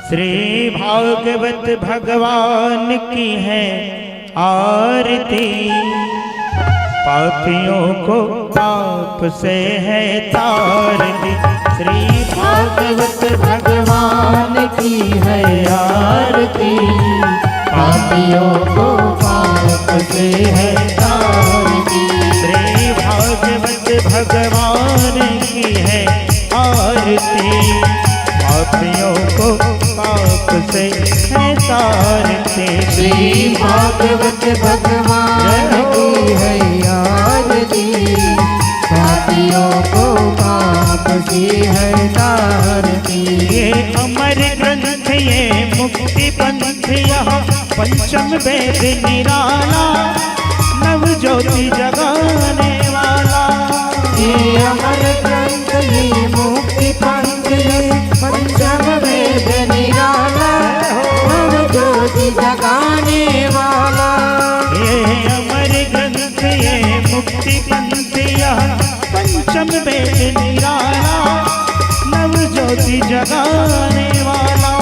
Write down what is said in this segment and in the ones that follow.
श्री भागवत भगवान की है आरती, पापियों को पाप से है तार दी। श्री भागवत भगवान की है आरती, पापियों को पाप से है तार दी। श्री भागवत भगवान की है आरती, पापियों को पाप से है तारते। श्री भागवत भगवान की है आरती, पापियों को पाप से है तारती। ये अमर ग्रंथ ये मुक्ति पंथ यहाँ पंचम वेद निराला, नव ज्योति जगाने वाला। ये अमर ग्रंथ ये मुक्ति पंथ ये पंचम वेद निराला, नव ज्योति जगाने वाला। ये अमर ग्रंथ ये मुक्ति पंथ यहाँ पंचम वेद निराला, नव ज्योति जगाने वाला।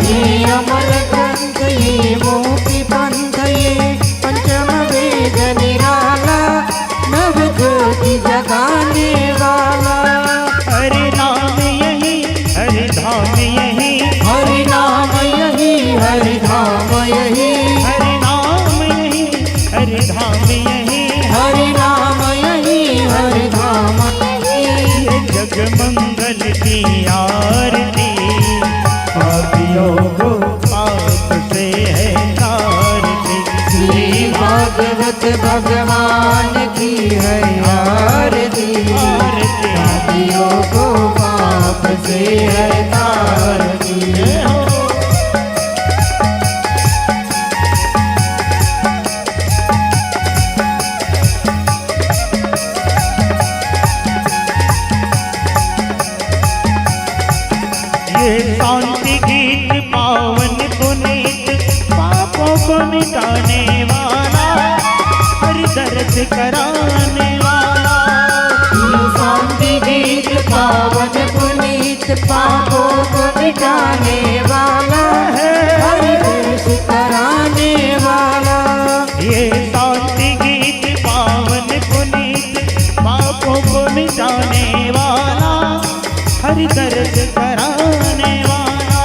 ये अमर ग्रंथ ये मुक्ति पंथ ये पंचम वेद निराला, नव ज्योति जगाने वाला। हरि नाम यही हरि धाम यही, हरि नाम यही हरि धाम यही, हरि नाम यही हरि धाम यही, हरि नाम यही हरि धाम यही। ये जग मंगल की आरती, पापियों को पाप से है तारती। श्री भागवत भगवान की है आरती, पापियों को पाप से है तारती। ये शांति गीत पावन पुनीत, पापों को मिटाने वाला, हर दर्द कराने वाला। ये शांति गीत पावन पुनीत, पापों को मिटाने वाला, हर दर्श कराने वाला। ये शांति गीत पावन पुनीत, पापों को मिटाने वाला, हर दर्द कराने वाला।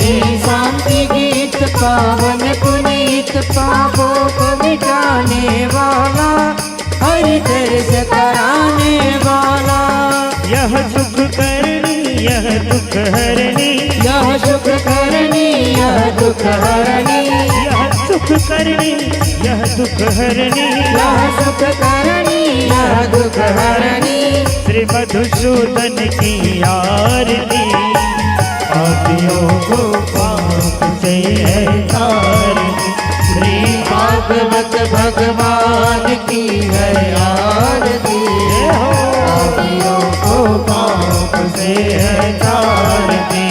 ये शांति गीत पावन पुनीत, पापों को मिटाने वाला, हरि दर्श कराने वाला। यह सुख करनी यह दुख हरनी, यह सुख करनी यह दुख हरनी, यह सुख करनी यह दुख हरनी, यह सुख करनी यह दुख हरनी। श्री मधुसूदन की आरती, पापियों को पाप से है तारती। श्री भागवत भगवान की है आरती, पापियों को पाप से है तारती।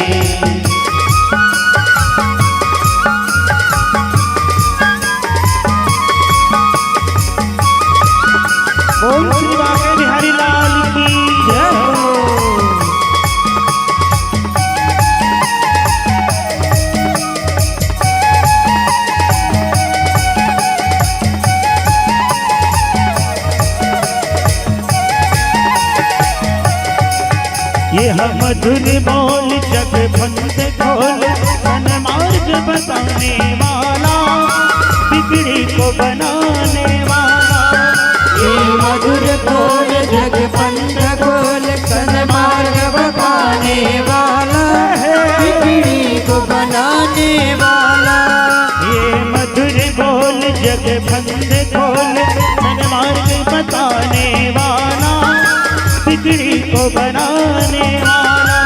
बोल श्री बांके बिहारी लाल की जय हो। ये हम मधुर बोल जग बंद खोल, सन्मार्ग बताने वाला, बिगड़ी को बनाने वाला। ये मधुर बोल जग पंथ खोल, सन्मार्ग बताने वाला, बिगड़ी को बनाने वाला। ये मधुर बोल जग बंद खोल, सन्मार्ग बताने वाला, बिगड़ी को बनाने वाला।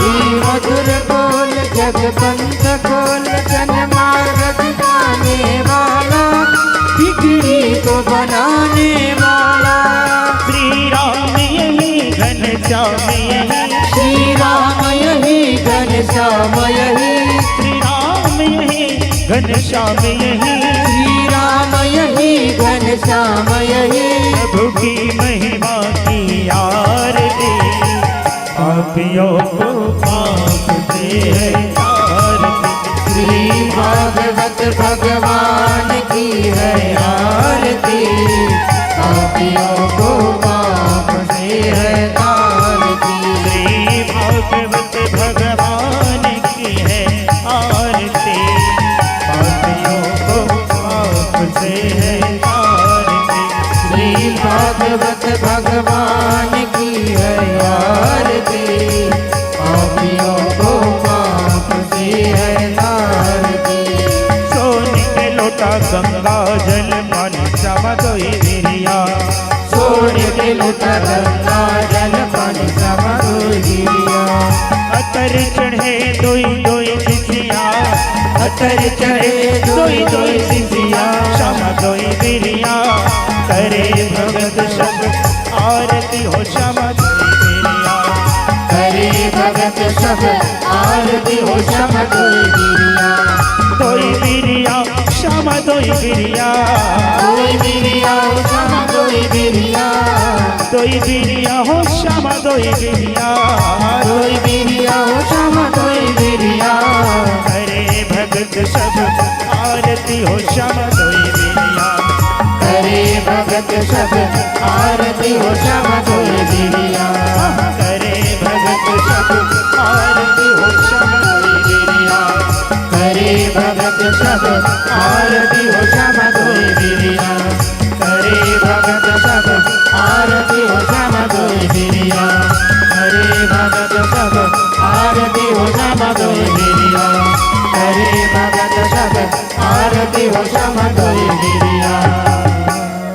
ये मधुर बोल जग पंथ खोल, सन्मार्ग बताने वाला, बिगड़ी को बनाने वाला। श्री राम यही घनश्याम यही, श्री राम यही घनश्याम यही, श्री राम यही घनश्याम यही, श्री राम यही घनश्याम यही। प्रभु की महिमा की आरती, पापियों को पाप से है गंगा जल पानी श्यामा दोई गिरिया सोने के लूटा गंगा जल पानी श्यामा दोई गिरिया अतर चढ़े दोई दोई सिसिया अतर चढ़े दोई दोई सिसिया श्यामा दोई गिरिया करे भगत सब आरती हो श्यामा दोई गिरिया करे भगत सब आरती हो श्यामा दोई गिरिया दोई गिरिया श्यामा दोई गिरिया दोई गिरिया हो श्यामा दोई गिरिया दोई गिरिया हो श्यामा दोई गिरिया दोई गिरिया हो श्यामा दोई गिरिया करे भगत सब आरती हो श्यामा दोई गिरिया करे भगत सब आरती हो श्यामा दोई गिरिया करे भगत सब आरती हो श्यामा दोई गिरिया करे भगत सब आरती हो श्यामा दोई गिरिया करे भगत सब आरती हो श्यामा दोई गिरिया करे भगत सब आरती हो श्यामा दोई गिरिया करे भगत सब आरती हो श्यामा दोई गिरिया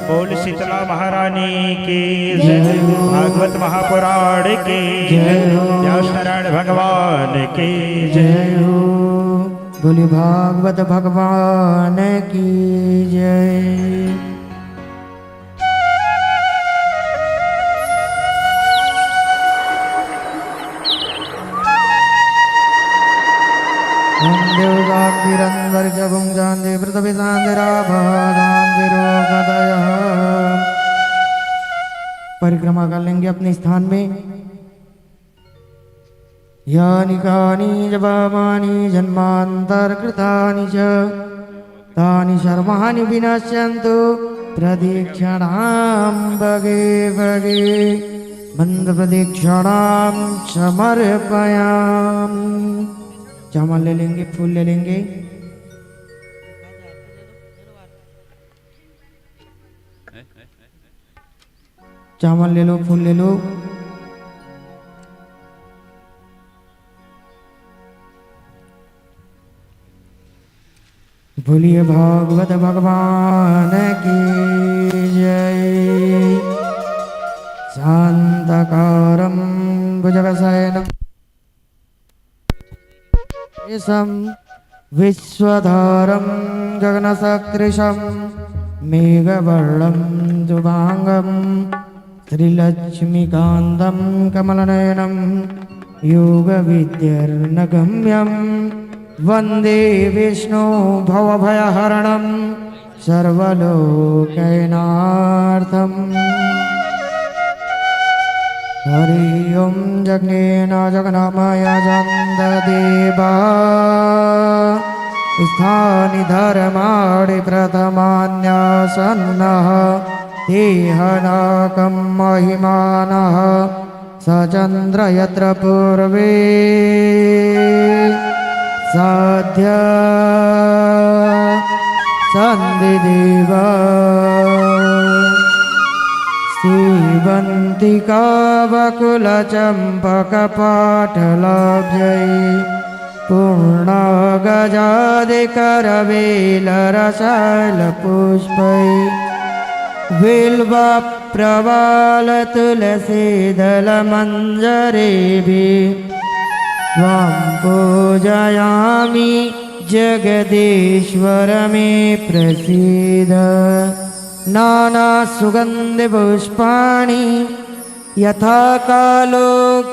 बोल शीतला महारानी की जय भागवत महापुराण की जय हो। व्यास नारायण भगवान की जय जय हो बोले भागवत भगवान की जय परिक्रमा कर लेंगे अपने स्थान में। यानि कानि जपामानि जन्मान्तरकृतानि च तानि सर्वाणि विनश्यन्तु प्रदक्षिणां भगे भगे मन्त्रप्रदक्षिणां समर्पयामि। चावल ले लेंगे, फूल ले लेंगे। चावल ले लो, फूल ले लो। बोलिए भागवत भगवान की जय। शांतकारं भुजगशयनं विश्वधारं गगनसदृशं मेघवर्णं शुभांगं श्रीलक्ष्मीकान्तं कमलनयनं योगविद्यार्नगम्यं वन्दे विष्णु भवभयहरणं सर्वलोकैनार्थम्। हरि ओं जज्ञेन जगन्नामया जन्ददेवा स्थानि धर्माणि प्रथमान्यासन्नः देहनाकं महिमानः सचन्द्र यत्र पूर्वे साध्य सन्धिदेवा सेवन्तिका वकुलचम्पकपाटलाब्जै पूर्णगजादिकरवेलरसालपुष्पै बिल्वप्रवालतुलसीदलमञ्जरेभिः त्वां पूजयामि जगदीश्वर मे प्रसीद। नानासुगन्धिपुष्पाणि यथा कालोद्भवानि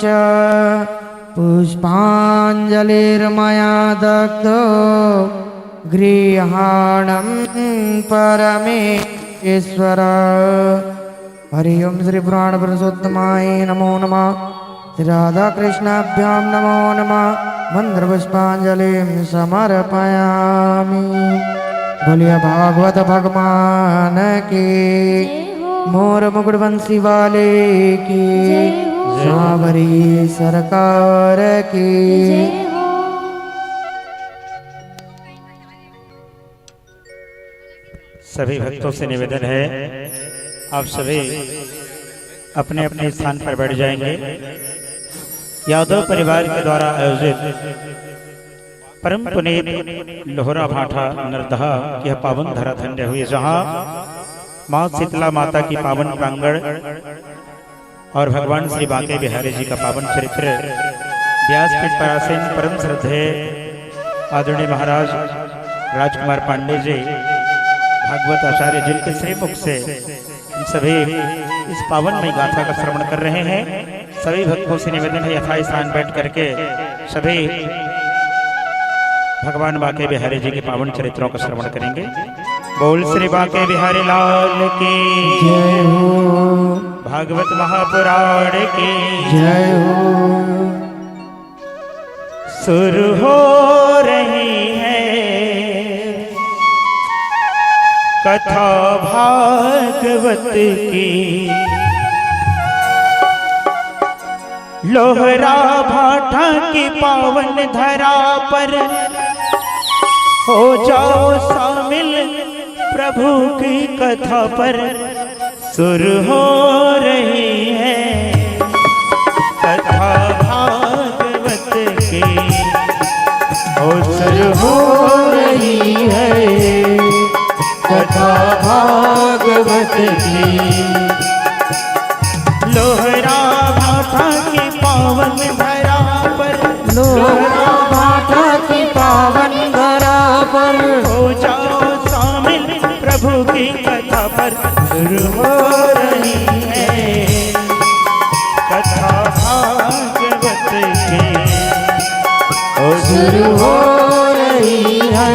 च पुष्पाञ्जलिर्मया दग्धो गृहाणं परमेश्वर। हरि ओं श्री पुराण पुरुषोत्तमाय नमो नमः। श्री राधाकृष्णाभ्यां नमो नमः। मन्त्रपुष्पाञ्जलिं समर्पयामि। बोलिए भागवत भगवान की, मोर मुकुट बंसी वाले की, सावरी सरकार की। सभी भक्तों से निवेदन है, आप सभी अपने अपने स्थान पर बैठ जाएंगे। यादव परिवार के द्वारा आयोजित परम पुनीत लोहरा भाठा नरदहा यह पावन धरा धन्य हुई, जहाँ माँ शीतला माता की पावन प्रांगण और भगवान श्री बांके बिहारी जी का पावन चरित्र व्यासपीठ पर आसीन परम श्रद्धेय आदरणीय महाराज राजकुमार पांडे जी भागवत आचार्य जिनके श्रीमुख से हम सभी इस पावनमय गाथा का श्रवण कर रहे हैं। सभी भक्तों से निवेदन है यथास्थान बैठ करके सभी भगवान बांके बिहारी जी के पावन चरित्रों का श्रवण करेंगे। बोल श्री बांके बिहारी लाल की जय हो, भागवत महापुराण की जय हो। शुरू हो रही है कथा भागवत की, लोहरा भाठा की पावन धरा पर हो जाओ शामिल प्रभु की कथा पर। शुरू हो रही है कथा भागवत की, और शुरू हो रही है कथा भागवत की। लोहरा भाठा की पावन धरा पर, लोहरा भाठा की पावन धरा पर हो जाओ शामिल प्रभु की कथा पर। शुरू हो रही है कथा भागवत की, और शुरू हो रही है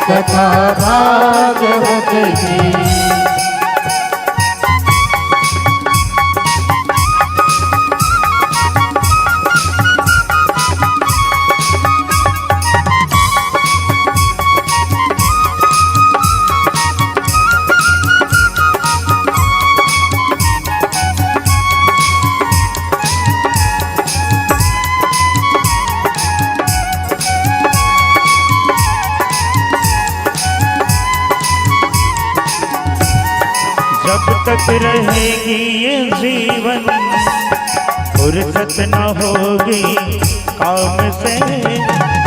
कथा भागवत की। जब तक रहेगी ये जीवन फुर्सत न होगी काम से।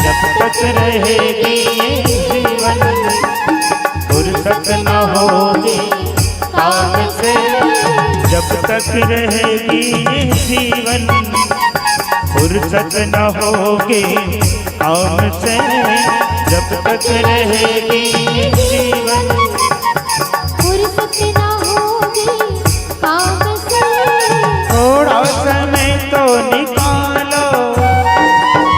जब तक रहेगी ये जीवन फुर्सत न होगी काम से। जब तक रहेगी ये जीवन फुर्सत न होगी काम से। जब तक रहेगी ये जीवन फुर्सत ना होगी काम से। थोड़ा समय तो निकालो,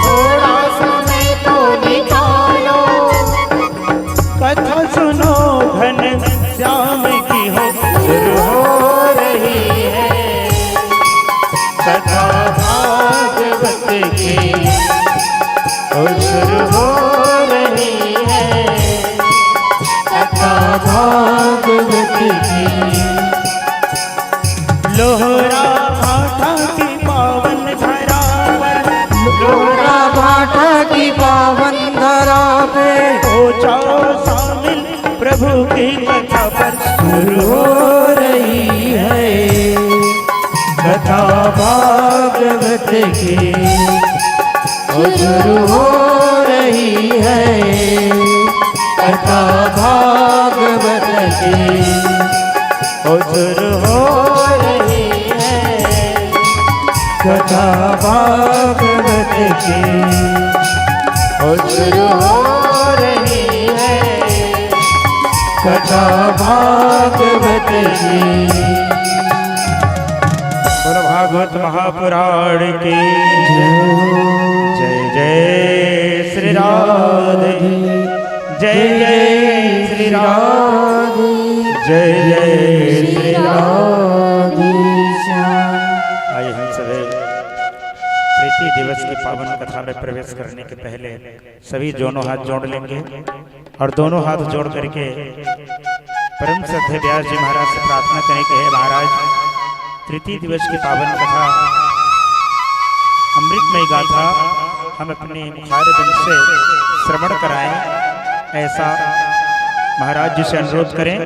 थोड़ा समय तो निकालो, कथा सुनो घन श्याम की हो। शुरू हो रही है कथा भागवत की, और शुरू हो रही है कथा भागवत की। लोहरा भाठा की पावन धरा पर, लोहरा भाठा की पावन धरा पे हो जाओ शामिल प्रभु की कथा पर। शुरू हो रही है कथा भागवत की, और शुरू हो रही है कथा भागवत की। और शुरू हो रही है कथा भागवत की, और शुरू हो रही है कथा भागवत की। बोलो भागवत महापुराण की जय जय श्री राधे, जय जय श्री राधे, जय जय श्री राधे। आइए हम सभी प्रीति दिवस की पावन कथा में प्रवेश करने के पहले सभी दोनों हाथ जोड़ लेंगे और दोनों हाथ जोड़ करके परम श्रद्धेय व्यास जी महाराज से प्रार्थना करें कि हे महाराज, तृतीय दिवस की पावन कथा अमृतमय गाथा हम अपने मुखारबिंद से श्रवण कराएं, ऐसा महाराज जी से अनुरोध करें।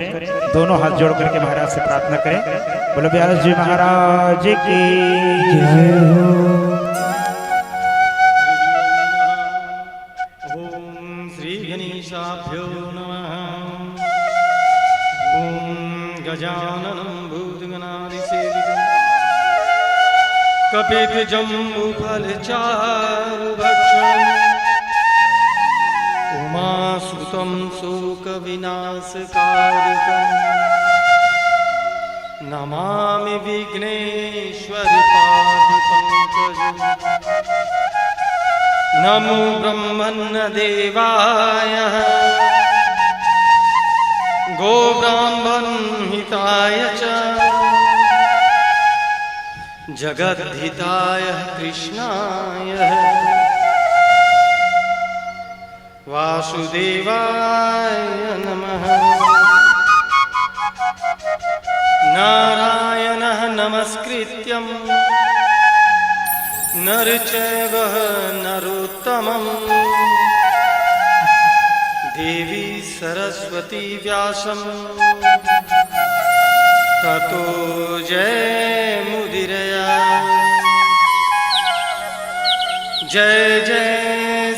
दोनों हाथ जोड़ करके महाराज से प्रार्थना करें। बोलो व्यास जी महाराज की जय हो। जम्बुफलचारुभक्षम् उमासुतं शोकविनाशकारकम् नमामि विघ्नेश्वरपादपङ्कजम् नमो ब्रह्मण्यदेवाय गोब्राह्मणहिताय च जगद्धिताय कृष्णाय वासुदेवाय नमः। नारायणः नमस्कृत्यं नरं चैव नरोत्तमं देवी सरस्वती व्यासं ततो जयमुदीरया। जय जय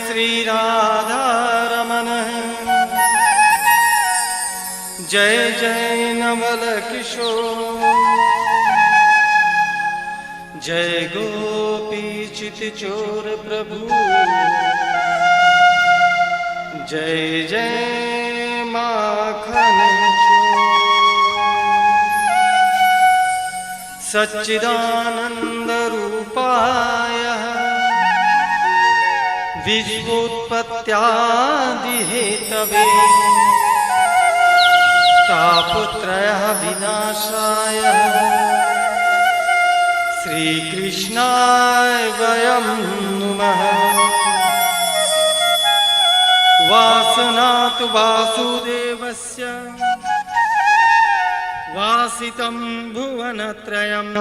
श्री राधारमण जय जय नवल किशोर जय गोपी चित चोर प्रभु जय जय माखन चोर। सच्चिदानंद रूपाय विश्वोत्पत्त्यादि हेतवे तापत्रय विनाशाय श्रीकृष्णाय वयं नुमः। वासनात् वासुदेवस्य वासितं भुवनत्रयम्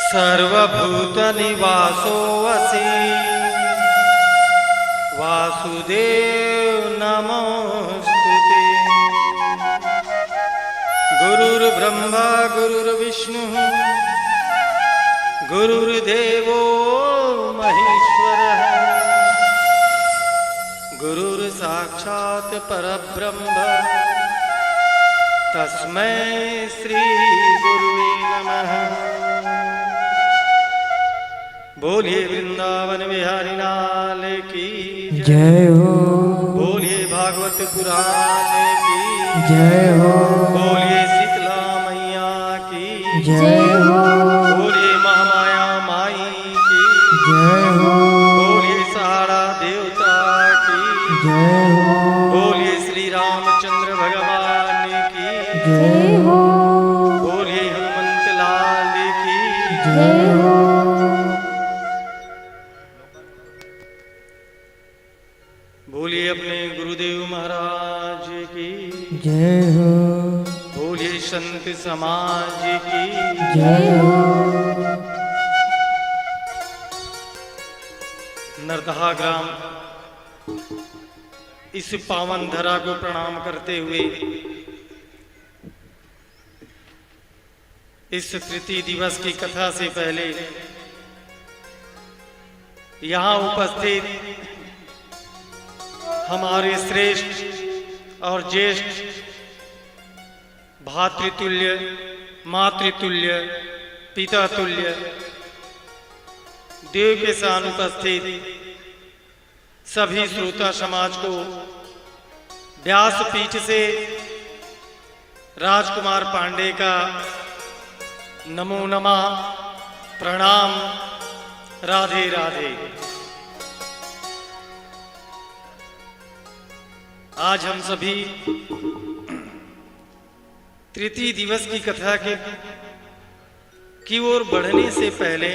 सर्वभूतनिवासोऽसि वासुदेव नमोस्तुते। गुरुर्ब्रह्मा गुरुर्विष्णुः गुरुर्देवो महेश्वरः गुरुर्साक्षात् परब्रह्म तस्मै श्री गुरुवे नमः। बोलिए वृंदावन बिहारी लाल की जय हो। बोलिए भागवत पुराण की जय हो। बोलिए शीतला मैया की जय हो। बोलिए महामाया माई की जय हो। बोलिए सारा देवता की जय हो। बोलिए श्री रामचंद्र भगवान की जय हो बोलिए हनुमंत लाल की जय हो बोलिए अपने गुरुदेव महाराज की जय हो। बोलिए संत समाज की जय हो नरदहा ग्राम इस पावन धरा को प्रणाम करते हुए इस तृतीय दिवस की कथा से पहले यहाँ उपस्थित हमारे श्रेष्ठ और ज्येष्ठ भातृतुल्य मातृतुल्य पितातुल्य देव के साथ उपस्थित सभी श्रोता समाज को व्यासपीठ से राजकुमार पांडे का नमो नमः प्रणाम राधे राधे। आज हम सभी तृतीय दिवस की कथा की ओर बढ़ने से पहले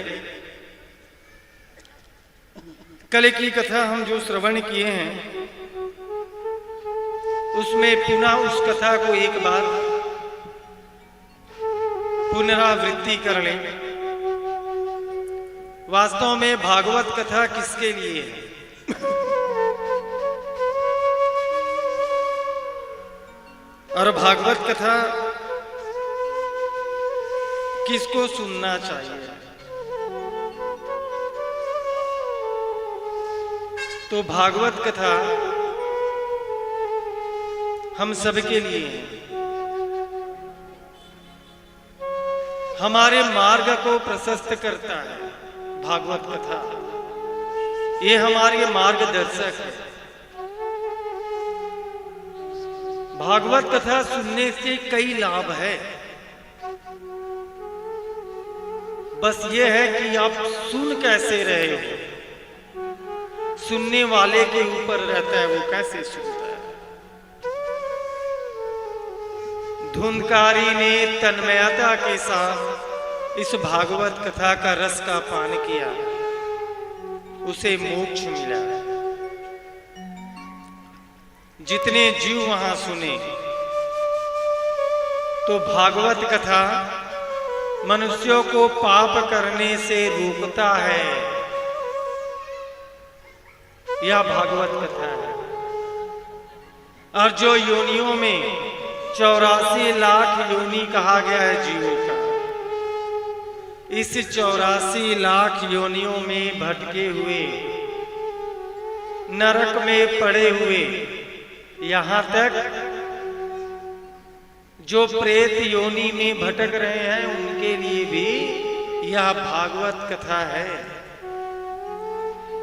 कल की कथा हम जो श्रवण किए हैं उसमें पुनः उस कथा को एक बार पुनरावृत्ति कर लें। वास्तव में भागवत कथा किसके लिए है? और भागवत कथा किसको सुनना चाहिए? तो भागवत कथा हम सबके लिए है। हमारे मार्ग को प्रशस्त करता है। भागवत कथा ये हमारे मार्गदर्शक है। भागवत कथा सुनने से कई लाभ है, बस ये है कि आप सुन कैसे रहे हो। सुनने वाले के ऊपर रहता है वो कैसे सुनता है। धुंधकारी ने तन्मयता के साथ इस भागवत कथा का रस का पान किया, उसे मोक्ष मिला। जितने जीव वहां सुने, तो भागवत कथा मनुष्यों को पाप करने से रोकता है। यह भागवत कथा है। और जो योनियों में 84 लाख योनि कहा गया है जीवों का, इस 84 लाख योनियों में भटके हुए, नरक में पड़े हुए, यहां तक जो प्रेत योनि में भटक रहे हैं उनके लिए भी यह भागवत कथा है,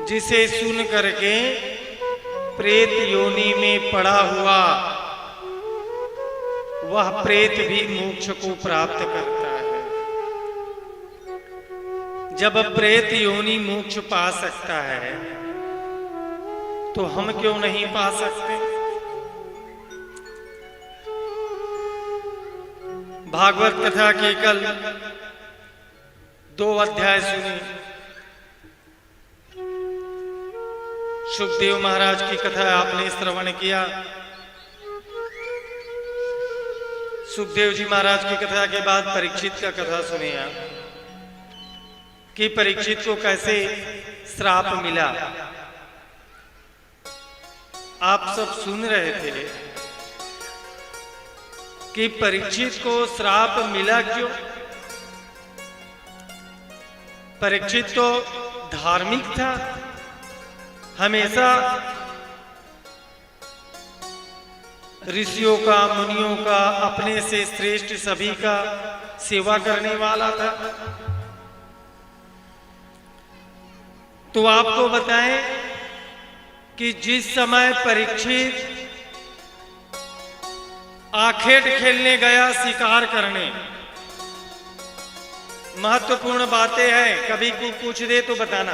जिसे सुन करके प्रेत योनि में पड़ा हुआ वह प्रेत भी मोक्ष को प्राप्त करता है। जब प्रेत योनि मोक्ष पा सकता है, तो हम क्यों नहीं पा सकते। भागवत कथा के कल 2 अध्याय सुने। सुखदेव महाराज की कथा आपने श्रवण किया। सुखदेव जी महाराज की कथा के बाद परीक्षित का कथा सुने आप, कि परीक्षित को कैसे श्राप मिला। आप सब सुन रहे थे कि परीक्षित को श्राप मिला क्यों। परीक्षित तो धार्मिक था, हमेशा ऋषियों का, मुनियों का, अपने से श्रेष्ठ सभी का सेवा करने वाला था। तो आपको बताएं कि जिस समय परीक्षित आखेट खेलने गया, शिकार करने, महत्वपूर्ण बातें हैं, कभी को पूछ दे तो बताना।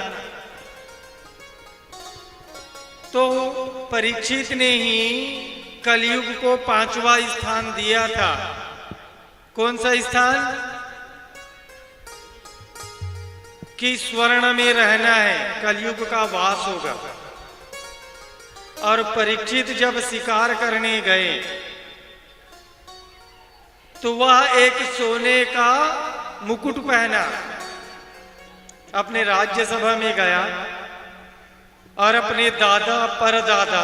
तो परीक्षित ने ही कलयुग को 5वां स्थान दिया था। कौन सा स्थान? कि स्वर्ण में रहना है, कलयुग का वास होगा। और परीक्षित जब शिकार करने गए, तो वह एक सोने का मुकुट पहना, अपने राज्यसभा में गया और अपने दादा परदादा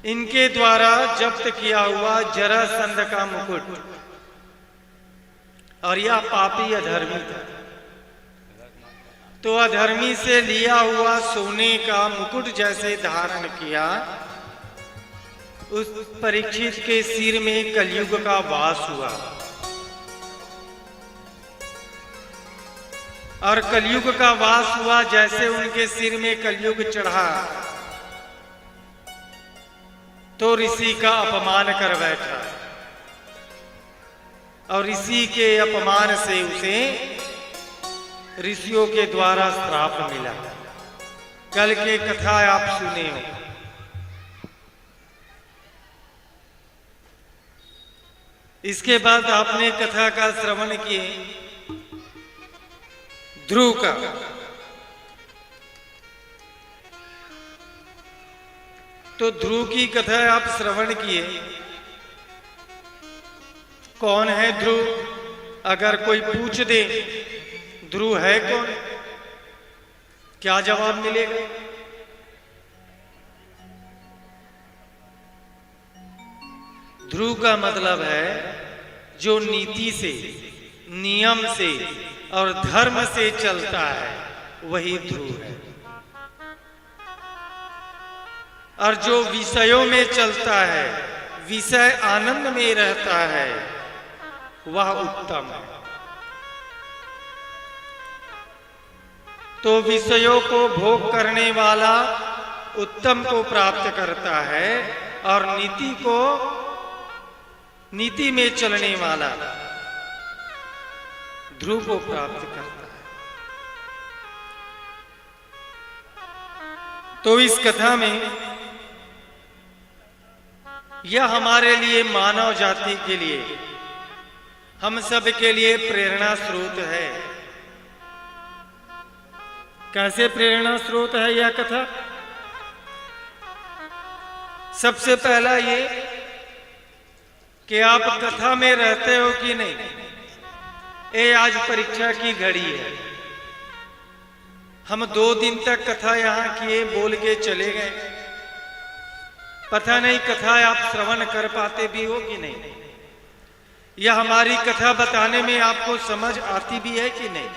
इनके द्वारा जब्त किया हुआ जरासंध का मुकुट, और यह पापी अधर्मी था, तो अधर्मी से लिया हुआ सोने का मुकुट जैसे धारण किया, उस परीक्षित के सिर में कलयुग का वास हुआ। और कलयुग का वास हुआ, जैसे उनके सिर में कलयुग चढ़ा, तो ऋषि का अपमान कर बैठा, और ऋषि के अपमान से उसे ऋषियों के द्वारा श्राप मिला। कल के कथा आप सुने हो। इसके बाद आपने कथा का श्रवण किए ध्रुव का। तो ध्रुव की कथा आप श्रवण किए। कौन है ध्रुव? अगर कोई पूछ दे ध्रुव है कौन, क्या जवाब मिलेगा? ध्रुव का मतलब है जो नीति से, नियम से और धर्म से चलता है, वही ध्रुव है। और जो विषयों में चलता है, विषय आनंद में रहता है, वह उत्तम है। तो विषयों को भोग करने वाला उत्तम को प्राप्त करता है और नीति में चलने वाला ध्रुव को प्राप्त करता है। तो इस कथा में यह हमारे लिए, मानव जाति के लिए, हम सब के लिए प्रेरणा स्रोत है। कैसे प्रेरणा स्रोत है यह कथा? सबसे पहला ये कि आप कथा में रहते हो कि नहीं। ये आज परीक्षा की घड़ी है। हम 2 दिन तक कथा यहां किए, बोल के चले गए। पता नहीं कथा आप श्रवण कर पाते भी हो कि नहीं, या हमारी कथा बताने में आपको समझ आती भी है कि नहीं।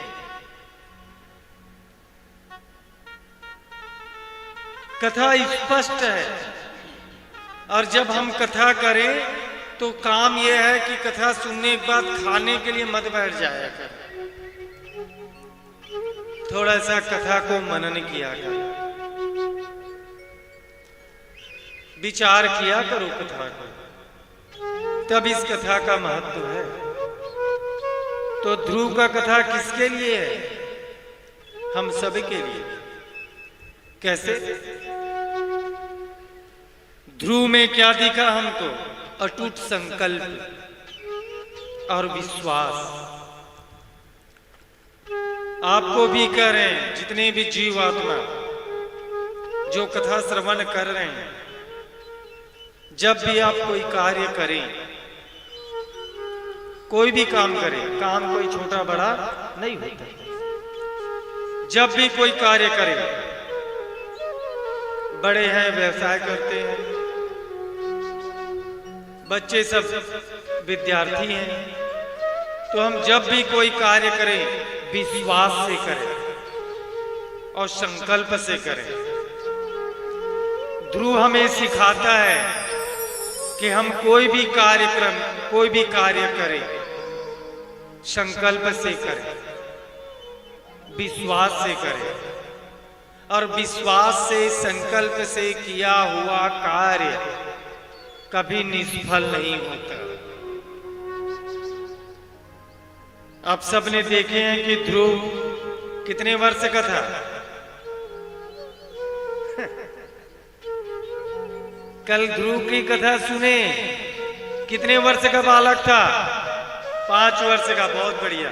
कथा स्पष्ट है, और जब हम कथा करें तो काम यह है कि कथा सुनने के बाद खाने के लिए मत बैठ जाया कर, थोड़ा सा कथा को मनन किया कर, विचार किया करो कथा को, तब इस कथा का महत्व है। तो ध्रुव का कथा किसके लिए है? हम सब के लिए। कैसे? ध्रुव में क्या दिखा हमको? अटूट संकल्प और विश्वास। आपको भी कह रहे हैं, जितने भी जीव आत्मा जो कथा श्रवण कर रहे हैं, जब भी आप कोई कार्य करें, कोई भी काम करें, काम कोई छोटा बड़ा नहीं होता। जब भी कोई कार्य करें, बड़े हैं व्यवसाय करते हैं, बच्चे सब विद्यार्थी हैं, तो हम जब भी कोई कार्य करें विश्वास से करें और संकल्प से करें। ध्रुव हमें सिखाता है कि हम कोई भी कार्यक्रम, कोई भी कार्य करें, संकल्प से करें, विश्वास से करें, और विश्वास से, संकल्प से किया हुआ कार्य कभी निष्फल नहीं होता। आप सबने देखे हैं कि ध्रुव कितने वर्ष का था? कल ध्रुव की कथा सुने, कितने वर्ष का बालक था? 5 वर्ष का। बहुत बढ़िया।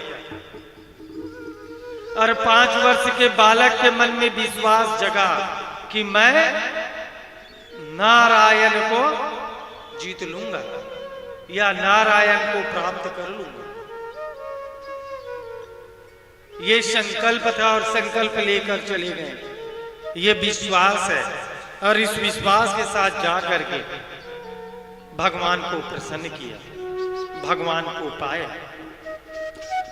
और 5 वर्ष के बालक के मन में विश्वास जगा कि मैं नारायण को जीत लूंगा या नारायण को प्राप्त कर लूंगा। ये संकल्प था और संकल्प लेकर चले गए। ये विश्वास है, और इस विश्वास के साथ जा करके भगवान को प्रसन्न किया, भगवान को पाया,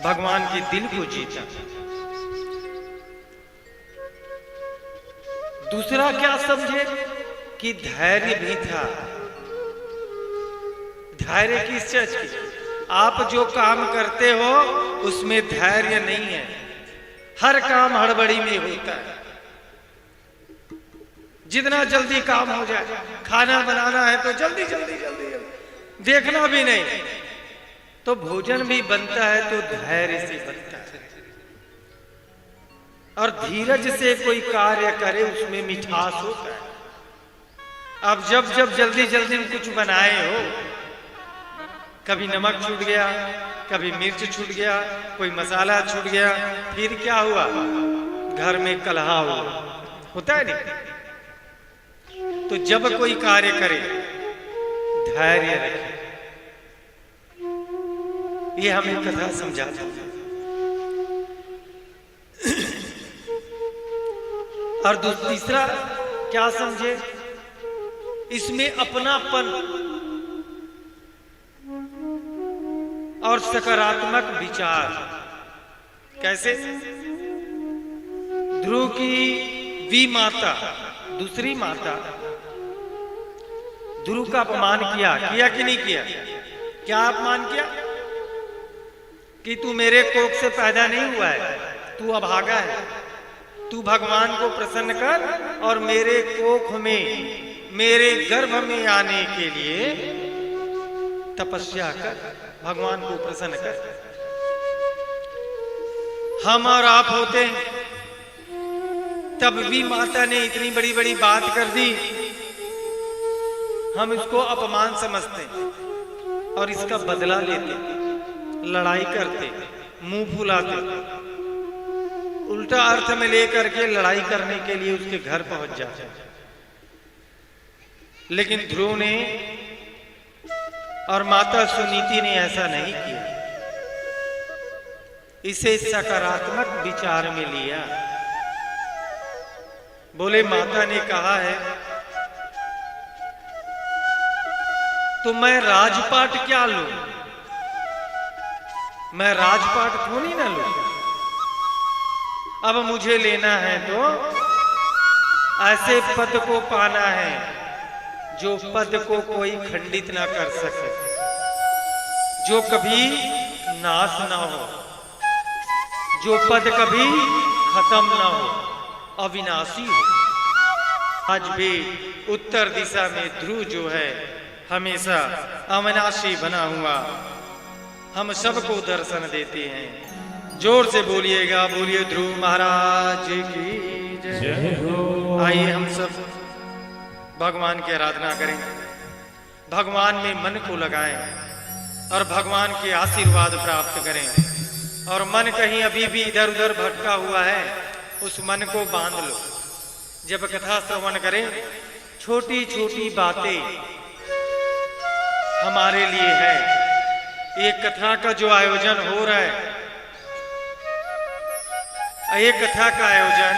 भगवान के दिल को जीता। दूसरा क्या समझे कि धैर्य भी था। धैर्य किस चीज की? आप जो काम करते हो उसमें धैर्य नहीं है। हर काम हड़बड़ी में होता है। जितना जल्दी काम हो जाए, खाना बनाना है तो जल्दी जल्दी जल्दी जल्दी, देखना भी नहीं, तो भोजन भी बनता है तो धैर्य से बनता है। और धीरज से कोई कार्य करे उसमें मिठास होता है। अब जब जब जल्दी जल्दी में कुछ बनाए हो, कभी नमक छूट गया, कभी मिर्च छूट गया, कोई मसाला छूट गया, फिर क्या हुआ? घर में कलह हुआ। होता है नहीं? तो जब कोई कार्य करे धैर्य रखे। ये हमें कथा समझाता है। और तीसरा क्या समझे? इसमें अपनापन और सकारात्मक विचार। कैसे? ध्रुव की वी माता, दूसरी माता, ध्रुव का अपमान किया कि नहीं किया? क्या अपमान किया? कि तू मेरे कोख से पैदा नहीं हुआ है, तू अभागा है। तू भगवान को प्रसन्न कर और मेरे कोख में, मेरे गर्भ में आने के लिए तपस्या कर, भगवान को प्रसन्न कर। हम और आप होते तब भी माता ने इतनी बड़ी बड़ी बात कर दी, हम इसको अपमान समझते और इसका बदला लेते, लड़ाई करते, मुंह फुलाते, उल्टा अर्थ में लेकर के लड़ाई करने के लिए उसके घर पहुंच जाते। लेकिन ध्रुव ने और माता सुनीति ने ऐसा नहीं किया, इसे सकारात्मक विचार में लिया। बोले माता ने कहा है तो मैं राजपाट क्या लूं, मैं राजपाट थोड़ी ना लूं। अब मुझे लेना है तो ऐसे पद को पाना है जो पद को कोई खंडित ना कर सके, जो कभी नाश ना हो, जो पद कभी खत्म ना हो, अविनाशी हो। आज भी उत्तर दिशा में ध्रुव जो है हमेशा अविनाशी बना हुआ हम सबको दर्शन देते हैं। जोर से बोलिएगा, बोलिए ध्रुव महाराज की जय हो। आइए हम सब भगवान की आराधना करें, भगवान में मन को लगाएं और भगवान के आशीर्वाद प्राप्त करें। और मन कहीं अभी भी इधर उधर भटका हुआ है, उस मन को बांध लो। जब कथा श्रवण करें, छोटी छोटी बातें हमारे लिए है। एक कथा का जो आयोजन हो रहा है, एक कथा का आयोजन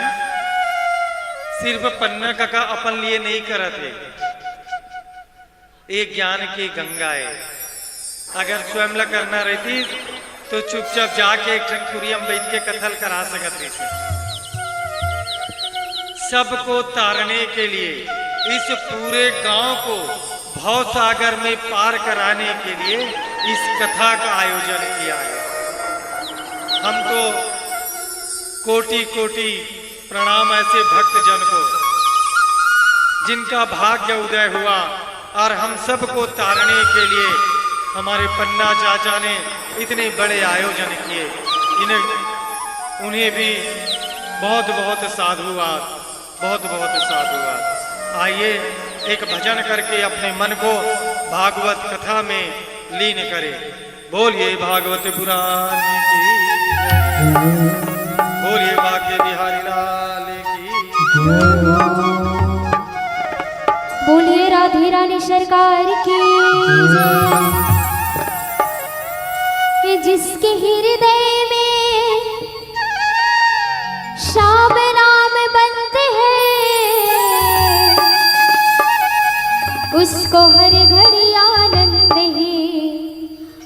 सिर्फ पन्ना का अपन लिए नहीं करते, एक ज्ञान की गंगा है। अगर स्वयं ला करना रहती तो चुपचाप जाके एक ठंकुरियम बैठ के कथल करा सकते थे। सबको तारने के लिए, इस पूरे गांव को भव सागर में पार कराने के लिए इस कथा का आयोजन किया है। हम तो कोटि कोटि प्रणाम ऐसे भक्तजन को जिनका भाग्य उदय हुआ और हम सबको तारने के लिए हमारे पन्ना चाचा ने इतने बड़े आयोजन किए। उन्हें भी बहुत बहुत साधुवाद, बहुत बहुत साधुवाद। आइए एक भजन करके अपने मन को भागवत कथा में लीन करें। बोलिए भागवत पुराण की जय, बोलिए भाग्य बिहारी लाल की जय, बोलिए राधे रानी सरकार की जय। जिसके हृदय में श्याम नाम बनते हैं, उसको हर घड़ी आनंद ही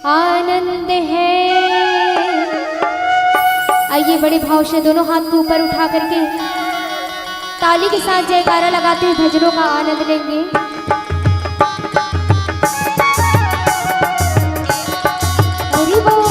आनंद है। आइए बड़े भाव से दोनों हाथ को ऊपर उठा करके ताली के साथ जयकारा लगाते हुए भजनों का आनंद लेंगे। हरि बोल।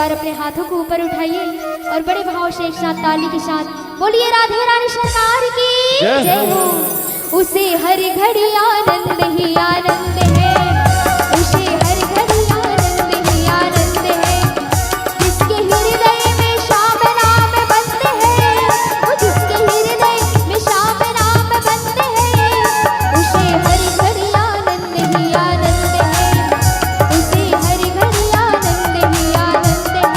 बार अपने हाथों को ऊपर उठाइए और बड़े भाव से एक साथ ताली के साथ बोलिए राधे रानी सरकार की जय हो। उसे हर घड़ी आनंद ही आनंद है, उसे हर घड़ी आनंद ही आनंद है। जिसके हृदय में श्याम नाम बंद है, वो जिसके हृदय में श्याम नाम बंद है, उसे हर घड़ी आनंद ही आनंद है, उसे हर घड़ी आनंद ही आनंद है।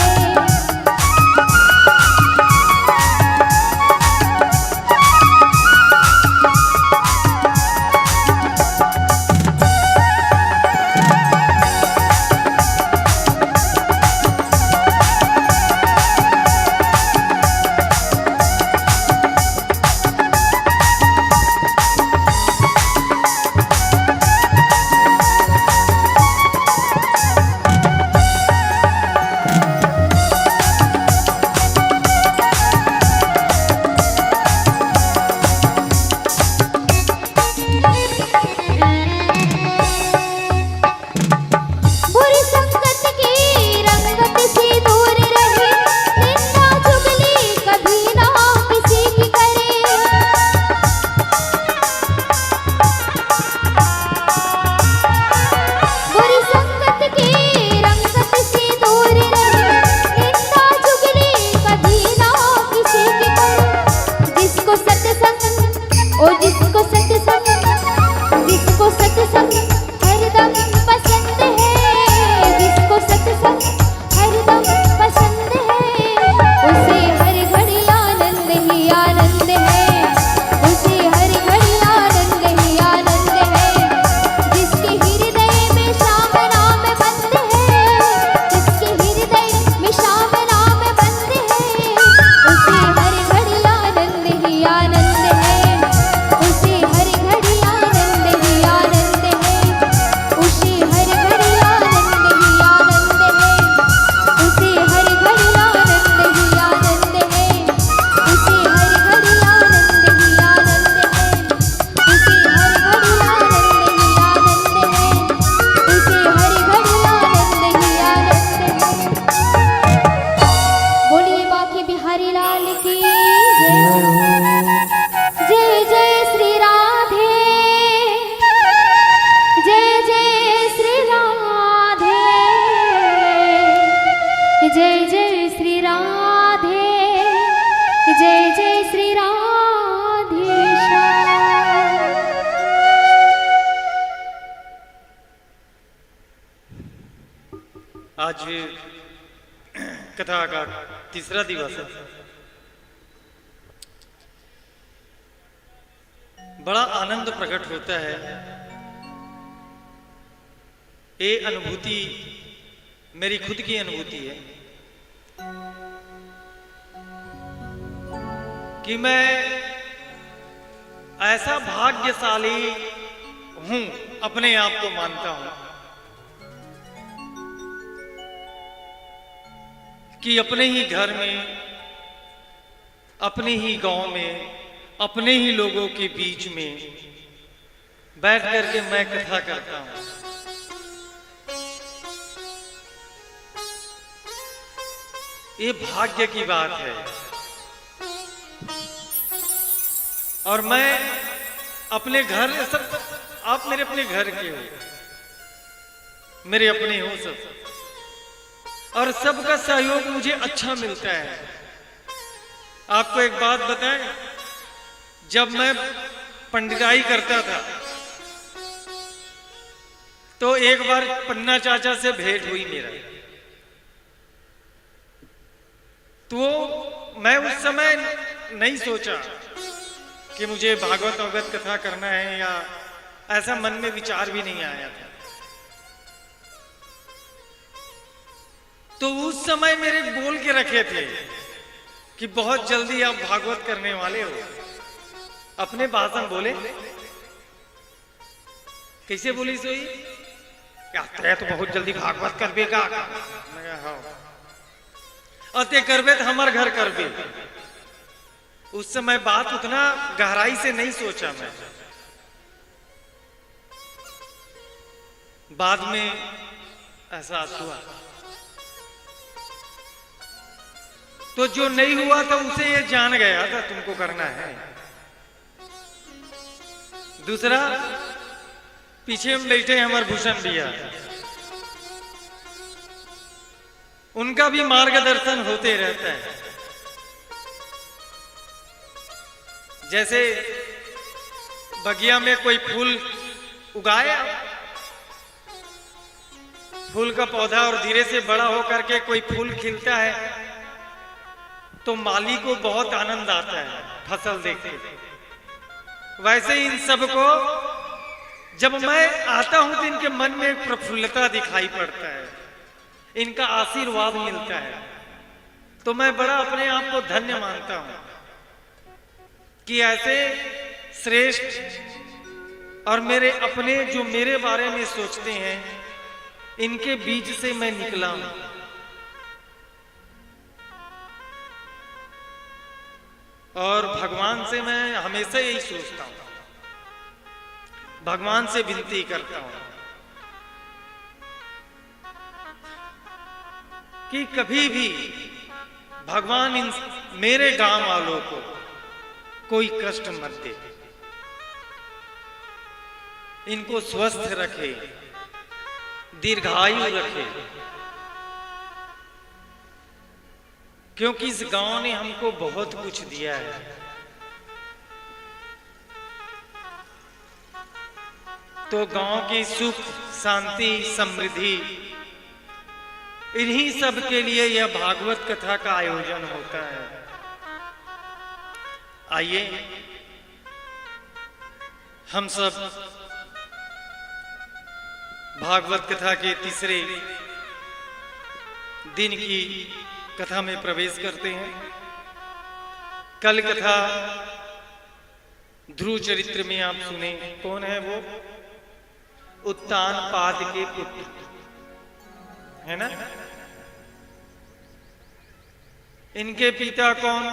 बुरी संगत की रंगत से दूर रहे, निंदा चुगली कभी ना किसी की करे। बुरी संगत की रंगत से दूर रहे, निंदा चुगली कभी ना किसी की करे। जिसको सत्संग ओ जिसको सत्संग, जिसको सत्संग हरदम पसंद है, जिसको सत्संग हरदम पसंद है, उसे हर घड़ी आनंद ही आनंद है, उसे हर घड़ी आनंद ही आनंद है। जिसके हृदय में श्याम नाम बंद है, जिसके हृदय में श्याम नाम बंद है, उसे हर घड़ी आनंद ही आनंद है, उसे हर घड़ी आनंद ही आनंद है, उसे हर घड़ी आनंद ही आनंद है, उसे हर घड़ी आनंद ही आनंद है, उसे हर घड़ी आनंद ही आनंद है, उसे हर घड़ी आनंद ही आनंद है, उसे हर घड़ी आनंद ही आनंद है। बोलिए बाकी बिहारी लाल की जय हो। जय जय श्री राधे, जय जय श्री राधे, जय जय श्री राधे, जय जय श्री राधे श्याम। आज कथा का तीसरा दिवस है। बड़ा आनंद प्रकट होता है। ये अनुभूति मेरी खुद की अनुभूति है कि मैं ऐसा भाग्यशाली हूं, अपने आप को मानता हूं कि अपने ही घर में, अपने ही गांव में, अपने ही लोगों के बीच में बैठ करके मैं कथा करता हूं। ये भाग्य की बात है। और मैं अपने घर, सब आप मेरे अपने घर के हो, मेरे अपने हो सब, और सबका सहयोग मुझे अच्छा मिलता है। आपको एक बात बताएं, जब मैं पंडिताई करता था तो एक बार पन्ना चाचा से भेंट हुई मेरा। तो मैं उस समय नहीं सोचा कि मुझे भागवत अवगत कथा करना है, या ऐसा मन में विचार भी नहीं आया था। तो उस समय मेरे बोल के रखे थे कि बहुत जल्दी आप भागवत करने वाले हो। अपने भाषण बोले, कैसे बोली सोई, क्या तो बहुत जल्दी भागवत करबेगा। अते करबे तो हमार घर करबे। उस समय बात उतना गहराई से नहीं सोचा मैं। बाद में एहसास हुआ तो जो नहीं हुआ था उसे ये जान गया था तुमको करना है। दूसरा, पीछे में बैठे अमर भूषण भैया, उनका भी मार्गदर्शन होते रहता है। जैसे बगिया में कोई फूल उगाया, फूल का पौधा और धीरे से बड़ा होकर के कोई फूल खिलता है तो माली को बहुत आनंद आता है फसल देख के। वैसे ही इन सबको जब मैं आता हूं तो इनके मन में एक प्रफुल्लता दिखाई पड़ता है, इनका आशीर्वाद मिलता है। तो मैं बड़ा अपने आप को धन्य मानता हूं कि ऐसे श्रेष्ठ और मेरे अपने जो मेरे बारे में सोचते हैं, इनके बीच से मैं निकला हूं। और भगवान से मैं हमेशा यही सोचता हूं, भगवान से विनती करता हूं कि कभी भी भगवान इन मेरे गांव वालों को कोई कष्ट मत दे, इनको स्वस्थ रखे, दीर्घायु रखे, क्योंकि इस गांव ने हमको बहुत कुछ दिया है। तो गांव की सुख, शांति, समृद्धि, इन्हीं सब के लिए यह भागवत कथा का आयोजन होता है। आइए हम सब भागवत कथा के तीसरे दिन की कथा में प्रवेश करते हैं। कल कथा ध्रुव चरित्र में आप सुने, कौन है वो? उत्तानपाद के पुत्र, है ना? इनके पिता कौन?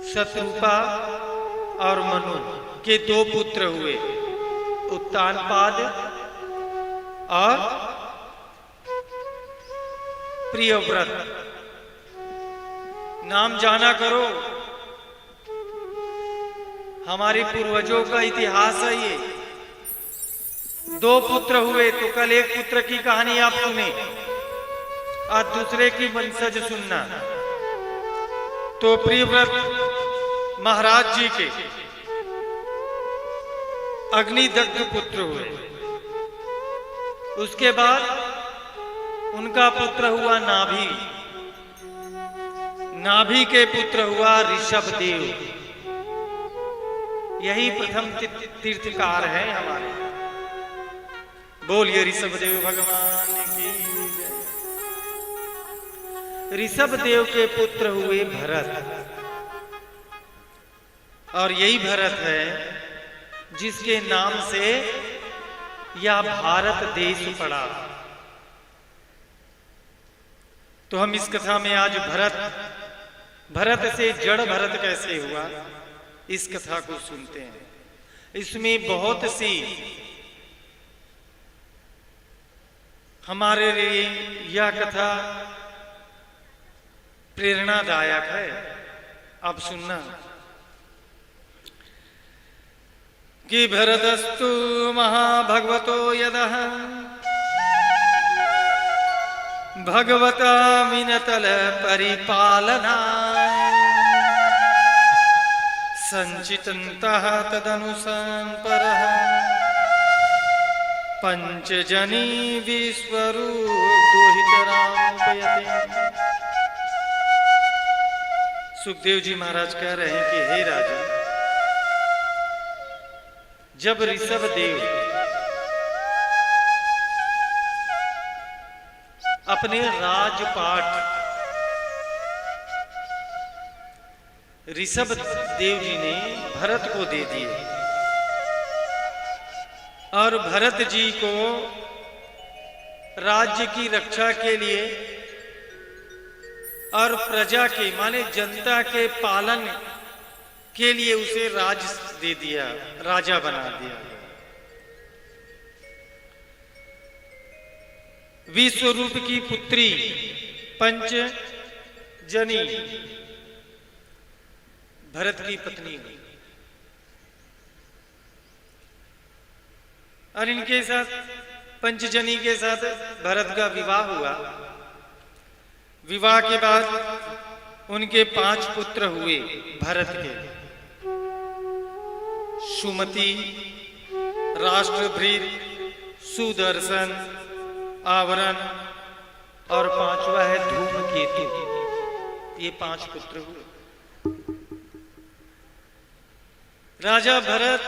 शत्रुपा और मनु के दो पुत्र हुए, उत्तानपाद और प्रियव्रत। नाम जाना करो, हमारे पूर्वजों का इतिहास है ये। दो पुत्र हुए तो कल एक पुत्र की कहानी आप सुने, आज दूसरे की वंशज सुनना। तो प्रियव्रत महाराज जी के अग्निदग्ध पुत्र हुए। उसके बाद उनका पुत्र हुआ नाभि, नाभि के पुत्र हुआ ऋषभदेव। यही प्रथम तीर्थकार है हमारे। बोलिए ऋषभदेव भगवान की जय। ऋषभदेव के पुत्र हुए भरत, और यही भरत है जिसके नाम से यह भारत देश पड़ा। तो हम इस कथा में आज भरत से जड़ भरत कैसे हुआ, इस कथा को सुनते हैं। इसमें बहुत सी हमारे लिए यह कथा प्रेरणादायक है। अब सुनना कि भरतस्तु महाभगवतो यदः भगवता विनतल परिपालना संचितन्तः तदनुसंपरः पंचजनी विश्वरूप दुहितरामुपयते। सुखदेव जी महाराज कह रहे हैं कि हे राजा, जब ऋषभदेव अपने राजपाट ऋषभदेव जी ने भरत को दे दिए, और भरत जी को राज्य की रक्षा के लिए और प्रजा के माने जनता के पालन के लिए उसे राज दे दिया, राजा बना दिया। विश्वरूप की पुत्री पंचजनी भरत की पत्नी हुई और इनके साथ पंचजनी के साथ भरत का विवाह हुआ। विवाह के बाद उनके 5 पुत्र हुए भरत के, सुमति, राष्ट्रभृत, सुदर्शन, आवरण और 5वां है धूमकेतु। ये 5 पुत्र हुए। राजा भरत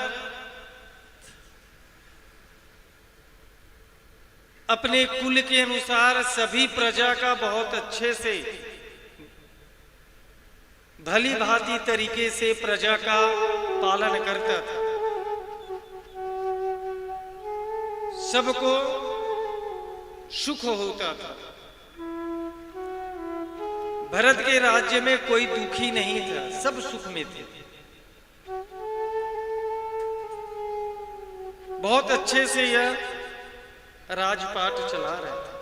अपने कुल के अनुसार सभी प्रजा का बहुत अच्छे से भली भांति तरीके से प्रजा का पालन करता था। सबको सुख होता था। भरत के राज्य में कोई दुखी नहीं था, सब सुख में थे। बहुत अच्छे से यह राजपाट चला रहे थे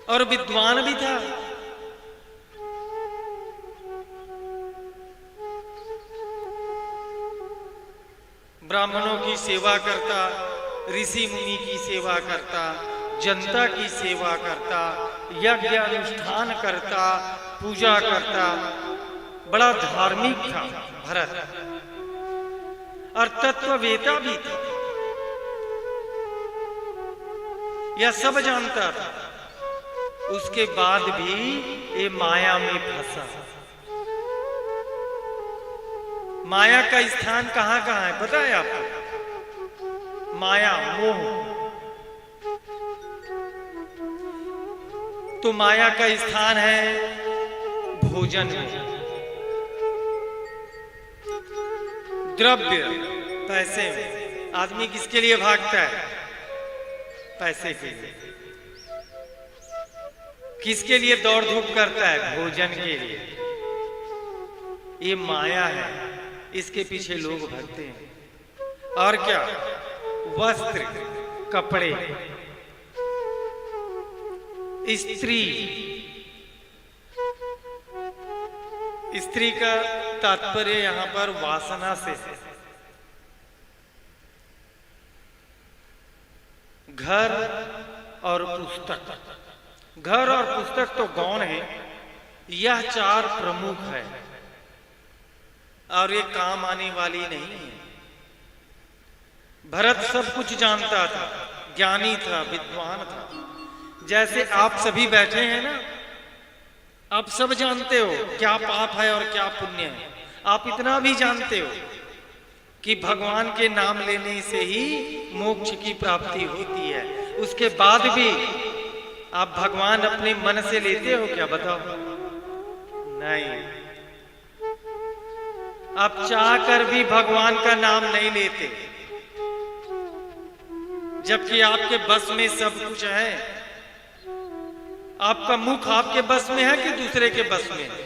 और विद्वान भी था। ब्राह्मणों की सेवा करता, ऋषि मुनि की सेवा करता, जनता की सेवा करता, यज्ञ अनुष्ठान करता, पूजा करता। बड़ा धार्मिक था भरत और तत्ववेता भी था। यह सब जानता था। उसके बाद भी ये माया में फंसा। माया का स्थान कहां कहां है पता है आपको? माया, मोह। तो माया का स्थान है भोजन में, द्रव्य, पैसे में। आदमी किसके लिए भागता है? पैसे के लिए। किसके लिए दौड़ धूप करता है? भोजन के लिए। ये माया है, इसके पीछे लोग भागते हैं। और क्या? वस्त्र, कपड़े, स्त्री। स्त्री का तात्पर्य यहां पर वासना से है। घर और पुस्तक। घर और पुस्तक तो गौण है, यह 4 प्रमुख है और ये काम आने वाली नहीं है। भरत सब कुछ जानता था, ज्ञानी था, विद्वान था। जैसे आप सभी बैठे हैं ना, आप सब जानते हो क्या पाप है और क्या पुण्य है। आप इतना भी जानते हो कि भगवान के नाम लेने से ही मोक्ष की प्राप्ति होती है। उसके बाद भी आप भगवान अपने मन से लेते हो क्या? बताओ। नहीं, आप चाह कर भी भगवान का नाम नहीं लेते, जबकि आपके बस में सब कुछ है। आपका मुख आपके बस में है कि दूसरे के बस में है?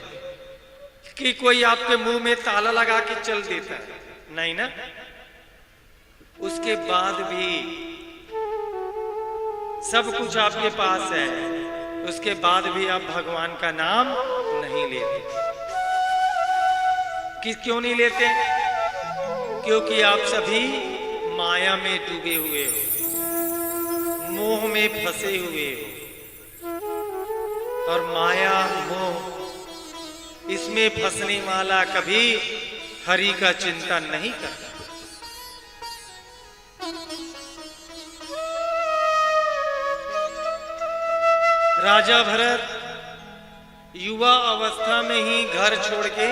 कि कोई आपके मुंह में ताला लगा के चल देता है? नहीं ना। उसके बाद भी सब कुछ आपके पास है, उसके बाद भी आप भगवान का नाम नहीं लेते। क्यों नहीं लेते? क्योंकि आप सभी माया में डूबे हुए हो, मोह में फंसे हुए हो। और माया, मोह, इसमें फंसने वाला कभी हरि का चिंतन नहीं करता। राजा भरत युवा अवस्था में ही घर छोड़ के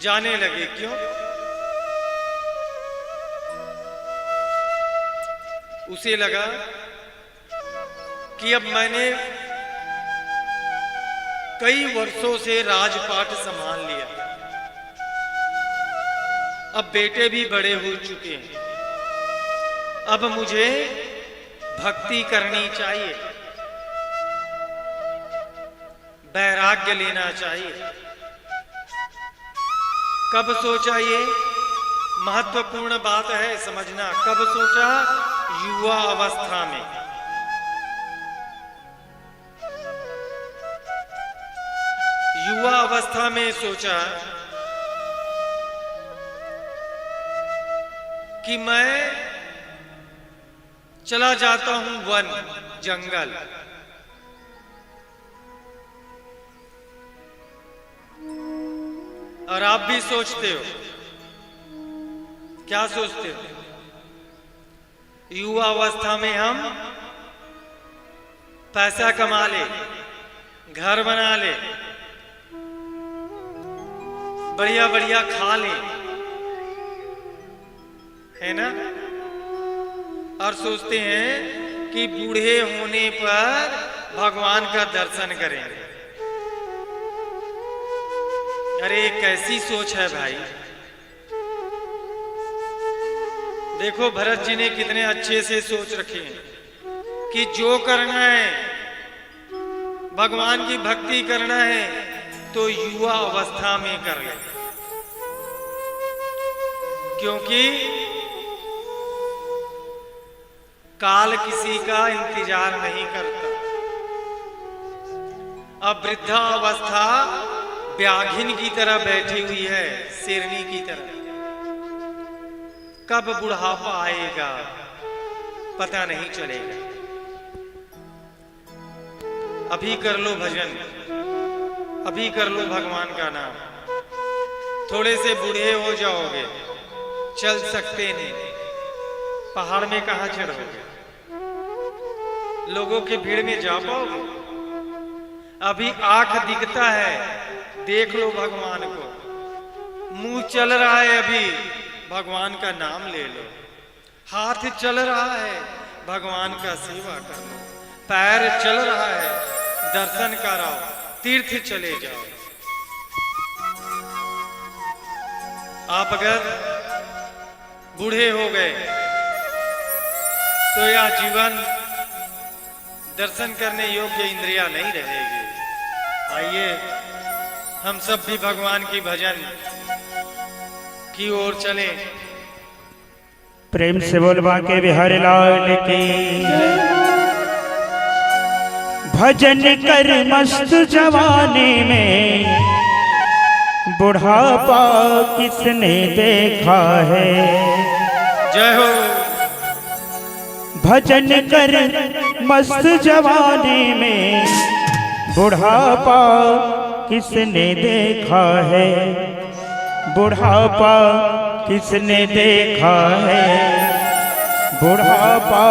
जाने लगे। क्यों? उसे लगा कि अब मैंने कई वर्षों से राजपाट संभाल लिया, अब बेटे भी बड़े हो चुके हैं, अब मुझे भक्ति करनी चाहिए, वैराग्य लेना चाहिए। कब सोचा ये? महत्वपूर्ण बात है समझना। कब सोचा? युवा अवस्था में। युवा अवस्था में सोचा कि मैं चला जाता हूं वन, जंगल। और आप भी सोचते हो, क्या सोचते हो? युवा अवस्था में हम पैसा कमा ले, घर बना ले, बढ़िया बढ़िया खा ले, है ना? और सोचते हैं कि बूढ़े होने पर भगवान का दर्शन करेंगे। अरे कैसी सोच है भाई। देखो भरत जी ने कितने अच्छे से सोच रखे हैं कि जो करना है, भगवान की भक्ति करना है तो युवा अवस्था में कर ले, क्योंकि काल किसी का इंतजार नहीं करता। अब वृद्धा अवस्था व्याघिन की तरह बैठी हुई है, शेरनी की तरह। कब बुढ़ापा आएगा पता नहीं चलेगा। अभी कर लो भजन, अभी कर लो भगवान का नाम। थोड़े से बूढ़े हो जाओगे, चल सकते नहीं, पहाड़ में कहां चढ़ोगे? लोगों के भीड़ में जा पाओगे? अभी आंख दिखता है, देख लो भगवान को। मुंह चल रहा है, अभी भगवान का नाम ले लो। हाथ चल रहा है, भगवान का सेवा कर लो। पैर चल रहा है, दर्शन कराओ, तीर्थ चले जाओ। आप अगर बूढ़े हो गए तो यह जीवन दर्शन करने योग्य इंद्रियां नहीं रहेगी। आइए हम सब भी भगवान की भजन की ओर चले। प्रेम से बोल बांके बिहारी लाल की। भजन कर मस्त जवानी में बुढ़ापा किसने देखा है। जय हो। भजन कर मस्त जवानी में बुढ़ापा किसने देखा है। बुढ़ापा किसने देखा है। बुढ़ापा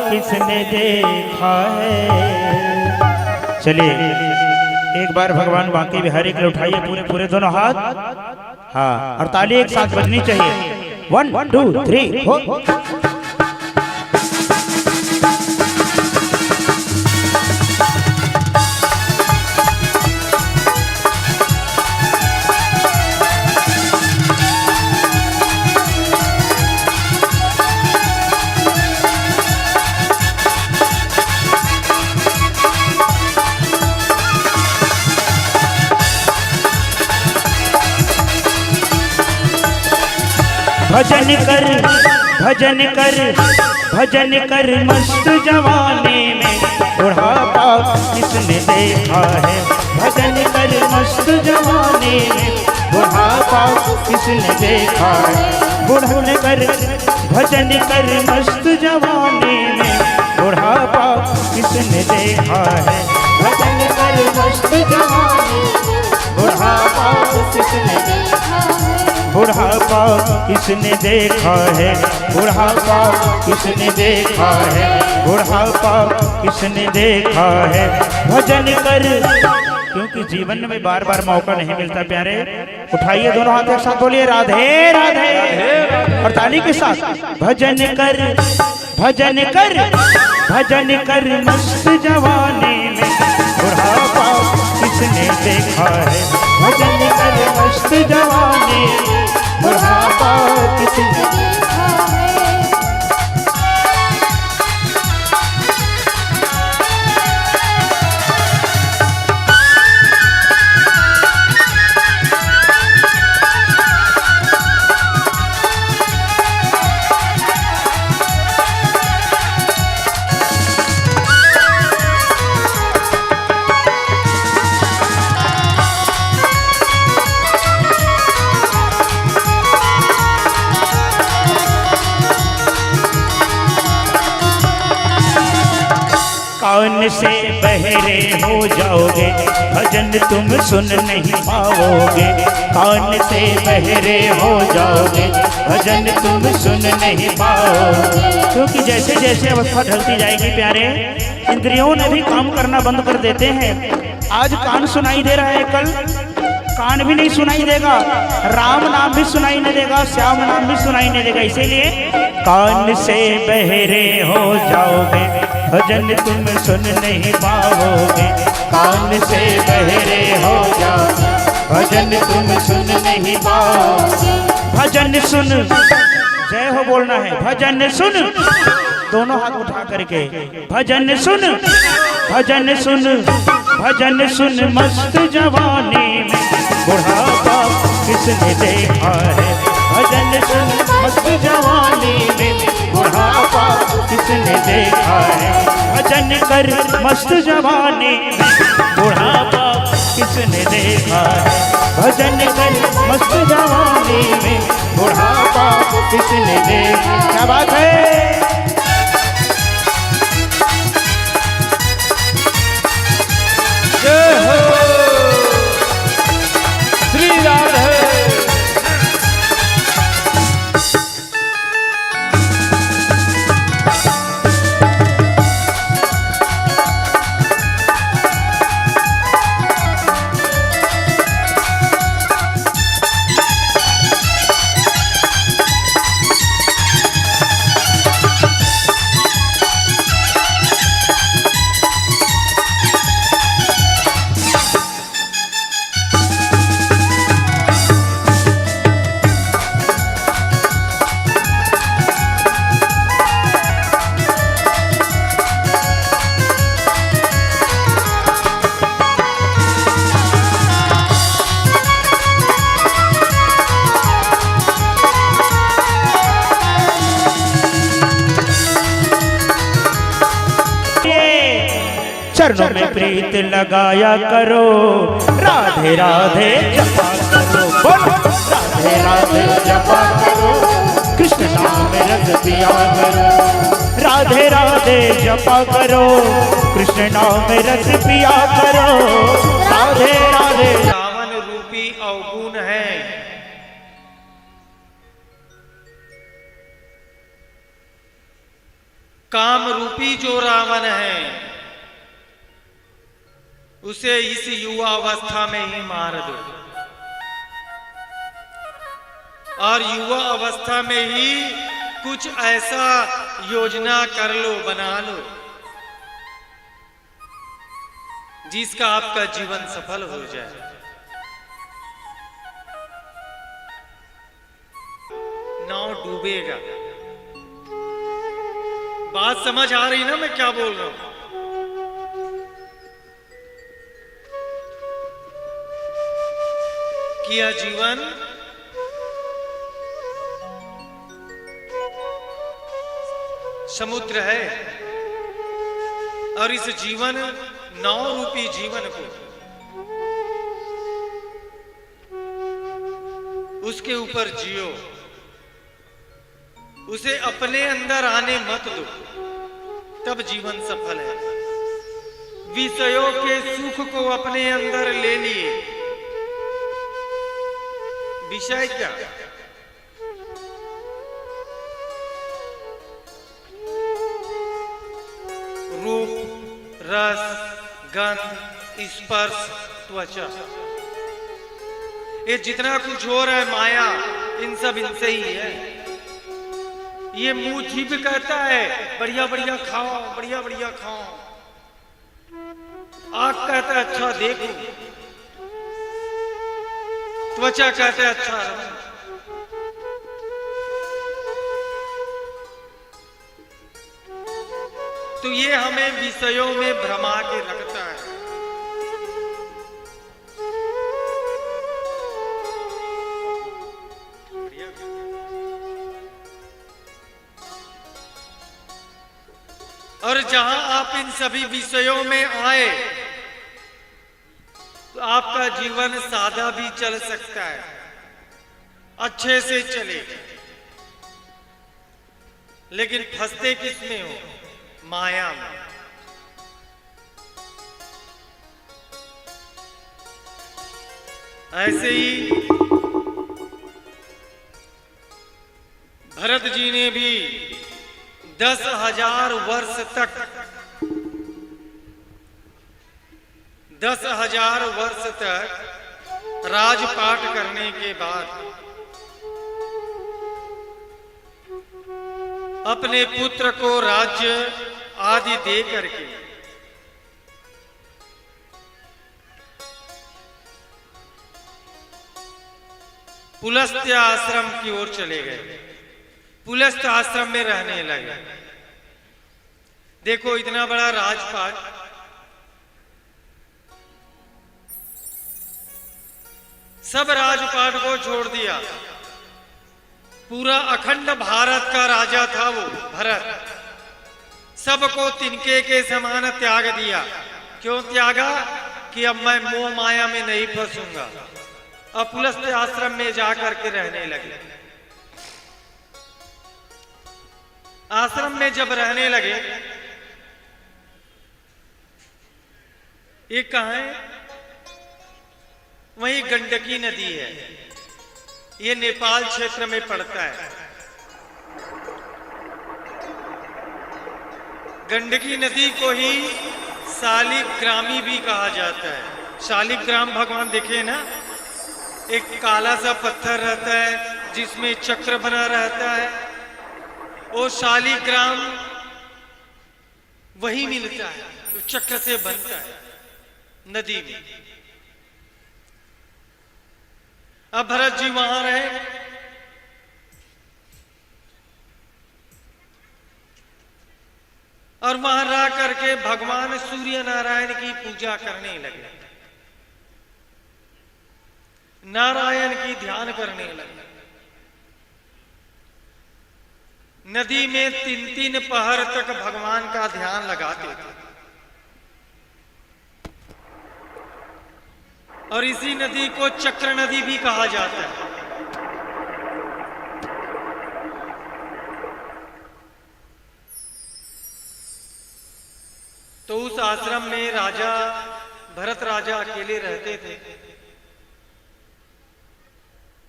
किसने देखा है। चलिए एक बार भगवान बांके बिहारी के लिए उठाइए पूरे पूरे दोनों हाथ। हाँ, और ताली एक साथ बजनी चाहिए। 1 2 3 4। भजन कर भजन कर भजन कर मस्त जवानी में बुढ़ापा किसने देखा है। भजन कर मस्त जवानी में बुढ़ापा किसने देखा है। बुढ़न कर भजन कर मस्त जवानी में बुढ़ापा किसने देखा है। भजन कर मस्त जवानी बुढ़ापा किसने देखा है। बुढ़ापा किसने देखा है। बुढ़ापा किसने देखा है। बुढ़ापा किसने देखा है। भजन कर, क्योंकि जीवन में बार बार मौका नहीं मिलता प्यारे। उठाइए दोनों हाथ एक साथ, बोलिए राधे राधे और ताली के साथ। भजन कर भजन कर भजन कर मस्त जवानी में बुढ़ापा किसने देखा है। भजन कर मस्त जवानी बुढ़ापा किसने देखा है। कान से बहरे हो जाओगे, भजन तुम सुन नहीं पाओगे। कान से बहरे हो जाओगे, भजन तुम सुन नहीं पाओगे। क्योंकि जैसे जैसे अवस्था ढलती जाएगी प्यारे, इंद्रियों ने भी काम करना बंद कर देते हैं। आज कान सुनाई दे रहा है, कल कान भी नहीं सुनाई देगा, राम नाम भी सुनाई नहीं देगा, श्याम नाम भी सुनाई नहीं देगा। इसीलिए कान से बहरे हो जाओगे, भजन तुम सुन नहीं पाओगे। कान से बहरे हो जाओगे, भजन तुम सुन नहीं पाओगे। भजन सुन, जय हो बोलना है। भजन सुन, दोनों हाथ उठा करके भजन सुन, भजन सुन, भजन सुन। मस्त जवानी में बुढ़ापा किसने देखा है। भजन सुन, मस्त जवानी में बुढ़ापा किसने देखा है। भजन कर मस्त जवानी में बुढ़ापा किसने देखा है। भजन कर मस्त जवानी में बुढ़ापा किसने देखा। क्या बात है। जय हो श्री राधे। चरणों में प्रीत लगाया करो, राधे राधे जपा करो। बोलो राधे राधे जपा करो, कृष्ण नाम में रस पिया करो। राधे राधे जपा करो, कृष्ण नाम में रस पिया करो। राधे राधे। रावण रूपी अवगुण है, काम रूपी जो रावण है, उसे इस युवा अवस्था में ही मार दो। और युवा अवस्था में ही कुछ ऐसा योजना कर लो, बना लो, जिसका आपका जीवन सफल हो जाए। नाव डूबेगा। बात समझ आ रही ना मैं क्या बोल रहा हूं। कि यह जीवन समुद्र है और इस जीवन नाव रूपी जीवन को उसके ऊपर जियो, उसे अपने अंदर आने मत दो, तब जीवन सफल है। विषयों के सुख को अपने अंदर ले लिए। विषय क्या? रूप, रस, गंध, स्पर्श, त्वचा, ये जितना कुछ हो रहा है माया, इन सब इनसे ही है। ये मुंह जीभ कहता है बढ़िया बढ़िया खाओ, बढ़िया बढ़िया खाओ। आंख कहता है अच्छा देखो, त्वचा कहता है अच्छा रहो। तो ये हमें विषयों में भ्रमा के रखता है। और जहां आप इन सभी विषयों में आए तो आपका जीवन सादा भी चल सकता है, अच्छे से चले, लेकिन फंसते किसमें हो? माया में। ऐसे ही भरत जी ने भी 10,000 वर्ष तक 10,000 वर्ष तक राजपाट करने के बाद अपने पुत्र को राज्य आदि दे करके पुलस्त्य आश्रम की ओर चले गए। पुलस्त्य आश्रम में रहने लगे। देखो इतना बड़ा राजपाट, सब राजपाट को छोड़ दिया। पूरा अखंड भारत का राजा था वो भरत। सबको तिनके के समान त्याग दिया। क्यों त्यागा? कि अब मैं मोह माया में नहीं फंसूंगा। अब पुलस्त्य आश्रम में जाकर के रहने लगे। आश्रम में जब रहने लगे, ये कहां है? वहीं गंडकी नदी है। ये नेपाल क्षेत्र में पड़ता है। गंडकी नदी को ही शालिग्रामी भी कहा जाता है। शालिग्राम भगवान देखे ना, एक काला सा पत्थर रहता है जिसमें चक्र बना रहता है। वो शालिग्राम वही मिलता है, तो चक्र से बनता है नदी में। अब भरत जी वहां रहे। और वहां रह करके भगवान सूर्य नारायण की पूजा करने लगे। नारायण की ध्यान करने लगे। नदी में 3-3 पहर तक भगवान का ध्यान लगाते थे। और इसी नदी को चक्र नदी भी कहा जाता है। तो उस आश्रम में राजा भरत राजा अकेले रहते थे।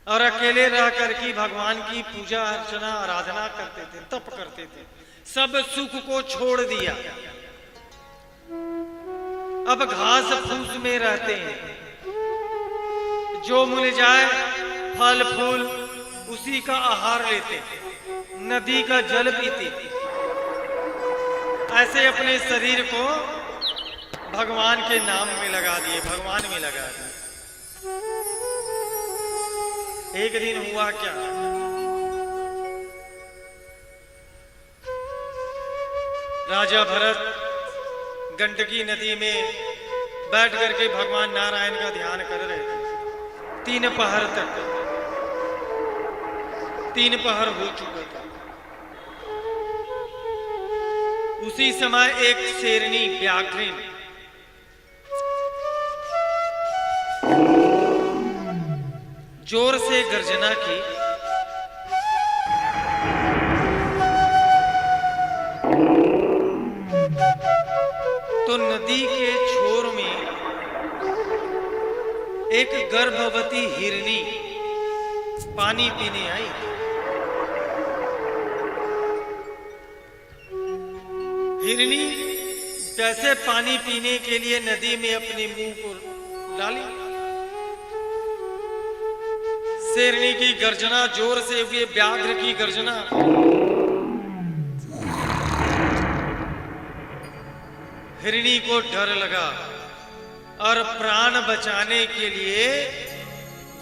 और अकेले रह करके भगवान की पूजा अर्चना आराधना करते थे, तप करते थे। सब सुख को छोड़ दिया। अब घास फूस में रहते हैं। जो मिल जाए फल फूल उसी का आहार लेते, नदी का जल पीते। ऐसे अपने शरीर को भगवान के नाम में लगा दिए, भगवान में लगा दिए। एक दिन हुआ क्या, राजा भरत गंडकी नदी में बैठ करके भगवान नारायण का ध्यान कर रहे थे। 3 पहर तक, 3 पहर हो चुका था। उसी समय एक शेरनी व्याघ्रिन जोर से गर्जना की। तो नदी के छोर में एक गर्भवती हिरनी पानी पीने आई। हिरनी जैसे पानी पीने के लिए नदी में अपने मुंह को डाली, शेरनी की गर्जना जोर से हुई, व्याघ्र की गर्जना। हिरनी को डर लगा और प्राण बचाने के लिए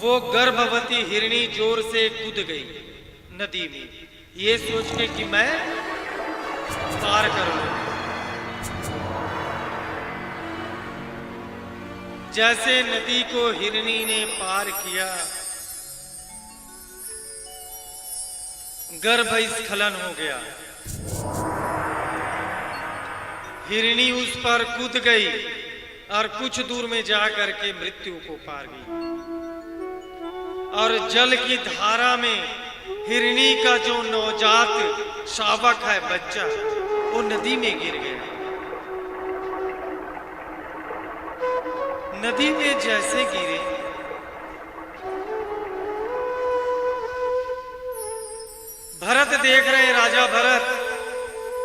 वो गर्भवती हिरनी जोर से कूद गई नदी में, ये सोच के कि मैं पार करूं। जैसे नदी को हिरनी ने पार किया, गर्भस्खलन हो गया। हिरनी उस पर कूद गई और कुछ दूर में जाकर के मृत्यु को पार गई। और जल की धारा में हिरनी का जो नवजात शावक है, बच्चा, वो नदी में गिर गया। नदी में जैसे गिरे देख रहे हैं राजा भरत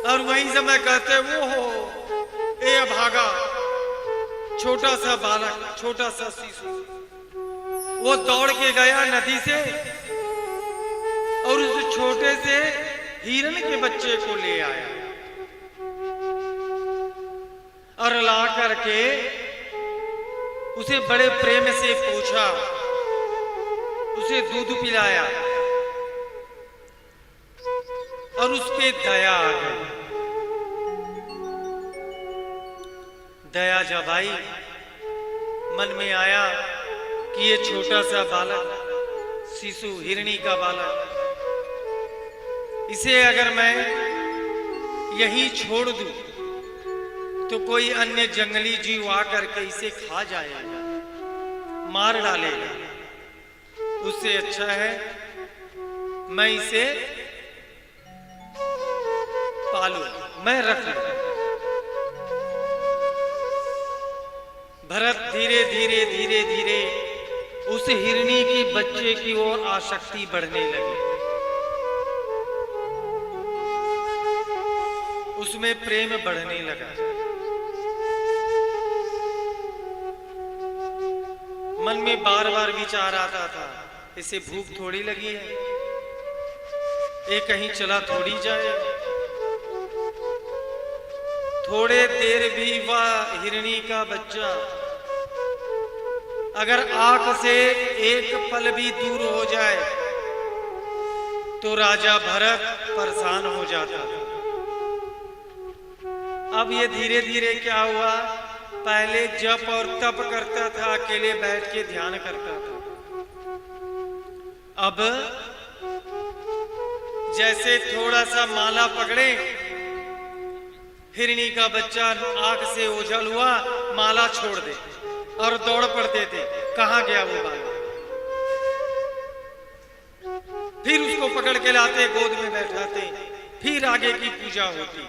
और वहीं समय कहते वो हो ए अभागा, छोटा सा बालक, छोटा सा शिशु, वो दौड़ के गया नदी से और उस छोटे से हिरण के बच्चे को ले आया और ला करके उसे बड़े प्रेम से पूछा, उसे दूध पिलाया और उस पे दया आ गई। दया जब आई, मन में आया कि ये छोटा सा बालक, शिशु, हिरणी का बालक, इसे अगर मैं यहीं छोड़ दूं तो कोई अन्य जंगली जीव आकर के इसे खा जाएगा, मार डालेगा। उससे अच्छा है मैं इसे पालूं, मैं रख लूं। भरत धीरे धीरे धीरे धीरे उस हिरणी की बच्चे की ओर आसक्ति बढ़ने लगी, उसमें प्रेम बढ़ने लगा। मन में बार बार विचार आता था, इसे भूख थोड़ी लगी है, ये कहीं चला थोड़ी जाए। थोड़े देर भी वह हिरणी का बच्चा अगर आंख से एक पल भी दूर हो जाए तो राजा भरत परेशान हो जाता था। अब ये धीरे धीरे क्या हुआ, पहले जप और तप करता था, अकेले बैठ के ध्यान करता था। अब जैसे थोड़ा सा माला पकड़े, हिरणी का बच्चा आंख से ओझल हुआ, माला छोड़ दे और दौड़ पड़ते थे, कहां गया वो बालक। फिर उसको पकड़ के लाते, गोद में बैठाते, फिर आगे की पूजा होती।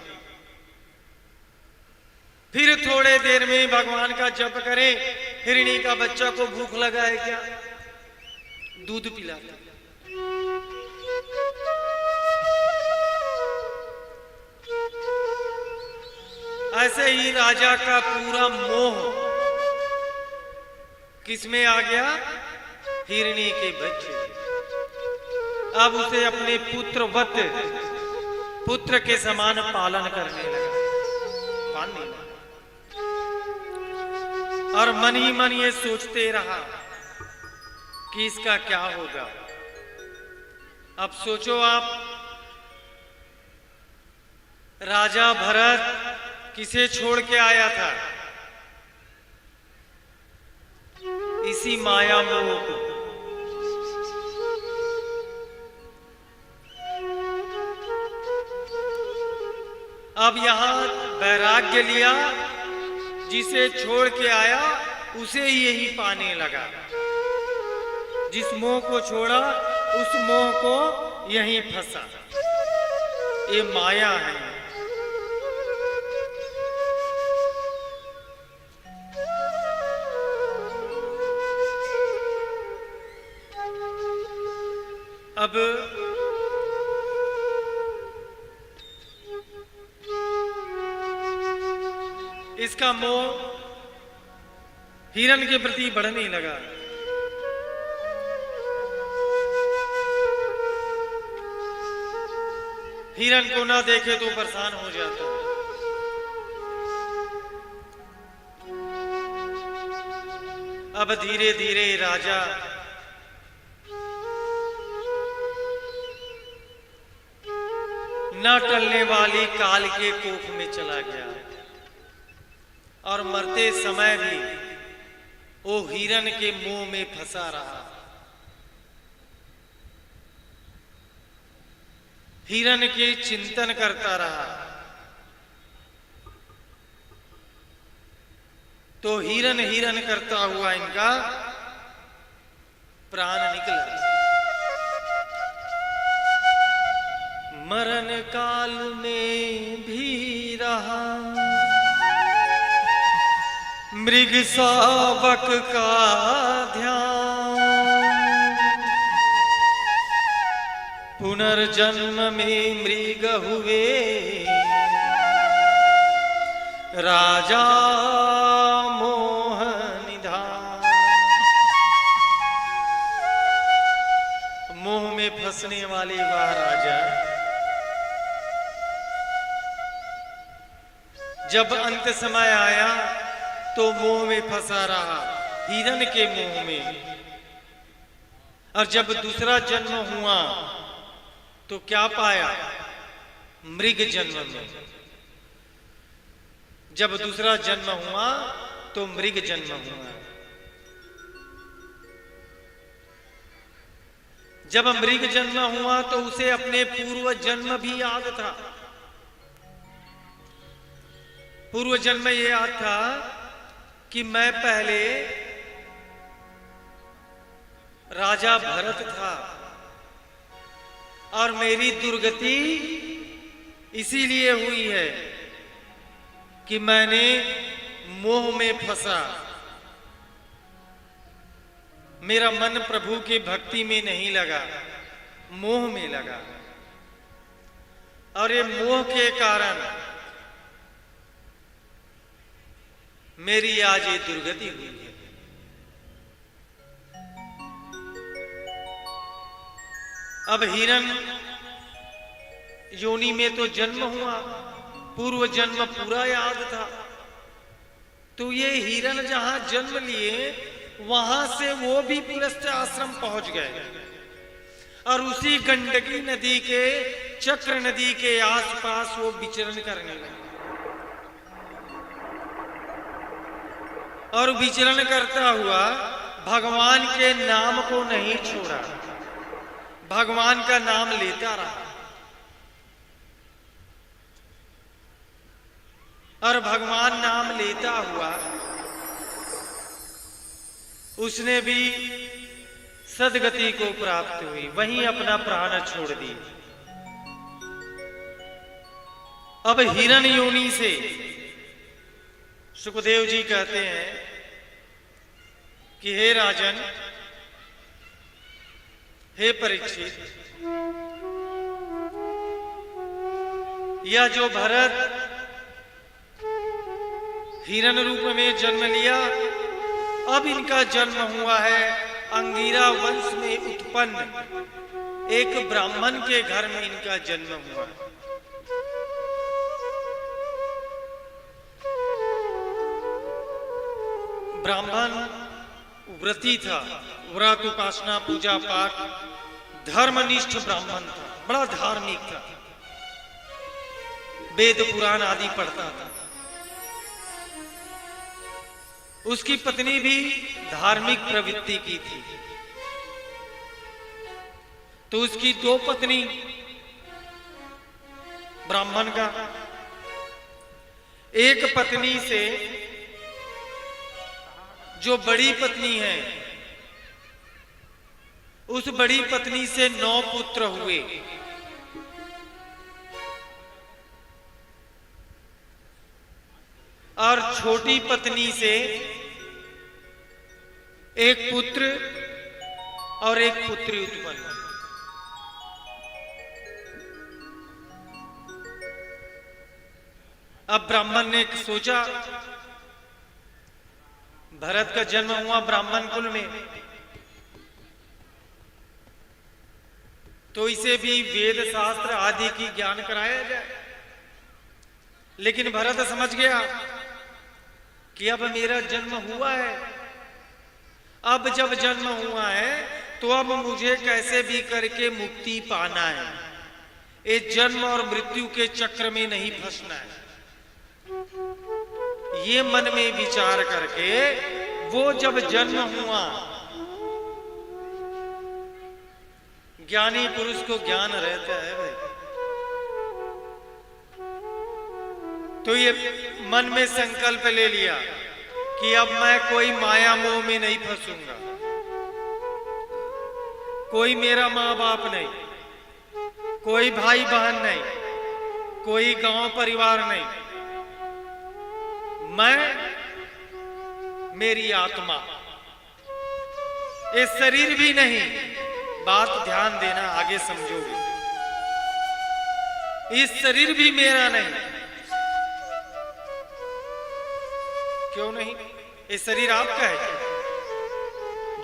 फिर थोड़े देर में भगवान का जप करें, हिरणी का बच्चा को भूख लगा है क्या, दूध पिलाते। ऐसे ही राजा का पूरा मोह किसमें आ गया, हिरणी के बच्चे। अब उसे अपने पुत्रवत, पुत्र के समान पालन करने लगा, पालने लगा। और मन ही मन ये सोचते रहा कि इसका क्या होगा। अब सोचो आप, राजा भरत किसे छोड़ के आया था, इसी माया मोह को। अब यहां वैराग्य लिया, जिसे छोड़ के आया उसे ही यही पाने लगा। जिस मोह को छोड़ा उस मोह को यहीं फंसा। ये माया है। अब इसका मोह हिरण के प्रति बढ़ने लगा। हिरण को ना देखे तो परेशान हो जाता। अब धीरे धीरे राजा न टलने वाली काल के कोख में चला गया और मरते समय भी वो हिरण के मुंह में फंसा रहा। हिरण के चिंतन करता रहा तो हिरण हिरण करता हुआ इनका प्राण निकला। मरण काल में भी रहा मृग शावक का ध्यान, पुनः पुनर्जन्म में मृग हुए राजा मोह निधान। मोह में फंसने वाले वह राजा जब अंत समय आया तो मोह में फंसा रहा, हिरण के मोह में। और जब दूसरा जन्म हुआ तो क्या पाया? मृग जन्म में। जब दूसरा जन्म हुआ तो मृग जन्म हुआ। जब मृग जन्म हुआ तो उसे अपने पूर्व जन्म भी याद था। पूर्व जन्म ये याद था कि मैं पहले राजा भरत था और मेरी दुर्गति इसीलिए हुई है कि मैंने मोह में फंसा। मेरा मन प्रभु की भक्ति में नहीं लगा, मोह में लगा। और ये मोह के कारण मेरी आज ये दुर्गति हुई है। अब हिरण योनि में तो जन्म हुआ, पूर्व जन्म पूरा याद था। तो ये हिरण जहां जन्म लिए वहां से वो भी पुलस्त आश्रम पहुंच गए और उसी गंडकी नदी के, चक्र नदी के आसपास वो विचरण करने लगे। और विचरण करता हुआ भगवान के नाम को नहीं छोड़ा, भगवान का नाम लेता रहा। और भगवान नाम लेता हुआ उसने भी सदगति को प्राप्त हुई, वहीं अपना प्राण छोड़ दी। अब हिरण योनि से सुखदेव जी कहते हैं कि हे राजन, हे परीक्षित, यह जो भरत हिरण रूप में जन्म लिया, अब इनका जन्म हुआ है अंगिरा वंश में उत्पन्न एक ब्राह्मण के घर में इनका जन्म हुआ। ब्राह्मण व्रती था, व्रत उपासना पूजा पाठ धर्मनिष्ठ ब्राह्मण था, बड़ा धार्मिक था, वेद पुराण आदि पढ़ता था। उसकी पत्नी भी धार्मिक प्रवृत्ति की थी। तो उसकी दो पत्नी ब्राह्मण का, एक पत्नी से जो बड़ी पत्नी है, उस बड़ी पत्नी से 9 पुत्र हुए। और छोटी पत्नी से एक पुत्र और एक पुत्री उत्पन्न। अब ब्राह्मण ने सोचा, भरत का जन्म हुआ ब्राह्मण कुल में, तो इसे भी वेद शास्त्र आदि की ज्ञान कराया जाए। लेकिन भरत समझ गया कि अब मेरा जन्म हुआ है, अब जब जन्म हुआ है तो अब मुझे कैसे भी करके मुक्ति पाना है, ये जन्म और मृत्यु के चक्र में नहीं फंसना है। ये मन में विचार करके वो जब जन्म हुआ, ज्ञानी पुरुष को ज्ञान रहता है भाई, तो ये मन में संकल्प ले लिया कि अब मैं कोई माया मोह में नहीं फंसूंगा, कोई मेरा माँ बाप नहीं, कोई भाई बहन नहीं, कोई गांव परिवार नहीं, मैं मेरी आत्मा, ये शरीर भी नहीं। बात ध्यान देना, आगे समझोगे। इस शरीर भी मेरा नहीं। क्यों नहीं? ये शरीर आपका है।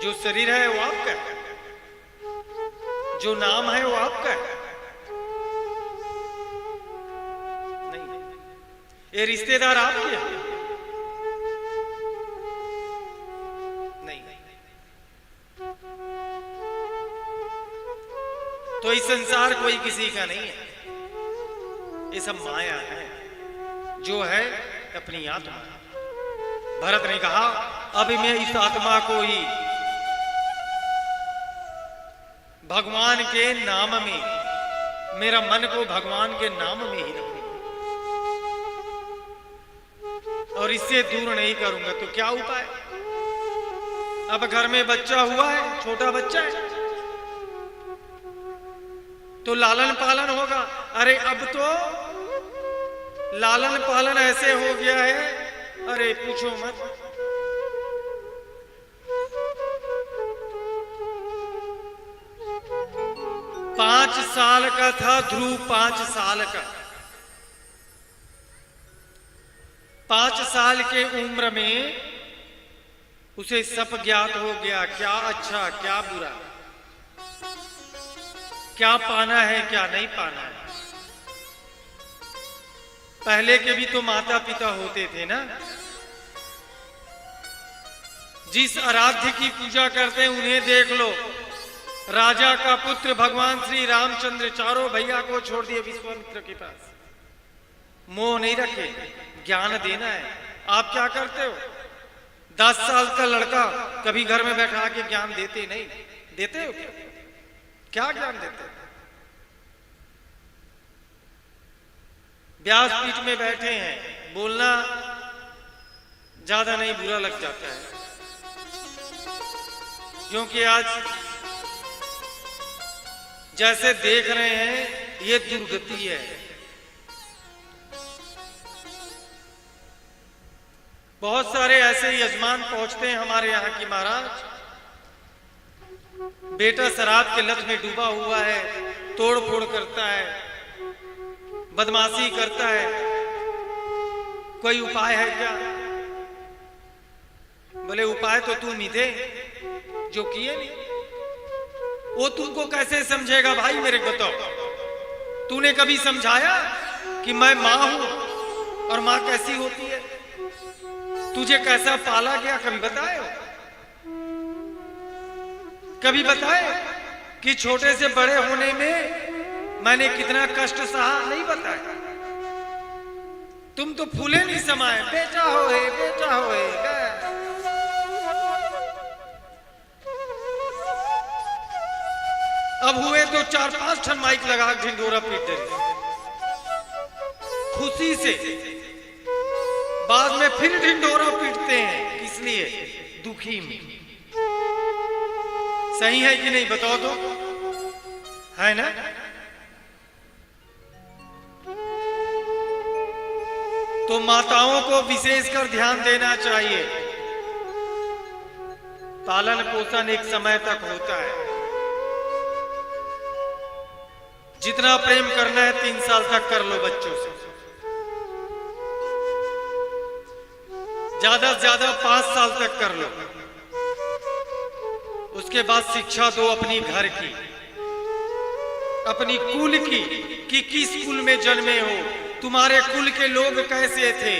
जो शरीर है वो आपका है, जो नाम है वो आपका है। नहीं, ये रिश्तेदार आपके हैं। नहीं, तो इस संसार कोई किसी का नहीं है। ये सब माया है, जो है अपनी आत्मा। भरत ने कहा अब मैं इस आत्मा को ही भगवान के नाम में, मेरा मन को भगवान के नाम में ही रखूंगा और इससे दूर नहीं करूंगा। तो क्या उपाय? अब घर में बच्चा हुआ है, छोटा बच्चा है, तो लालन पालन होगा। अरे अब तो लालन पालन ऐसे हो गया है, अरे पूछो मत। 5 साल का था ध्रुव, 5 साल का। 5 साल के उम्र में उसे सब ज्ञात हो गया, क्या अच्छा क्या बुरा, क्या पाना है क्या नहीं पाना है। पहले के भी तो माता पिता होते थे ना, जिस आराध्य की पूजा करते हैं उन्हें देख लो। राजा का पुत्र भगवान श्री रामचंद्र चारों भैया को छोड़ दिए विश्वामित्र के पास। मोह नहीं रखे, ज्ञान देना है। आप क्या करते हो? 10 साल का लड़का कभी घर में बैठा के ज्ञान देते नहीं, देते हो क्या? क्या ज्ञान देते हो? व्यासपीठ में बैठे हैं, बोलना ज्यादा नहीं, बुरा लग जाता है, क्योंकि आज जैसे देख रहे हैं ये दुर्गति है। बहुत सारे ऐसे यजमान पहुंचते हैं हमारे यहाँ की महाराज, बेटा शराब के लत में डूबा हुआ है, तोड़ फोड़ करता है, बदमाशी करता है, कोई उपाय है क्या? बोले उपाय तो तू नहीं दे जो किए नहीं। वो तुमको कैसे समझेगा भाई मेरे को? तो तूने कभी समझाया कि मैं माँ हूं और माँ कैसी होती है? तुझे कैसा पाला गया कभी बताए? कभी बताए कि छोटे से बड़े होने में मैंने कितना कष्ट सहा? नहीं बताया। तुम तो फूले नहीं समाये, बेटा होए बेटा होए। अब हुए तो 4-5 ठन माइक लगा ढिंडोरा पीट रहे खुशी से, बाद में फिर ढिंडोरा पीटते हैं। किस लिए? दुखी में। सही है कि नहीं बताओ तो? है ना? तो माताओं को विशेषकर ध्यान देना चाहिए। पालन पोषण एक समय तक होता है। जितना प्रेम करना है 3 साल तक कर लो बच्चों से, ज्यादा से ज्यादा 5 साल तक कर लो। उसके बाद शिक्षा दो अपनी घर की, अपनी कुल की, कि किस कुल में जन्मे हो, तुम्हारे कुल के लोग कैसे थे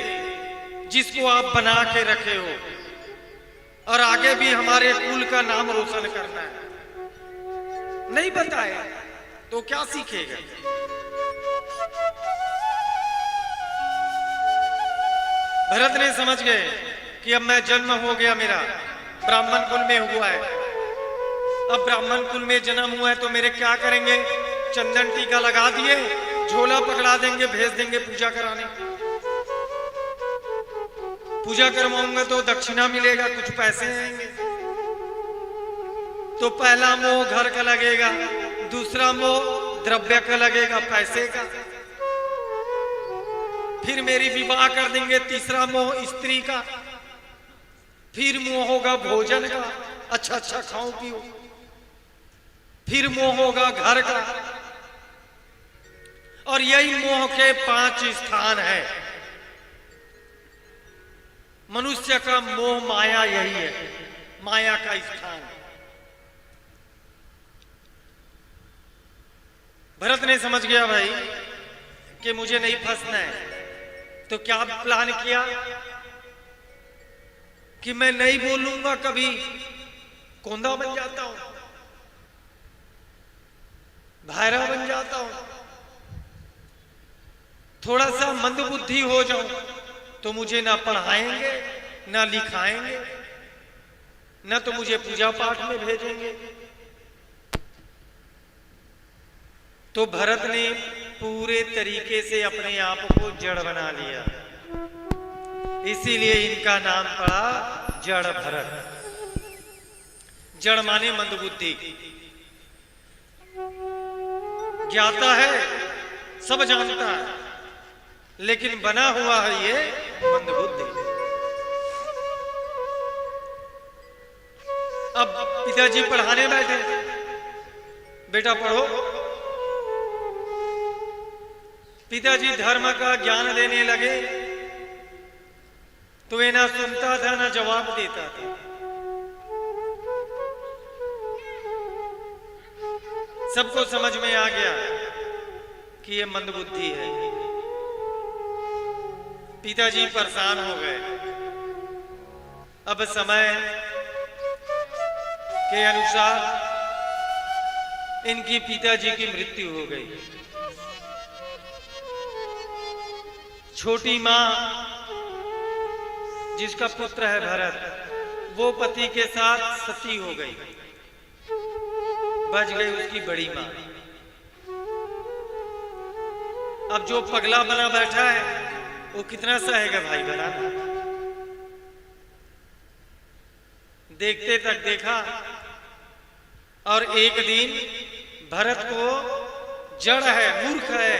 जिसको आप बना के रखे हो, और आगे भी हमारे कुल का नाम रोशन करना है। नहीं बताया तो क्या सीखेगा? भरत ने समझ गए कि अब मैं जन्म हो गया, मेरा ब्राह्मण कुल में हुआ है। अब ब्राह्मण कुल में जन्म हुआ है तो मेरे क्या करेंगे? चंदन टीका लगा दिए, झोला पकड़ा देंगे, भेज देंगे पूजा कराने। पूजा करवाऊंगा तो दक्षिणा मिलेगा, कुछ पैसे आएंगे। तो पहला मोह घर का लगेगा, दूसरा मोह द्रव्य का लगेगा, पैसे का। फिर मेरी विवाह कर देंगे, तीसरा मोह स्त्री का। फिर मोह होगा भोजन का, अच्छा अच्छा खाओ पियो। फिर मोह होगा घर का। और यही मोह के 5 स्थान है। मनुष्य का मोह माया यही है, माया का स्थान। भरत ने समझ गया भाई कि मुझे नहीं फंसना है, तो क्या प्लान किया कि मैं नहीं बोलूंगा कभी, कोंधा बन जाता हूं, भायरा बन जाता हूं, थोड़ा सा मंदबुद्धि हो जाऊं तो मुझे ना पढ़ाएंगे ना लिखाएंगे, ना तो मुझे पूजा पाठ में भेजेंगे। तो भरत ने पूरे तरीके से अपने आप को जड़ बना लिया, इसीलिए इनका नाम पड़ा जड़ भरत। जड़ माने मंदबुद्धि। ज्ञाता है, सब जानता है, लेकिन बना हुआ है ये मंदबुद्धि। अब पिताजी पढ़ाने बैठे, बेटा पढ़ो। पिताजी धर्म का ज्ञान देने लगे तो वे ना सुनता था ना जवाब देता था। सबको समझ में आ गया कि ये मंदबुद्धि है। पिताजी परेशान हो गए। अब समय के अनुसार इनकी पिताजी की मृत्यु हो गई। छोटी मां जिसका पुत्र है भरत, वो पति के साथ सती हो गई, बच गई उसकी बड़ी मां। अब जो पगला बना बैठा है वो कितना सहेगा भाई बना। देखते तक देखा और एक दिन भरत को जड़ है, मूर्ख है,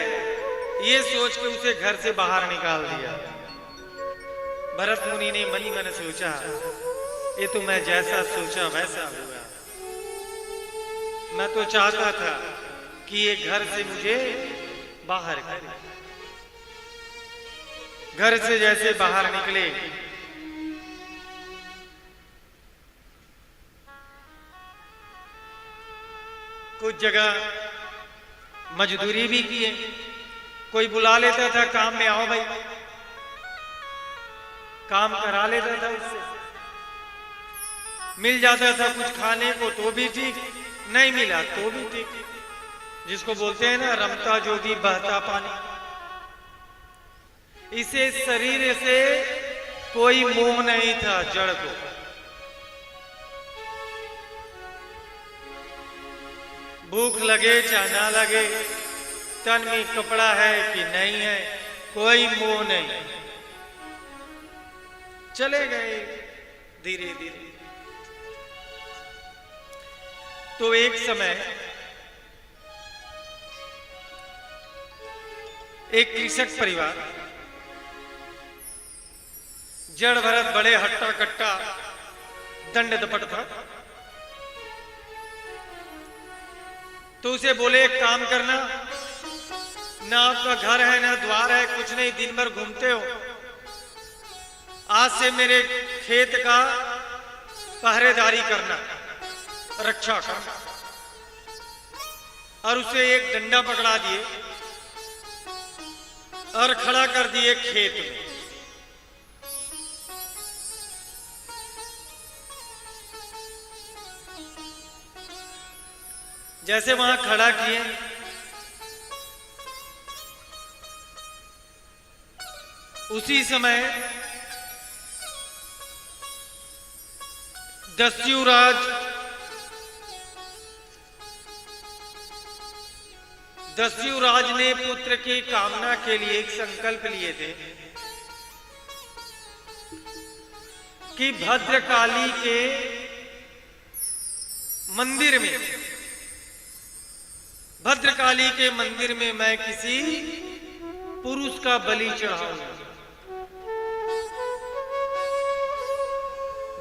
ये सोच के उसे घर से बाहर निकाल दिया। भरत मुनि ने मनी मन सोचा, ये तो मैं जैसा सोचा वैसा हुआ। मैं तो चाहता था कि ये घर से मुझे बाहर करे। घर से जैसे बाहर निकले, कुछ जगह मजदूरी भी किए। कोई बुला लेता था काम में, आओ भाई, काम करा लेता था उससे। मिल जाता था कुछ खाने को तो भी ठीक, नहीं मिला तो भी ठीक। जिसको बोलते हैं ना रमता जोगी बहता पानी। इसे शरीर से कोई मोह नहीं था जड़ को। भूख लगे चाहे ना लगे, तन में कपड़ा है कि नहीं है, कोई मोह नहीं। चले गए धीरे धीरे। तो एक समय एक कृषक परिवार, जड़ भरत बड़े हट्टा कट्टा दंड दपट था, तो उसे बोले एक काम करना, ना आपका घर है ना द्वार है, कुछ नहीं, दिन भर घूमते हो, आज से मेरे खेत का पहरेदारी करना, रक्षा करना। और उसे एक डंडा पकड़ा दिए और खड़ा कर दिए खेत में। जैसे वहां खड़ा किए, उसी समय दस्युराज ने पुत्र की कामना के लिए एक संकल्प लिए थे कि भद्रकाली के मंदिर में, भद्रकाली के मंदिर में मैं किसी पुरुष का बलि चढ़ाऊंगा।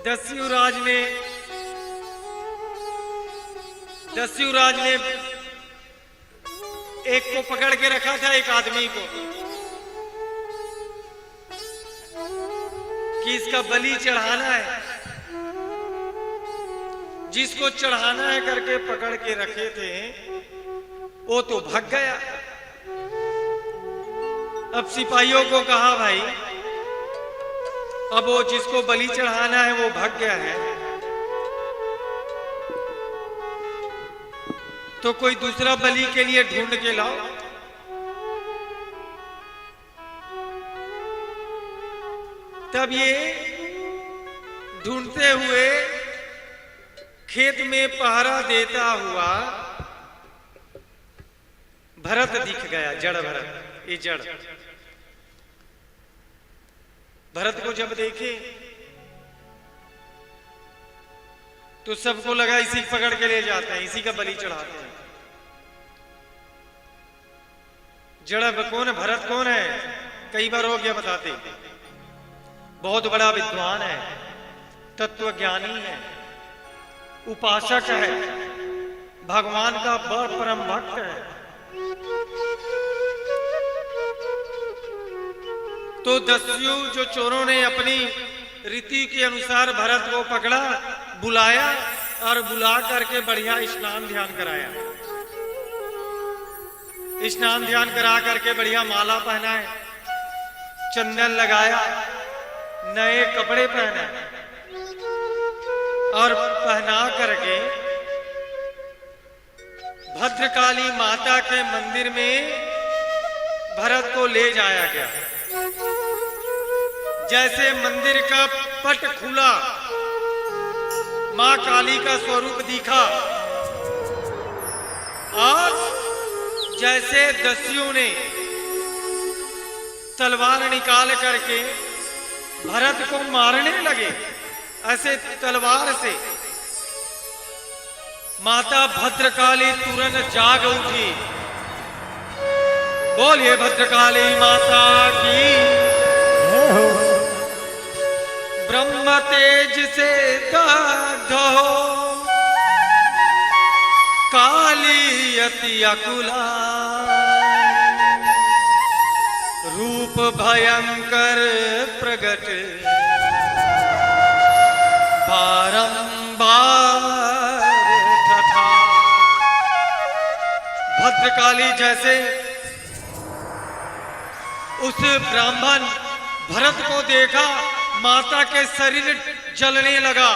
दस्युराज ने एक को पकड़ के रखा था, एक आदमी को, कि इसका बलि चढ़ाना है। जिसको चढ़ाना है करके पकड़ के रखे थे वो तो भाग गया। अब सिपाहियों को कहा भाई अब वो जिसको बलि चढ़ाना है वो भाग गया है, तो कोई दूसरा बलि के लिए ढूंढ के लाओ। तब ये ढूंढते हुए खेत में पहरा देता हुआ भरत दिख गया, जड़ भरत, ये जड़ भरत को जब देखे तो सबको लगा इसी को पकड़ के ले जाते हैं, इसी का बलि चढ़ाते हैं। जड़ कौन है, भरत कौन है, कई बार हो गया बताते। बहुत बड़ा विद्वान है, तत्वज्ञानी है, उपासक है, भगवान का बड़ परम भक्त है। तो दस्यु जो चोरों ने अपनी रीति के अनुसार भरत को पकड़ा, बुलाया और बुला करके बढ़िया स्नान ध्यान कराया। स्नान ध्यान करा करके बढ़िया माला पहनाए, चंदन लगाया, नए कपड़े पहने और पहना करके भद्रकाली माता के मंदिर में भरत को ले जाया गया। जैसे मंदिर का पट खुला, मां काली का स्वरूप दिखा और जैसे दस्युओं ने तलवार निकाल करके भरत को मारने लगे, ऐसे तलवार से माता भद्रकाली तुरंत जाग उठी। बोलिए भद्रकाली माता की। ब्रह्म तेज से दग्ध हो काली अति अकुला, रूप भयंकर प्रगट बारंबार तथा। भद्रकाली जैसे उस ब्राह्मण भरत को देखा, माता के शरीर जलने लगा,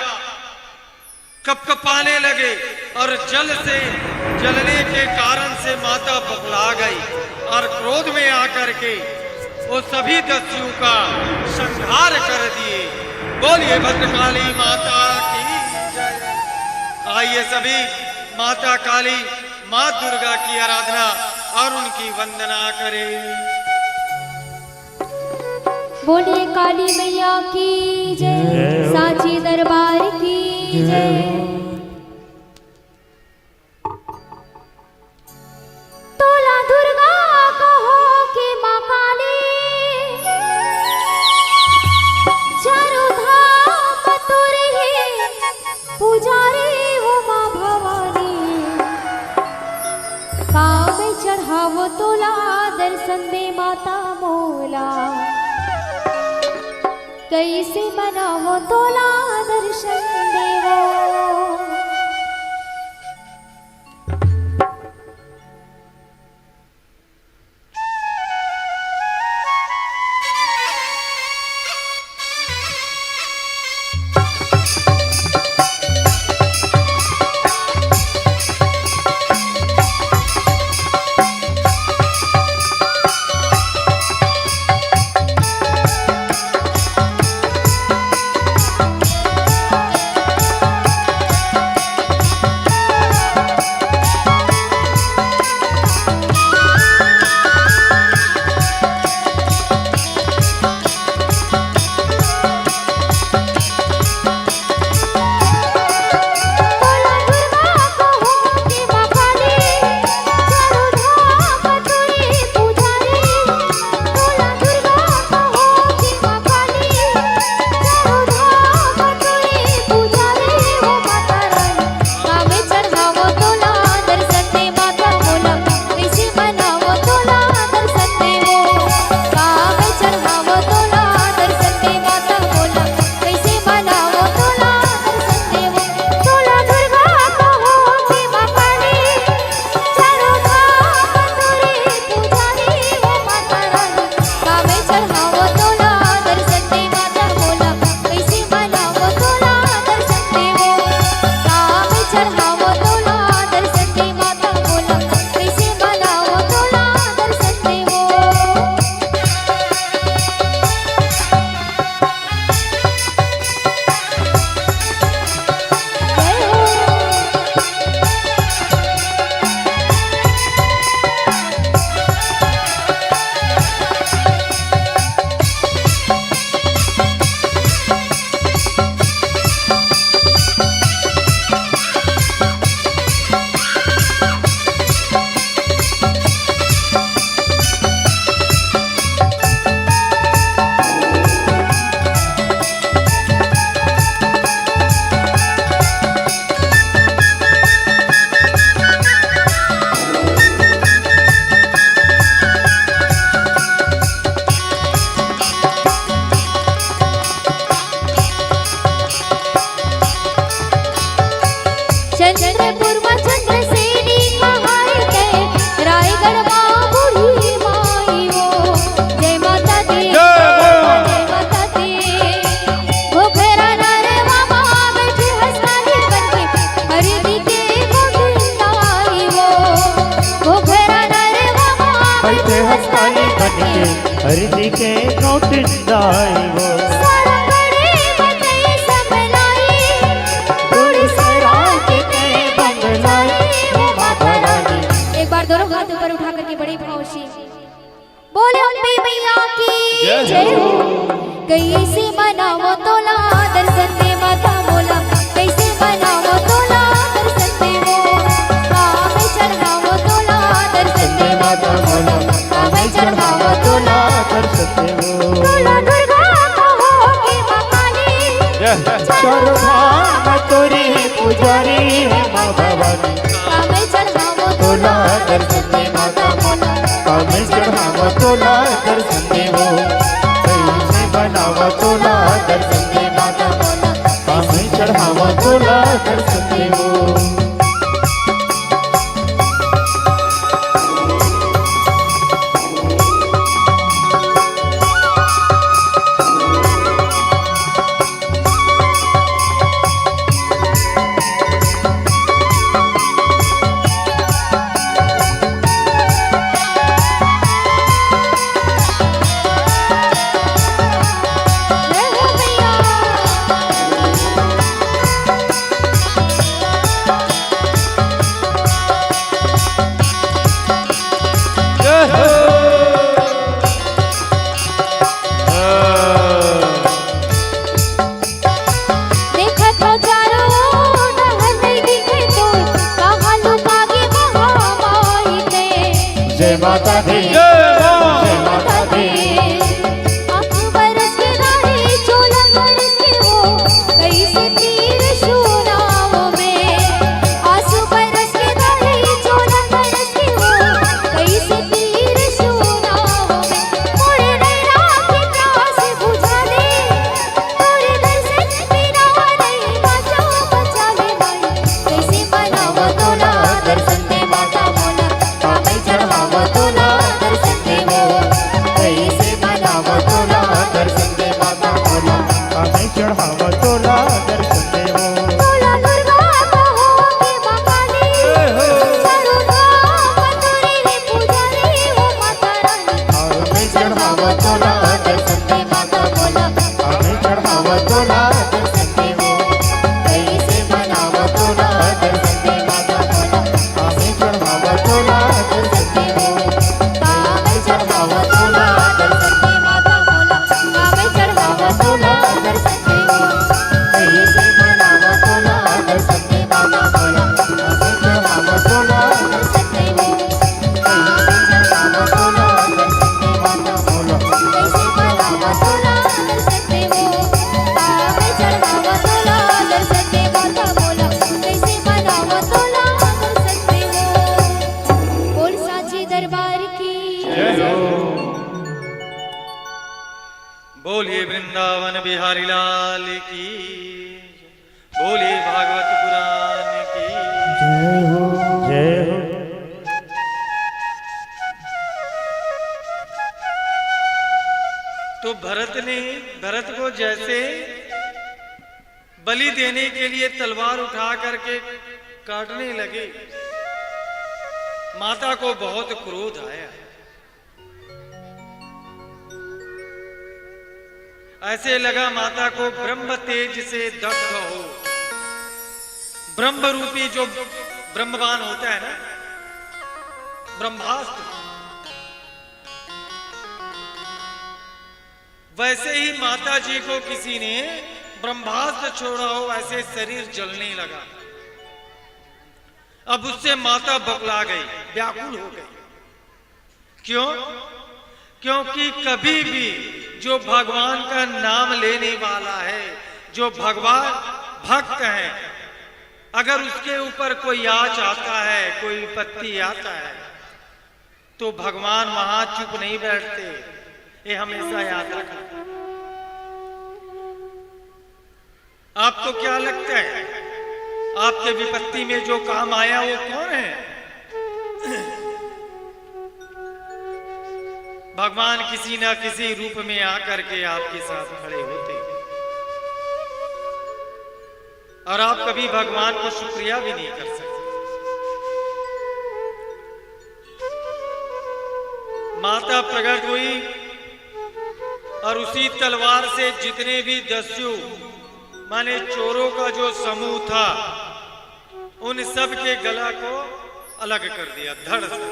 कपकपाने लगे और जल से जलने के कारण से माता बबला गई और क्रोध में आकर के वो सभी दस्युओं का संहार कर दिए। बोलिए भद्रकाली माता की जय। आइए सभी माता काली, मां दुर्गा की आराधना और उनकी वंदना करें। बोलिए काली मैया की जय, साची दरबार की जय। तोला दुर्गा कहो कि मां काली, चारों धाम तुरही पुजारी हो मां भवानी। काम चढ़ावो तोला, दर्शन दे माता मोला। कैसे मनावो तोला, दर्शन देवो। जयपुर में चंद्रसेनी कहाई के रायगढ़ माँ बूढ़ी माई वो जय माता दी जय माता दी घोघरा नरवा माँ बैठी हंसताली बनके हरदी के गोविंदाई वो घोघरा नरवा माँ बैठी हंसताली बनके हरदी के गोविंदाई वो दोनों हाथ ऊपर उठा करके बड़े भाव से बोले अम्बे मैया की जय हो। कैसे मनावो तोला दर्शन दे माता मोला, कैसे मनावो तोला दर्शन दे वो कामे चढ़ावो तोला दर्शन दे माता मोला, कामे चढ़ावो तोला दर्शन दे वो तोला दुर्गा कहो के मां काली सर्वधाम तोरी पुजारी है मां भवानी, कामे चढ़ावो तोला दर्शन दे माता मोला, कामे चढ़ावा तोला दर्शन दे वो कैसे बनावा तोला दर्शन दे माता मोला, कामे चढ़ावा तोला दर्शन दे वो माता दी जय माता दी बरस के गाहे चोला बरस के वो कैसे तीर शूराओ में आंसू बरस के गाहे चोला बरस के वो कैसे तीर शूराओ में मोरे नैना की प्यास बुझा दे तोरे दर्शन बिना नहीं बचा ले भाई कैसे मनावा तोला दर्शन दे माता मोला कामे चढ़ावा तोला दर्शन दे वो कैसे बनावा तोला दर्शन दे माता मोला, कामे चढ़ावा तोला दर्शन दे वो तोला दुर्गा कहो के मां काली सर्वधाम तोरी रे पुजारी वो माता रानी, कामे चढ़ावा तोला दर्शन दे माता मोला, कामे चढ़ावा तोला दर्शन दे वो कैसे बनावा तोला दर्शन दे माता मोला, कामे चढ़ावा तोला दर्शन दे वो कामे चढ़ावा तोला दर्शन दे माता मोला, कामे चढ़ावा तोला दर्शन दे वो कैसे बनावा तोला दर्शन दे माता मोला, कामे चढ़ावा तोला दर्शन दे वो कैसे चढ़ावा तोला दर्शन दे माता मोला, कैसे मनावा तोला दर्शन दे वो कामे चढ़ावा तोला दर्शन दे माता मोला, कैसे मनावा तोला दर्शन दे वो बोल साचे दरबार की बोलिए वृंदावन बिहारी लाल की, बोलिए भागवत पुराण की। जय हो तो भरत को जैसे बलि देने के लिए तलवार उठा करके काटने लगे, माता को बहुत क्रोध आया। ऐसे लगा माता को ब्रह्म तेज से दग्ध हो, ब्रह्म रूपी जो ब्रह्मवान होता है ना, ब्रह्मास्त्र, वैसे ही माता जी को किसी ने ब्रह्मास्त्र छोड़ा हो, ऐसे शरीर जलने लगा। अब उससे माता बौखला गई, व्याकुल हो गई। क्यों? क्योंकि कभी भी जो भगवान का नाम लेने वाला है, जो भगवान भक्त है, अगर उसके ऊपर कोई आँच आता है, कोई विपत्ति आता है, तो भगवान वहां चुप नहीं बैठते। ये हमेशा याद रखना। आपको क्या लगता है आपके विपत्ति में जो काम आया वो कौन है? भगवान किसी ना किसी रूप में आकर के आपके साथ खड़े होते हैं और आप कभी भगवान को शुक्रिया भी नहीं कर सकते। माता प्रकट हुई और उसी तलवार से जितने भी दस्यु माने चोरों का जो समूह था उन सब के गला को अलग कर दिया, धड़ से।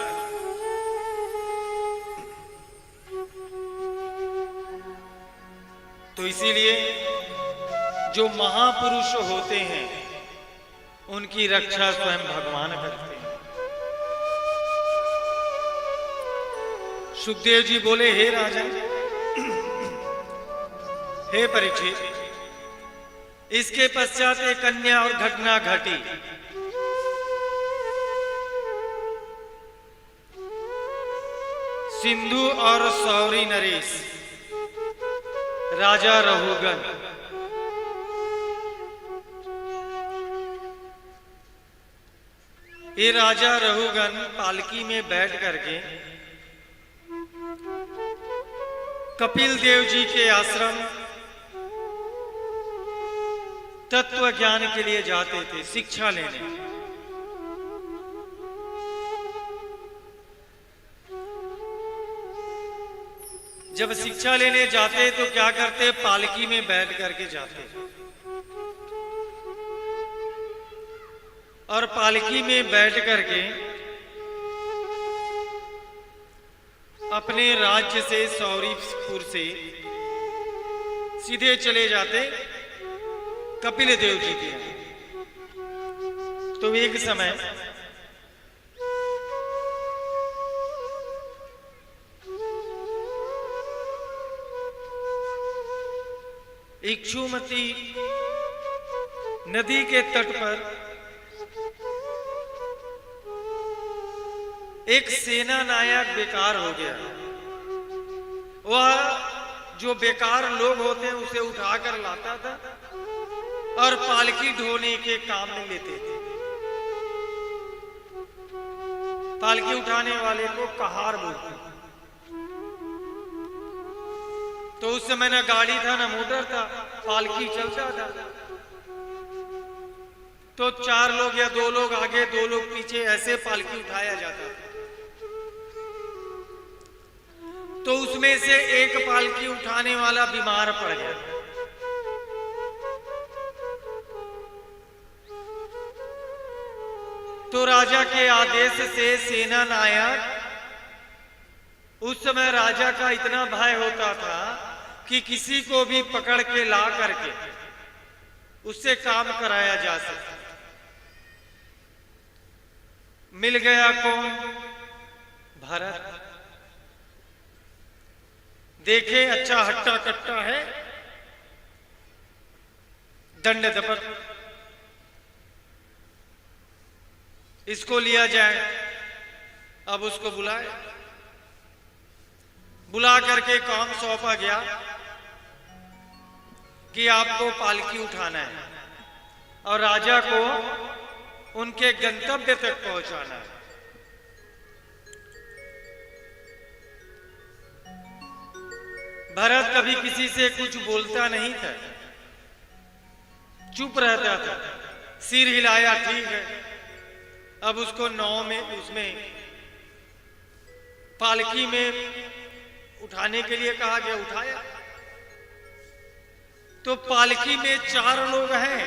तो इसीलिए जो महापुरुष होते हैं उनकी रक्षा स्वयं भगवान करते हैं। सुखदेव जी बोले, हे राजन, हे परीक्षित, इसके पश्चात एक अन्य और घटना घटी। सिंधु और सौरी नरेश राजा रहुगन ये राजा रहुगन पालकी में बैठ करके कपिल देव जी के आश्रम तत्व ज्ञान के लिए जाते थे, शिक्षा लेने। जब शिक्षा लेने जाते तो क्या करते? पालकी में बैठ करके जाते और पालकी में बैठ करके अपने राज्य से सौरीपुर से सीधे चले जाते कपिल देव जी के यहाँ। तो एक समय इक्षुमती नदी के तट पर एक सेना नायक बेकार हो गया। वह जो बेकार लोग होते हैं उसे उठाकर लाता था और पालकी ढोने के काम में लेते थे। पालकी उठाने वाले को कहार बोलते हैं। तो उस समय ना गाड़ी था ना मोटर था, पालकी चलता था। तो 4 लोग या 2 लोग आगे 2 लोग पीछे ऐसे पालकी उठाया जाता था। तो उसमें से एक पालकी उठाने वाला बीमार पड़ गया। तो राजा के आदेश से सेना नायक, उस समय राजा का इतना भय होता था कि किसी को भी पकड़ के ला करके उससे काम कराया जा सकता। मिल गया कौन? भरत। देखे अच्छा हट्टा कट्टा है, दंड दपट, इसको लिया जाए। अब उसको बुलाए, बुला करके काम सौंपा गया कि आपको पालकी उठाना है और राजा को उनके गंतव्य तक पहुंचाना है। भरत कभी किसी से कुछ बोलता नहीं था, चुप रहता था, सिर हिलाया, ठीक है। अब उसको नाव में, उसमें पालकी में उठाने के लिए कहा गया, उठाया। तो पालकी में 4 लोग हैं,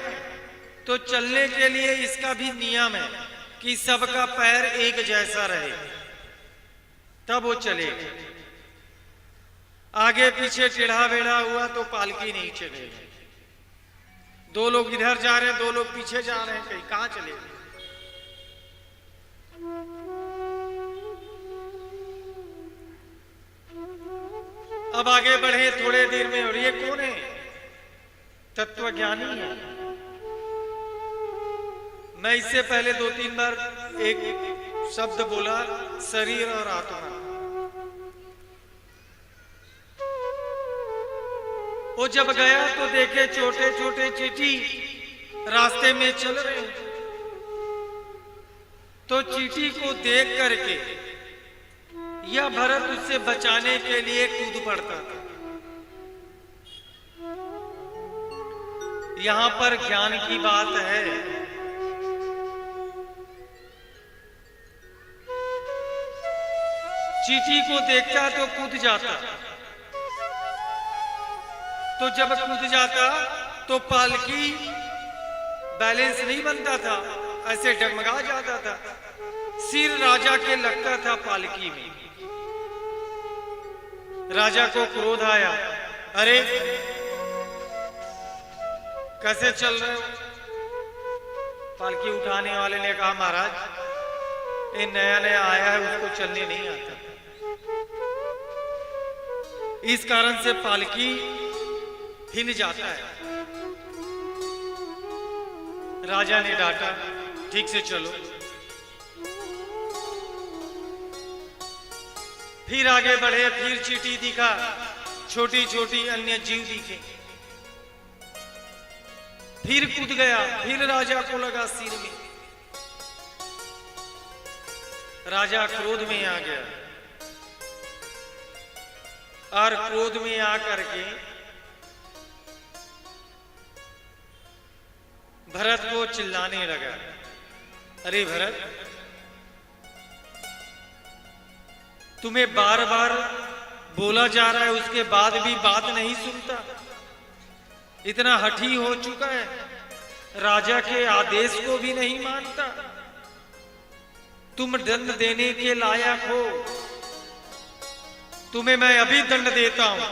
तो चलने के लिए इसका भी नियम है कि सबका पैर एक जैसा रहे, तब वो चलेगा। आगे पीछे टेढ़ा बेढ़ा हुआ तो पालकी नहीं चलेगी। 2 लोग इधर जा रहे हैं, 2 लोग पीछे जा रहे हैं, कहीं कहां चलेगी? अब आगे बढ़े थोड़े देर में, और ये कौन है? तत्वज्ञानी है। मैं इससे पहले 2-3 बार एक शब्द बोला, शरीर और आत्मा। वो जब गया तो देखे छोटे छोटे चींटी रास्ते में चल रहे हैं। तो चींटी को देख करके यह भरत उससे बचाने के लिए कूद पड़ता था। यहां पर ज्ञान की बात है। चींटी को देखता तो कूद जाता, तो जब कूद जाता तो पालकी बैलेंस नहीं बनता था, ऐसे डगमगा जाता था। सिर राजा के लगता था पालकी में। राजा को क्रोध आया, अरे कैसे चल रहे हो? पालकी उठाने वाले ने कहा, महाराज ये नया नया आया है, उसको चलने नहीं आता, इस कारण से पालकी हिल जाता है। राजा ने डांटा, ठीक से चलो। फिर आगे बढ़े, फिर चींटी दिखा, छोटी छोटी अन्य जीव दिखे, फिर कूद गया, फिर राजा को लगा सिर में। राजा क्रोध में आ गया और क्रोध में आकर के भरत को चिल्लाने लगा, अरे भरत, तुम्हें बार बार बोला जा रहा है, उसके बाद भी बात नहीं सुनता, इतना हठी हो चुका है, राजा के आदेश को भी नहीं मानता, तुम दंड देने के लायक हो, तुम्हें मैं अभी दंड देता हूं,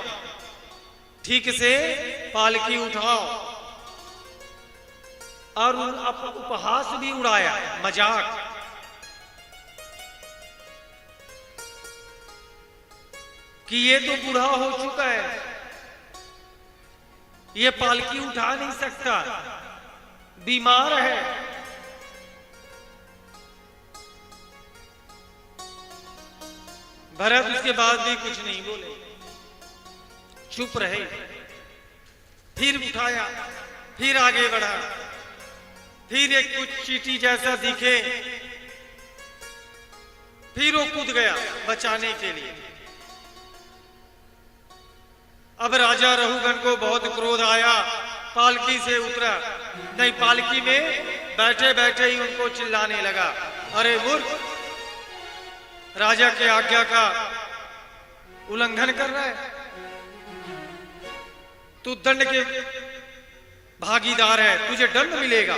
ठीक से पालकी उठाओ। और उपहास भी उड़ाया, मजाक। कि ये तो बूढ़ा हो चुका है, ये पालकी उठा नहीं सकता, बीमार है। भरत उसके बाद भी कुछ नहीं बोले, चुप रहे। फिर उठाया, फिर आगे बढ़ा, फिर एक कुछ चींटी जैसा दिखे, फिर वो कूद गया बचाने के लिए। अब राजा रघुगण को बहुत क्रोध आया, पालकी से उतरा, नहीं पालकी में बैठे बैठे ही उनको चिल्लाने लगा, अरे मूर्ख, राजा के आज्ञा का उल्लंघन कर रहा है, तू दंड के भागीदार है, तुझे दंड मिलेगा।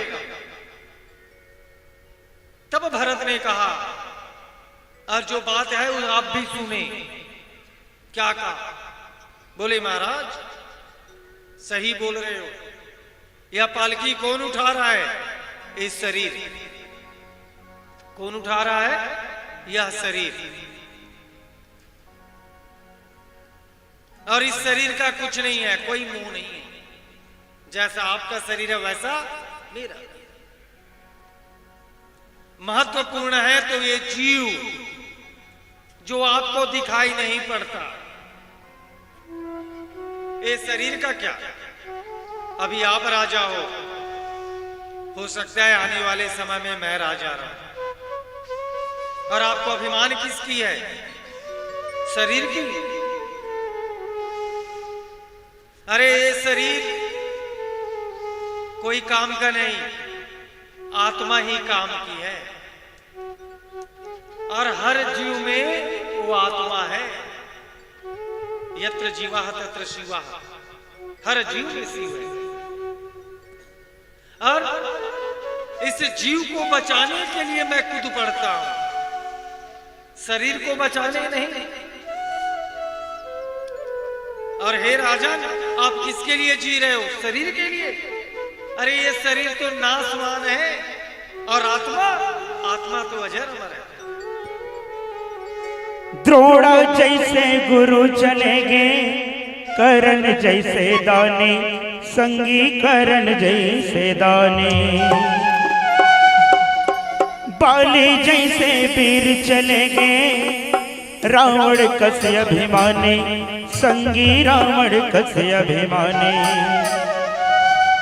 तब भरत ने कहा, और जो बात है वो आप भी सुने। क्या कहा? बोले महाराज सही बोल रहे हो, यह पालकी कौन उठा रहा है? इस शरीर। कौन उठा रहा है? यह शरीर। और इस शरीर का कुछ नहीं है, कोई मुंह नहीं है, जैसा आपका शरीर है वैसा मेरा। महत्वपूर्ण है तो ये जीव जो आपको दिखाई नहीं पड़ता, ये शरीर का क्या? अभी आप राजा हो सकता है आने वाले समय में मैं राजा रहूं। और आपको अभिमान किसकी है? शरीर की। अरे ये शरीर कोई काम का नहीं, आत्मा ही काम की है। और हर जीव में वो आत्मा है। यत्र जीवाः तत्र शिवाः, हर जीव में शिव है। और इस जीव को बचाने के लिए मैं कूद पड़ता हूं, शरीर को बचाने नहीं। और हे राजन, आप किसके लिए जी रहे हो? शरीर के लिए। अरे ये शरीर तो नाशवान है, और आत्मा तो अजर अमर है। द्रोण जैसे गुरु चले गए, करण जैसे दाने, संगी करण जैसे दाने। बाली जैसे वीर चले गए, रावण कसे अभिमानी, संगी रावण कसे अभिमानी।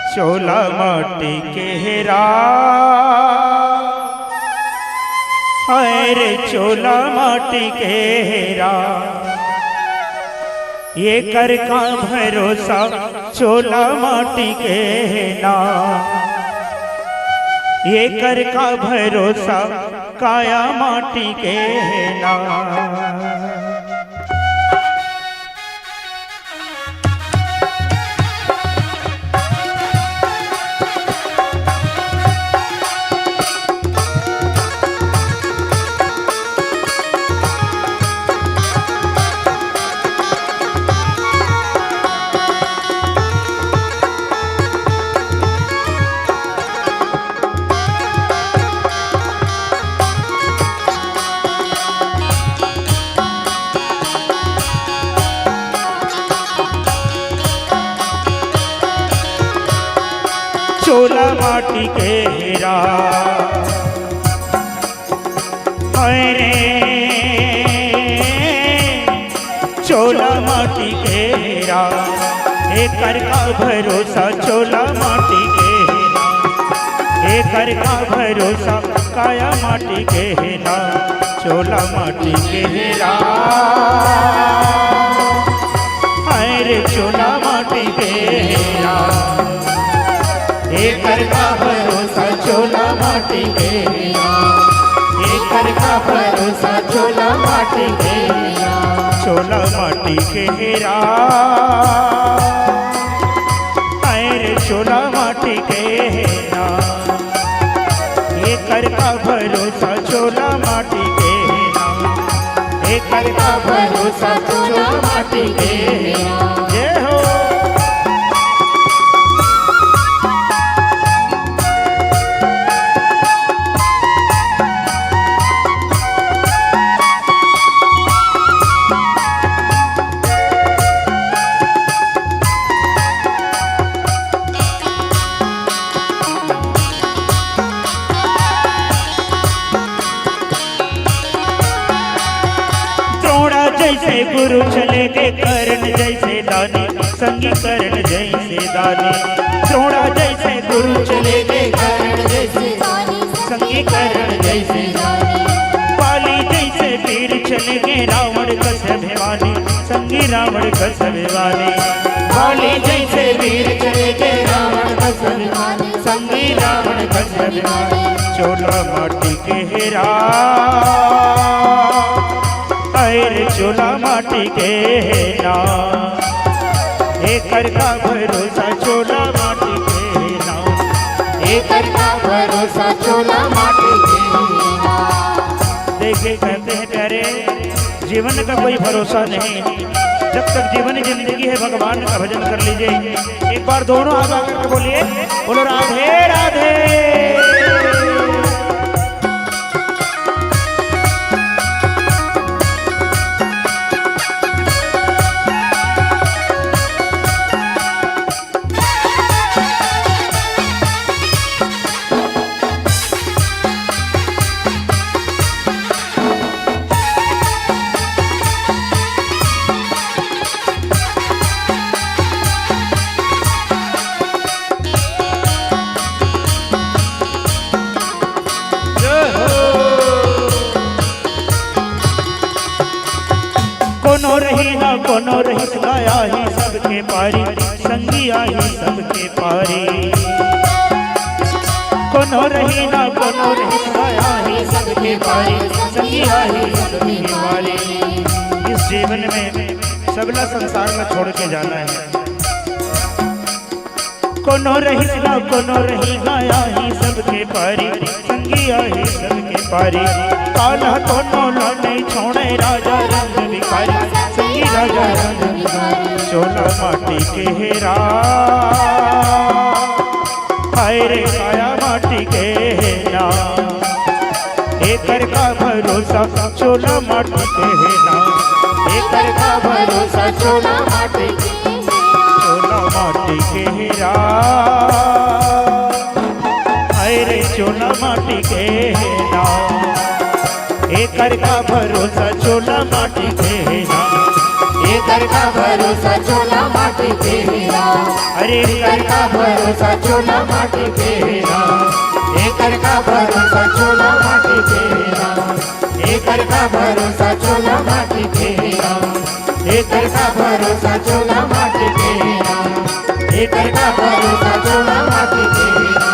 चोला माटी के हेरा, अरे चोला माटी के हेरा ये कर का भरोसा चोला माटी के ना ये कर का भरोसा काया माटी के ना। चोला माटी के हेरा रे चोला माटी के हेरा एक कर का भरोसा चोला माटी के हेरा एक कर का भरोसा काया माटी के हेरा चोला माटी के हेरा रे चोला माटी के हेरा एक कर का भरोसा चोला माटी के एक कर का भरोसा चोला माटी के चोला माटी के हेरा अरे चोला माटी के हेरा एक कर का भरोसा चोला माटी के हेरा एक कर का भरोसा चोला माटी के जय हो। जैसे गुरु चले गए करण जैसे दानी संगी करण जैसे दानी द्रोणा जैसे गुरु चले गए करण जैसे संगी करण जैसे पाली जैसे वीर चले गए रावण कस भिवानी संगी रावण कस भिवानी पाली जैसे वीर चले गए रावण कस भिवानी संगी रावण कस भिवानी चोला माटी के हेरा अरे चोला माटी के ना एक कर का भरोसा चोला माटी के ना एक कर का भरोसा चोला माटी के ना। देखे कहते हैं प्यारे जीवन का कोई भरोसा नहीं, जब तक जीवन जिंदगी है भगवान का भजन कर लीजिए। एक बार दोनों हाथ आकर बोलिए, बोलो राधे राधे। कोनो रही गाया ही सबके पारी संगी आई सबके पारी। कोनो रही ना कोनो रही गाया ही सबके पारी संगी आई सबके पारी। इस जीवन में सबला संसार में छोड़ के जाना है। कोनो रही ना कोनो रही गाया ही सबके पारी संगी आई सबके पारी। काला कोनो नहीं छोड़े राजा रंग भिखारी संगी राजा रंग भिखारी। चोला माटी के हेरा हाय रे काया माटी के हेरा एक कर का भरोसा चोला माटी के हेरा एक कर का भरोसा चोला माटी के चोला माटी के हेरा हाय रे चोला माटी के हेरा एक कर का भरोसा चोला माटी के हेरा एक कर का भरोसा चोला माटी के हेरा अरे कर का भरोसा चोला माटी के हेरा एक कर का भरोसा चोला माटी के हेरा। का भरोसा चोला माटी तेरा, एकर का भरोसा चोला माटी तेरा, एकर का भरोसा चोला माटी तेरा,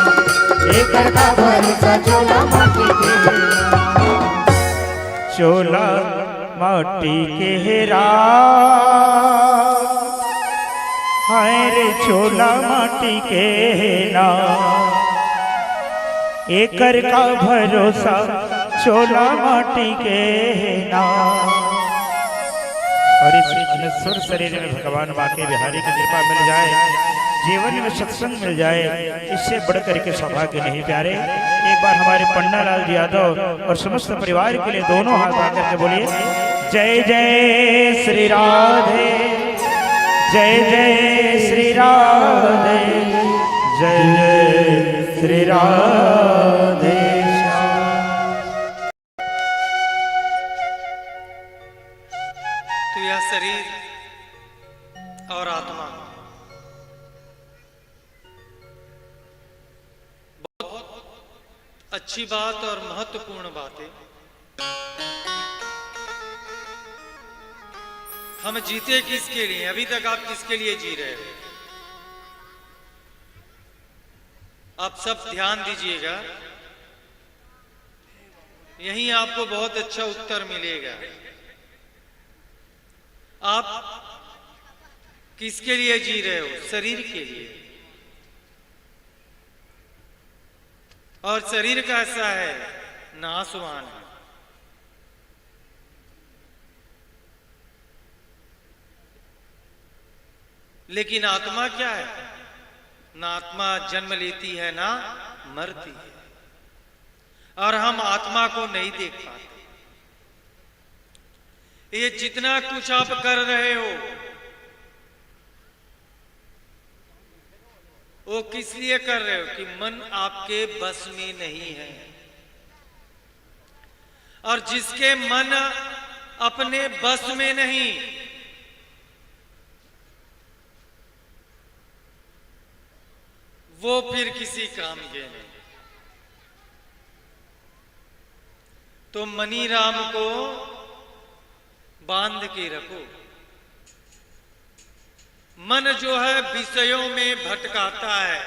एकर का भरोसा चोला माटी तेरा। चोला माटी के हेरा, हाय रे चोला माटी के ना, एकर का भरोसा चोला माटी के ना। और इस अनश्वर शरीर में भगवान बांके बिहारी की कृपा मिल जाए, जीवन में सत्संग मिल जाए, इससे बढ़कर के सौभाग्य नहीं प्यारे। एक बार हमारे पन्ना लाल जी यादव और समस्त परिवार के लिए दोनों हाथ आकर के बोलिए जय जय श्री राधे, जय जय श्री राधे, जय जय श्री राधे। तो यह शरीर और आत्मा बहुत अच्छी बात और महत्वपूर्ण बात है। हम जीते किसके लिए? अभी तक आप किसके लिए जी रहे हो? आप सब ध्यान दीजिएगा, यहीं आपको बहुत अच्छा उत्तर मिलेगा। आप किसके लिए जी रहे हो? शरीर के लिए। और शरीर कैसा है? नाशवान है। लेकिन आत्मा क्या है? ना आत्मा जन्म लेती है ना मरती है, और हम आत्मा को नहीं देख पाते। ये जितना कुछ आप कर रहे हो वो किस लिए कर रहे हो? कि मन आपके बस में नहीं है। और जिसके मन अपने बस में नहीं, वो फिर किसी काम के नहीं। तो मनी राम को बांध के रखो। मन जो है विषयों में भटकाता है।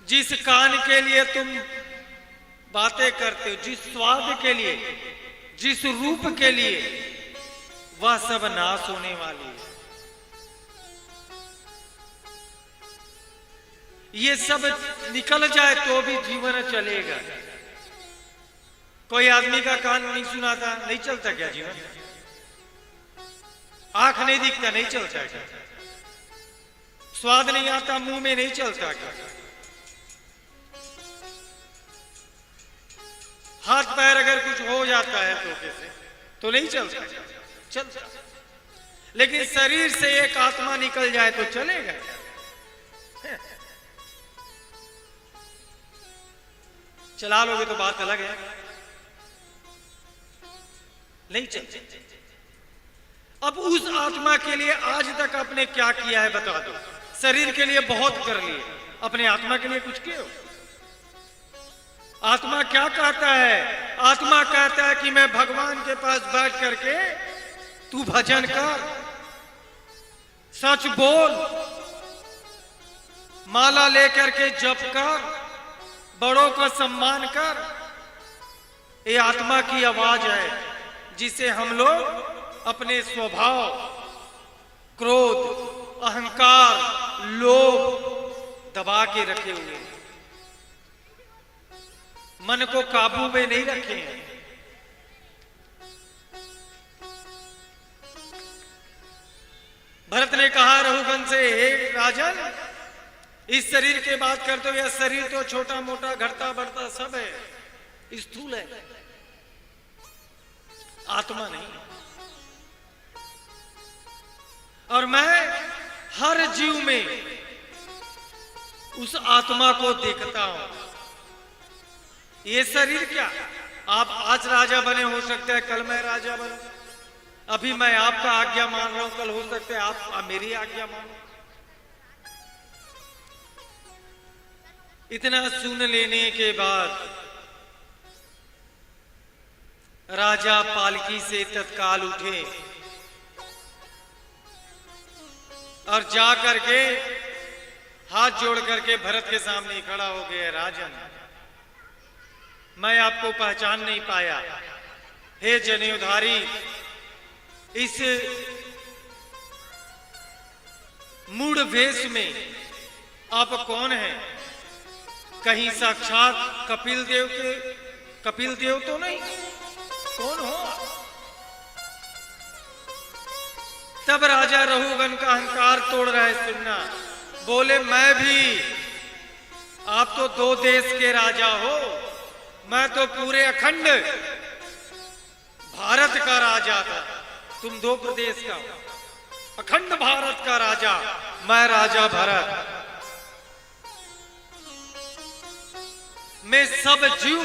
जिस कान के लिए तुम बातें करते हो, जिस स्वाद के लिए, जिस रूप के लिए, वह सब नाश होने वाली है। ये सब निकल जाए तो भी जीवन चलेगा। कोई आदमी का कान नहीं सुनाता, नहीं चलता क्या जीवन? आंख नहीं दिखता, नहीं चलता क्या? स्वाद नहीं आता मुंह में, नहीं चलता क्या? हाथ पैर अगर कुछ हो जाता है धोखे से तो नहीं चलता, चलता। लेकिन शरीर से एक आत्मा निकल जाए तो चलेगा। चला लोगे तो बात अलग है, नहीं चलते। अब उस आत्मा के लिए आज तक आपने क्या किया है बता दो। शरीर के लिए बहुत कर लिए, अपने आत्मा के लिए कुछ किए हो? आत्मा क्या कहता है? आत्मा कहता है कि मैं भगवान के पास बैठ करके तू भजन कर, सच बोल, माला लेकर के जप कर, बड़ों का सम्मान कर। ये आत्मा की आवाज है जिसे हम लोग अपने स्वभाव, क्रोध, अहंकार, लोभ दबा के रखे हुए हैं। मन को काबू में नहीं रखे हैं। भरत ने कहा रघुवंश से, हे राजन, इस शरीर की बात करते हो, यह शरीर तो छोटा मोटा घटता बढ़ता सब है, स्थूल है, आत्मा नहीं। और मैं हर जीव में उस आत्मा को देखता हूं। ये शरीर क्या, आप आज राजा बने, हो सकता है कल मैं राजा बनूं। अभी मैं आपका आज्ञा मान रहा हूं, कल हो सकता है आप मेरी आज्ञा मानो। इतना सुन लेने के बाद राजा पालकी से तत्काल उठे और जा करके हाथ जोड़ करके भरत के सामने खड़ा हो गया। राजन, मैं आपको पहचान नहीं पाया। हे जनेऊधारी, इस मूढ़ वेश में आप कौन हैं? कहीं साक्षात कपिल देव तो नहीं? कौन हो? तब राजा रहुगन का अहंकार तोड़ रहे सुनना, बोले मैं भी। आप तो 2 देश के राजा हो, मैं तो पूरे अखंड भारत का राजा था। तुम 2 प्रदेश का हो। अखंड भारत का राजा, मैं राजा भरत। मैं सब जीव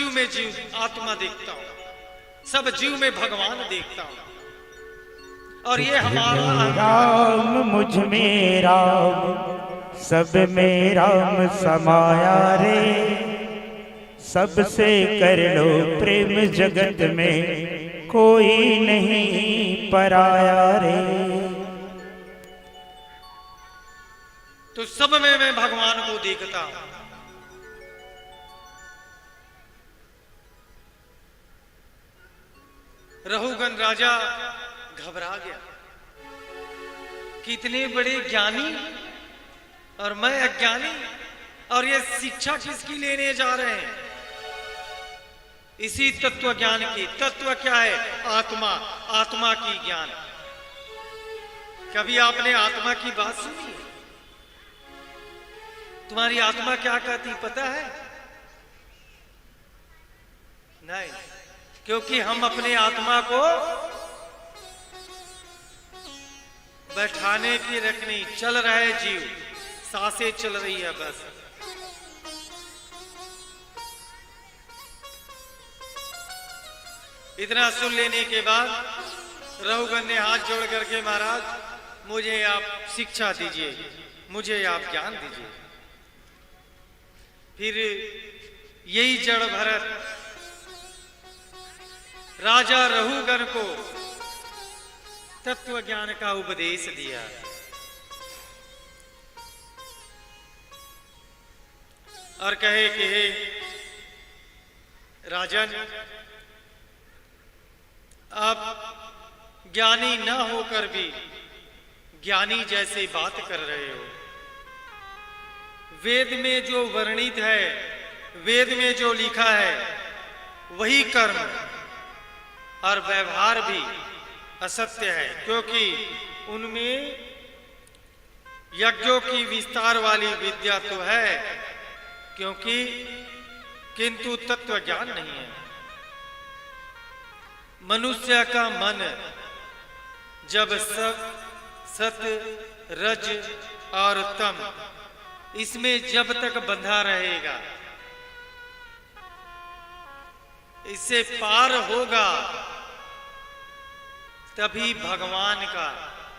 में जीव आत्मा देखता हूं, सब जीव में भगवान देखता हूं। और ये हमारा राम मुझ में राम, सब में राम समाया रे। सबसे कर लो प्रेम जगत में, कोई नहीं पराया रे। तो सब में मैं भगवान को देखता हूं। रहुगन राजा घबरा गया कि इतने बड़े ज्ञानी और मैं अज्ञानी, और ये शिक्षा किसकी लेने जा रहे हैं? इसी तत्व ज्ञान की। तत्व क्या है? आत्मा, आत्मा की ज्ञान। कभी आपने आत्मा की बात सुनी? तुम्हारी आत्मा क्या कहती पता है? नहीं, क्योंकि हम अपने आत्मा को बैठाने की रखनी, चल रहे जीव, सांसें चल रही है बस। इतना सुन लेने के बाद रहुगन ने हाथ जोड़ करके, महाराज मुझे आप शिक्षा दीजिए, मुझे आप ज्ञान दीजिए। फिर यही जड़ भरत राजा रहुगन को तत्व ज्ञान का उपदेश दिया। और कहे कि हे राजन, आप ज्ञानी न होकर भी ज्ञानी जैसे बात कर रहे हो। वेद में जो वर्णित है, वेद में जो लिखा है, वही कर्म और व्यवहार भी असत्य है, क्योंकि उनमें यज्ञों की विस्तार वाली विद्या तो है, किंतु तत्व ज्ञान नहीं है। मनुष्य का मन जब सत रज और तम इसमें जब तक बंधा रहेगा, इससे पार होगा, तभी भगवान का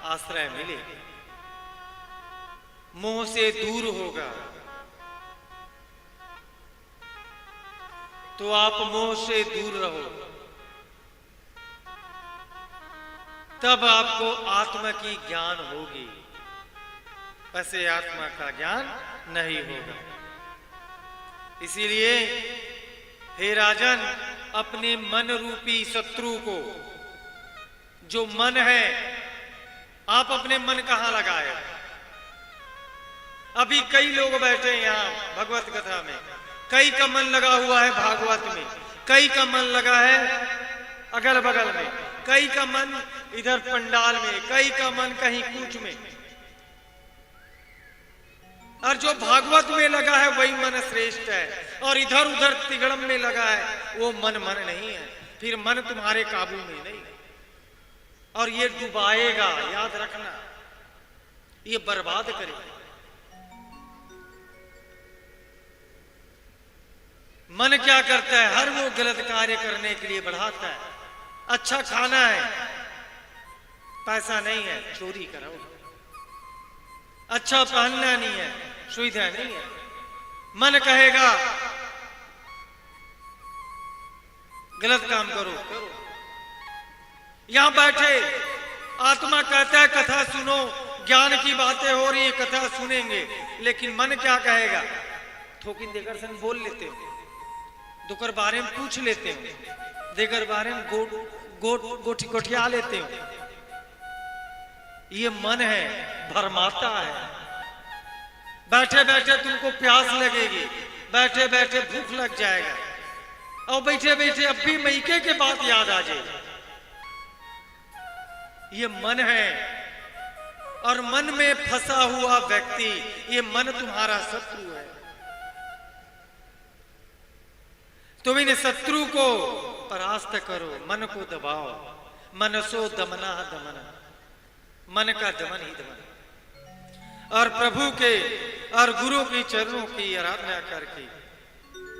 आश्रय मिलेगा। मोह से दूर होगा तो आप मोह से दूर रहो, तब आपको आत्मा की ज्ञान होगी। वैसे आत्मा का ज्ञान नहीं होगा। इसीलिए हे राजन, अपने मन रूपी शत्रु को, जो मन है, आप अपने मन कहां लगाए? अभी कई लोग बैठे हैं यहां भगवत कथा में, कई का मन लगा हुआ है भागवत में, कई का मन लगा है अगल बगल में, कई का मन इधर पंडाल में, कई का मन कहीं कूच में। और जो भागवत में लगा है वही मन श्रेष्ठ है, और इधर उधर तिगड़म में लगा है वो मन नहीं है। फिर मन तुम्हारे काबू में नहीं, और ये डुबाएगा, याद रखना, ये बर्बाद करेगा। मन क्या करता है? हर वो गलत कार्य करने के लिए बढ़ाता है। अच्छा खाना है, पैसा नहीं है, चोरी करो। अच्छा पहनना नहीं है, सुविधा नहीं है, मन कहेगा गलत काम करो। यहां बैठे आत्मा कहता है कथा सुनो, ज्ञान की बातें हो रही है, कथा सुनेंगे, लेकिन मन क्या कहेगा? थोकिन देकर सन बोल लेते हो, दोकर बारे में पूछ लेते हो, देकर बारे में गोठिया लेते हो। ये मन है, भरमाता है। बैठे बैठे तुमको प्यास लगेगी, बैठे बैठे भूख लग जाएगा, और बैठे बैठे अब भी मैके के बात याद आ जाएगी। ये मन है, और मन में फंसा हुआ व्यक्ति, ये मन तुम्हारा शत्रु है। तुम इन शत्रु को परास्त करो, मन को दबाओ। मनसो दमना दमन, मन का दमन ही दमन। और प्रभु के और गुरु की चरणों की आराधना करके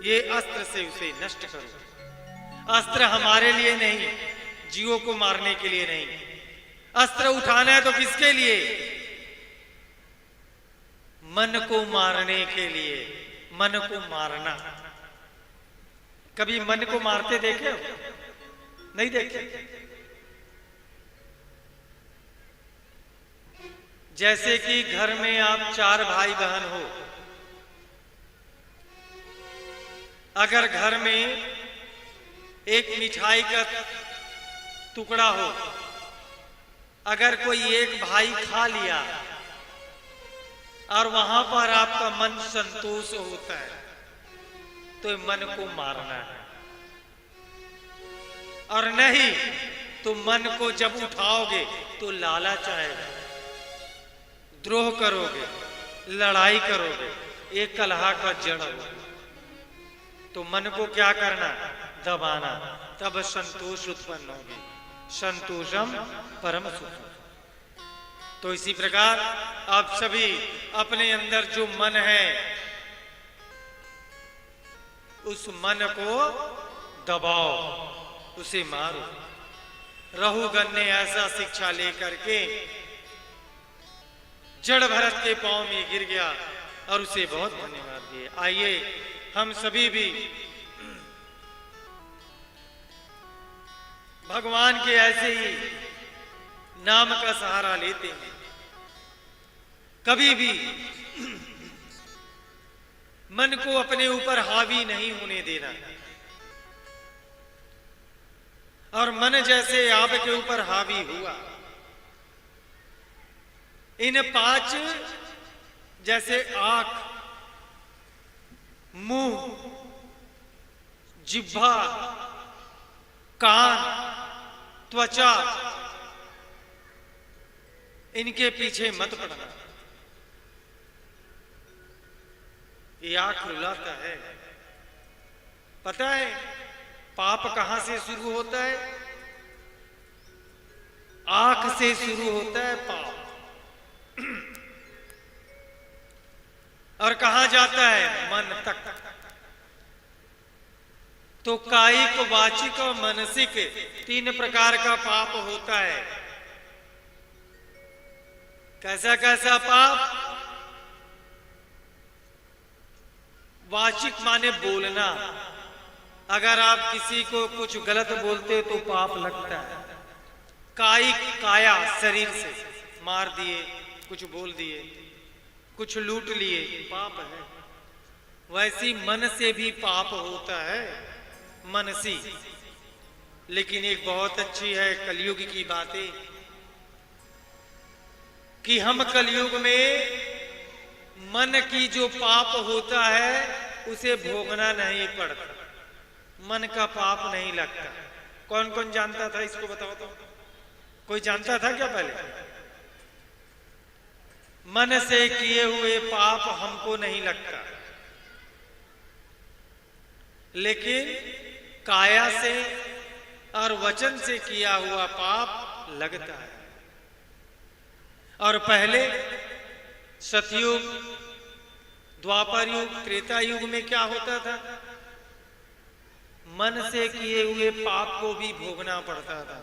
ये अस्त्र से उसे नष्ट करो। अस्त्र हमारे लिए नहीं, जीवों को मारने के लिए नहीं। अस्त्र उठाना है तो किसके लिए? मन को मारने के लिए। मन को मारना। कभी मन को मारते देखे हो? नहीं देखे। जैसे कि घर में आप 4 भाई बहन हो, अगर घर में एक मिठाई का टुकड़ा हो, अगर कोई एक भाई खा लिया और वहां पर आपका मन संतोष होता है, तो मन को मारना है। और नहीं तो मन को जब उठाओगे तो लालच आएगा, द्रोह करोगे, लड़ाई करोगे, एक कलह का जड़ होगा। तो मन को क्या करना? दबाना, तब संतोष उत्पन्न होगी। संतोषम परम सुखम। तो इसी प्रकार आप सभी अपने अंदर जो मन है, उस मन को दबाओ, उसे मारो। रहुगण ने ऐसा शिक्षा लेकर के जड़ भरत के पांव में गिर गया और उसे बहुत धन्यवाद दिए। आइए हम सभी भी भगवान के ऐसे ही नाम का सहारा लेते हैं। कभी भी मन को अपने ऊपर हावी नहीं होने देना, और मन जैसे आपके ऊपर हावी हुआ, इन 5 जैसे आंख, मुंह, जिह्वा, कान, त्वचा, इनके पीछे मत पड़ना। ये आंख रुलाता है। पता है पाप कहां से शुरू होता है? आंख से शुरू होता है पाप। और कहां जाता है? मन तक। तो कायिक, वाचिक और मानसिक 3 प्रकार का पाप होता है। कैसा कैसा पाप? वाचिक माने बोलना। अगर आप किसी को कुछ गलत बोलते तो पाप लगता है। कायिक, काया, शरीर से मार दिए, कुछ बोल दिए, कुछ लूट लिए, पाप है। वैसी मन से भी पाप होता है, मनसी। लेकिन एक बहुत अच्छी है कलयुग की बातें, कि हम कलयुग में मन की जो पाप होता है उसे भोगना नहीं पड़ता, मन का पाप नहीं लगता। कौन कौन जानता था इसको? बताओ तो। कोई जानता था क्या पहले? मन से किए हुए पाप हमको नहीं लगता, लेकिन काया से और वचन से किया हुआ पाप लगता है। और पहले सतयुग, द्वापर युग, त्रेता युग में क्या होता था? मन से किए हुए पाप को भी भोगना पड़ता था।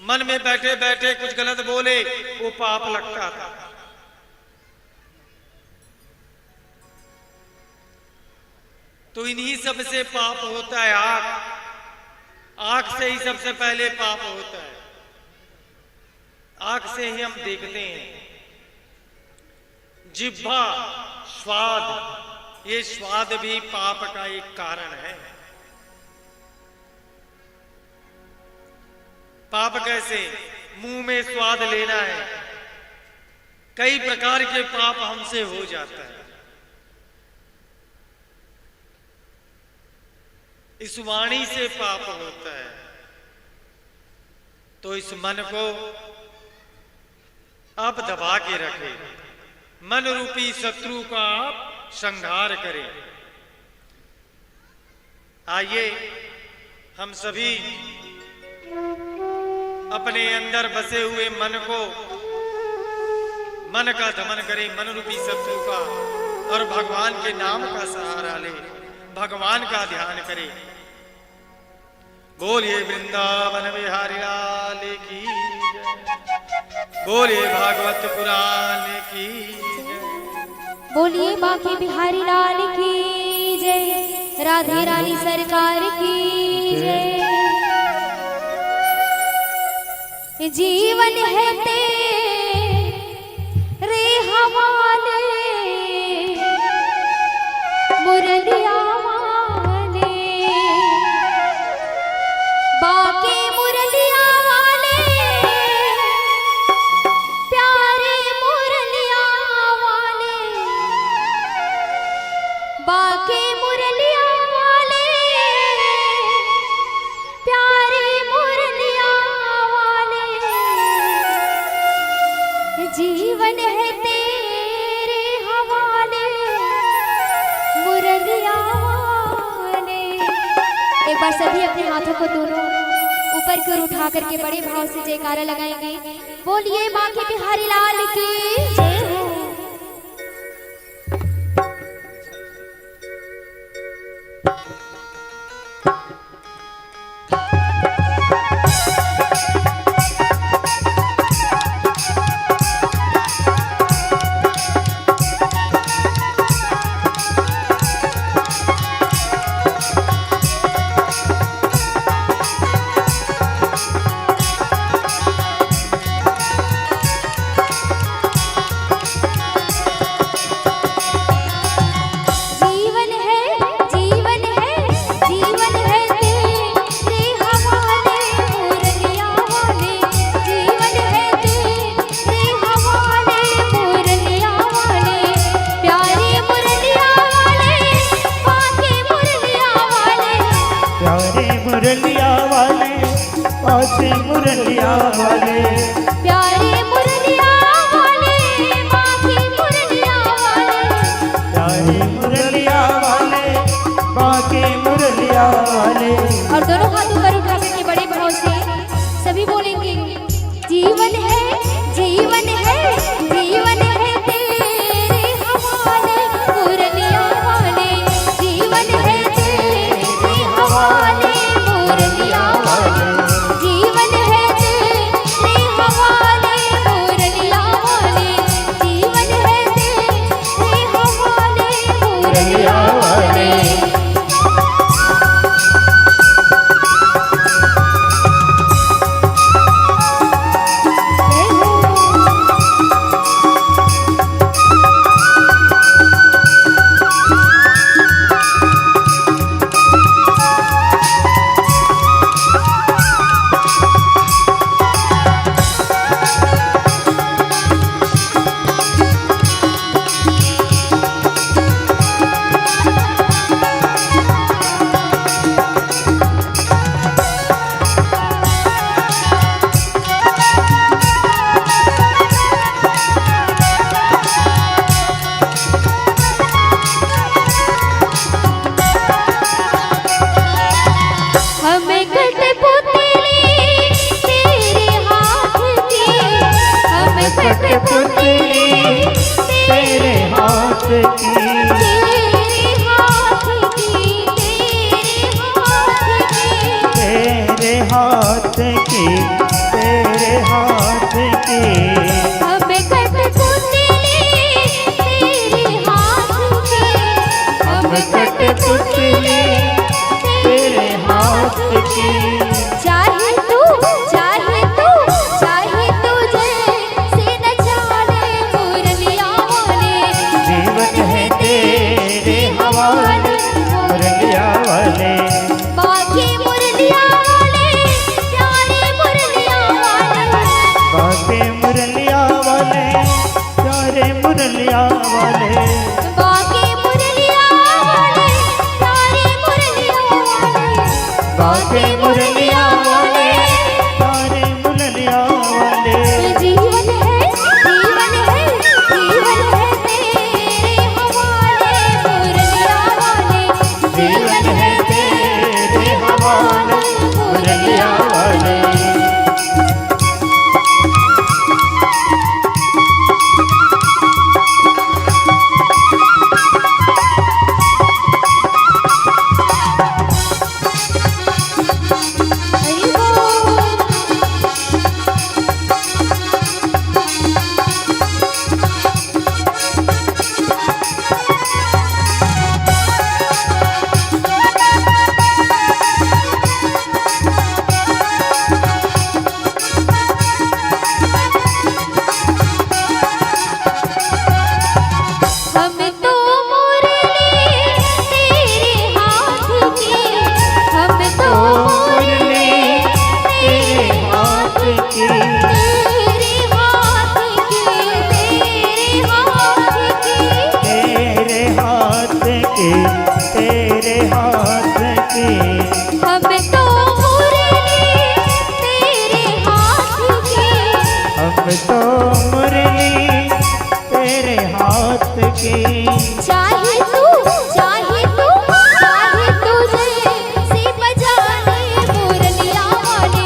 मन में बैठे बैठे कुछ गलत बोले, वो पाप लगता था। तो इन्हीं सब से पाप होता है आग, आंख से ही सबसे पहले पाप होता है। आंख से ही हम देखते हैं। जिह्वा, स्वाद, ये स्वाद भी पाप का एक कारण है। पाप कैसे? मुंह में स्वाद लेना है। कई प्रकार के पाप हमसे हो जाता है। इस वाणी से पाप होता है। तो इस मन को आप दबा के रखें। मन रूपी शत्रु का आप संहार करें। आइए हम सभी अपने अंदर बसे हुए मन को, मन का दमन करें, मन रूपी शत्रु का, और भगवान के नाम का सहारा ले, भगवान का ध्यान करें। बोलिए वृंदावन बिहारी लाल की जय। बोलिए भागवत पुराण की जय। बोलिए बांके बिहारी लाल की जय। राधे रानी सरकार की जय। जीवन है तेरे हवाले, मुरलिया वाले, बाके मुरलिया वाले, प्यारे मुरलिया वाले, बाके मुरलिया वाले, प्यारे मुरलिया वाले। जीवन है तेरे हवाले, मुरलिया वाले। एक बार सभी अपने हाथों को दोनों ऊपर की ओर उठा करके बड़े भाव से जयकारा लगाएंगे। बोलिए बांके बिहारी लाल की जय हो। मुरलिया वाले, पाछे मुरलिया वाले, प्यारे मुरलिया वाले, बांके मुरलिया वाले, प्यारे मुरलिया वाले, बाके मुरलिया वाले। और दोनों हाथ ऊपर उठा करके बड़े भाव से सभी बोलेंगे। जीवन है, जीवन है, जीवन है तेरे हवाले, मुरलिया वाले। जीवन है तेरे हवाले, मुरलिया वाले। जीवन है तेरे हवाले, मुरलिया वाले। जीवन है तेरे हवाले, मुरलिया वाले। हमें कठपुतली तेरे हाथ की, हमें कठपुतली तेरे हाथ की, तेरे हाथ की, तेरे हाथ की, तेरे हाथ की, तेरे हाथ की। हमें कठपुतली तेरे हाथ की, हम कठपुतली तेरे हाथ की। बाके मुरलिया वाले, तारे मुरलिया वाले। जीवन है जीवन है जीवन है तेरे हवाले मुरलिया वाले, जीवन है तेरे हवाले मुरलिया वाले। हम तो मुरली तेरे हाथ की, हम तो मुरली तेरे हाथ की, तेरे हाथ की, तेरे हाथ की, तेरे हाथ की, तेरे हाथ की। हम तो मुरली तेरे हाथ की, हम तो मुरली तेरे हाथ की। चाहे तू चाहे तू चाहे तुझे सी बजाने मुरलिया वाले,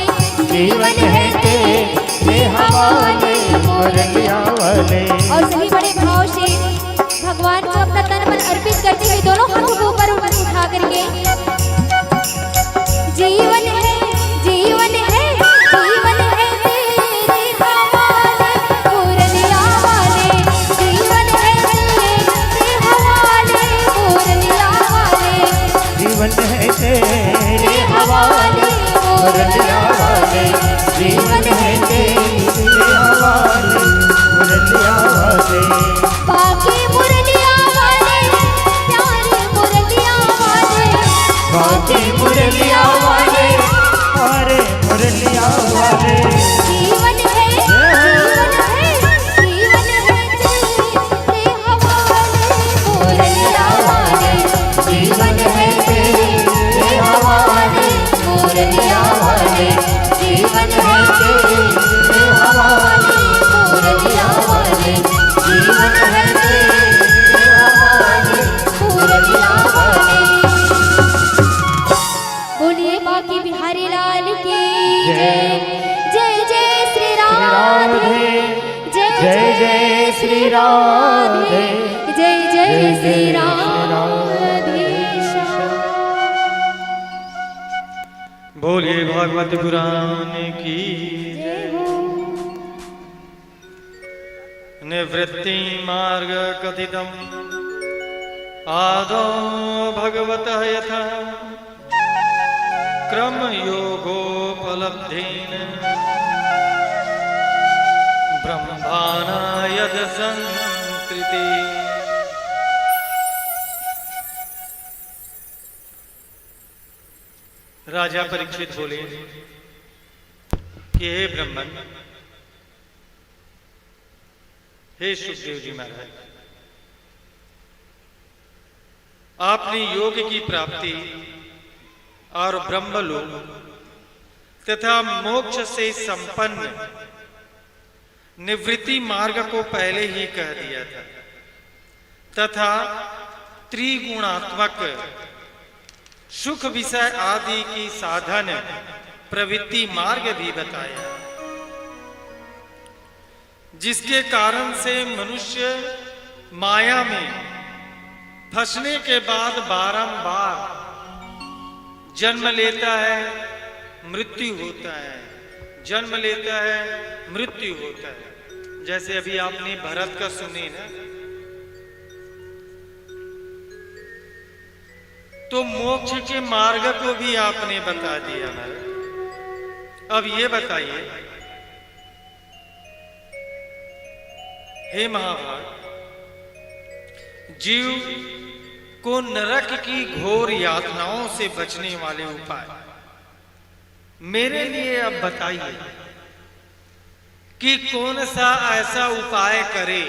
जीवन है तेरे हवाले मुरलिया वाले। और सभी बड़े भाव से भगवान को अपना तन मन अर्पित करते हुए दोनों हाथों को ऊपर उठा करके जीवन है जीवन है जीवन है तेरे हवाले मुरलिया वाले, जीवन है तेरे हवाले मुरलिया वाले, जीवन है तेरे हवाले मुरलिया वाले। जीवन है तेरे हवाले मुरलिया वाले। बाके मुरलिया वाले प्यारे मुरलिया वाले, बाके मुरलिया वाले, तारे मुरलिया वाले। जीवन है जीवन है जीवन है तेरे हवाले मुरलिया वाले, जीवन है तेरे हवाले मुरलिया वाले, जीवन है तेरे हवाले मुरलिया वाले, जीवन है तेरे हवाले मुरलिया वाले। बोलिए बाकी बिहारी लाल की जय, जय जय श्री राधे, जय जय श्री राधे, जय जय श्री राधे। बोलिए भागवत पुराण की जय हो। निवृत्ति मार्ग कथितम आदौ भगवतः यथा क्रम योगोपलब्धेन ब्रह्माणा यद संकृति। राजा परीक्षित बोले कि हे ब्रह्मन, हे सुखदेव जी महाराज, आपने योग की प्राप्ति और ब्रह्मलोक तथा मोक्ष से संपन्न निवृत्ति मार्ग को पहले ही कह दिया था तथा त्रिगुणात्मक सुख विषय आदि की साधन प्रवृत्ति मार्ग भी बताया, जिसके कारण से मनुष्य माया में फंसने के बाद बारंबार जन्म लेता है, मृत्यु होता है, जन्म लेता है, मृत्यु होता है। जैसे अभी आपने भरत का सुनी ना, तो मोक्ष के मार्ग को भी आपने बता दिया है। अब ये बताइए हे महाभाग, जीव को नरक की घोर यातनाओं से बचने वाले उपाय मेरे लिए अब बताइए कि कौन सा ऐसा उपाय करे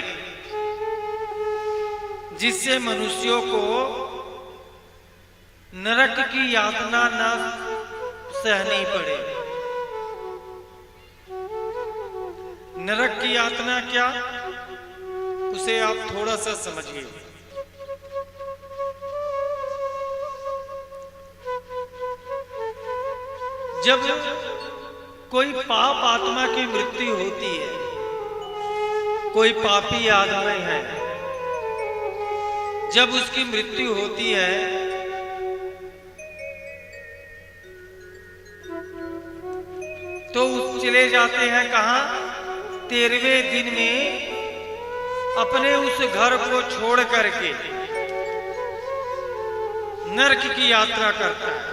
जिससे मनुष्यों को नरक की यातना न सहनी पड़े। नरक की यातना क्या, उसे आप थोड़ा सा समझिए। जब कोई पाप आत्मा की मृत्यु होती है, कोई पापी आदमी है, जब उसकी मृत्यु होती है तो चले जाते हैं कहां? 13वें दिन में अपने उस घर को छोड़ करके नरक की यात्रा करता है।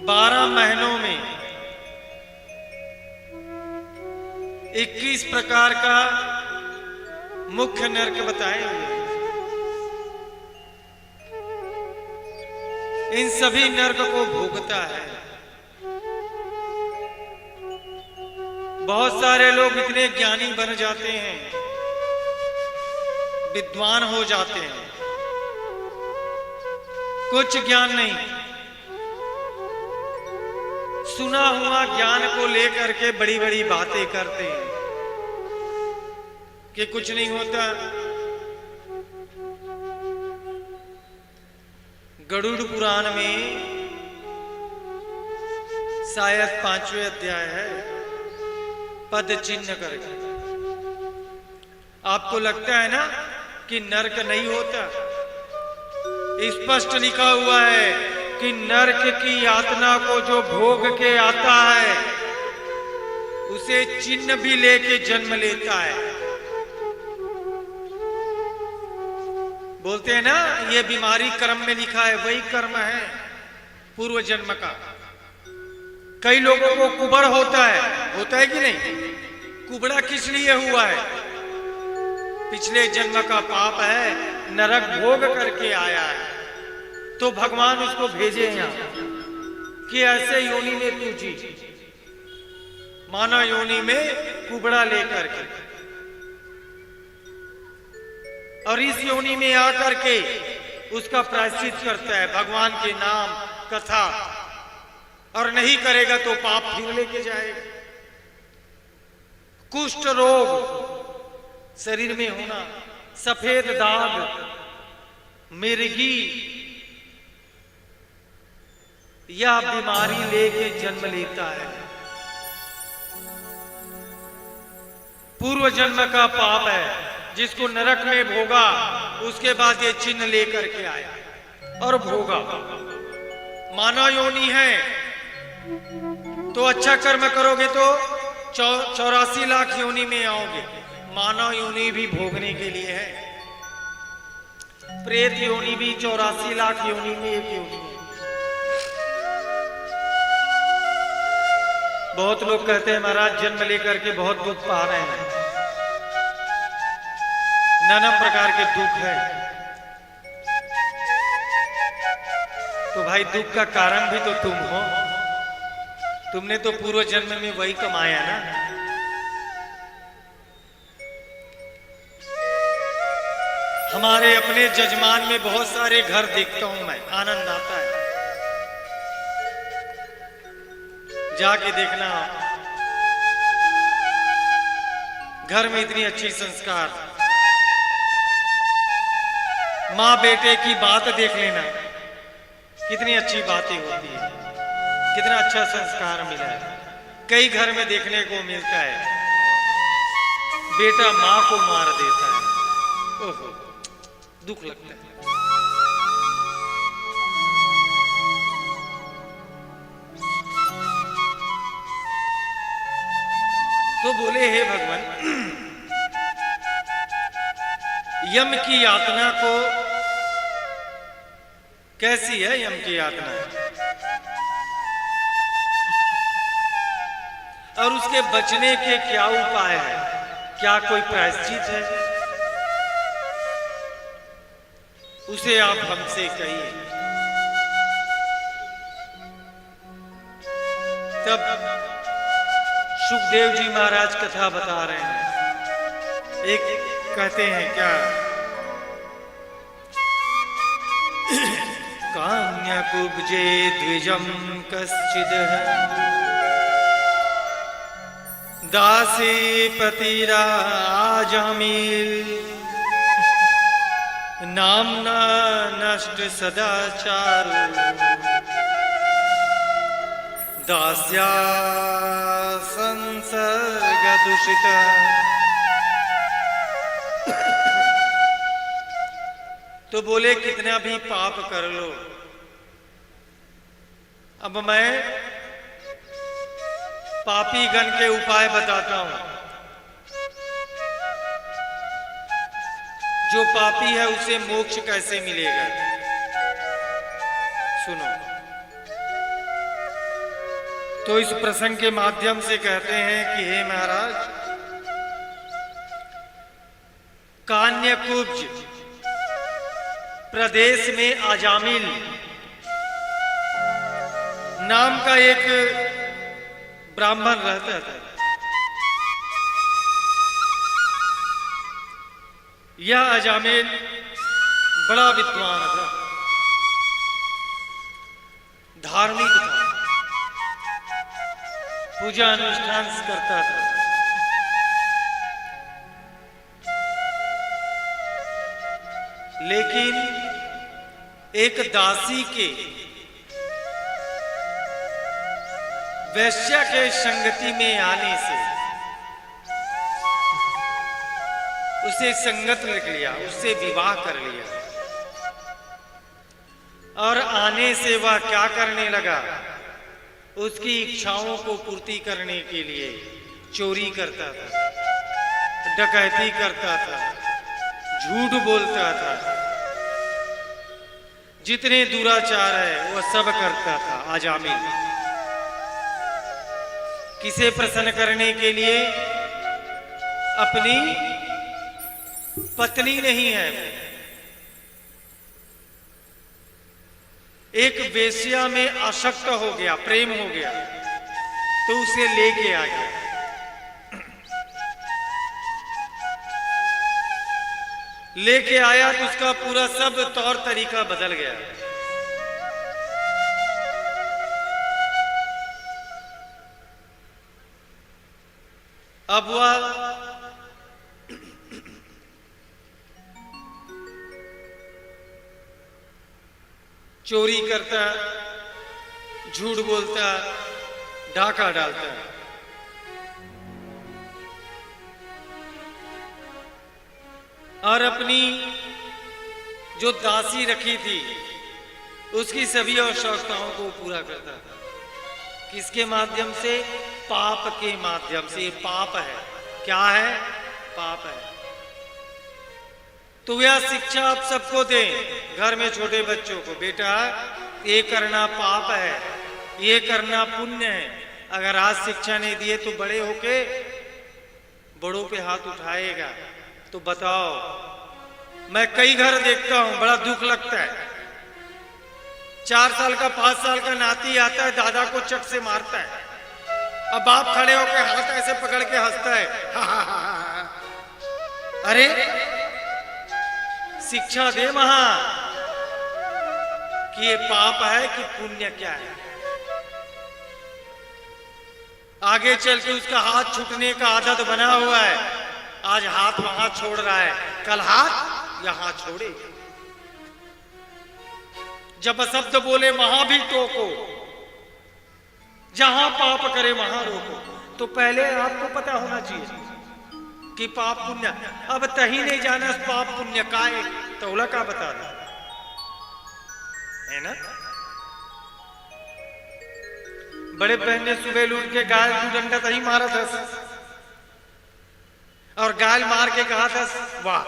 12 महीनों में 21 प्रकार का मुख्य नरक बताए हुए। इन सभी नरक को भोगता है। बहुत सारे लोग इतने ज्ञानी बन जाते हैं, विद्वान हो जाते हैं, कुछ ज्ञान नहीं, सुना हुआ ज्ञान को लेकर के बड़ी बड़ी बातें करते हैं कि कुछ नहीं होता। गरुड़ पुराण में शायद 5वें अध्याय है, पद चिन्ह करके। आपको लगता है ना कि नरक नहीं होता? स्पष्ट लिखा हुआ है कि नरक की यातना को जो भोग के आता है उसे चिन्ह भी लेके जन्म लेता है। बोलते हैं ना, ये बीमारी कर्म में लिखा है, वही कर्म है पूर्व जन्म का। कई लोगों को कुबड़ होता है कि नहीं? कुबड़ा किस लिए हुआ है? पिछले जन्म का पाप है, नरक भोग करके आया है, तो भगवान उसको भेजे यहाँ कि ऐसे योनि में तू जी, मानव योनि में कुबड़ा लेकर के, और इस योनि में आकर के उसका प्रायश्चित करता है भगवान के नाम कथा, और नहीं करेगा तो पाप फिर लेके जाएगा। कुष्ठ रोग शरीर में होना, सफेद दाग, मिर्गी, यह बीमारी लेके जन्म लेता है। पूर्व जन्म का पाप है जिसको नरक में भोगा, उसके बाद ये चिन्ह लेकर के आया और भोगा। मानव योनि है तो अच्छा कर्म करोगे तो 84 लाख योनि में आओगे। मानव योनि भी भोगने के लिए है, प्रेत योनि भी 84 लाख योनि में एक योनि है। बहुत लोग कहते हैं महाराज जन्म लेकर के बहुत दुख पा रहे हैं। नाना प्रकार के दुख है, तो भाई दुख का कारण भी तो तुम हो। तुमने तो पूर्व जन्म में वही कमाया ना। हमारे अपने जजमान में बहुत सारे घर देखता हूं मैं, आनंद आता है। जाके देखना, घर में इतनी अच्छी संस्कार, माँ बेटे की बात देख लेना, कितनी अच्छी बातें होती है, कितना अच्छा संस्कार मिला है। कई घर में देखने को मिलता है बेटा माँ को मार देता है, ओहो दुख लगता है। तो बोले हे भगवान, यम की यातना को कैसी है? यम की यातना और उसके बचने के क्या उपाय है? क्या कोई प्रायश्चित है? उसे आप हमसे कहिए। तब सुखदेव जी महाराज कथा बता रहे हैं। एक कहते हैं क्या, काम कान्यकुब्जे द्विजं कश्चिदः दासी पतिराजामिल नामना नष्ट सदाचारो दास्या संसर्ग दूषित। तो बोले कितना भी पाप कर लो, अब मैं पापी गण के उपाय बताता हूं। जो पापी है उसे मोक्ष कैसे मिलेगा, सुनो। तो इस प्रसंग के माध्यम से कहते हैं कि हे महाराज, कान्यकुब्ज प्रदेश में अजामिल नाम का एक ब्राह्मण रहता था। यह अजामिल बड़ा विद्वान था, धार्मिक था, पूजा अनुष्ठान करता था। लेकिन एक दासी के वैश्या के संगति में आने से उसे संगत रख लिया, उससे विवाह कर लिया। और आने से वह क्या करने लगा, उसकी इच्छाओं को पूर्ति करने के लिए चोरी करता था, डकैती करता था, झूठ बोलता था, जितने दुराचार है वह सब करता था अजामिल। किसे प्रसन्न करने के लिए, अपनी पत्नी नहीं है, एक वेश्या में आसक्त हो गया, प्रेम हो गया, तो उसे लेके आ गया। लेके आया तो उसका पूरा सब तौर तरीका बदल गया। अब वह चोरी करता, झूठ बोलता, डाका डालता। और अपनी जो दासी रखी थी उसकी सभी आवश्यकताओं को पूरा करता था। किसके माध्यम से? पाप के माध्यम से। पाप है, क्या है? पाप है। तो यह शिक्षा आप सबको दें, घर में छोटे बच्चों को, बेटा ये करना पाप है, ये करना पुण्य है। अगर आज शिक्षा नहीं दिए तो बड़े होके बड़ों पे हाथ उठाएगा। तो बताओ, मैं कई घर देखता हूं, बड़ा दुख लगता है। 4 साल का 5 साल का नाती आता है, दादा को चट से मारता है, अब बाप खड़े होकर हाथ ऐसे पकड़ के हंसता है, अरे शिक्षा दे वहां कि ये पाप है कि पुण्य क्या है। आगे चल के उसका हाथ छूटने का आदत बना हुआ है। आज हाथ वहां छोड़ रहा है, कल हाथ यहां छोड़ेगा। जब शब्द बोले वहां भी टोको, जहां पाप करे वहां रोको। तो पहले आपको पता होना चाहिए कि पाप पुण्य। अब तही नहीं जाना पाप पुण्य का है, तौला का बता दो, है ना। बड़े बहन ने सुबह लूट के गाय को डंडा तही मारा था, और गाल मार के कहा था वाह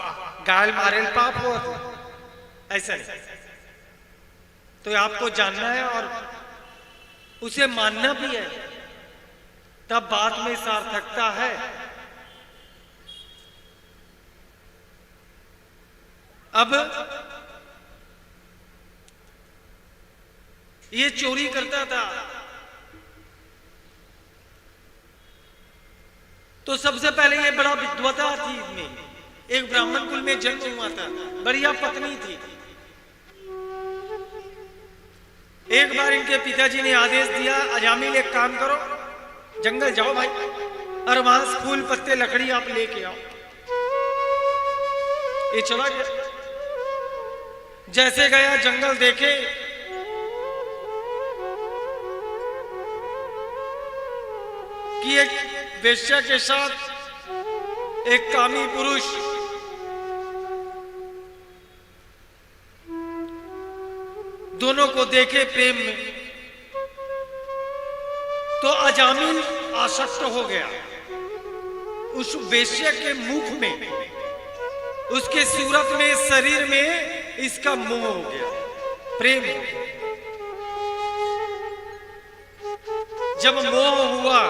गाल मारे पाप हुआ था। ऐसा नहीं, तो आपको जानना है और उसे मानना भी है, तब बात में सार्थकता है। अब ये चोरी करता था, तो सबसे पहले ये बड़ा विद्वता थी इसमें। एक ब्राह्मण कुल में जन्म हुआ था, बढ़िया पत्नी थी, एक बार इनके पिताजी ने आदेश दिया, अजामिल एक काम करो, जंगल जाओ भाई और वहां से फूल पत्ते लकड़ी आप लेके आओ। ये चला गया। जैसे गया जंगल देखे कि एक वेश्या के साथ एक कामी पुरुष दोनों को देखे प्रेम में, तो अजामिल आसक्त हो गया उस वेश्या के मुख में, उसके सूरत में, शरीर में इसका मोह हो गया, प्रेम हो गया। जब मोह हुआ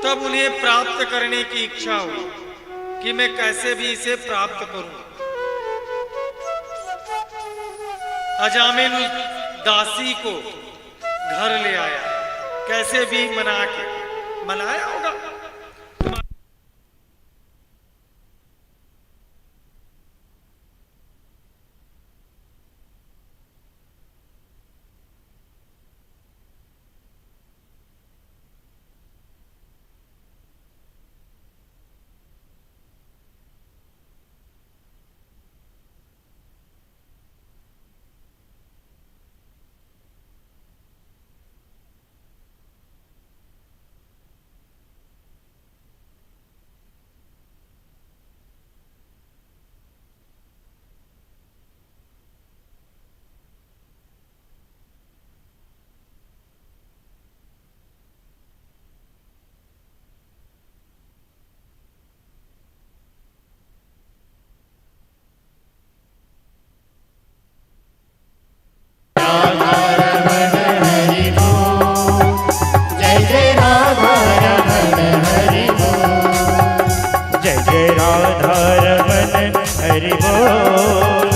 तब उन्हें प्राप्त करने की इच्छा हुई कि मैं कैसे भी इसे प्राप्त करूं। अजामिल उस दासी को घर ले आया, कैसे भी मनाया होगा। हरि बोल, जय जय राधा रमन हरि बोल,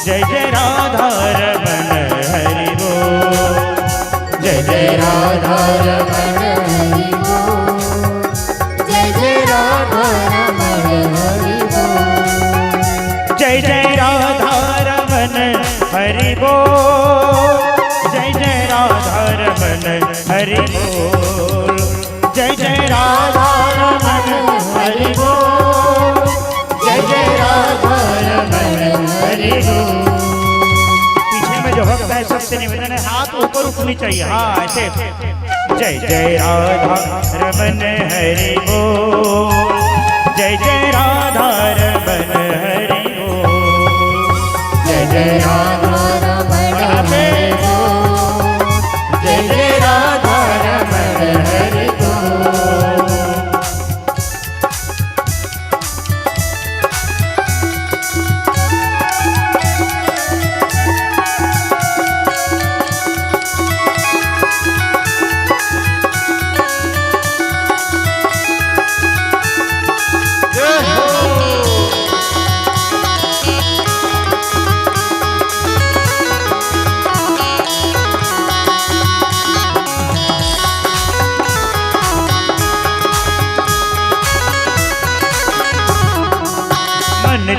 जय जय राधा रमन हरि बोल, जय जय राधा रमन हरि बोल, जय जय राधा रमन हरि बोल, जय जय राधा रमन हरि बोल, जय जय राधा रमन हरि बोल, जय जय राधा रमन हरि बोल। पीछे में जो भक्त है सबसे निवेदन है हाथ ऊपर उठनी चाहिए, हाँ ऐसे। जय जय राधा रमन हरि बोल, जय जय राधा रमन हरि बोल, जय जय राधा रमन हरि बोल, जय जय राधा रमन हरि बोल।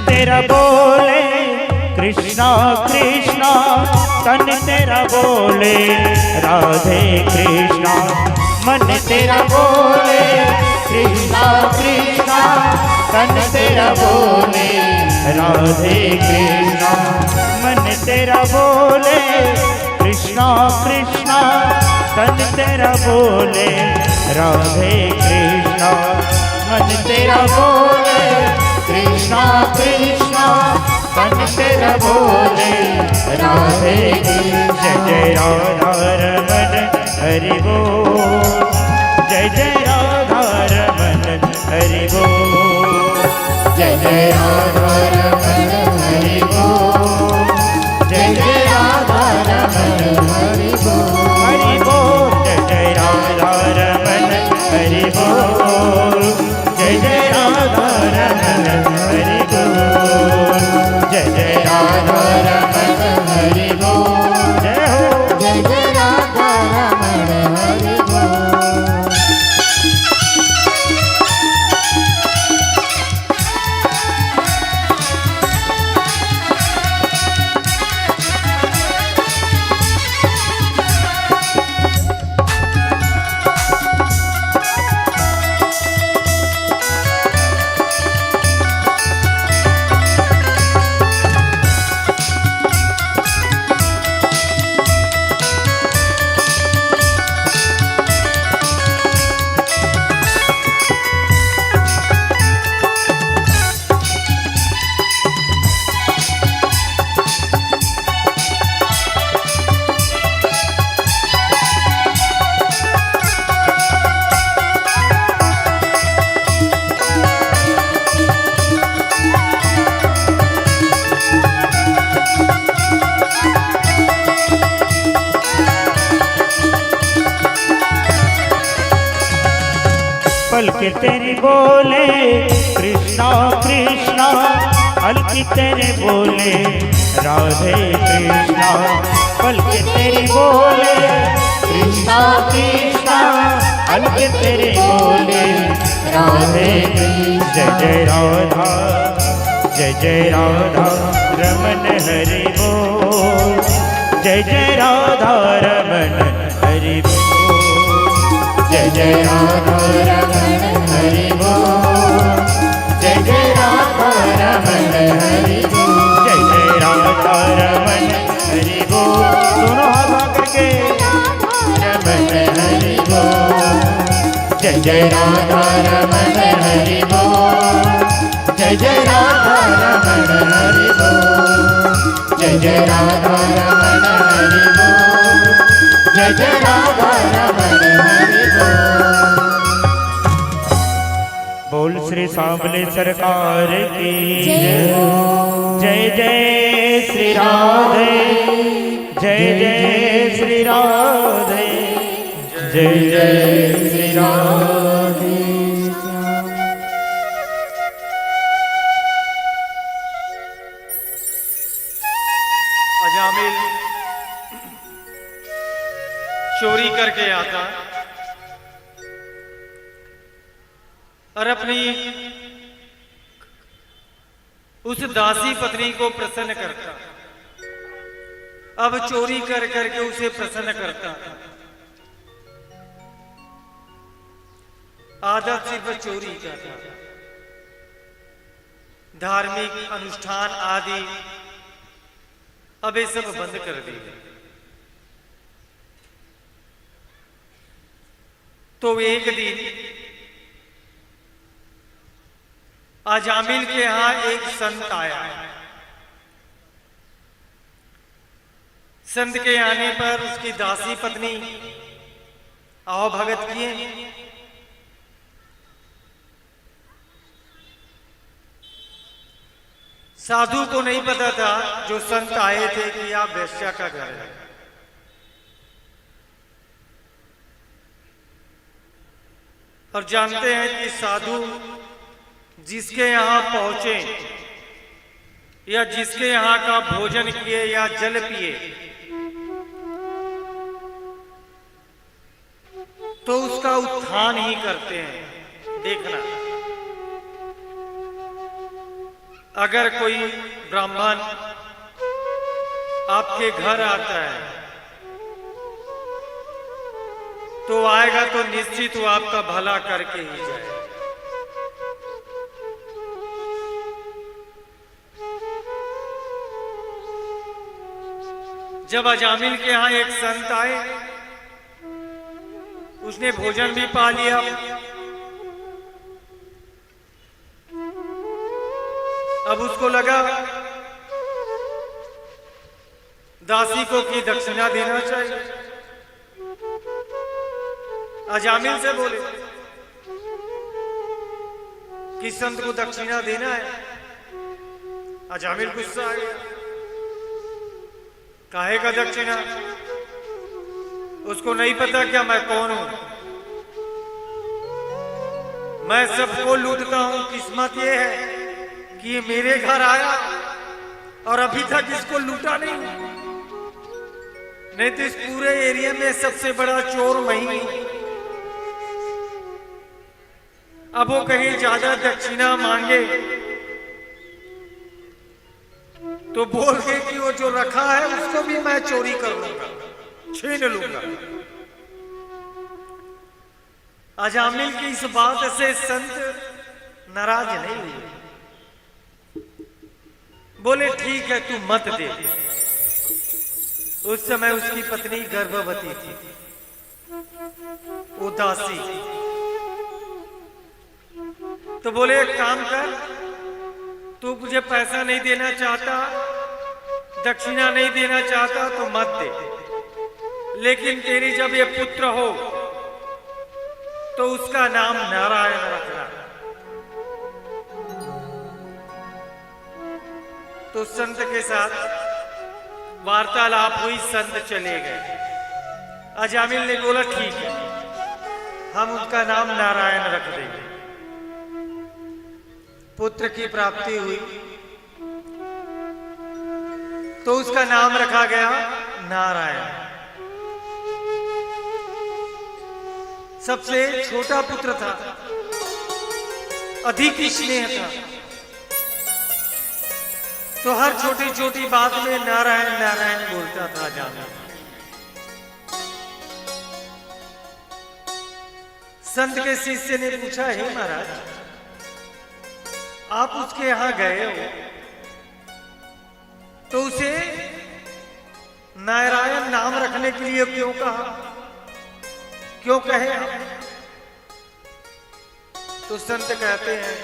तेरा बोले कृष्णा कृष्णा, तन तेरा बोले राधे कृष्णा, मन तेरा बोले कृष्णा कृष्णा, तन तेरा बोले राधे कृष्णा, मन तेरा बोले कृष्णा कृष्णा, तन तेरा बोले राधे कृष्णा, मन तेरा बोले कृष्णा कृष्णा, तन तेरा बोले राधे कृष्ण। जय जय राधा रमन हरि बोल, जय जय राधा रमन हरि बोल, जय जय राधा रमन हरि बोल, जय जय राधा रमन हरि बोल, हरि बोल, जय जय राधा रमन हरि बोल, जय जय राधा रमन हरि बोल, जय जय राधा रमन हरि बोल, जय हो जय जय राधा रमन हरि बोल। के तेरी बोले कृष्णा कृष्णा, पल की तेरे बोले राधे कृष्णा, पल के तेरी बोले कृष्णा कृष्णा, पल के तेरे बोले राधे कृष्णा। जय जय राधा जय जय राधा रमन हरि बोल, जय जय राधा रमन हरि बोल, जय जय राधा रमन हरि बोल, जय जय राधा रमन हरि बोल, जय जय राधा रमन हरि बोल। दोनों हाथ करके रमन हरि बोल, जय जय राधा रमन हरि बोल, जय जय राधा रमन हरि बोल, जय जय राधा रमन हरि बोल, जय जय राधा रमन हरि बोल। बोल श्री सांवले सरकार की जय जय श्री राधे, जय जय श्री राधे, जय जय श्री राधे। अजामिल चोरी करके आता और अपनी उस दासी पत्नी को प्रसन्न करता। अब चोरी कर करके उसे प्रसन्न करता। आदत सिर्फ चोरी का था। धार्मिक अनुष्ठान आदि अब ये सब बंद कर दिए। तो एक दिन अजामिल के यहां एक संत आया। संत के आने पर उसकी दासी पत्नी आओ भगत किए। साधु को नहीं पता था जो संत आए थे कि यह वैश्या का घर है। और जानते हैं कि साधु जिसके यहां पहुंचे या जिसके यहां का भोजन किए या जल पिए तो उसका उत्थान ही करते हैं। देखना, अगर कोई ब्राह्मण आपके घर आता है तो आएगा तो निश्चित वो आपका भला करके ही जाए। जब अजामिल के यहां एक संत आए, उसने भोजन भी पा लिया, अब उसको लगा दासी को की दक्षिणा देना चाहिए। अजामिल से बोले कि संत को दक्षिणा देना है। अजामिल गुस्सा आ गया, काहे का दक्षिणा? उसको नहीं पता क्या मैं कौन हूं? मैं सबको लूटता हूं। किस्मत ये है कि ये मेरे घर आया और अभी तक इसको लूटा नहीं तो इस पूरे एरिया में सबसे बड़ा चोर मैं ही हूं। अब वो कहीं ज्यादा दक्षिणा मांगे तो बोल के कि वो जो रखा है उसको भी मैं चोरी कर लूंगा, छीन लूंगा। अजामिल की इस बात से संत नाराज नहीं हुए। बोले ठीक है, तू मत दे। उस समय उसकी पत्नी गर्भवती थी, उदासी। तो बोले एक काम कर, तू मुझे पैसा नहीं देना चाहता, दक्षिणा नहीं देना चाहता तो मत दे, लेकिन तेरी जब ये पुत्र हो तो उसका नाम नारायण रखना। तो संत के साथ वार्तालाप हुई, संत चले गए। अजामिल ने बोला ठीक है, हम उनका नाम नारायण रख देंगे। पुत्र की प्राप्ति हुई तो उसका नाम रखा गया नारायण। सबसे छोटा पुत्र था, अधिक स्नेह था, तो हर छोटी छोटी बात में नारायण नारायण बोलता था जाना। संत के शिष्य ने पूछा, हे महाराज, आप उसके यहां गए हो तो उसे नारायण नाम रखने के लिए क्यों कहा, क्यों कहे? तो संत कहते हैं,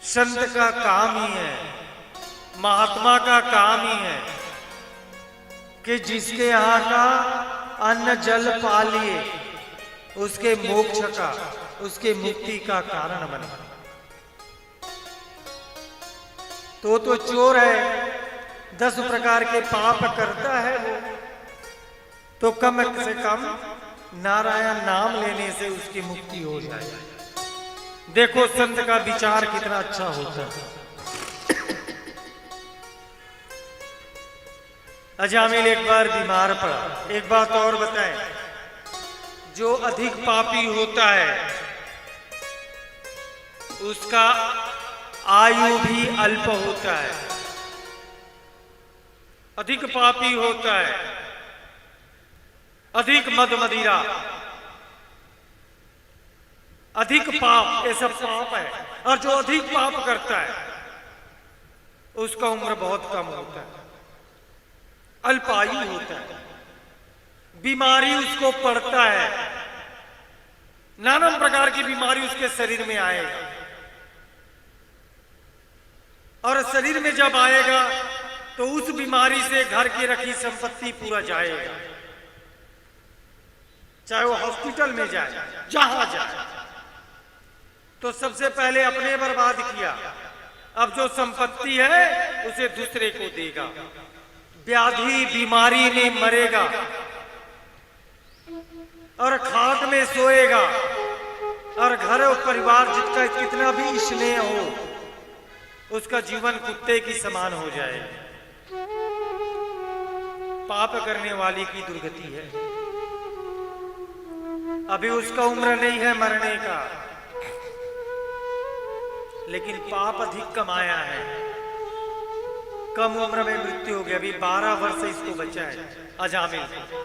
संत का काम ही है, महात्मा का काम ही है कि जिसके यहाँ का अन्न जल पा लिए उसके मोक्ष का, उसके मुक्ति का कारण बने। तो चोर है, 10 प्रकार के पाप करता है वो, तो कम से कम नारायण नाम लेने से उसकी मुक्ति हो जाए। देखो संत का विचार कितना अच्छा होता है। अजामिल एक बार बीमार पड़ा। एक बात और बताएं, जो अधिक पापी होता है उसका आयु भी अल्प होता है। अधिक पापी होता है, अधिक मद मदिरा, अधिक पाप, ये सब पाप है। और जो अधिक पाप करता है उसका उम्र बहुत कम होता है, अल्पायु होता है, बीमारी उसको पड़ता है, नाना प्रकार की बीमारी उसके शरीर में आएगा। और शरीर में जब आएगा तो उस बीमारी से घर की रखी संपत्ति पूरा जाएगा, चाहे वो हॉस्पिटल में जाए, जहां जाए। तो सबसे पहले अपने बर्बाद किया, अब जो संपत्ति है उसे दूसरे को देगा, व्याधि बीमारी में मरेगा और खाट में सोएगा, और घर और परिवार जिसका कितना भी स्नेह हो उसका जीवन कुत्ते की समान हो जाएगा। पाप करने वाली की दुर्गति है। अभी उसका उम्र नहीं है मरने का, लेकिन पाप अधिक कमाया है, कम उम्र में मृत्यु हो गई। अभी 12 वर्ष इसको बचा है अजामिल को।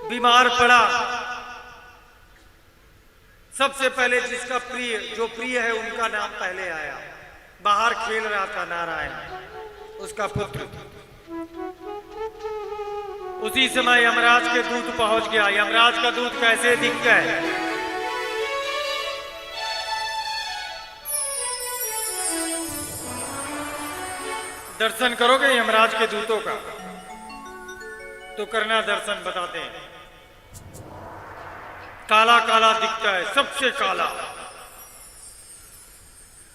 बीमार पड़ा, सबसे पहले जिसका प्रिय, जो प्रिय है उनका नाम पहले आया। बाहर खेल रहा था नारायण, उसका पुत्र। उसी समय यमराज के दूत पहुंच गया। यमराज का दूत कैसे दिखता है? दर्शन करोगे यमराज के दूतों का तो करना दर्शन, बताते हैं। काला काला दिखता है, सबसे काला,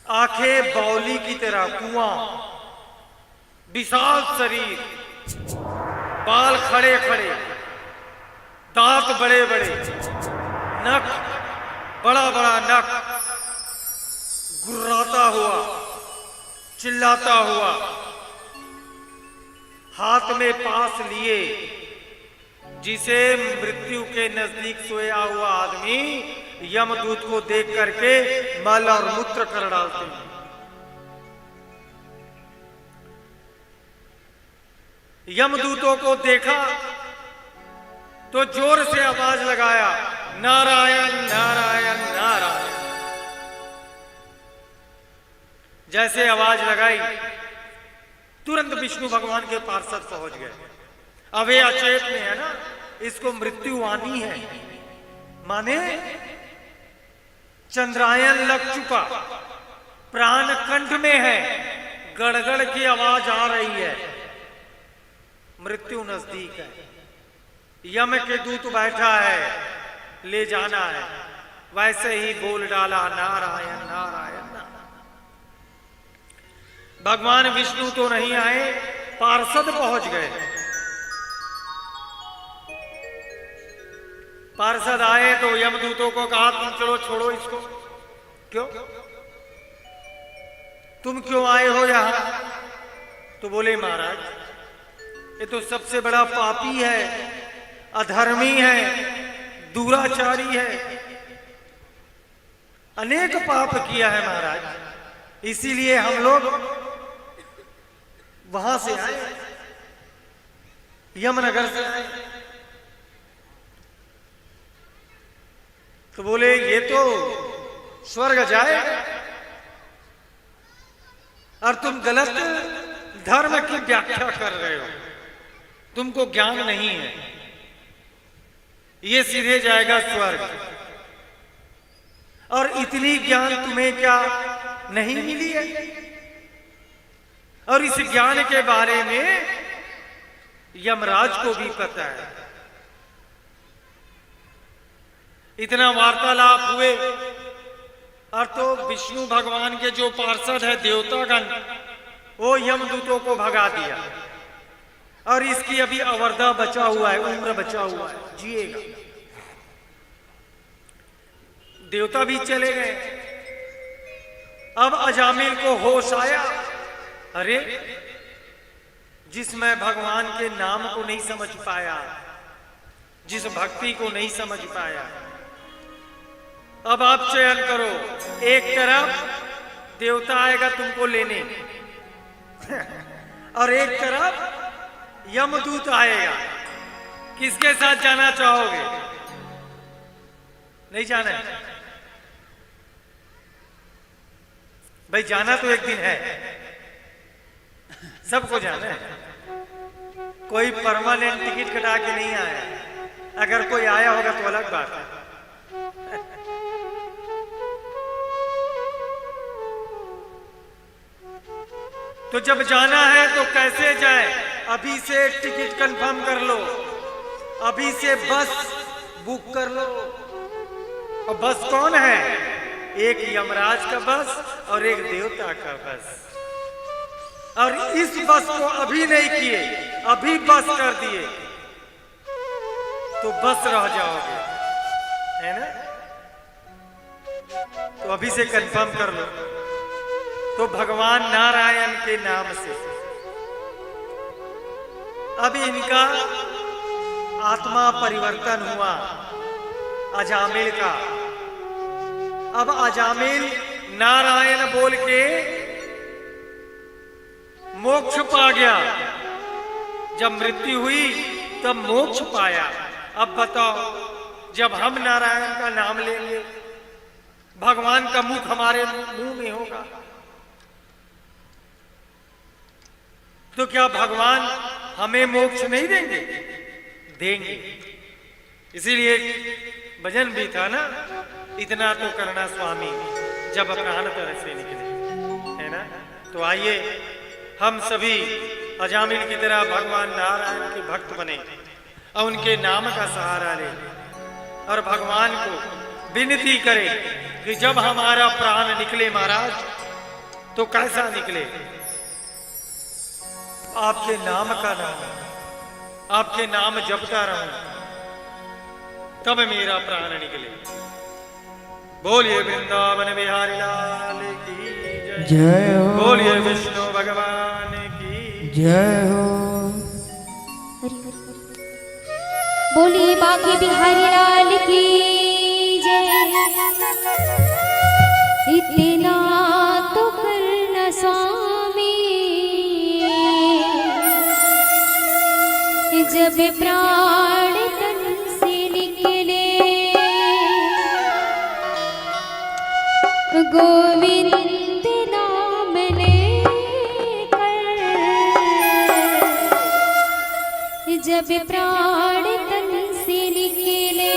आंखें बावली की तरह, कुआं, विशाल शरीर, बाल खड़े खड़े, दांत बड़े बड़े, नख बड़ा बड़ा नख, गुर्राता हुआ, चिल्लाता हुआ, हाथ में पास लिए, जिसे मृत्यु के नजदीक सोया हुआ आदमी यमदूत को देख करके मल और मूत्र कर डालते हैं। यमदूतों को देखा तो जोर से आवाज लगाया, नारायण नारायण नारायण। जैसे आवाज लगाई तुरंत विष्णु भगवान के पार्षद पहुंच गए। अब ये अचेत में है ना, इसको मृत्यु आनी है, माने चंद्रायन लग चुका, प्राण कंठ में है, गड़गड़ की आवाज आ रही है, मृत्यु नजदीक है। यम के दूत बैठा है, ले जाना है। वैसे ही बोल डाला, नारायण नारायण नारायण। भगवान विष्णु तो नहीं आए, पार्षद पहुंच गए। पार्षद आए तो यमदूतों को कहा तुम चलो छोड़ो इसको। क्यों, तुम क्यों आए हो यहां? तो बोले महाराज ये तो सबसे बड़ा पापी है, अधर्मी है, दुराचारी है, अनेक पाप किया है महाराज, इसीलिए हम लोग वहां से आए, यमनगर से आए। तो बोले ये तो स्वर्ग जाएगा और तुम गलत धर्म की व्याख्या कर रहे हो, तुमको ज्ञान नहीं है, ये सीधे जाएगा स्वर्ग। और इतनी ज्ञान तुम्हें क्या नहीं मिली है? और इस ज्ञान के बारे में यमराज को भी पता है। इतना वार्तालाप हुए और तो विष्णु भगवान के जो पार्षद है देवतागण, वो यमदूतों को भगा दिया और इसकी अभी अवरदा बचा हुआ है, उम्र बचा हुआ है, जिएगा। देवता भी चले गए। अब अजामिल को होश आया, अरे जिसमें भगवान के नाम को नहीं समझ पाया, जिस भक्ति को नहीं समझ पाया, अब आप चयन करो, एक तरफ देवता आएगा तुमको लेने और एक तरफ यमदूत आएगा, किसके साथ जाना चाहोगे? नहीं जाना है भाई, जाना तो एक दिन है, सबको जाना है। कोई परमानेंट टिकट कटा के नहीं आया, अगर कोई आया होगा तो अलग बात है। तो जब जाना है तो कैसे जाए? अभी से टिकट कंफर्म कर लो, अभी से बस बुक कर लो। और बस कौन है? एक यमराज का बस और एक देवता का बस। और इस बस को अभी नहीं किए, अभी बस कर दिए तो बस रह जाओगे, है ना? तो अभी से कंफर्म कर लो। तो भगवान नारायण के नाम से अब इनका आत्मा परिवर्तन हुआ अजामिल का। अब अजामिल नारायण बोल के मोक्ष पा गया। जब मृत्यु हुई तब मोक्ष पाया। अब बताओ, जब हम नारायण का नाम लेंगे, भगवान का मुख हमारे मुंह में होगा, तो क्या भगवान हमें मोक्ष नहीं देंगे? देंगे। इसीलिए भजन भी था ना, इतना तो करना स्वामी जब प्राण तरह से निकले, है ना? तो आइए हम सभी अजामिल की तरह भगवान नारायण के भक्त बने और उनके नाम का सहारा ले और भगवान को विनती करें कि जब हमारा प्राण निकले महाराज तो कैसा निकले? आपके नाम का नाम, आपके नाम जपता रहूं तब मेरा प्राण निकले। बोलिए वृंदावन बिहारी लाल की जय, जय हो। बोलिए विष्णु भगवान की जय हो। बोलिए बांके बिहारी लाल की जय। इतना तो करना स्वामी, जब प्राण तन से निकले, गोविंद नाम लेकर, जब प्राण तन से निकले।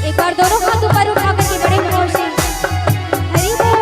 एक बार दोनों हाथ ऊपर उठा करके बड़े भाव से हरि बोल।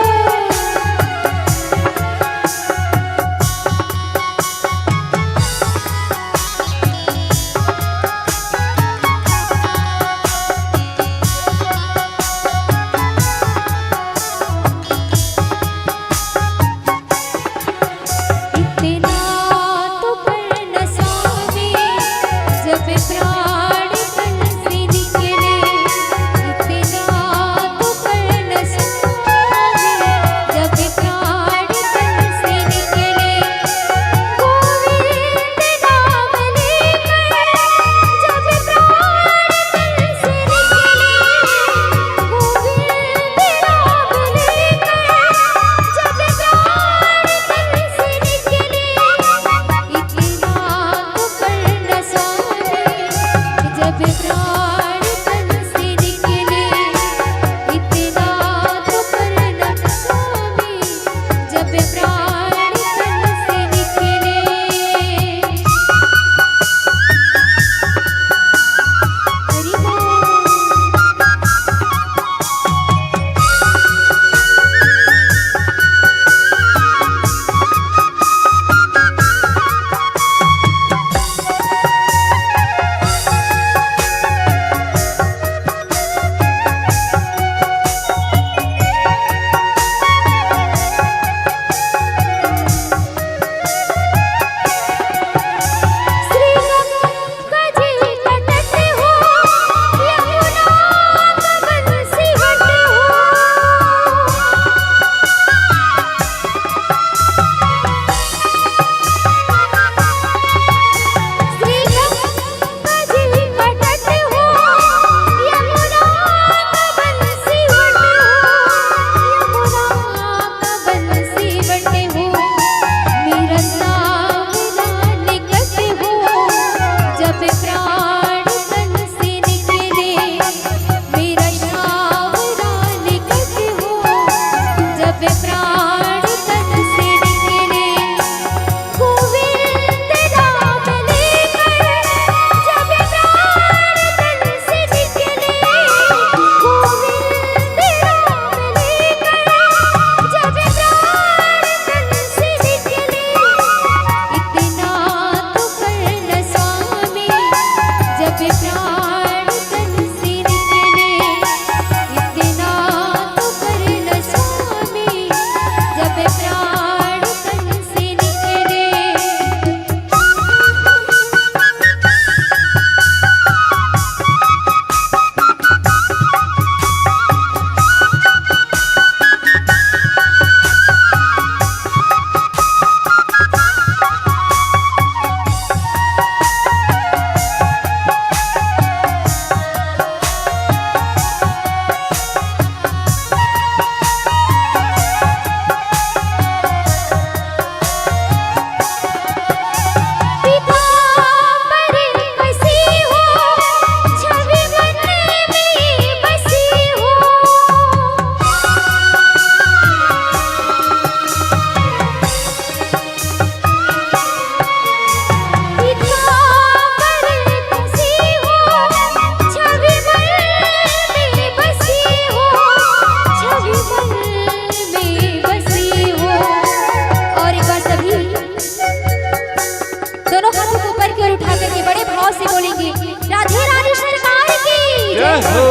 जय हो।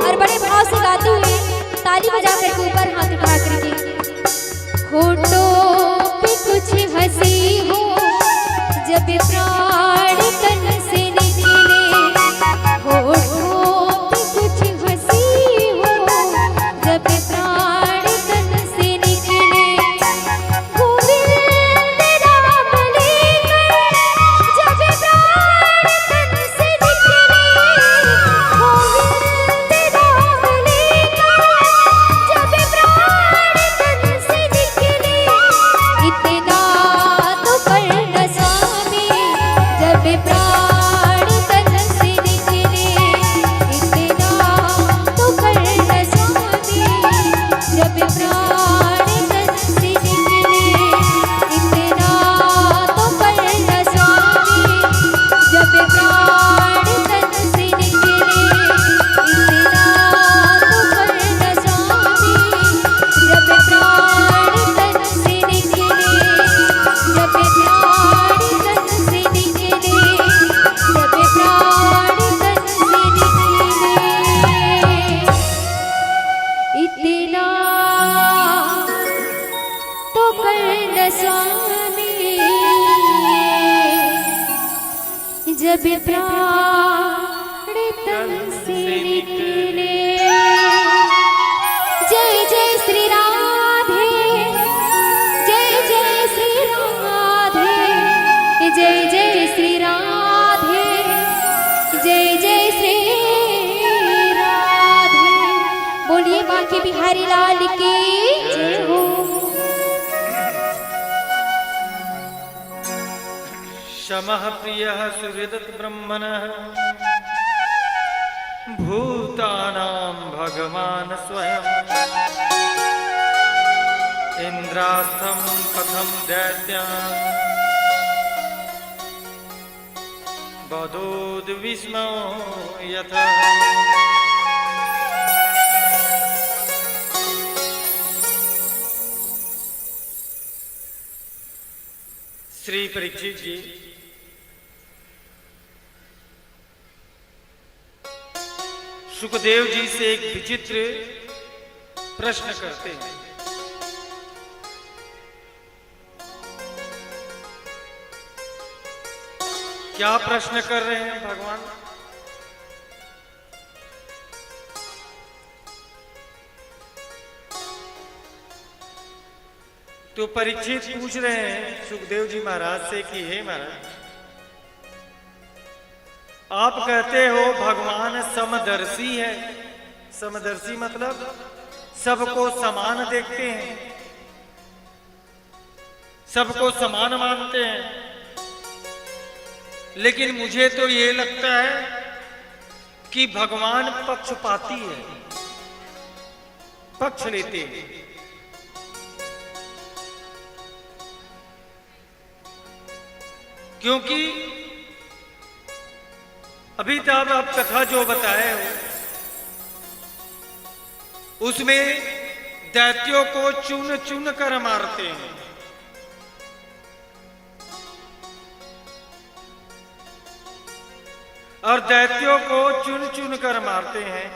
और बड़े भाव से गाते हुए ताली बजा करके ऊपर हाथ उठा करके, होठों पे कुछ हंसी हो जब प्राण तन से निकले, होठों पे कुछ हंसी हो जब प्राण तन से निकले, गोविंद राम लेकर जब प्राण तन से निकले, गोविंद राम लेकर जब प्राण तन से निकले, इतना तो करना स्वामी जब प्राण तन से निकले, इतना तो करना स्वामी जब प्राण तन से निकले, इतना तो करना स्वामी जब प्राण तन से निकले, इतना तो करना स्वामी जब प्राण तन से निकले, जब प्राण तन से निकले, जब प्राण तन से निकले, इतना तो करना स्वामी जब प्राण तन से निकले। जय जय श्री राधे, जय जय श्री राधे, जय जय श्री राधे, जय जय श्री राधे। बोलिए बांके बिहारी लाल की जय हो। शमः प्रियः सुहृदत् ब्रह्मणः भूतानां भगवान् स्वयं इंद्रास्तं कथं दैत्यान् वदोद्विस्मो यथा। श्री परीक्षित जी, सुखदेव जी से एक विचित्र प्रश्न करते हैं। क्या प्रश्न कर रहे हैं भगवान? तो परीक्षित पूछ रहे हैं सुखदेव जी महाराज से कि हे महाराज, आप कहते हो भगवान समदर्शी है। समदर्शी मतलब सबको समान देखते हैं, सबको समान मानते हैं, लेकिन मुझे तो ये लगता है कि भगवान पक्षपाती है, पक्ष लेते हैं। क्योंकि अभी तक आप कथा जो बताए हो उसमें दैत्यों को चुन चुन कर मारते हैं, और दैत्यों को चुन चुन कर मारते हैं,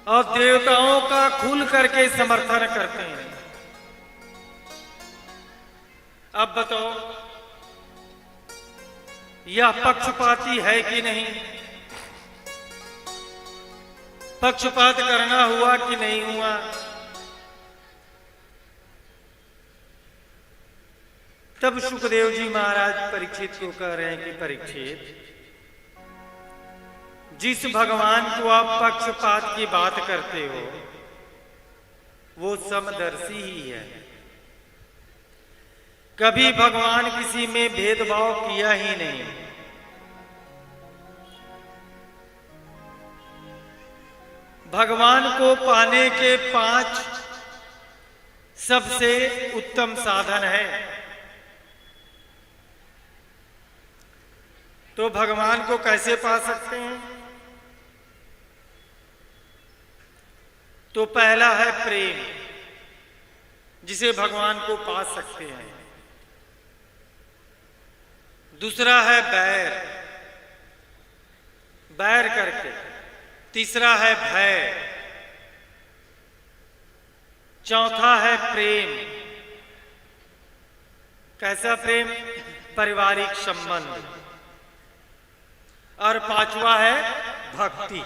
और देवताओं का खुल करके समर्थन करते हैं। अब बताओ यह पक्षपाती है कि नहीं? पक्षपात करना हुआ कि नहीं हुआ? तब सुखदेव जी महाराज परीक्षित को कह रहे हैं कि परीक्षित, जिस भगवान को आप पक्षपात की बात करते हो वो समदर्शी ही है। कभी भगवान किसी में भेदभाव किया ही नहीं। भगवान को पाने के 5 सबसे उत्तम साधन है। तो भगवान को कैसे पा सकते हैं? तो पहला है प्रेम, जिसे भगवान को पा सकते हैं। दूसरा है बैर, बैर करके। तीसरा है भय। चौथा है प्रेम। कैसा प्रेम? पारिवारिक संबंध। और पांचवा है भक्ति।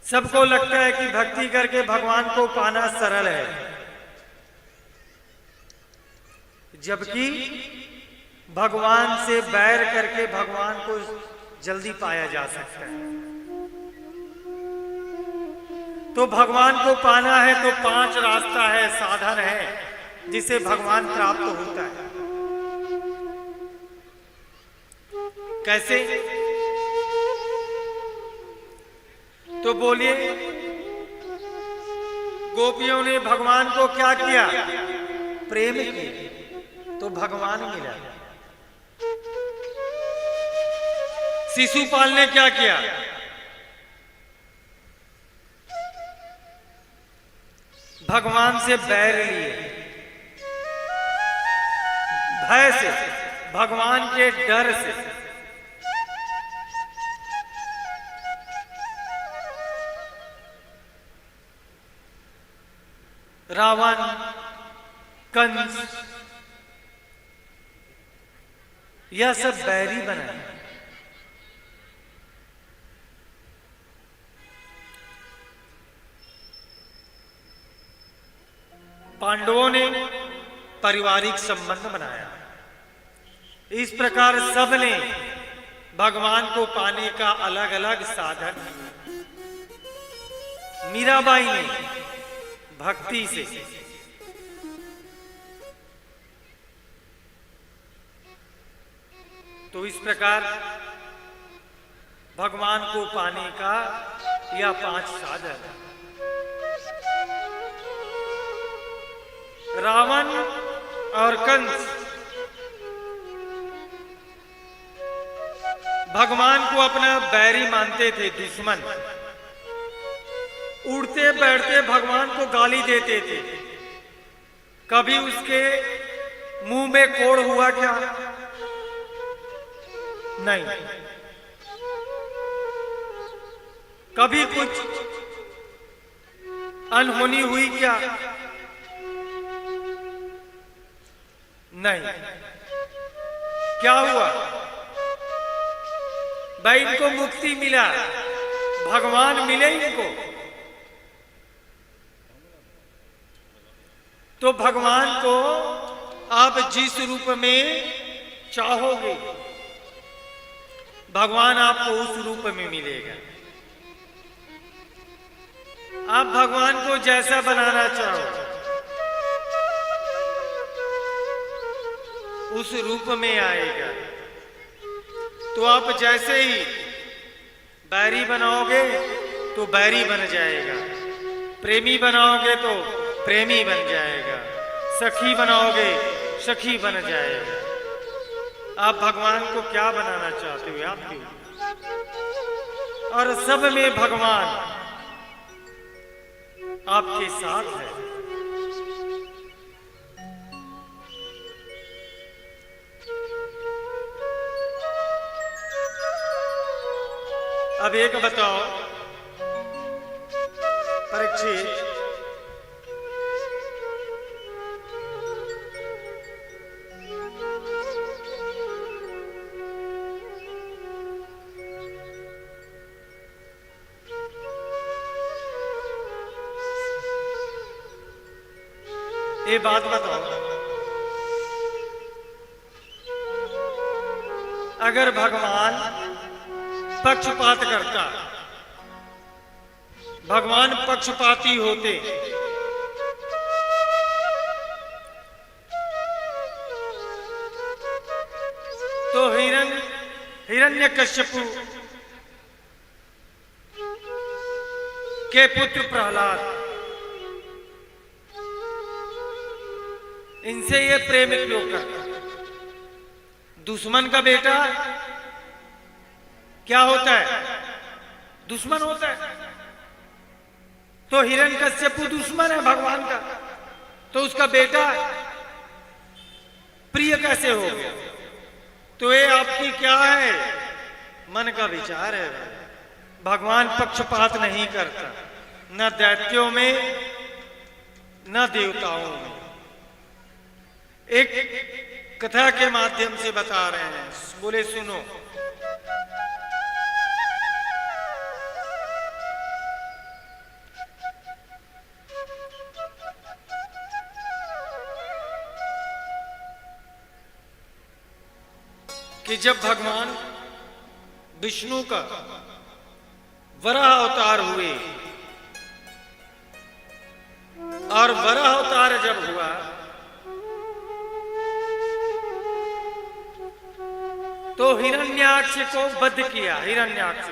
सबको लगता है कि भक्ति करके भगवान को पाना सरल है, जबकि भगवान से बैर करके भगवान को जल्दी पाया जा सकता है। तो भगवान को पाना है तो 5 रास्ता है, साधन है जिसे भगवान प्राप्त होता है। कैसे? तो बोलिए, गोपियों ने भगवान को क्या किया? प्रेम किया तो भगवान मिला। शिशुपाल ने क्या किया? भगवान से बैर लिए, भय से, भगवान के डर से। रावण, कंस, यह सब बैरी बनाए। पांडवों ने पारिवारिक संबंध बनाया। इस प्रकार सबने भगवान को पाने का अलग अलग साधन। मीराबाई ने भक्ति से, तो इस प्रकार भगवान को पाने का यह 5 साधन। रावण और कंस भगवान को अपना बैरी मानते थे, दुश्मन। उड़ते बैठते भगवान को गाली देते थे। कभी उसके मुंह में कोड़ हुआ क्या? नहीं। कभी कुछ अनहोनी हुई क्या? नहीं। क्या हुआ? भाई इनको मुक्ति मिला, भगवान मिले इनको, तो भगवान को आप जिस रूप में चाहोगे भगवान आपको उस रूप में मिलेगा। आप भगवान को जैसा बनाना चाहो उस रूप में आएगा। तो आप जैसे ही बैरी बनाओगे तो बैरी बन जाएगा, प्रेमी बनाओगे तो प्रेमी बन जाएगा, सखी बनाओगे सखी बन जाएगा। आप भगवान को क्या बनाना चाहते हो? आप क्यों? और सब में भगवान आपके साथ है। अब एक बताओ परीक्षित, ये बात बताओ, अगर भगवान पक्षपात करता, भगवान पक्षपाती होते, तो हिरण्यकश्यपु के पुत्र प्रहलाद, इनसे ये प्रेम क्यों करता? दुश्मन का बेटा क्या होता है? दुश्मन होता है। तो हिरण्यकश्यपु दुश्मन है भगवान का, तो उसका बेटा प्रिय कैसे हो गया? तो ये आपकी क्या है? मन का विचार है। भगवान पक्षपात नहीं करता, न दैत्यों में न देवताओं में। एक कथा के माध्यम से बता रहे हैं, बोले सुनो। कि जब भगवान विष्णु का वराह अवतार हुए और वराह अवतार जब हुआ तो हिरण्याक्ष को वध किया। हिरण्याक्ष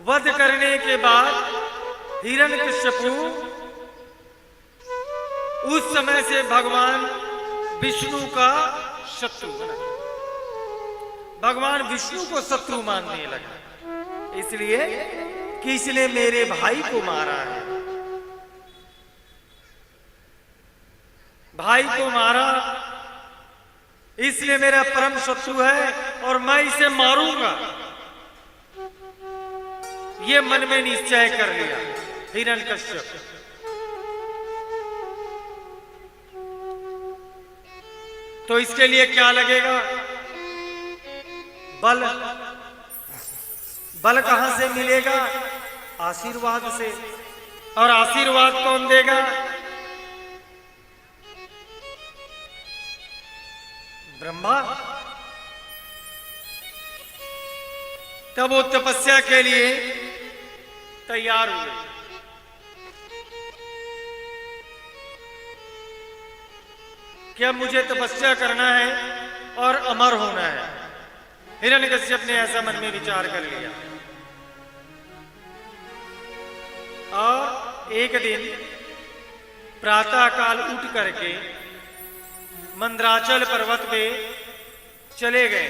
वध करने के बाद हिरण्यकश्यपु उस समय से भगवान विष्णु का शत्रु बना। भगवान विष्णु को शत्रु मानने लगा, इसलिए कि इसने मेरे भाई को मारा है। भाई को मारा इसलिए मेरा परम शत्रु है और मैं इसे मारूंगा, ये मन में निश्चय कर लिया हिरण्यकश्यप। तो इसके लिए क्या लगेगा? बल। बल कहां से मिलेगा? आशीर्वाद से। और आशीर्वाद कौन देगा? ब्रह्मा। तब वो तपस्या के लिए तैयार हुए। क्या मुझे तपस्या करना है और अमर होना है। हिरण्यकश्यप ने ऐसा मन में विचार कर लिया। और एक दिन प्रातः काल उठ करके मंदराचल पर्वत पे चले गए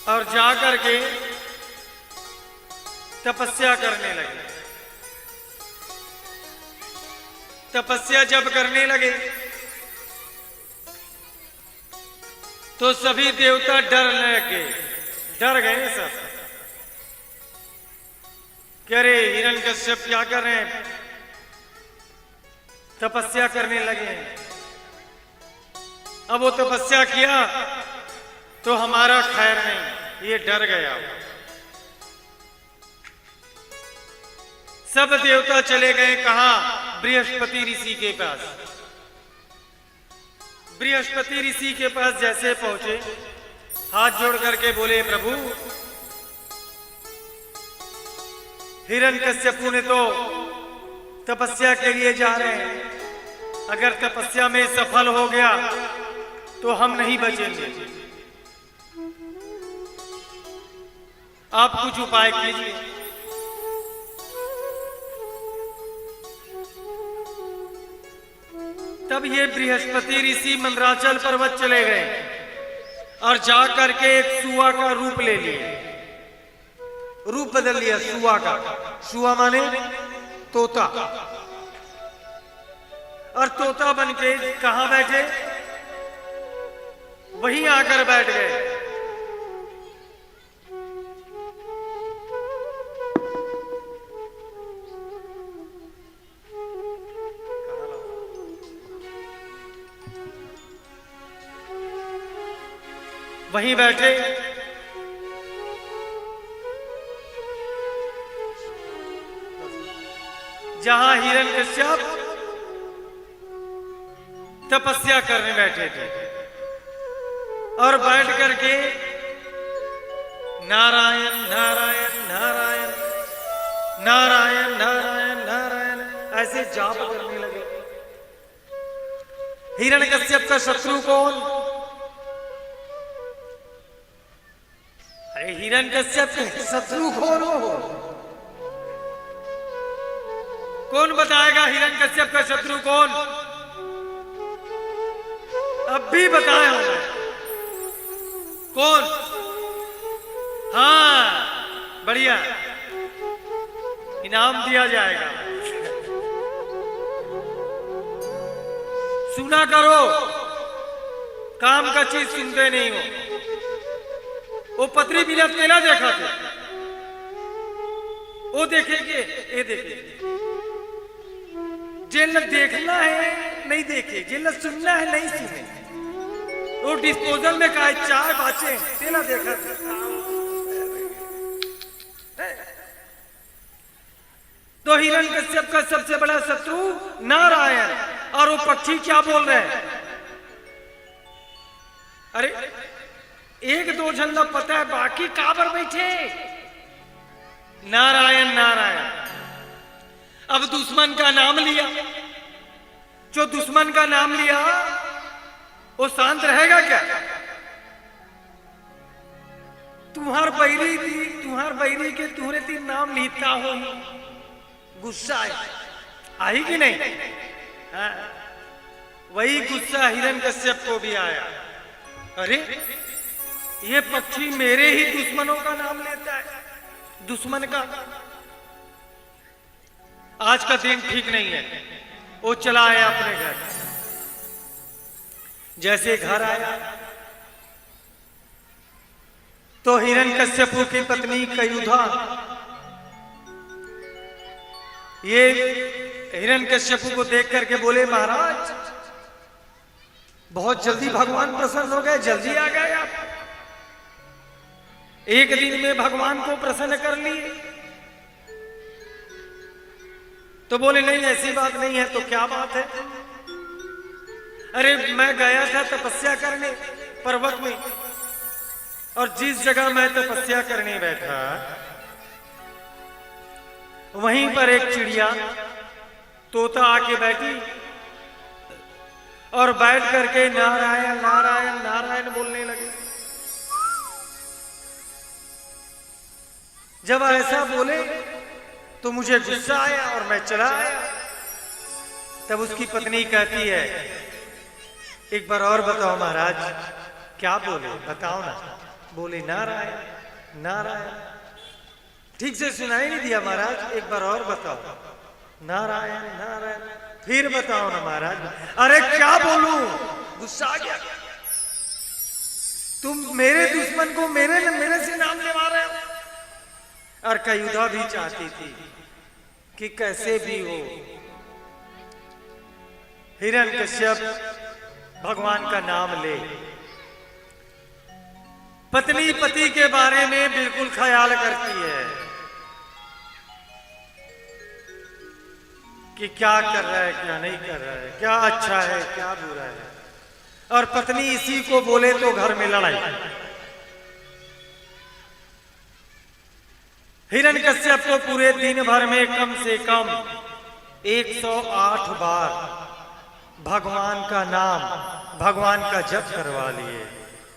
और जाकर के तपस्या करने लगे। तपस्या जब करने लगे तो सभी देवता डर गए सब। कह रहे हिरण्यकश्यप क्या कर रहे हैं? तपस्या करने लगे। अब वो तपस्या किया तो हमारा खैर नहीं, ये डर गया। सब देवता चले गए कहां? बृहस्पति ऋषि के पास। बृहस्पति ऋषि के पास जैसे पहुंचे, हाथ जोड़ करके बोले, प्रभु हिरण्यकश्यपु ने तो तपस्या के लिए जा रहे हैं, अगर तपस्या में सफल हो गया तो हम नहीं बचेंगे, आप कुछ उपाय कीजिए। तब ये बृहस्पति ऋषि मंदराचल पर्वत चले गए और जाकर के एक सुआ का रूप ले लिए। रूप बदल लिया सुआ का। सुआ माने तोता। और तोता बन के कहां बैठे? वहीं आकर बैठ गए। वहीं बैठे। जहां हिरण्यकश्यप तपस्या करने बैठे थे और बैठ करके नारायण नारायण नारायण नारायण नारायण नारायण ऐसे जाप करने लगे। हिरण्यकश्यप का शत्रु कौन? अरे हिरण्यकश्यप के शत्रु कौन हो? कौन बताएगा हिरण्यकश्यप का शत्रु कौन? अब भी बताया कौन? हाँ बढ़िया, इनाम दिया जाएगा। सुना करो, काम का चीज सुनते नहीं हो। वो पत्री बिना तेला देखा थे, वो देखेंगे, ये देखेंगे। जिन देखना है नहीं देखे, जिन सुनना है नहीं सुने। वो डिस्पोजल में का चाय बाचे तेला देखा थे। तो हिरण्यकश्यप का सबसे बड़ा शत्रु नारायण, और वो पक्षी क्या बोल रहे हैं? अरे एक दो झंडा पता है, बाकी काबर बैठे नारायण नारायण। अब दुश्मन का नाम लिया, जो दुश्मन का नाम लिया वो शांत रहेगा क्या? तुम्हार बैरी थी, तुम्हार बैरी के तुम्हारे तीन नाम लिखता हो, गुस्सा आई कि नहीं? हाँ? वही गुस्सा हिरण्यकश्यप को भी आया। अरे ये पक्षी मेरे ही दुश्मनों का नाम लेता है, दुश्मन का। आज का दिन ठीक नहीं है। वो चला आया अपने घर। जैसे घर आया तो हिरण्यकश्यप की पत्नी कयुधा, ये हिरण्यकश्यप को देख करके बोले, महाराज बहुत जल्दी भगवान प्रसन्न हो गए, जल्दी आ गए आप, एक दिन में भगवान को प्रसन्न कर लिए। तो बोले नहीं ऐसी बात नहीं है। तो क्या बात है? अरे मैं गया था तपस्या करने पर्वत में, और जिस जगह मैं तपस्या करने बैठा वहीं पर एक चिड़िया तोता आके बैठी और बैठ करके नारायण नारायण नारायण बोलने लगे। जब ऐसा बोले तो मुझे गुस्सा आया और मैं चला आया। तब उसकी पत्नी कहती है, एक बार और बताओ महाराज क्या बोले, बताओ ना। बोले नारायण नारायण। ठीक से सुनाई नहीं दिया महाराज, एक बार और बताओ, नारायण नारायण। फिर बताओ ना महाराज। अरे क्या बोलूं, गुस्सा आ गया। तुम मेरे दुश्मन को मेरे से नाम लेवा रहे हो। और कयुधा भी चाहती थी कि कैसे भी हो हिरण्यकश्यप भगवान का नाम ले। पत्नी पति के बारे में बिल्कुल ख्याल करती है कि क्या कर रहा है, क्या नहीं कर रहा है, क्या अच्छा है, क्या बुरा है। और पत्नी इसी को बोले तो घर में लड़ाई। हिरण्यकश्यप को पूरे दिन भर में कम से कम 108 बार भगवान का नाम, भगवान का जप करवा लिए।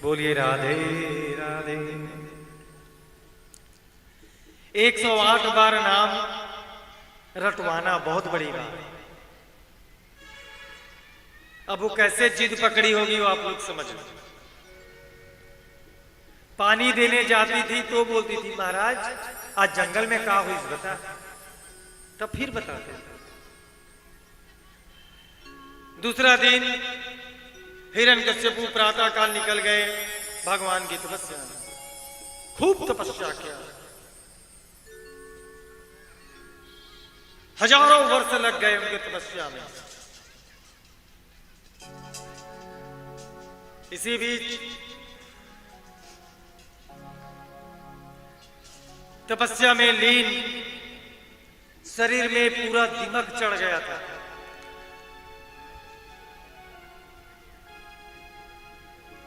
बोलिए राधे राधे। 108 बार नाम रटवाना बहुत बड़ी बात है। अब वो कैसे जिद पकड़ी होगी वो आप लोग समझ लो। पानी देने जाती थी तो बोलती थी, महाराज आज जंगल में क्या हुई बता। तब फिर बताते। दूसरा दिन हिरण्यकश्यप प्रातः काल निकल गए भगवान की तपस्या में, खूब तपस्या किया। हजारों वर्ष लग गए उनके तपस्या में। इसी बीच तपस्या में लीन शरीर में पूरा दिमक चढ़ गया था।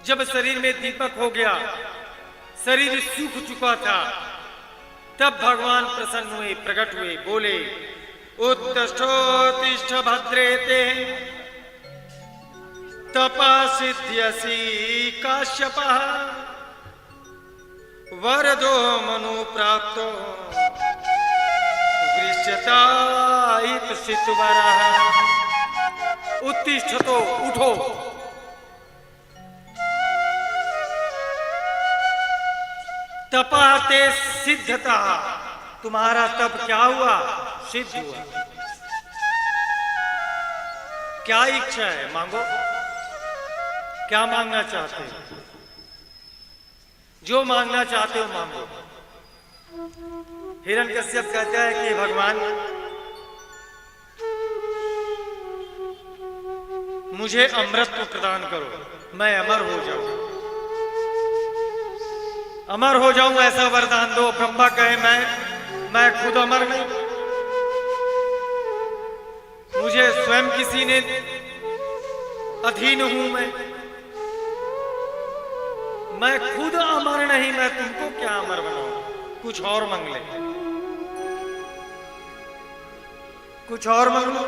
जब शरीर में दीपक हो गया, शरीर सूख चुका था, तब भगवान प्रसन्न हुए, प्रकट हुए, बोले उत्तिष्ठोत्तिष्ठ भद्रेते तपसिद्ध्यसि काश्यपः वरदो मनु प्राप्तो वृष्यता इत्सितवरः। उत्तिष्ठतो, उठो। तपाते सिद्धता, तुम्हारा तप क्या हुआ, सिद्ध हुआ। क्या इच्छा है मांगो, क्या मांगना चाहते हो? जो मांगना चाहते हो मांगो। हिरण्यकश्यप कहता है कि भगवान मुझे अमृत प्रदान करो, मैं अमर हो जाऊं, अमर हो जाऊं ऐसा वरदान दो। ब्रह्मा कहे मैं खुद अमर नहीं, मुझे स्वयं किसी ने अधीन हूं, मैं खुद अमर नहीं, मैं तुमको क्या अमर बनाऊं? कुछ और मांग ले, कुछ और मांग लो,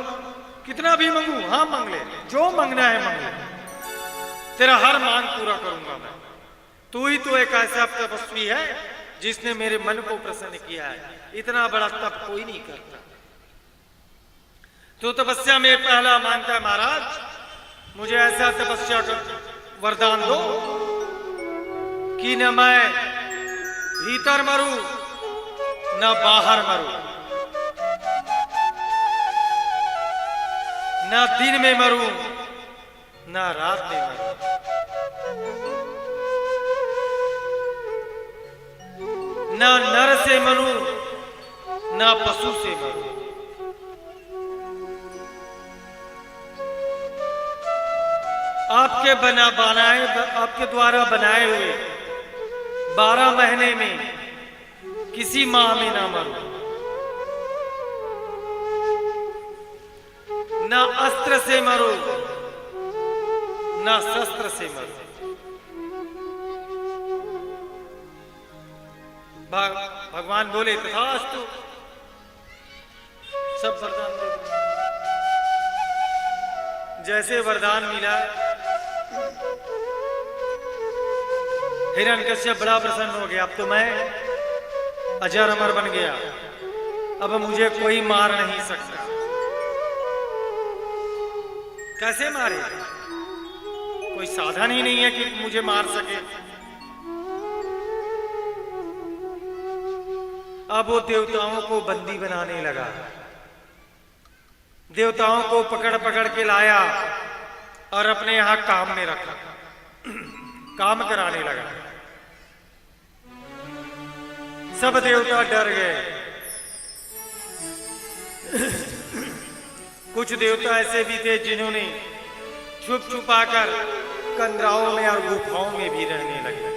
कितना भी मांगू, हाँ मांग ले, जो मांगना है मांग ले, तेरा हर मांग पूरा करूंगा मैं। तू ही तो एक ऐसा तपस्वी है जिसने मेरे मन को प्रसन्न किया है, इतना बड़ा तप कोई नहीं करता। तो तपस्या में पहला मांगता है महाराज मुझे ऐसा तपस्या का वरदान दो कि न मैं भीतर मरूं न बाहर मरूं, न दिन में मरूं न रात में मरूं, न नर से मरूं न पशु से मरूं। आपके द्वारा बनाए हुए 12 महीने में किसी माह में ना मरूं, न अस्त्र से मरूं न शस्त्र से मरूं। भगवान बोले तथास्तु, सब वरदान दे दो। जैसे वरदान मिला हिरण्यकश्यप बड़ा प्रसन्न हो गया, अब तो मैं अजर अमर बन गया, अब मुझे कोई मार नहीं सकता। कैसे मारे? कोई साधन ही नहीं है कि मुझे मार सके। अब वो देवताओं को बंदी बनाने लगा, देवताओं को पकड़ पकड़ के लाया और अपने यहां काम में रखा, काम कराने लगा। सब देवता डर गए। कुछ देवता ऐसे भी थे जिन्होंने छुप छुपाकर कंदराओं में और गुफाओं में भी रहने लगे।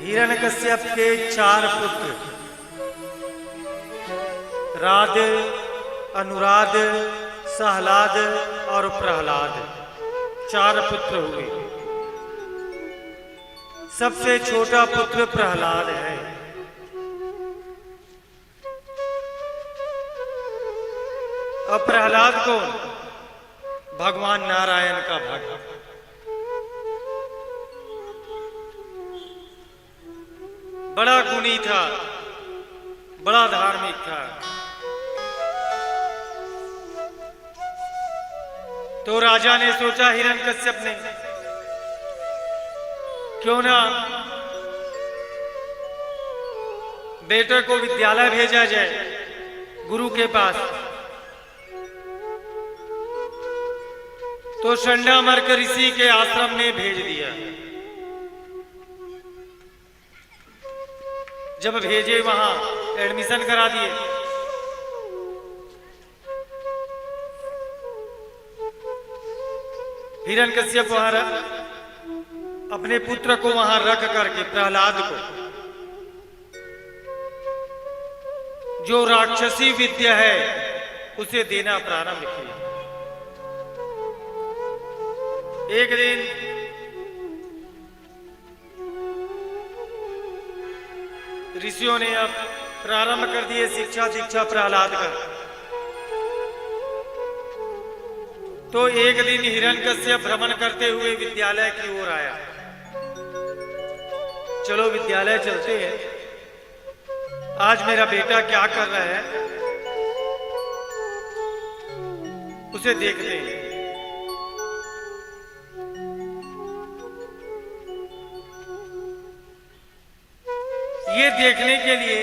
हिरण्यकश्यप के 4 पुत्र राध, अनुराध, सहलाद और प्रहलाद 4 पुत्र हुए। सबसे छोटा पुत्र प्रहलाद है। अब प्रहलाद कौन? भगवान नारायण का भक्त। बड़ा गुणी था, बड़ा धार्मिक था। तो राजा ने सोचा हिरण्यकश्यप ने क्यों ना बेटे को विद्यालय भेजा जाए, गुरु के पास। तो शंडामर्क ऋषि के आश्रम में भेज दिया। जब भेजे वहां एडमिशन करा दिए। हिरण्यकश्यप वहां अपने पुत्र को वहां रख करके प्रहलाद को जो राक्षसी विद्या है उसे देना प्रारंभ किया। एक दिन ऋषियों ने अब प्रारंभ कर दिए शिक्षा दीक्षा प्रहलाद का। तो एक दिन हिरण्यकश्यप भ्रमण करते हुए विद्यालय की ओर आया। चलो विद्यालय चलते हैं, आज मेरा बेटा क्या कर रहा है उसे देखते हैं। ये देखने के लिए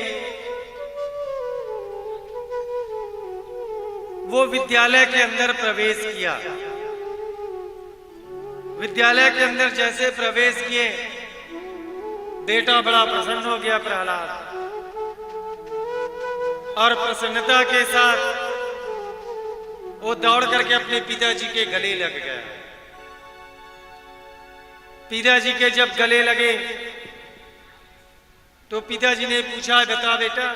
वो विद्यालय के अंदर प्रवेश किया। विद्यालय के अंदर जैसे प्रवेश किए, बेटा बड़ा प्रसन्न हो गया प्रहलाद, और प्रसन्नता के साथ वो दौड़ करके अपने पिताजी के गले लग गया। पिताजी के जब गले लगे तो पिताजी ने पूछा, बता बेटा,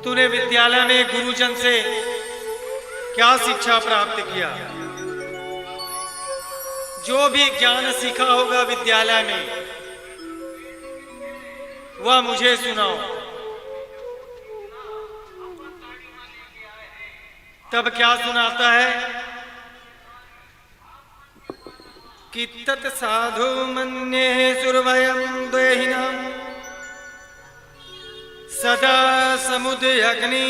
तूने विद्यालय में गुरुजन से क्या शिक्षा प्राप्त किया? जो भी ज्ञान सीखा होगा विद्यालय में वह मुझे सुनाओ। तब क्या सुनाता है कि तत् साधु मन्ये सुरभयं देहिनां सदा समुद्र अग्नि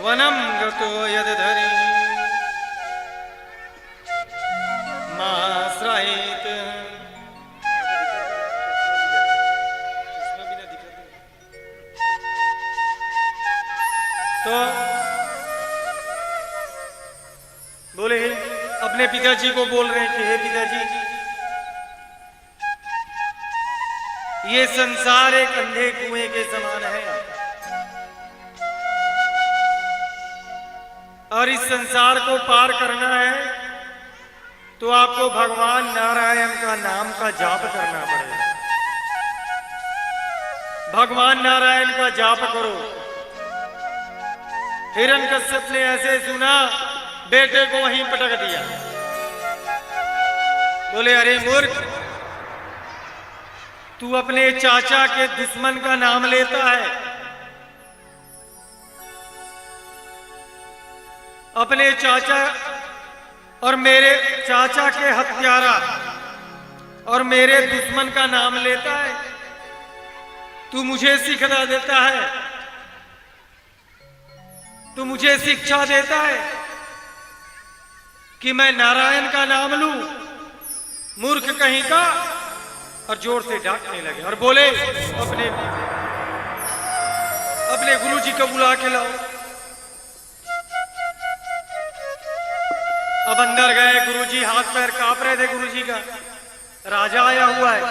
वनम गतो यदधरि माश्रयेत। तो बोले, अपने पिताजी को बोल रहे हैं कि हे पिताजी, ये संसार एक अंधे कुएं के समान है और इस संसार को पार करना है तो आपको भगवान नारायण का नाम का जाप करना पड़ेगा। भगवान नारायण का जाप करो। हिरण्यकश्यप ने ऐसे सुना, बेटे को वहीं पटक दिया। बोले, अरे मूर्ख, तू अपने चाचा के दुश्मन का नाम लेता है। अपने चाचा और मेरे चाचा के हत्यारा और मेरे दुश्मन का नाम लेता है। तू मुझे सिखा देता है, तू मुझे शिक्षा देता है कि मैं नारायण का नाम लूं। मूर्ख कहीं का। और जोर से डांटने लगे और बोले, अपने गुरुजी को बुला के लाओ। अब अंदर गए गुरुजी, हाथ पैर कांप रहे थे गुरुजी का। राजा आया हुआ है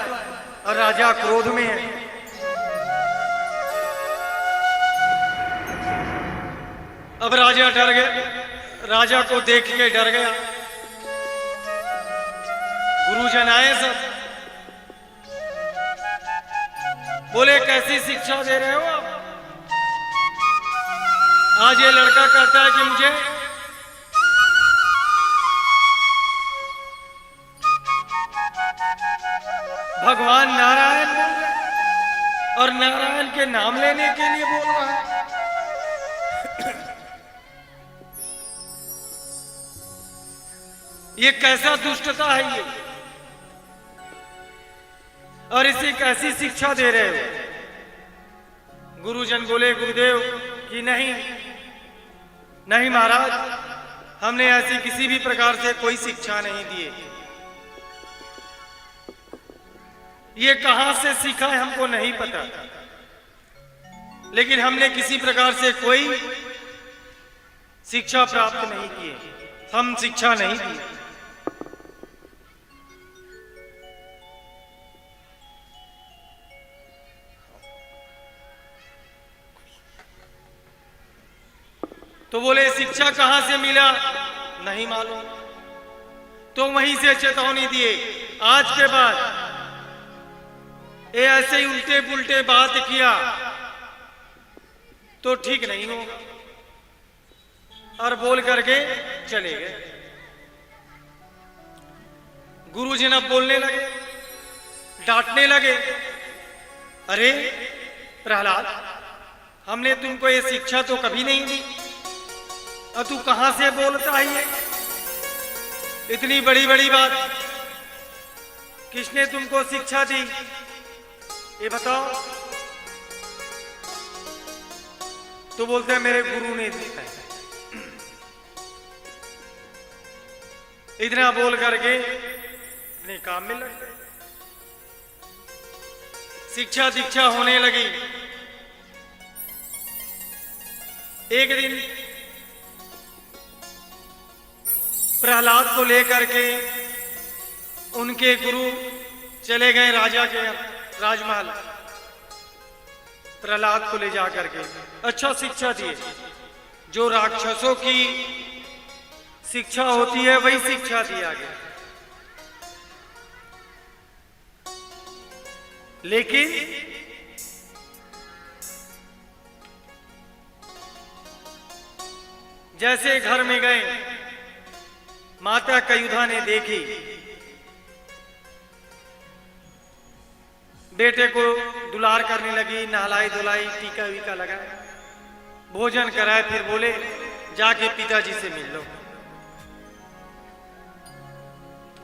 और राजा क्रोध में है। अब राजा डर गया, राजा को देख के डर गया। गुरुजन आए सब, बोले, कैसी शिक्षा दे रहे हो आप? आज ये लड़का कहता है कि मुझे भगवान नारायण बोल रहा है और नारायण के नाम लेने के लिए बोल रहा है। ये कैसा दुष्टता है ये? और इसे कैसी शिक्षा दे रहे हो? गुरुजन बोले, गुरुदेव कि नहीं नहीं महाराज, हमने ऐसी किसी भी प्रकार से कोई शिक्षा नहीं दी है। ये कहां से सीखा है हमको नहीं पता, लेकिन हमने किसी प्रकार से कोई शिक्षा प्राप्त नहीं की है। हम शिक्षा नहीं दी। तो बोले, शिक्षा कहां से मिला? नहीं मालूम। तो वहीं से चेतावनी दिए, आज के बाद ये ऐसे ही उल्टे पुल्टे बात किया तो ठीक नहीं होगा। और बोल करके चले गए। गुरुजी अब बोलने लगे, डांटने लगे, अरे प्रहलाद, हमने तुमको ये शिक्षा तो कभी नहीं दी और तू कहां से बोलता है ये? इतनी बड़ी बड़ी बात किसने तुमको शिक्षा दी, ये बताओ। तो बोलते हैं, मेरे गुरु ने दिया है। इतना बोल करके अपने काम में लग गए। शिक्षा दीक्षा होने लगी। एक दिन प्रहलाद को लेकर के उनके गुरु चले गए राजा के राजमहल। प्रहलाद को ले जाकर के अच्छा शिक्षा दिए। जो राक्षसों की शिक्षा होती है वही शिक्षा दिया गया। लेकिन जैसे घर में गए, माता कयुधा ने देखी बेटे को दुलार करने लगी, नहलाई धुलाई, टीका वीका लगाए, भोजन कराए, फिर बोले जाके पिताजी से मिल लो।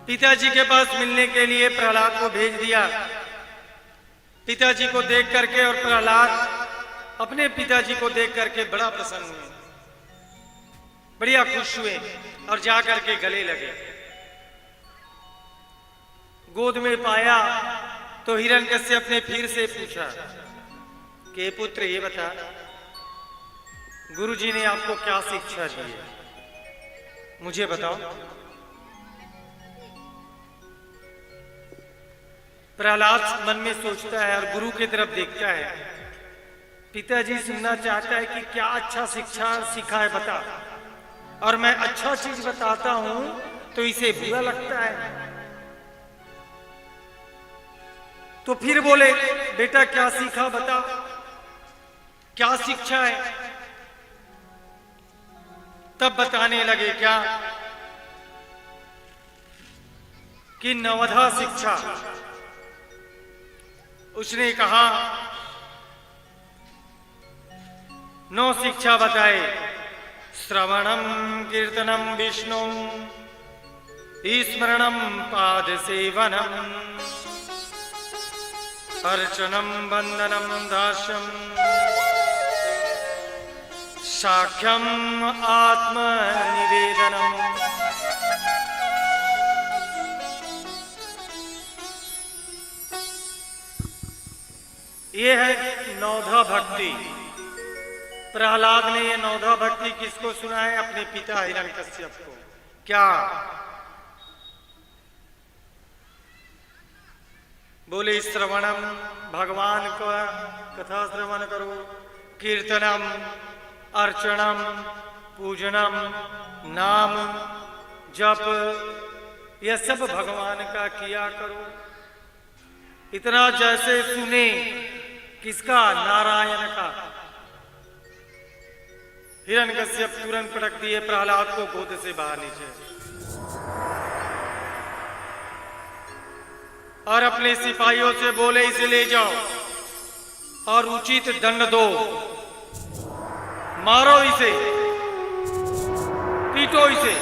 पिताजी के पास मिलने के लिए प्रहलाद को भेज दिया। पिताजी को देख करके और प्रहलाद अपने पिताजी को देख करके बड़ा प्रसन्न हुए, बढ़िया खुश हुए और जाकर के गले लगे। गोद में पाया तो हिरण्यकश्यप ने फिर से पूछा कि पुत्र ये बता, गुरुजी ने आपको क्या शिक्षा दी है, मुझे बताओ। प्रहलाद मन में सोचता है और गुरु की तरफ देखता है। पिताजी सुनना चाहता है कि क्या अच्छा शिक्षा सीखा है बता, और मैं अच्छा चीज बताता हूं तो इसे बुरा लगता है। तो फिर बोले बेटा क्या सीखा बता, क्या शिक्षा है। तब बताने लगे क्या कि नवधा शिक्षा। उसने कहा 9 शिक्षा बताए। श्रवणम कीर्तनम विष्णु, स्मरणम पाद सेवनम, अर्चनम वंदनम दास्यम, साख्यम आत्म निवेदनम। ये है नवधा भक्ति। प्रहलाद ने ये नवधा भक्ति किसको सुना है? अपने पिता हिरण्यकश्यप को। क्या बोले? श्रवणम, भगवान का कथा श्रवण करो, कीर्तनम, अर्चनम, पूजनम, नाम जप, यह सब भगवान का किया करो। इतना जैसे सुने किसका? नारायण का। हिरण्यकश्यप तुरंत पटक दिए प्रहलाद को गोद से बाहर नीचे और अपने सिपाहियों से बोले इसे ले जाओ और उचित दंड दो, मारो इसे, पीटो इसे,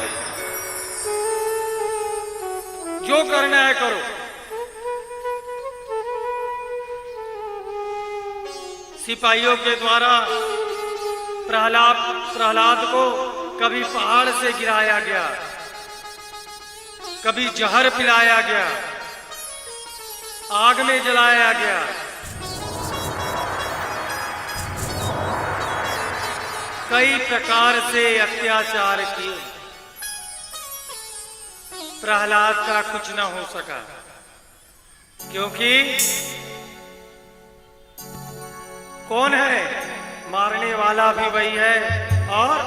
जो करना है करो। सिपाहियों के द्वारा प्रहलाद को कभी पहाड़ से गिराया गया, कभी जहर पिलाया गया, आग में जलाया गया। कई प्रकार से अत्याचार किए। प्रहलाद का कुछ न हो सका, क्योंकि कौन है? मारने वाला भी वही है और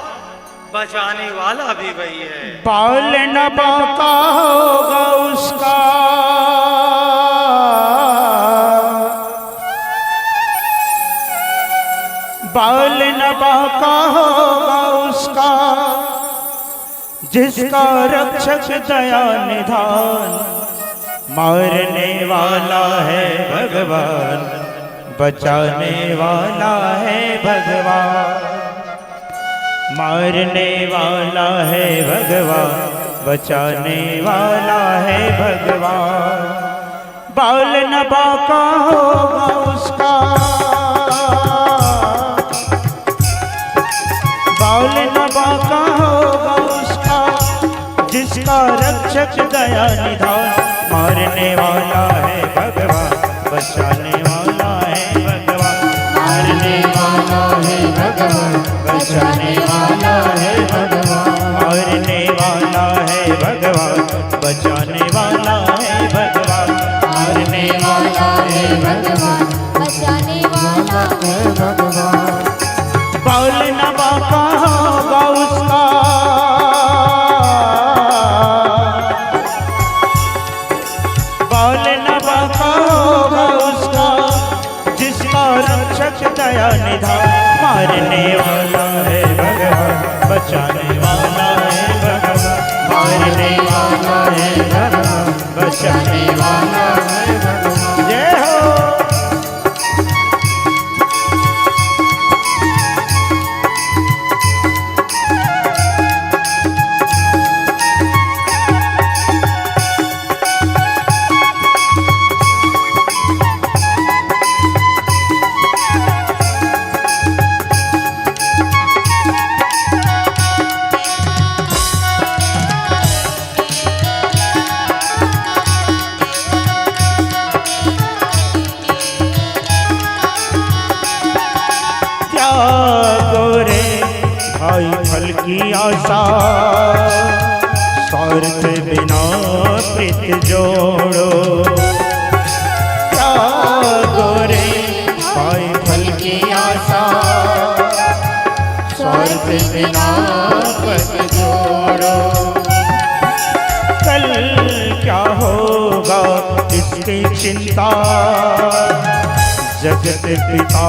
बचाने वाला भी वही है। बाल न बाका होगा उसका, बाल न बाका होगा उसका, जिसका रक्षक दया निधान। मारने वाला है भगवान, बचाने वाला है भगवान। मारने वाला है भगवान, बचाने वाला है भगवान। बाल न बाका होगा उसका, बाल न बाका होगा उसका, जिसका रक्षक दया निधान। मारने वाला है भगवान, बचाने वाला मारने वाला है भगवान, बचाने वाला है भगवान, मारने वाला है भगवान, बचाने वाला है भगवान। जय हो। गोरे भाई फल की आशा, स्वार्थ बिना प्रीत जोड़ो। क्या गोरे भाई फल की आशा, स्वार्थ बिना प्रीत जोड़ो। कल क्या होगा इसकी चिंता, जगत पिता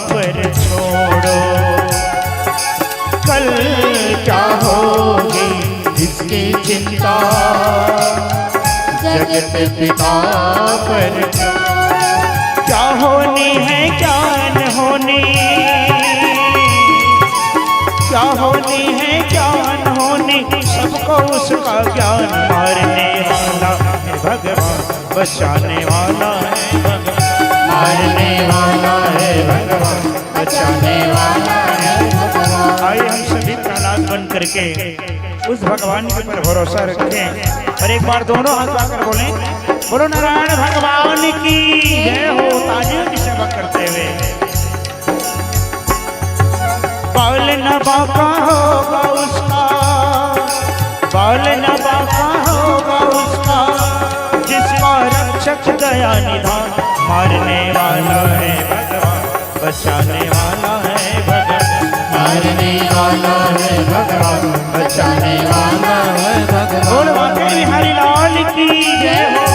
पर छोड़ो। कल क्या होगी इसकी चिंता, जगत पिता पर छोड़ो। क्या होनी है क्या न होनी, क्या होनी है क्या न होनी, सबको उसका ज्ञान। मारने वाला है भगवान, बचाने वाला है भगवान, मारने वाला है भगवान, बचाने वाला है भगवान। आइए हम सभी प्रहलाद बन करके उस भगवान के ऊपर भरोसा रखें और एक बार दोनों हाथ पाकर बोलें, बोलो नारायण भगवान की जय हो। ताजियों की सेवा करते हुए बाल न बाका होगा उसका, बाल न बाका होगा उसका, जिसका रक्षक गया निधान। मारने वाला है भगवान, बचाने वाला है भगवान, मारने वाला है भगवान, बचाने वाला है भगवान। बोल बांके बिहारी लाल की जय हो।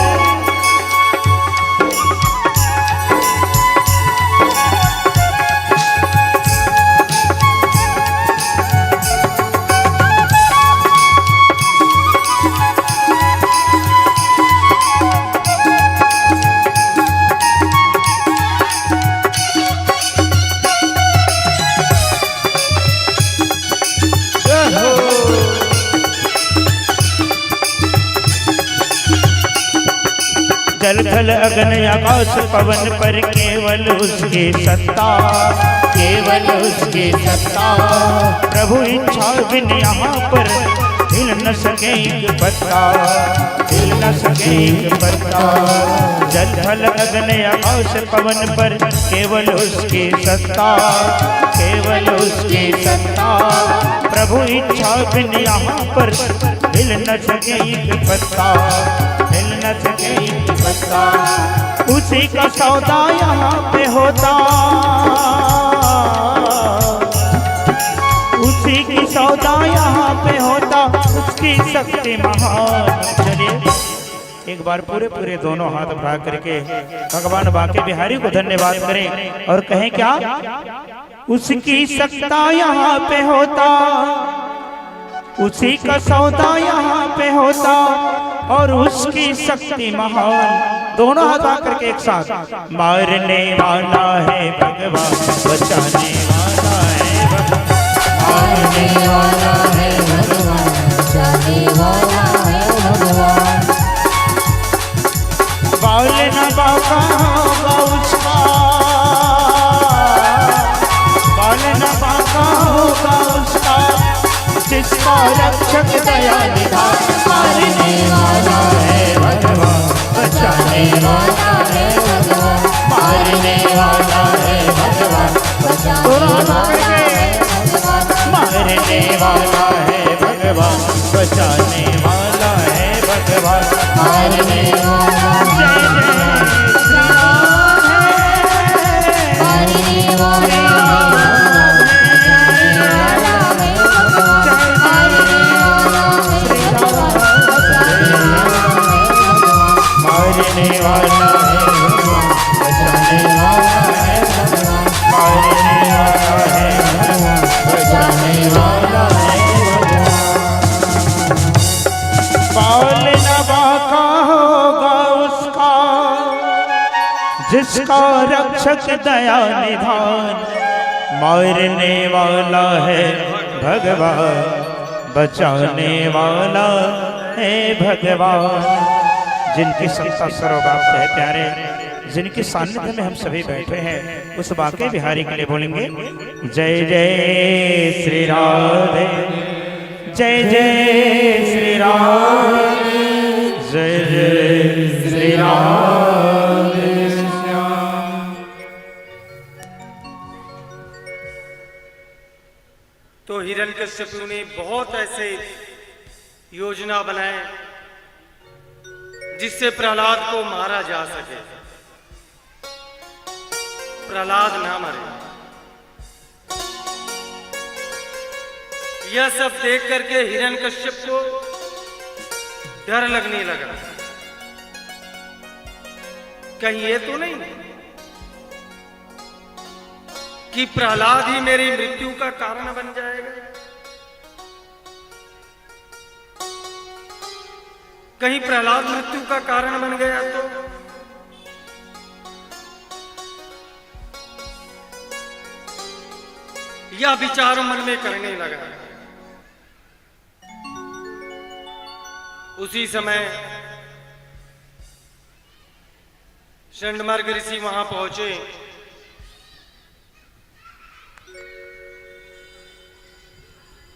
जल थल अगन आकाश पवन पर केवल उसकी सत्ता, केवल उसकी सत्ता। प्रभु इच्छा बिन यहाँ पर हिल न सके एक पत्ता, हिल न सके एक पत्ता। जल थल अगन आकाश पवन पर केवल उसकी सत्ता, केवल उसकी सत्ता। प्रभु इच्छा बिन यहाँ पर हिल न सके एक पत्ता, हिल न सके एक पत्ता। उसी का सौदा यहाँ पे होता, उसी की सौदा यहाँ पे होता, उसकी शक्ति महान। चलिए एक बार पूरे पूरे दोनों हाथ उठा करके भगवान बांके बिहारी को धन्यवाद करें और कहें क्या, उसकी सत्ता यहाँ पे होता, उसी का सौदा यहाँ पे होता और उसकी शक्ति महान। दोनों हाथ आकर के एक साथ, मारने वाला है भगवान, बचाने वाला है भगवान, मारने वाला है भगवान, बचाने वाला है भगवान। बाल न बाका होगा उसका, बाल न बाका होगा उसका, जिसका रक्षक दया निधान। मारने वाला है भगवान, बचाने वाला है भगवान, मारने वाला है भगवान, बचाने वाला है भगवान, मारने वाला है भगवान, बचाने वाला है भगवान, मारने वाला। जय जय श्री राम है, मारने वाला मारने वाला है भगवान, बचाने वाला है भगवान, मारने वाला जिसका रक्षक दया निधान, मारने वाला है भगवान, बचाने वाला है भगवान। जिनकी सत्ता सर्वव्याप्त है प्यारे, जिनके सानिध्य में हम सभी बैठे हैं, उस बाके बिहारी के लिए बोलेंगे जय जय श्री राधे, जय जय श्री राधे, जय जय श्री राधे श्याम। तो हिरण्यकश्यप ने बहुत ऐसे योजना बनाए जिससे प्रहलाद को मारा जा सके, प्रहलाद ना मरे। यह सब देख करके हिरण्यकश्यप को डर लगने लगा, कहीं ये तो नहीं कि प्रहलाद ही मेरी मृत्यु का कारण बन जाएगा, कहीं प्रहलाद मृत्यु का कारण बन गया तो। यह विचार मन में करने लगा। उसी समय षंडमार्ग ऋषि वहां पहुंचे।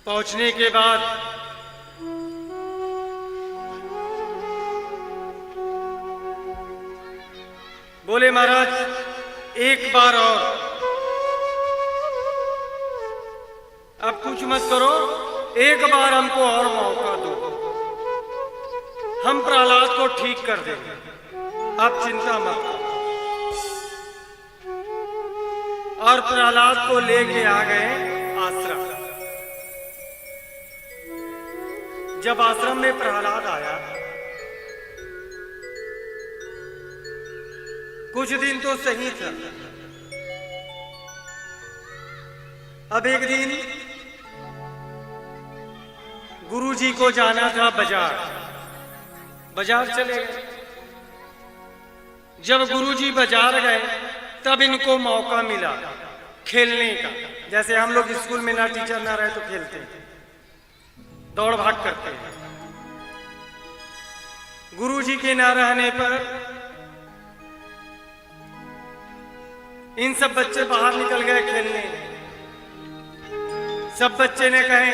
पहुंचने के बाद बोले महाराज एक बार और, अब कुछ मत करो, एक बार हमको और मौका दो, हम प्रहलाद को ठीक कर देंगे, आप चिंता मत करो। और प्रहलाद को लेके आ गए आश्रम। जब आश्रम में प्रहलाद आया, कुछ दिन तो सही था। अब एक दिन गुरुजी को जाना था बाजार, बाजार चले गए। जब गुरुजी बाजार गए तब इनको मौका मिला खेलने का। जैसे हम लोग स्कूल में ना टीचर ना रहे तो खेलते हैं, दौड़ भाग करते हैं। गुरुजी के ना रहने पर इन सब बच्चे बाहर निकल गए खेलने। सब बच्चे ने कहे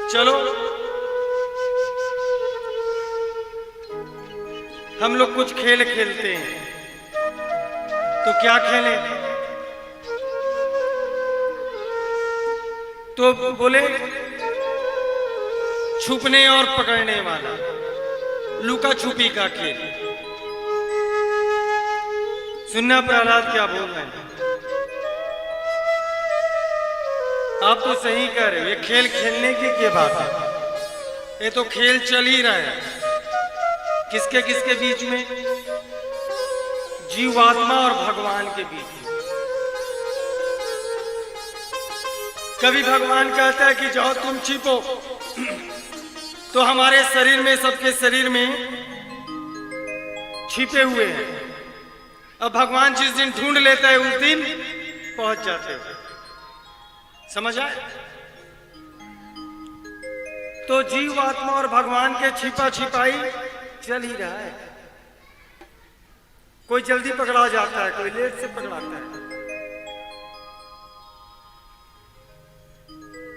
चलो हम लोग कुछ खेल खेलते हैं। तो क्या खेलें? तो बोले छुपने और पकड़ने वाला, लुका छुपी का खेल। सुनना प्रहलाद क्या बोल रहे हैं। आप तो सही कह रहे हो, ये खेल खेलने की क्या बात है, ये तो खेल चल ही रहा है। किसके किसके बीच में? जीवात्मा और भगवान के बीच में। कभी भगवान कहता है कि जाओ तुम छिपो, तो हमारे शरीर में, सबके शरीर में छिपे हुए हैं। अब भगवान जिस दिन ढूंढ लेता है उस दिन पहुंच जाते हैं। समझ आए? तो जीव आत्मा और भगवान के छिपा छिपाई चल ही रहा है। कोई जल्दी पकड़ा जाता है, कोई लेट से पकड़ाता है।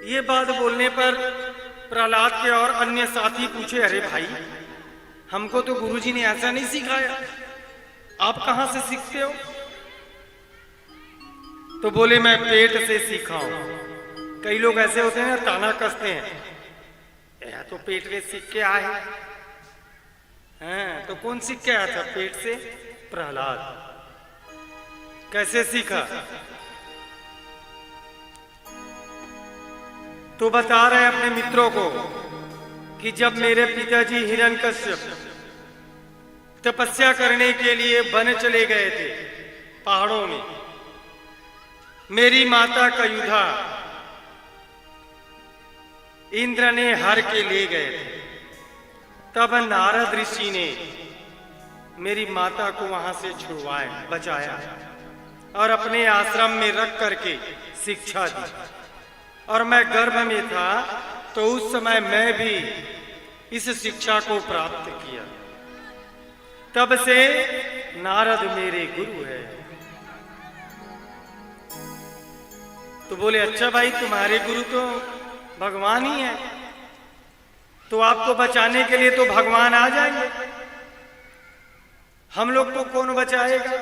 ये बात बोलने पर प्रहलाद के और अन्य साथी पूछे, अरे भाई हमको तो गुरुजी ने ऐसा नहीं सिखाया, आप कहां से सीखते हो? तो बोले मैं पेट से सीखा हूं। कई लोग ऐसे होते हैं ताना कसते हैं, या तो पेट में सीख के आए हैं। तो कौन सीख के आया था पेट से? प्रहलाद। कैसे सीखा? तो बता रहे अपने मित्रों को कि जब मेरे पिताजी हिरण्यकश्यप तपस्या करने के लिए वन चले गए थे पहाड़ों में, मेरी माता का युधा इंद्र ने हर के ले गए थे। तब नारद ऋषि ने मेरी माता को वहां से छुड़वाया, बचाया और अपने आश्रम में रख करके शिक्षा दी। और मैं गर्भ में था तो उस समय मैं भी इस शिक्षा को प्राप्त किया। तब से नारद मेरे गुरु है। तो बोले अच्छा भाई, तुम्हारे गुरु तो भगवान ही है, तो आपको बचाने के लिए तो भगवान आ जाएंगे, हम लोग को कौन बचाएगा?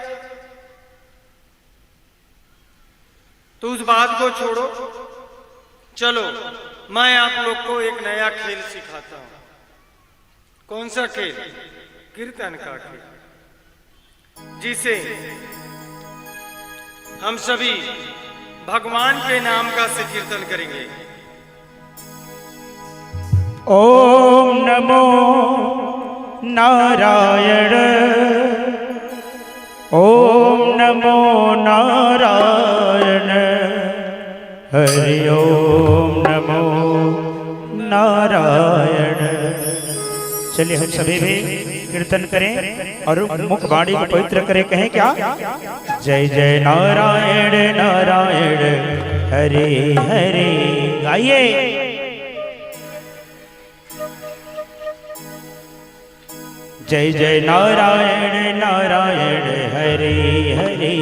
तो उस बात को छोड़ो, चलो मैं आप लोग को एक नया खेल सिखाता हूं। कौन सा खेल? कीर्तन का खेल, जिसे हम सभी भगवान के नाम का कीर्तन करेंगे। ओम नमो नारायण, ओम नमो नारायण, हरि ओम नमो नारायण। चलिए हम सभी भी कीर्तन करें और मुख वाणी को पवित्र करें। कहें क्या? जय जय नारायण नारायण हरे हरे। गाइए। जय जय नारायण नारायण हरे हरे।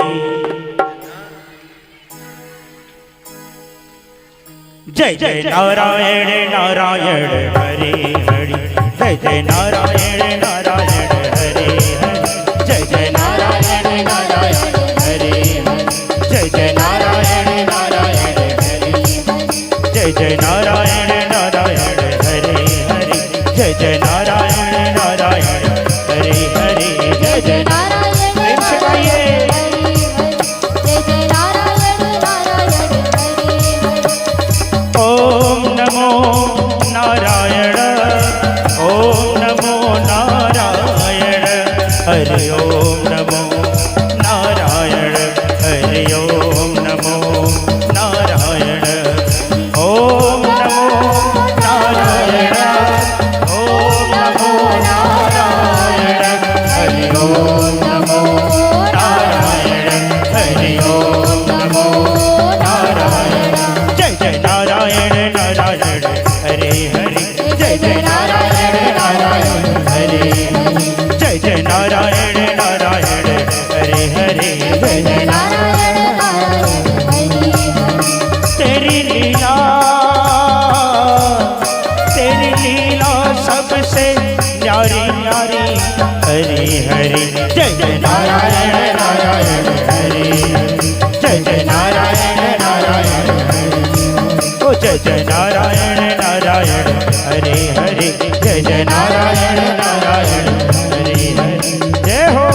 जय जय नारायण नारायण हरे हरे। जय जय नारायण नारायण हरे हरे। जय जय नारायण नारायण हरे हरे। जय जय नारायण नारायण हरे। जय जय नारायण नारायण हरे हरे। जय जय नारायण नारायण हरे हरे। जय जय नारायण प्रेम से गाइए। जय जय नारायण नारायण हरे हरे। ओम नमो नारायण, ओम नमो नारायण, हरि ओम नमो नारायण, हरि ओम नमो नारायण। ओम नमो नारायण, ओम नमो नारायण, हरि ओम नमो नारायण, हरि ओम नमो नारायण। जय जय नारायण नारायण हरे हरे। जय जय नारायण नारायण हरे हरे। जय जय नारायण नारायण हरे हरे। जय जय नारायण नारायण हरे हरे। तेरी लीला सबसे न्यारी न्यारी हरे हरे। जय जय नारायण नारायण हरे हरे। जय जय नारायण नारायण हरे। ओ जय जय नारायण नारायण हरे हरे। जय जय नारायण नारायण हरे हरे। जय हो।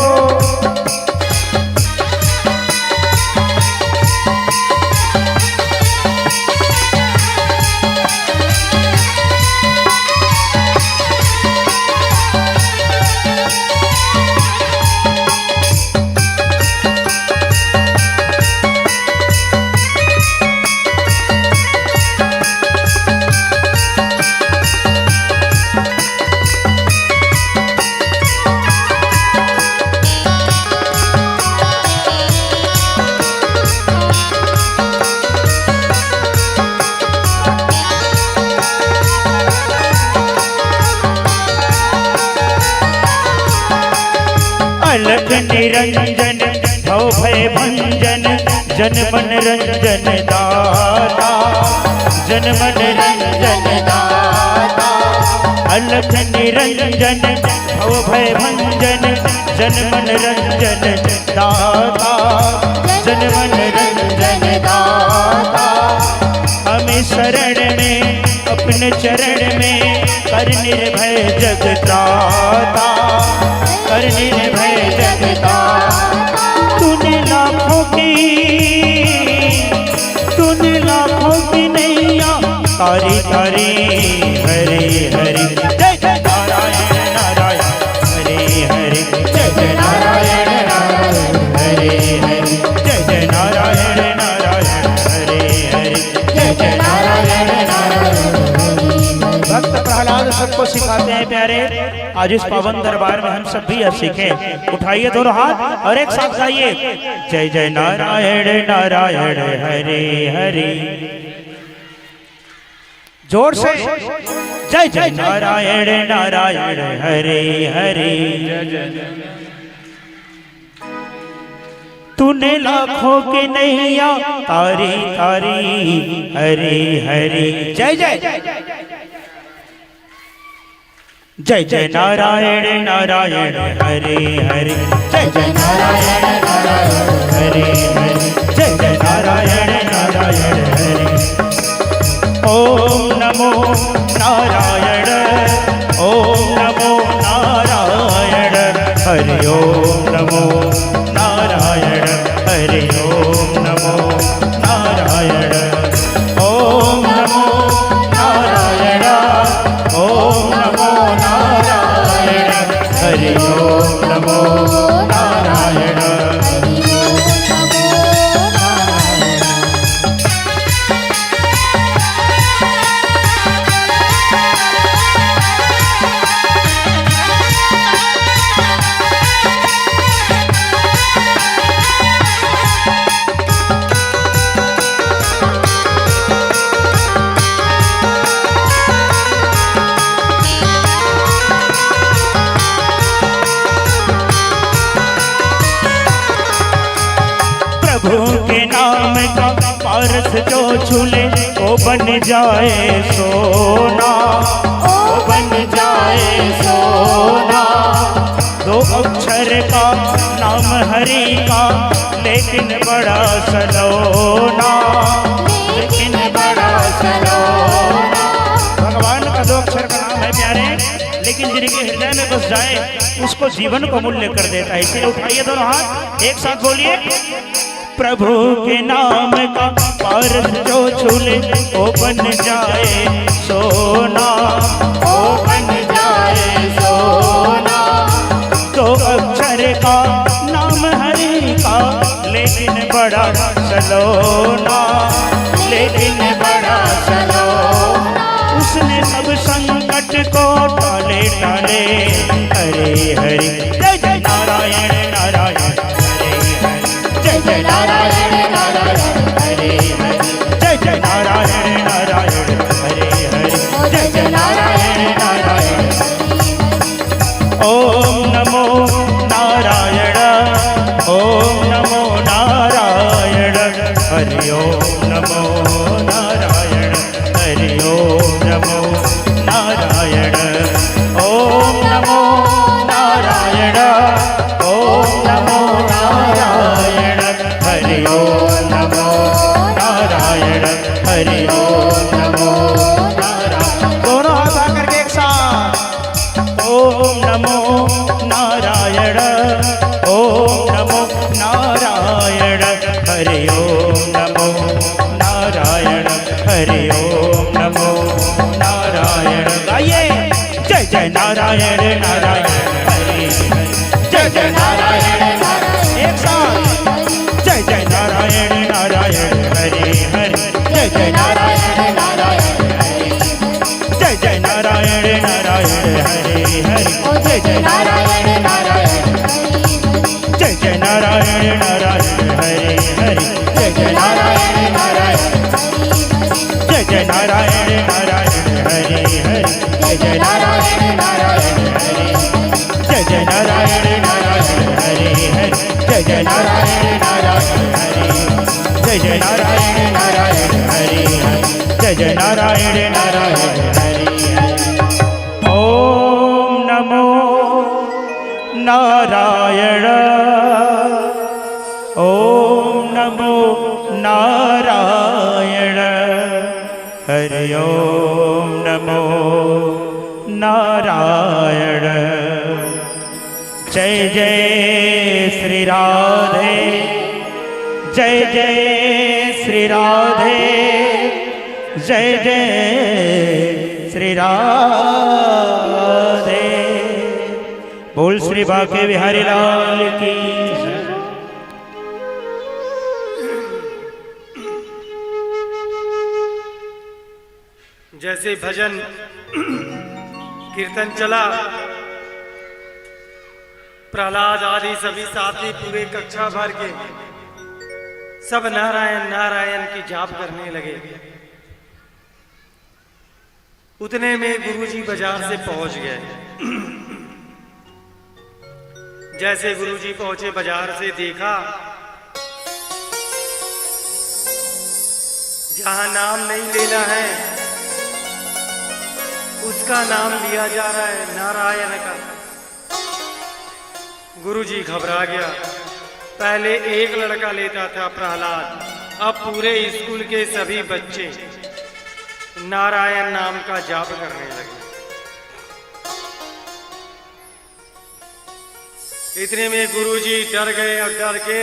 अलख निरंजन भव भय भंजन, जन मन रंजन दाता, जन मन रंजन दाता। अलख निरंजन भव भय भंजन, जन मन रंजन दाता, जन मन रंजन दाता। हमें शरण में अपने चरण में कर निर्भय जग त्राता, कर निर्भय जगता। तूने लाखों की नैया तारी तारी हरे हरे। जय जय नारायण नारायण हरे हरे। जय जय नारायण नारायण हरे हरे। जय जय नारायण नारायण हरे हरे। जय जय नारायण नारायण हरे हरे। भक्त प्रहलाद सबको सिखाते हैं प्यारे। आज इस पावन दरबार में हम सब भी यह सीखें। उठाइए दोनों हाथ और एक साथ गाइए, जय जय नारायण नारायण हरे हरे। जोर से, जय जय नारायण नारायण हरे हरे। तूने लाखों के नैया तारी तारी हरे हरे। जय जय जय जय नारायण नारायण हरे हरे। जय जय नारायण नारायण हरे हरे। जय जय नारायण नारायण हरे। ओम नमो नारायण, ओम नमो नारायण हरि ओम नमो नारायण हरि ओम नमो नारायण। ओम नमो नारायण, ओम नमो नारायण हरि ओम नमो नारायण। प्रभु के नाम का पारस जो छूले वो बन जाए सोना, वो बन जाए सोना। दो अक्षर का नाम हरि का लेकिन बड़ा सलोना, लेकिन बड़ा सलोना। भगवान का दो अक्षर का नाम है प्यारे, लेकिन जिनके हृदय में बस जाए उसको जीवन को मूल्य कर देता है। इसीलिए उठाइए दोनों हाथ, एक साथ बोलिए, प्रभु के नाम का पारस जो छूले वो बन जाए सोना, वो बन जाए सोना। दो अक्षर का नाम हरि का लेकिन बड़ा सलोना, लेकिन बड़ा सलोना। उसने सब संकट को टाले टाले हरे हरे। जय जय नारायण नारायण हरे हरे। जय जय नारायण नारायण हरे हरे। जय जय नारायण नारायण हरे हरे। जय जय नारायण नारायण। ओम नमो नारायण, ओम नमो नारायण हरि ओम नमो नारायण हरि ओम नमो नारायण। ओम नमो नारायण, ओम नमो नारायण हरि ओम नमो नारायण हरि ओम नमो नारायण। दोनों हाथ आकर के एक साथ, ओम नमो नारायण, ओम नमो नारायण हरि ओम नमो नारायण हरि ओम नमो नारायण। गाइए, जय जय नारायण नारायण हरि हरि। जय जय नारायण नारायण, एक साथ, जय जय नारायण नारायण हरि हरि। जय जय नारायण नारायण हरि हरि। जय जय नारायण नारायण हरि हरि। जय जय नारायण नारायण हरि हरि। जय जय नारायण नारायण हरि हरि। जय जय नारायण नारायण हरि हरि। जय जय नारायण नारायण हरि हरि। जय जय नारायण नारायण हरि हरि। जय जय नारायण नारायण हरि हरि। जय जय नारायण नारायण हरि हरि। जय जय नारायण नारायण हरि हरि। जय जय नारायण नारायण हरि हरि। ओम नमो नारायण, ओम नमो नारायण हरि ओम नमो नारायण। जय जय श्री राधे, जय जय श्री राधे, जय जय श्री राधे। बोल श्री बांके बिहारी लाल की। जैसे भजन कीर्तन चला। प्रहलाद आदि सभी साथी पूरे कक्षा भर के सब नारायण नारायण की जाप करने लगे। उतने में गुरुजी बाजार से पहुंच गए। जैसे गुरुजी पहुंचे बाजार से देखा जहां नाम नहीं लेना है उसका नाम लिया जा रहा है, नारायण का। गुरुजी घबरा गया। पहले एक लड़का लेता था प्रहलाद, अब पूरे स्कूल के सभी बच्चे नारायण नाम का जाप करने लगे। इतने में गुरुजी डर गए और डर के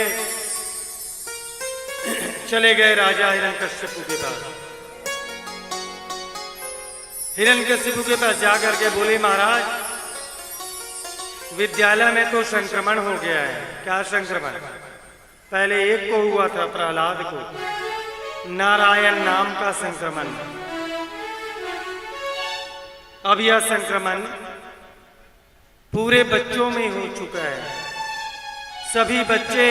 चले गए राजा हिरण्यकश्यप के पास। हिरण्यकश्यप के पास जाकर के बोले, महाराज विद्यालय में तो संक्रमण हो गया है। क्या संक्रमण? पहले एक को हुआ था, प्रहलाद को, नारायण नाम का संक्रमण। अब यह संक्रमण पूरे बच्चों में हो चुका है। सभी बच्चे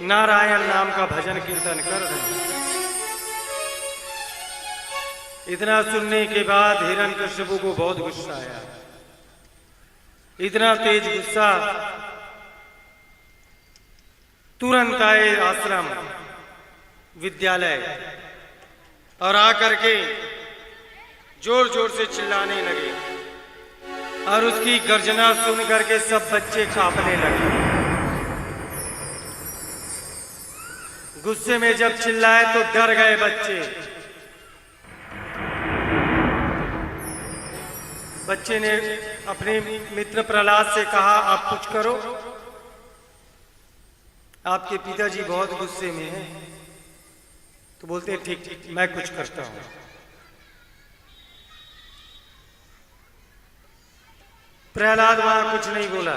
नारायण नाम का भजन कीर्तन कर रहे हैं। इतना सुनने के बाद हिरण्यकश्यप को बहुत गुस्सा आया। इतना तेज गुस्सा, तुरंत आए आश्रम विद्यालय और आकर के जोर जोर से चिल्लाने लगे और उसकी गर्जना सुन करके सब बच्चे कांपने लगे। गुस्से में जब चिल्लाए तो डर गए बच्चे। बच्चे ने अपने मित्र प्रहलाद से कहा, आप कुछ करो, आपके पिताजी बहुत गुस्से में हैं। तो बोलते ठीक ठीक मैं कुछ करता हूं। प्रहलाद वहां कुछ नहीं बोला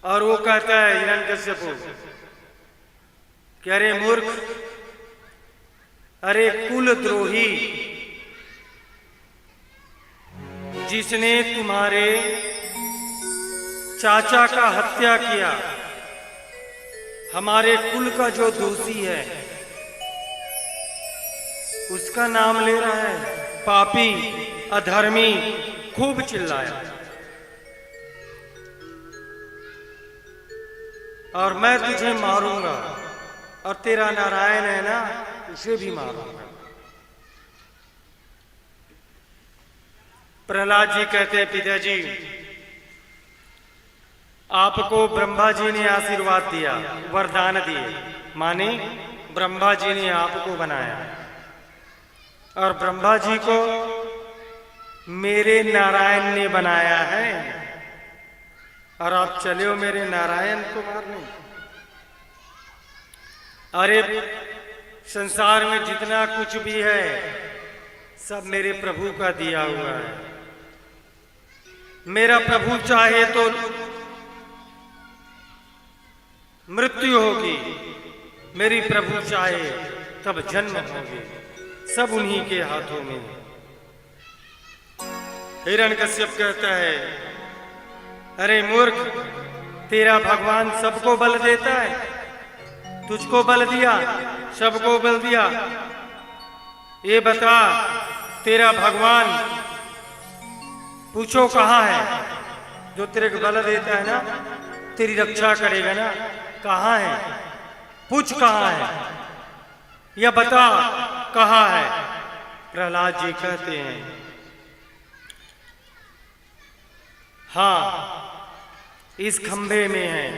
और वो कहता है हिरण्यकश्यप कि अरे मूर्ख, अरे कुलद्रोही, जिसने तुम्हारे चाचा का हत्या किया, हमारे कुल का जो दोषी है उसका नाम ले रहा है, पापी, अधर्मी। खूब चिल्लाया और मैं तुझे मारूंगा और तेरा नारायण है ना, उसे भी मारूंगा। प्रहलाद जी कहते हैं, पिताजी आपको ब्रह्मा जी ने आशीर्वाद दिया, वरदान दिए, माने ब्रह्मा जी ने आपको बनाया और ब्रह्मा जी को मेरे नारायण ने बनाया है और आप चले हो मेरे नारायण को मारने। अरे संसार में जितना कुछ भी है सब मेरे प्रभु का दिया हुआ है। मेरा प्रभु चाहे तो मृत्यु होगी, मेरी प्रभु चाहे तब जन्म होगी, सब उन्हीं के हाथों में। हिरण्यकश्यप कहता है, अरे मूर्ख, तेरा भगवान सबको बल देता है, तुझको बल दिया, सबको बल दिया। ये बता, तेरा भगवान पूछो कहाँ है? जो तेरे को बल देता है ना, तेरी रक्षा करेगा ना, कहाँ है? पूछ कहाँ है, या बता कहाँ है? प्रहलाद जी कहते हैं, हाँ इस खंभे में है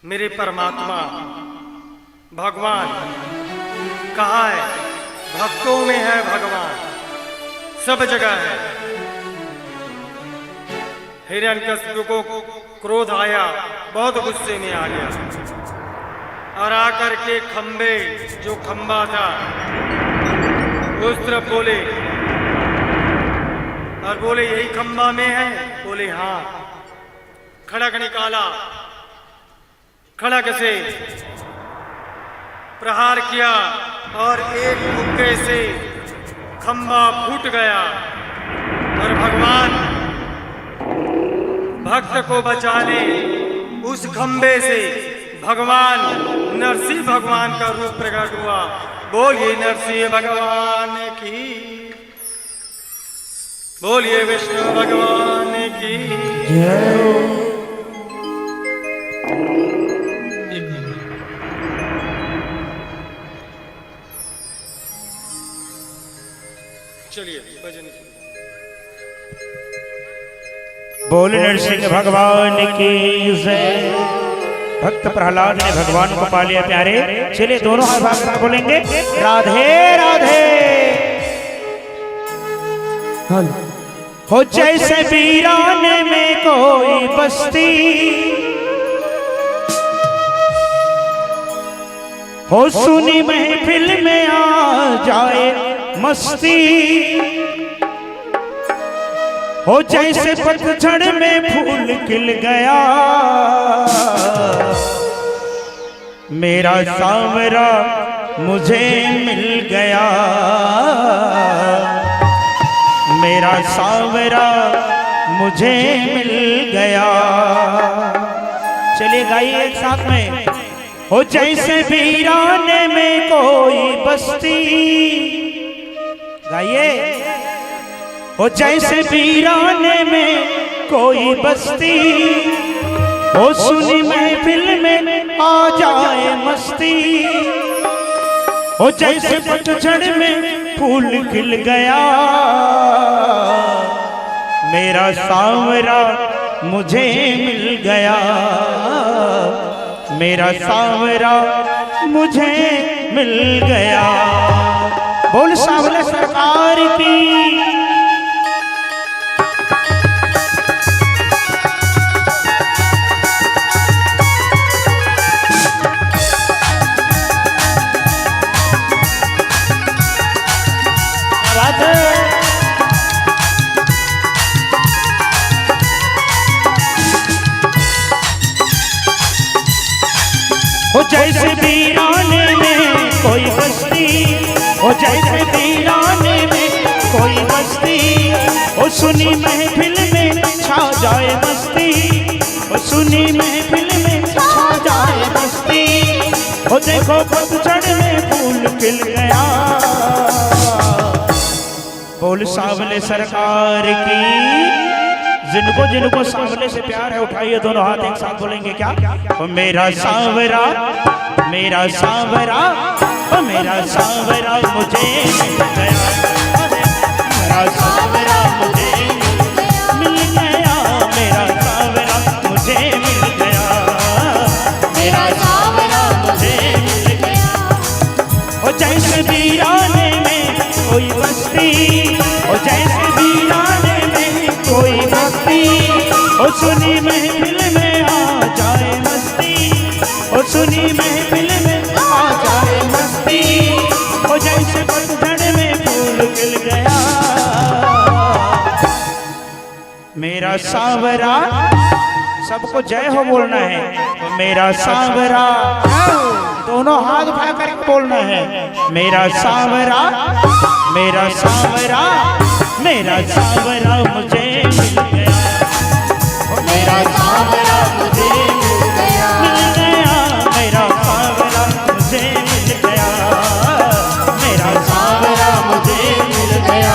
मेरे परमात्मा भगवान। कहाँ है? भक्तों में है भगवान, सब जगह है। हिरण्यकश्यप को क्रोध आया, बहुत गुस्से में आ गया और आकर के खंबे, जो खंबा था उस तरफ बोले और बोले यही खंबा में है? बोले हाँ। खड़क निकाला, खड़क से प्रहार किया और एक मुक्के से खंभा फूट गया और भगवान भक्त को बचाने उस खंभे से भगवान नरसिंह भगवान का रूप प्रकट हुआ। बोलिए नरसिंह भगवान की, बोलिए विष्णु भगवान की जय हो। चलिए भजन बोल नरसिंह भगवान की जय। भक्त प्रहलाद ने भगवान को पा लिया प्यारे। चलिए दोनों हाथ भाग बोलेंगे राधे राधे। हो जैसे वीराने में कोई बस्ती, हो सुनी महफिल में आ जाए मस्ती, हो जैसे पतझड़ में फूल खिल गया मेरा सांवरा मुझे मिल गया, मेरा सांवरा मुझे मिल गया। चलिए गाइए एक साथ में। हो जैसे वीराने में कोई बस्ती, गाइए। हो जैसे वीराने में कोई बस्ती, हो सुनी महफिल में आ जाए मस्ती, हो जैसे पतझड़ में फूल खिल गया मेरा सांवरा मुझे मिल गया, मेरा सांवरा मुझे मिल गया। बोल सांवले सरकार की। हो जैसे वीराने में कोई बस्ती, हो जैसे वीराने में कोई बस्ती, हो सुनी महफिल में छा जाए मस्ती, हो सुनी महफिल में छा जाए मस्ती, हो देखो पतझड़ में फूल खिल गया। बोल सांवले सरकार की। जिनको जिनको सांवले से प्यार है उठाइए दोनों हाथ एक साथ बोलेंगे क्या? ओ मेरा सांवरा, मेरा सांवरा, ओ मेरा सांवरा मुझे मिल गया, मेरा सांवरा मुझे मिल गया, मेरा सांवरा मुझे मिल गया, मेरा सांवरा मुझे मिल गया। ओ जैसे वीराने में कोई बस्ती, ओ जैसे वीराने में कोई बस्ती, ओ सुनी महफिल में आ जाए मस्ती, ओ सुनी महफिल में आ जाए मस्ती, ओ जैसे पतझड़ में फूल खिल गया मेरा सांवरा। सबको जय हो बोलना है। तो मेरा सांवरा, दोनों हाथ उठा करके बोलना है। मेरा सांवरा, मेरा सांवरा, मेरा सांवरा मुझे मिल गया, मेरा सांवरा मुझे मिल गया, मेरा सांवरा मुझे मिल गया, मेरा सांवरा मुझे मिल गया।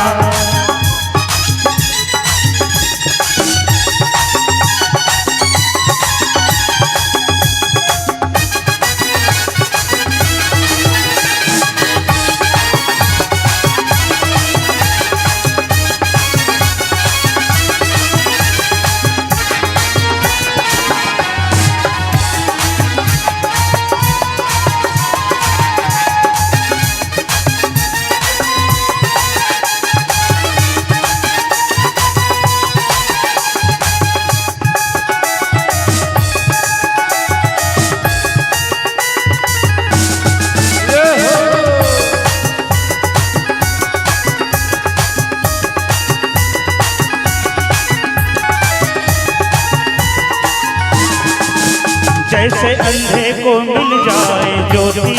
जैसे अंधे को मिल जाए ज्योति,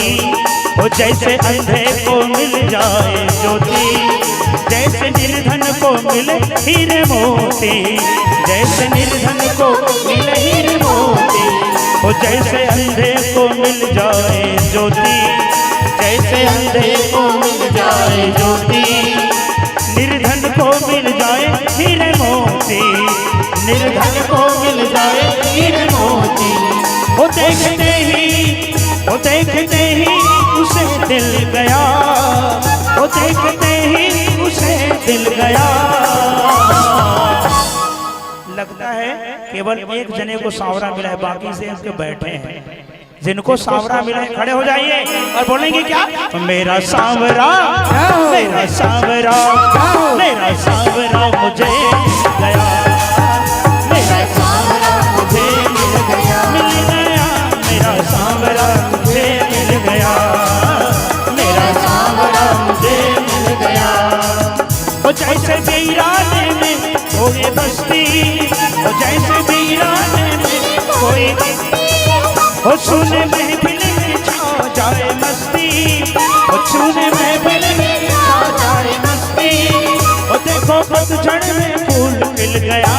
ओ जैसे अंधे को मिल जाए ज्योति, जैसे निर्धन को मिले हीरे मोती, जैसे निर्धन को मिले हीरे मोती, ओ जैसे अंधे को मिल जाए ज्योति, जैसे अंधे को मिल जाए ज्योति, निर्धन को मिल जाए हीरे मोती, निर्धन को मिल जाए हीरे मोती। वो देखते ही उसे दिल गया, वो देखते ही उसे दिल गया। लगता है केवल एक जने को सांवरा मिला है, बाकी से उसके बैठे हैं। जिनको सांवरा मिला है खड़े हो जाइए और बोलेंगे क्या? मेरा सांवरा, मेरा सांवरा, मेरा सांवरा मुझे गया, मेरा सांवरा मुझे मिल गया, मिल गया, मेरा सांवरा मुझे मिल गया, मेरा सांवरा मुझे मिल गया। वो जैसे वीराने में कोई बस्ती, वो जैसे वीराने में कोई, वो छूने महफिल में छा जाए मस्ती, वो छूने महफिल में छा जाए मस्ती, वो देखो पतझड़ में फूल खिल गया।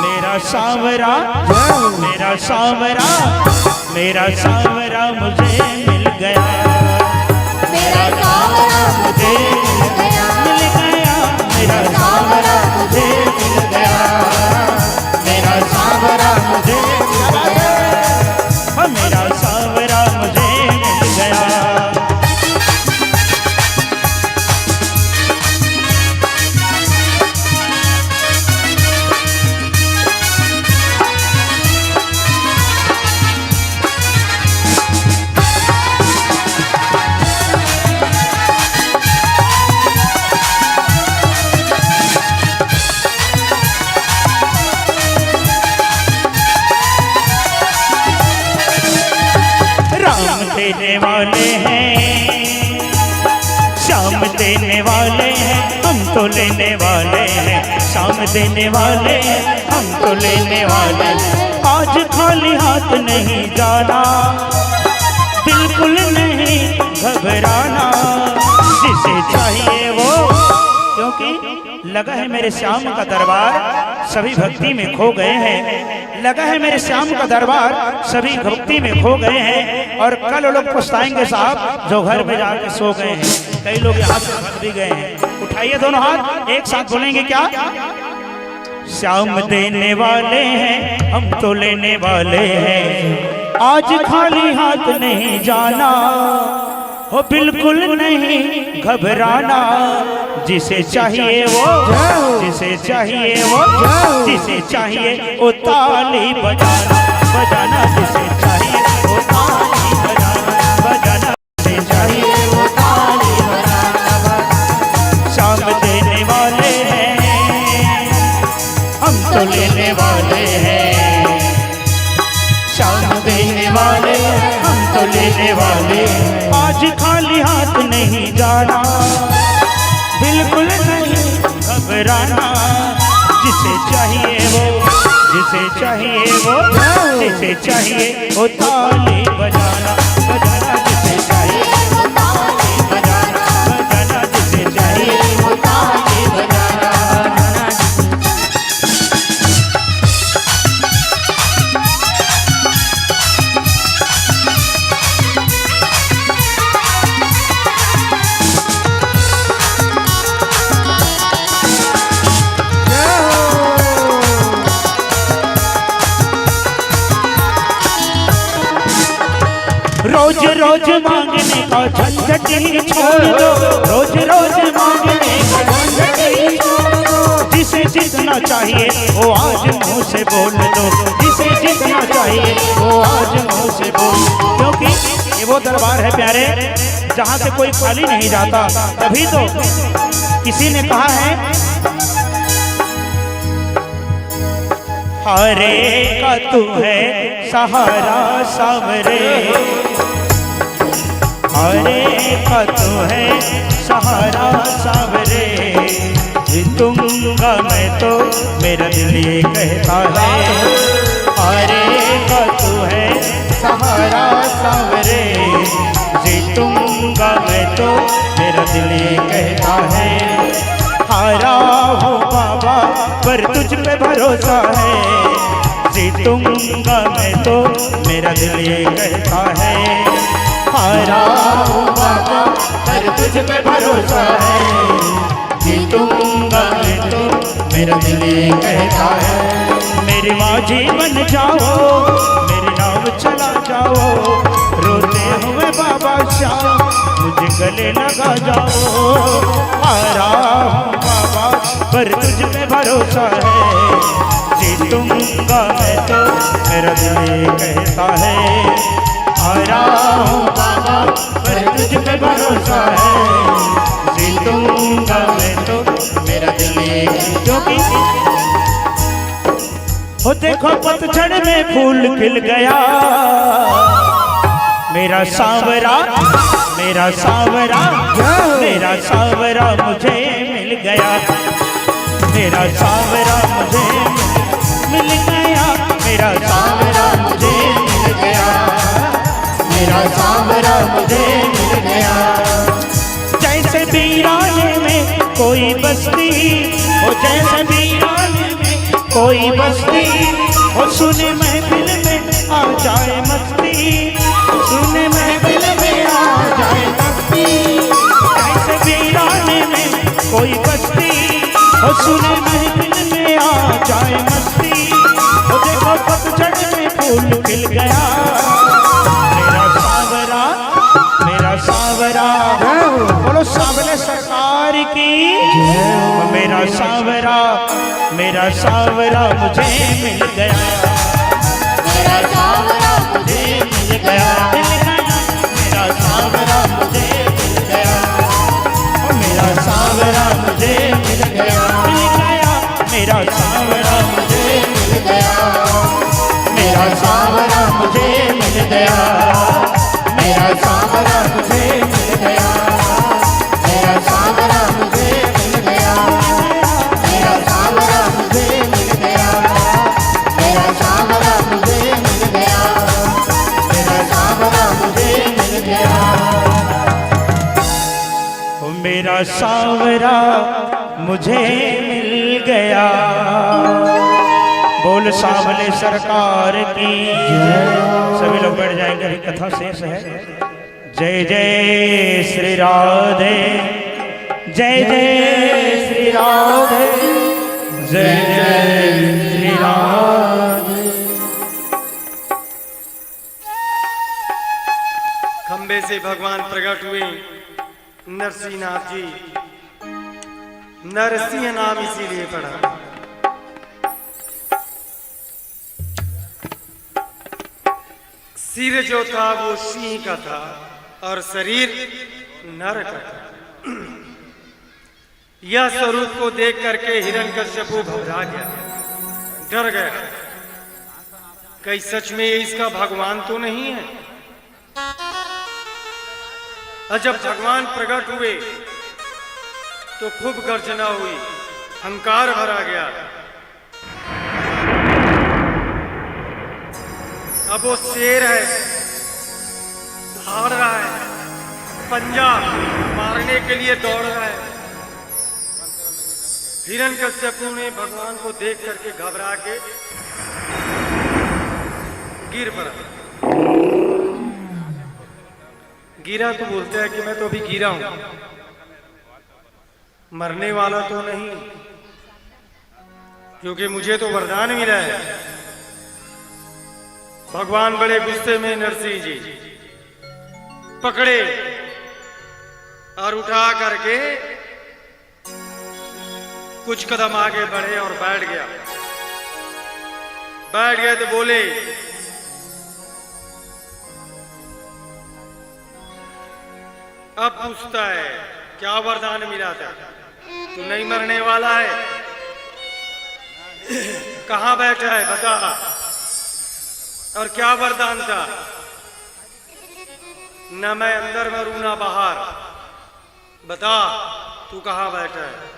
मेरा सांवरा, मेरा सांवरा, मेरा सांवरा मुझे मिल गया, मेरा सांवरा मुझे मिल गया, मिल गया, मेरा सांवरा मुझे मिल गया, मेरा सांवरा मुझे मिल गया, मेरा सांवरा मुझे मिल गया। देने वाले हैं, शाम देने वाले हैं, हम तो लेने वाले हैं, शाम देने वाले हैं, हम तो लेने वाले हैं। आज खाली हाथ नहीं जाना, बिल्कुल नहीं घबराना, जिसे चाहिए वो, क्योंकि लगा है मेरे श्याम का दरबार सभी भक्ति में खो गए हैं, लगा है मेरे श्याम का दरबार सभी भक्ति में खो गए हैं। और कल लोग पछताएंगे साहब जो घर में जाके सो गए हैं। कई लोग यहाँ से भग भी गए हैं। उठाइए दोनों हाथ, एक साथ बोलेंगे क्या? श्याम देने वाले हैं, हम तो लेने वाले हैं, आज खाली हाथ नहीं जाना, हो बिल्कुल नहीं घबराना, जिसे चाहिए वो, जिसे चाहिए वो, जिसे चाहिए वो ताली बजाना, बजाना, जिसे चाहिए वो ताली बजाना, बजाना, जिसे चाहिए वो ताली बजाना। शाम देने वाले हैं, हम तो लेने वाले हैं, शाम देने वाले हैं, हम तो लेने वाले हैं। आज खाली हाथ नहीं जाना, बिल्कुल नहीं घबराना, जिसे चाहिए वो, जिसे चाहिए वो, जिसे चाहिए वो ताली बजाना, बजाना, जिसे चाहिए वो ताली बजाना, बजाना, जिसे चाहिए वो ताली बजाना। रोज रोज मांगने का झंझट ही छोड़ दो, रोज रोज मांगने का झंझट ही छोड़ दो, जिसे जितना चाहिए वो आज मुंह से बोल दो, जिसे जितना चाहिए वो आज मुंह से बोल, क्योंकि ये वो दरबार है प्यारे जहाँ से कोई खाली नहीं जाता। तभी तो किसी ने कहा है, हरे का तू है सहारा सावरे, हरे का तू है सहारा सावरे, दूंगा मैं तो मेरा दिल ये कहता है, हरे तुझ पे भरोसा है, जीतूंगा मैं तो मेरा दिल ये कहता है। हारा हूँ बाबा पर तुझ पे भरोसा है, जीतूंगा मैं तो मेरा दिल ये कहता है। मेरी माझी बन जाओ, मेरी नाव चला जाओ, रोते हुए बाबा श्याम मुझे गले लगा जाओ। हारा हूँ बाबा पर तुझ पे भरोसा है, जीतूंगा मैं तो मेरा दिल ये कहता है। हारा हूँ बाबा पर तुझ पे भरोसा है, जीतूंगा मैं तो मेरा दिल ये। क्योंकि हो देखो पतझड़ में फूल खिल गया, मेरा सांवरा मेरा सांवरा मेरा सांवरा मुझे मिल गया, मेरा सांवरा मुझे मिल गया, मेरा सांवरा मुझे मिल गया, मेरा सांवरा मुझे मिल गया। जैसे वीराने में कोई बस्ती हो, जैसे वीराने में कोई बस्ती हो, सुने महफिल में आ जाए मस्ती, सुने महफिल में आ जाए मस्ती। ऐसे वीराने में कोई बस्ती हो, सुने महफिल में आ जाए मस्ती। हो देखो पतझड़ में फूल खिल गया, मेरा सांवरा मेरा सांवरा। बोलो सांवले सरकार की, मेरा सांवरा मेरा सांवरा मुझे मिल गया, मेरा सांवरा मुझे मिल गया, मेरा सांवरा मुझे मिल गया, मेरा सांवरा मुझे मिल गया, मेरा सांवरा मुझे मिल गया, मेरा सांवरा मुझे मिल गया, मेरा सांवरा मुझे मिल गया, मेरा सांवरा मुझे मिल गया, मेरा सांवरा मुझे मिल गया, मेरा सांवरा मुझे मिल गया, मेरा सांवरा मुझे मिल गया। मेरा सांवरा मुझे मिल गया। बोल सांवले सरकार की। सभी लोग बैठ जाएंगे, अभी कथा शेष है। जय जय श्री राधे, जय जय श्री राधे, जय जय श्री राधे। खंबे से भगवान प्रकट हुए नरसिंहनाथ जी। नरसिंह नाम इसीलिए पड़ा, सिर जो था वो सिंह का था और शरीर नर का था। यह स्वरूप को देख करके हिरण्यकश्यप घबरा गया, डर गया, कहीं सच में इसका भगवान तो नहीं है। और जब भगवान प्रकट हुए तो खूब गर्जना हुई, हंकार भरा गया। अब वो शेर है, दौड़ रहा है, पंजा मारने के लिए दौड़ रहा है। हिरण्यकश्यप ने भगवान को देख करके घबरा के गिर पड़ा। गिरा तो बोलते हैं कि मैं तो अभी गिरा हूं, मरने वाला तो नहीं, क्योंकि मुझे तो वरदान मिला है। भगवान बड़े गुस्से में नरसिंह जी पकड़े और उठा करके कुछ कदम आगे बढ़े और बैठ गया। बैठ गए तो बोले, अब पूछता है क्या वरदान मिला था, तू नहीं मरने वाला है, कहां बैठा है बता, और क्या वरदान था। न मैं अंदर मरूं ना बाहर, बता तू कहां बैठा है।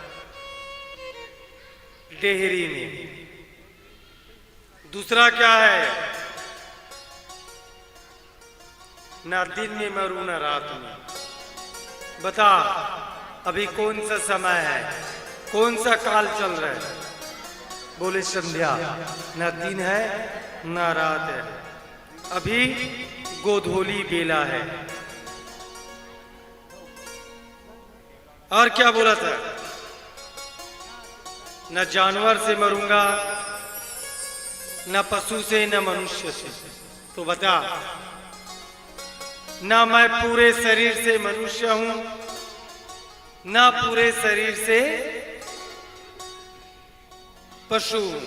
डेहरी में। दूसरा क्या है, ना दिन में मरूं ना रात में, बता अभी कौन सा समय है, कौन सा काल चल रहा है। बोले संध्या, न दिन है न रात है, अभी गोधूली बेला है। और क्या बोला था? न जानवर से मरूंगा, न पशु से, न मनुष्य से। तो बता, ना मैं पूरे शरीर से मनुष्य हूं, ना पूरे शरीर से पशु हूं।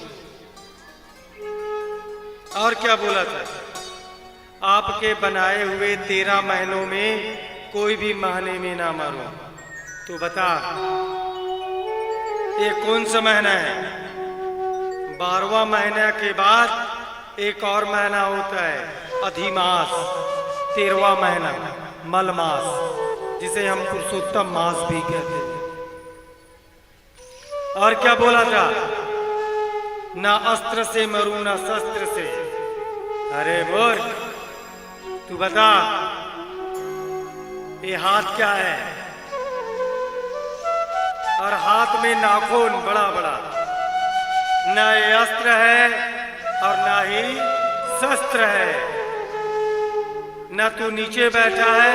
और क्या बोला था? आपके बनाए हुए 13 महीनों में कोई भी महीने में ना मरूं। तो बता, ये कौन सा महीना है? 12वां महीना के बाद एक और महीना होता है, अधिमास, 13वां महीना, मलमास, जिसे हम पुरुषोत्तम मास भी कहते हैं। और क्या बोला था? ना अस्त्र से मरूं ना शस्त्र से। अरे बोल, तू बता, ये हाथ क्या है? और हाथ में नाखून बड़ा बड़ा, ना ये अस्त्र है और ना ही शस्त्र है। ना तू नीचे बैठा है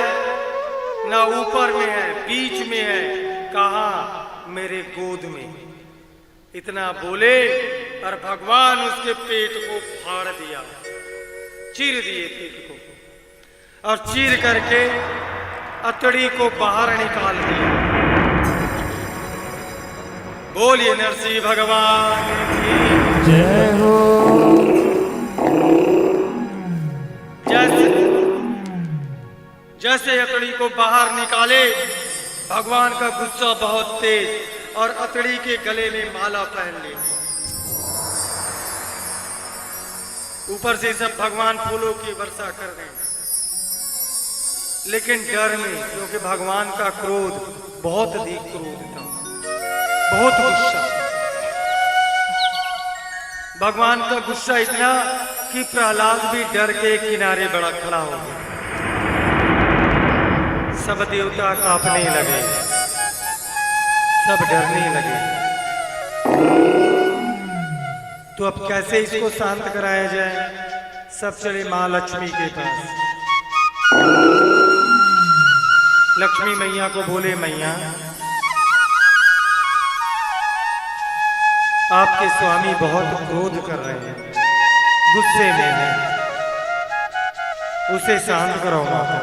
ना ऊपर में है, बीच में है। कहा? मेरे गोद में। इतना बोले और भगवान उसके पेट को फाड़ दिया, चीर दिए पेट को, और चीर करके अतड़ी को बाहर निकाल दिया। बोलिए नरसिंह भगवान की जय हो। जैसे अतड़ी को बाहर निकाले, भगवान का गुस्सा बहुत तेज, और अतड़ी के गले में माला पहन ली। ऊपर से सब भगवान फूलों की वर्षा कर रहे हैं, लेकिन डर में, क्योंकि भगवान का क्रोध बहुत अधिक क्रोध था, बहुत गुस्सा। भगवान का गुस्सा इतना कि प्रहलाद भी डर के किनारे बड़ा खड़ा हो गया। सब देवता कांपने लगे, सब डरने लगे। तो अब कैसे इसको शांत कराया जाए? सब चले मां लक्ष्मी के पास। लक्ष्मी मैया को बोले, मैया आपके स्वामी बहुत क्रोध कर रहे हैं, गुस्से में हैं, उसे शांत करो माता।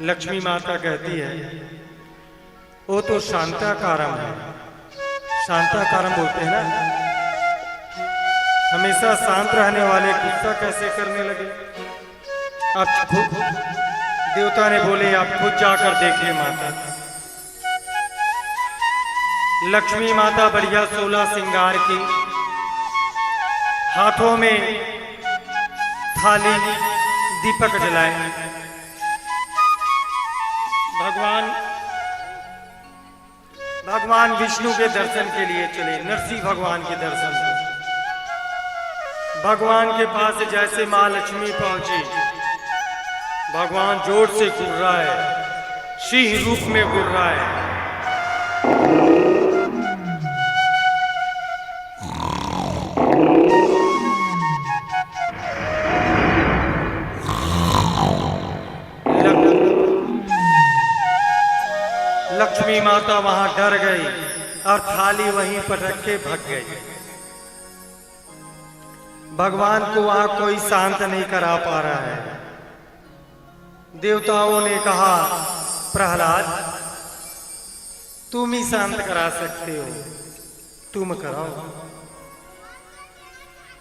लक्ष्मी माता कहती है, वो तो शांताकारम है। शांताकारम बोलते हैं ना, हमेशा शांत रहने वाले गुस्सा कैसे करने लगे? आप खुद, देवता ने बोले, आप खुद जाकर देखिए माता। लक्ष्मी माता बढ़िया 16 श्रृंगार की, हाथों में थाली, दीपक जलाए। भगवान विष्णु के दर्शन के लिए चले, नरसिंह भगवान के दर्शन से। भगवान के पास जैसे मां लक्ष्मी पहुंची, भगवान जोर से गुर्रा है, सिंह रूप में गुर्रा है। लक्ष्मी माता वहां डर गई और थाली वहीं पटक के भाग गई। भगवान को वहां कोई शांत नहीं करा पा रहा है। देवताओं ने कहा, प्रहलाद तुम ही शांत करा सकते हो, तुम कराओ।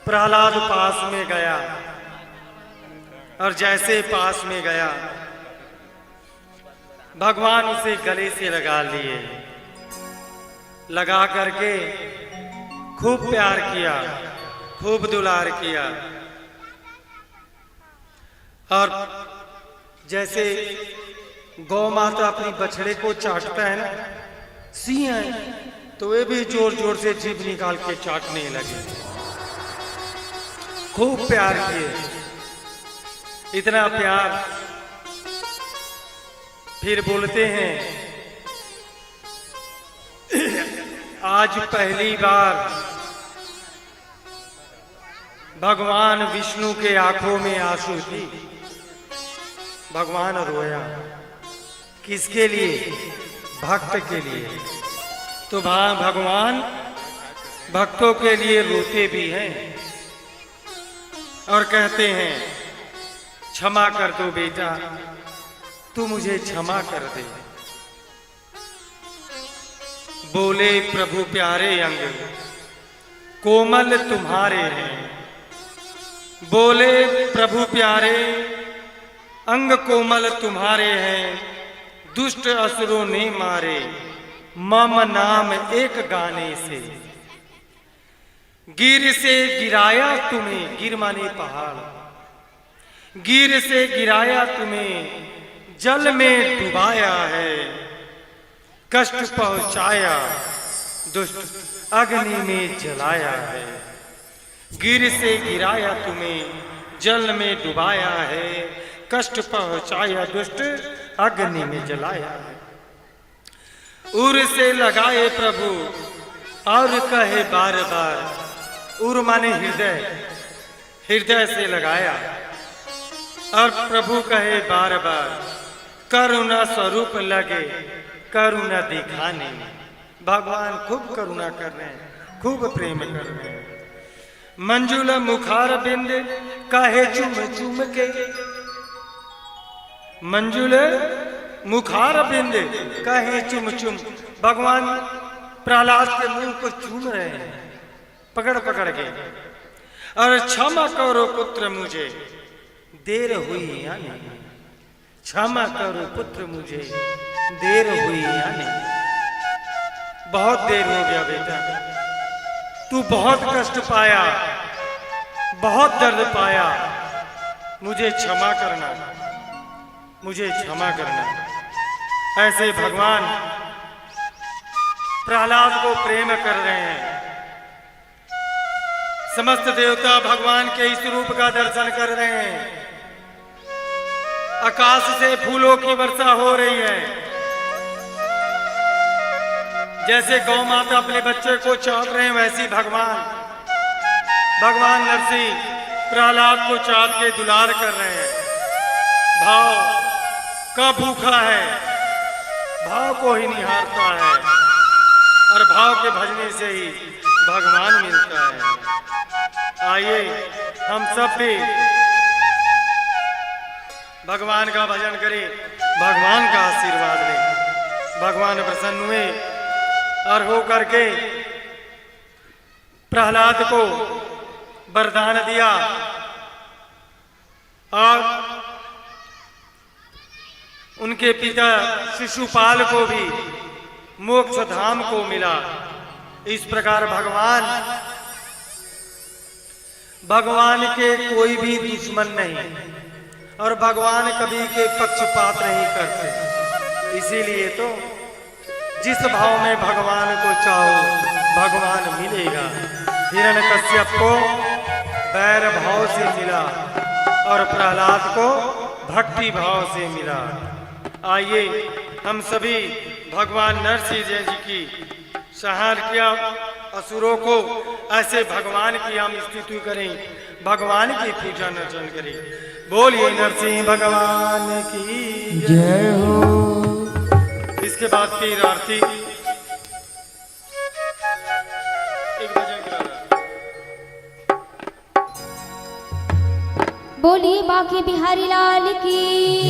प्रहलाद पास में गया, और जैसे पास में गया, भगवान उसे गले से लगा लिए, लगा करके खूब प्यार किया, खूब दुलार किया। और जैसे गौ माता अपनी बछड़े को चाटता है ना, सिंह है तो वे भी जोर जोर से जीभ निकाल के चाटने लगे, खूब प्यार किए। इतना प्यार, फिर बोलते हैं आज पहली बार भगवान विष्णु के आंखों में आंसू थी। भगवान रोया। किसके लिए? भक्त के लिए। तो भगवान भक्तों के लिए रोते भी हैं और कहते हैं क्षमा कर दो बेटा, तू मुझे क्षमा कर दे। बोले प्रभु प्यारे अंग कोमल तुम्हारे हैं। बोले प्रभु प्यारे अंग कोमल तुम्हारे हैं। दुष्ट असुरों ने मारे मम नाम एक गाने से। गिर से गिराया तुम्हें, गिर माने पहाड़, गिर से गिराया तुम्हें, जल में डुबाया है। कष्ट पहुंचाया दुष्ट अग्नि में जलाया है। गिर से गिराया तुम्हें, जल में डुबाया है। कष्ट पहुंचाया दुष्ट अग्नि में जलाया है। उर से लगाए प्रभु और कहे बार बार। उर माने हृदय, हृदय से लगाया और प्रभु कहे बार बार। करुणा स्वरूप लगे करुणा दिखाने में। भगवान खूब करुणा कर रहे हैं, खूब प्रेम कर रहे हैं। मंजुल मुखार बिंद कहे चुम चुम के। मंजुल मुखार बिंद कहे चुम चुम। भगवान प्रहलाद के मुंह को चूम रहे हैं पकड़ पकड़ के। और क्षमा करो पुत्र मुझे, देर हुई या नहीं। क्षमा करो पुत्र मुझे, देर हुई या नहीं। बहुत देर हो गया बेटा, तू बहुत कष्ट पाया, बहुत दर्द पाया। मुझे क्षमा करना, मुझे क्षमा करना। ऐसे भगवान प्रहलाद को प्रेम कर रहे हैं। समस्त देवता भगवान के इस रूप का दर्शन कर रहे हैं। आकाश से फूलों की वर्षा हो रही है। जैसे गौ माता अपने बच्चे को चाट रहे हैं, वैसी भगवान नरसिंह प्रहलाद को चाट के दुलार कर रहे हैं। भाव का भूखा है, भाव को ही निहारता है और भाव के भजने से ही भगवान मिलता है। आइए हम सब भी भगवान का भजन करें, भगवान का आशीर्वाद लें। भगवान प्रसन्न हुए और हो करके प्रहलाद को वरदान दिया और उनके पिता शिशुपाल को भी मोक्ष धाम को मिला। इस प्रकार भगवान के कोई भी दुश्मन नहीं और भगवान कभी के पक्षपात नहीं करते। इसीलिए तो जिस भाव में भगवान को चाहो भगवान मिलेगा। हिरण्यकश्यप को बैर भाव से मिला और प्रहलाद को भक्ति भाव से मिला। आइए हम सभी भगवान नरसिंह जी की संहार किया असुरों को, ऐसे भगवान की हम स्तुति करें, भगवान की पूजा अर्चन करें। बोलिए नरसिंह भगवान की जय हो। इसके बाद फिर आरती एक भजन करा। बोलिए बांके बिहारी लाल की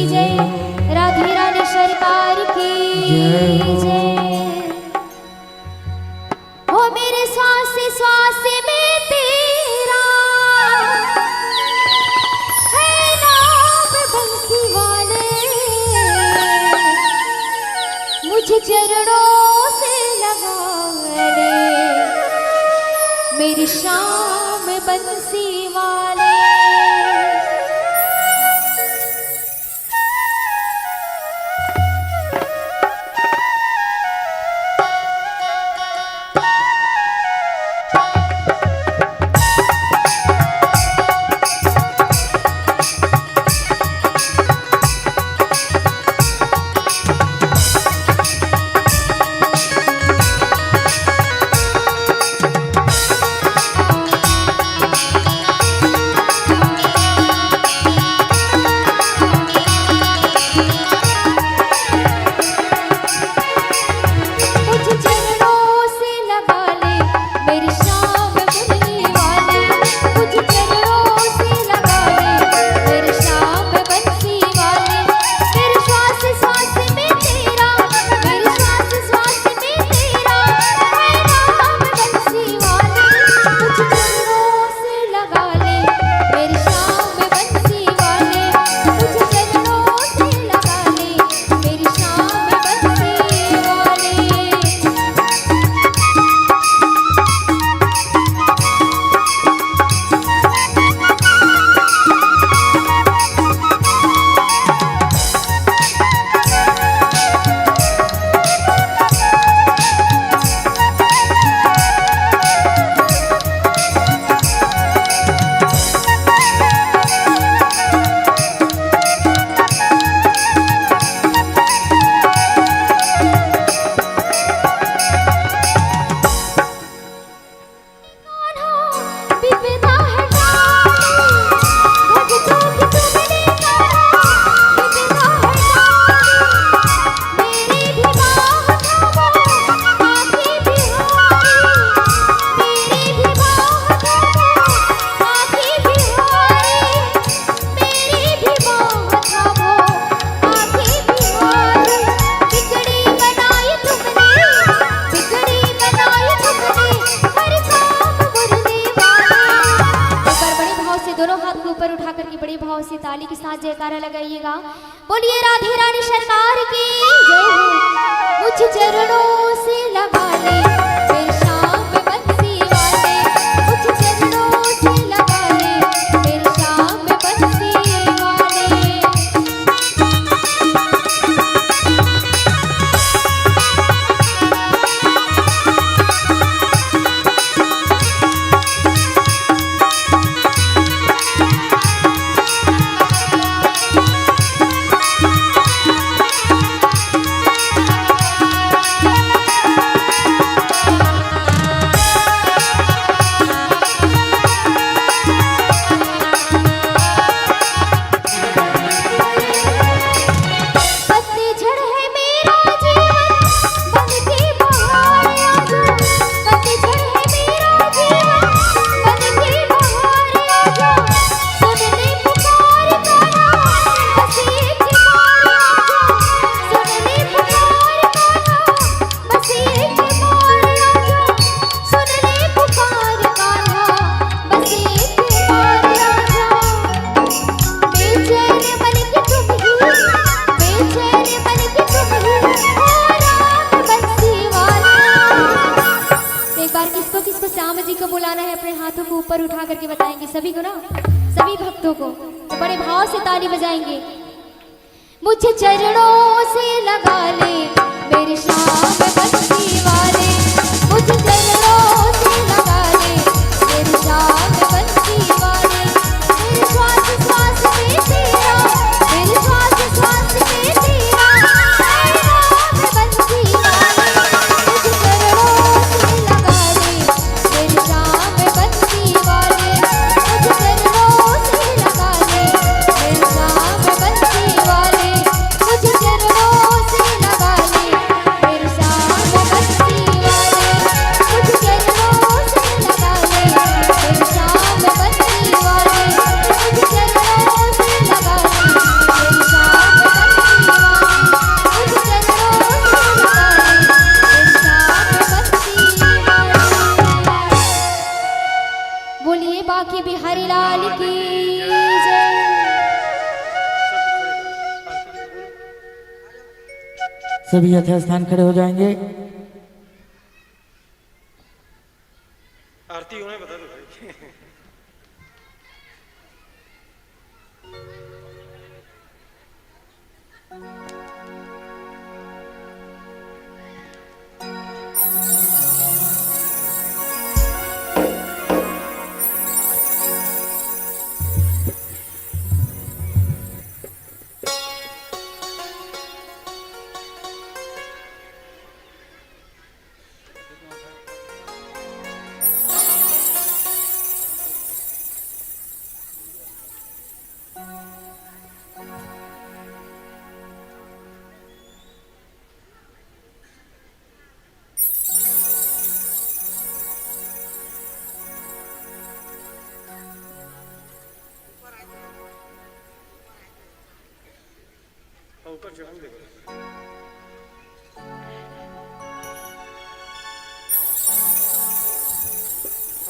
जय, राधे रानी सरकार की जय। हो मेरे श्वास श्वास में तेरा है नाम बंसी वाले। मुझे चरणों से लगा ले मेरी शाम बंसी वाले। से दोनों हाथ को ऊपर उठा करके बड़े भाव से ताली के साथ जयकारा लगाइएगा। बोलिए राधे रानी सरकार की जय हो। मुझ चरणों से लगा ले मेरे श्याम बंसी वाले, मुझ चरणों से लगा ले मेरे श्याम बंसी वाले। ऊपर उठा करके बताएंगे सभी को ना, सभी भक्तों को तो बड़े भाव से ताली बजाएंगे। मुझे चरणों से लगा ले मेरे श्याम बंसी वाले, मुझे चरणों से लगा ले मेरे श्याम बंसी वाले। मेरे श्वास श्वास में तेरा, मेरे श्वास श्वास में तेरा श्याम बंसी वाले। मुझे चरणों से लगा ले मेरे श्याम बंसी वाले, मुझे चरणों से लगा ले मेरे श्याम बंसी वाले, मुझे चरणों से लगा ले मेरे श्याम बंसी वाले, मुझे चरणों से लगा ले मेरे श्याम बंसी वाले, मुझे चरणों से लगा ले मेरे श्याम बंसी वाले, मुझे चरणों से लगा ले मेरे श्याम बंसी वाले। बोलिए बाकी बिहारी लाल की जय। सभी यथास्थान खड़े हो जाएंगे। आरती उन्हें बता दो भाई। ऊपर जरूर देखो।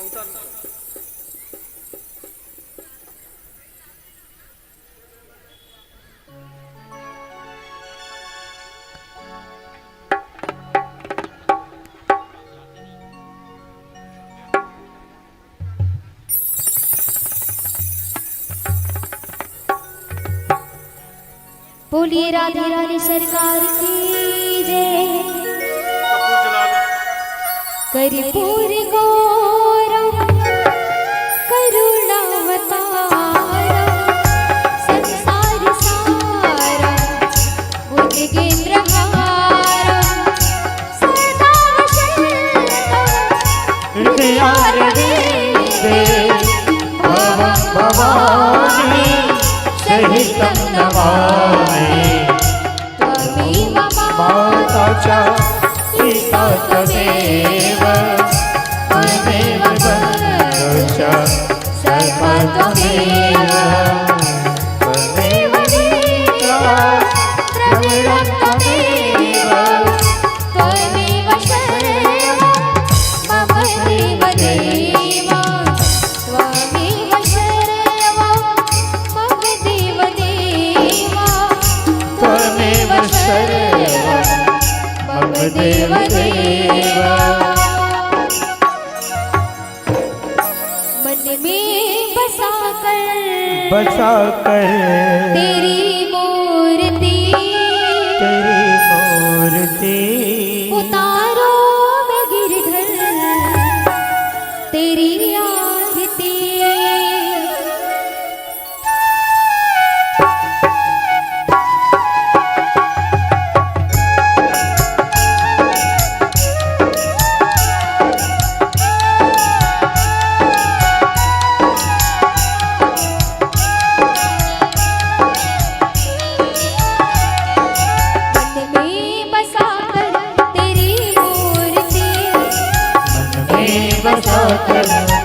उतार दो। बोलिए राधे रानी सरकार की जय। कपूर जला लो। कर्पूर गौरम करुणावतारम संसार सारम भुजगेन्द्रहारम सदा वसन्तं हृदयारविन्दे भवं भवानी सहितं नमामि। त्वमेव माता च पिता त्वमेव, त्वमेव बन्धुश्च सखा त्वमेव, त्वमेव नेत्रा द्रविणं त्वमेव, त्वमेव शरणं मम देवदेव, त्वमेव शरणं देव देवा। मन में बसा कर तेरी मूर्ति उतारो मैं गिरधर तेरी आरती।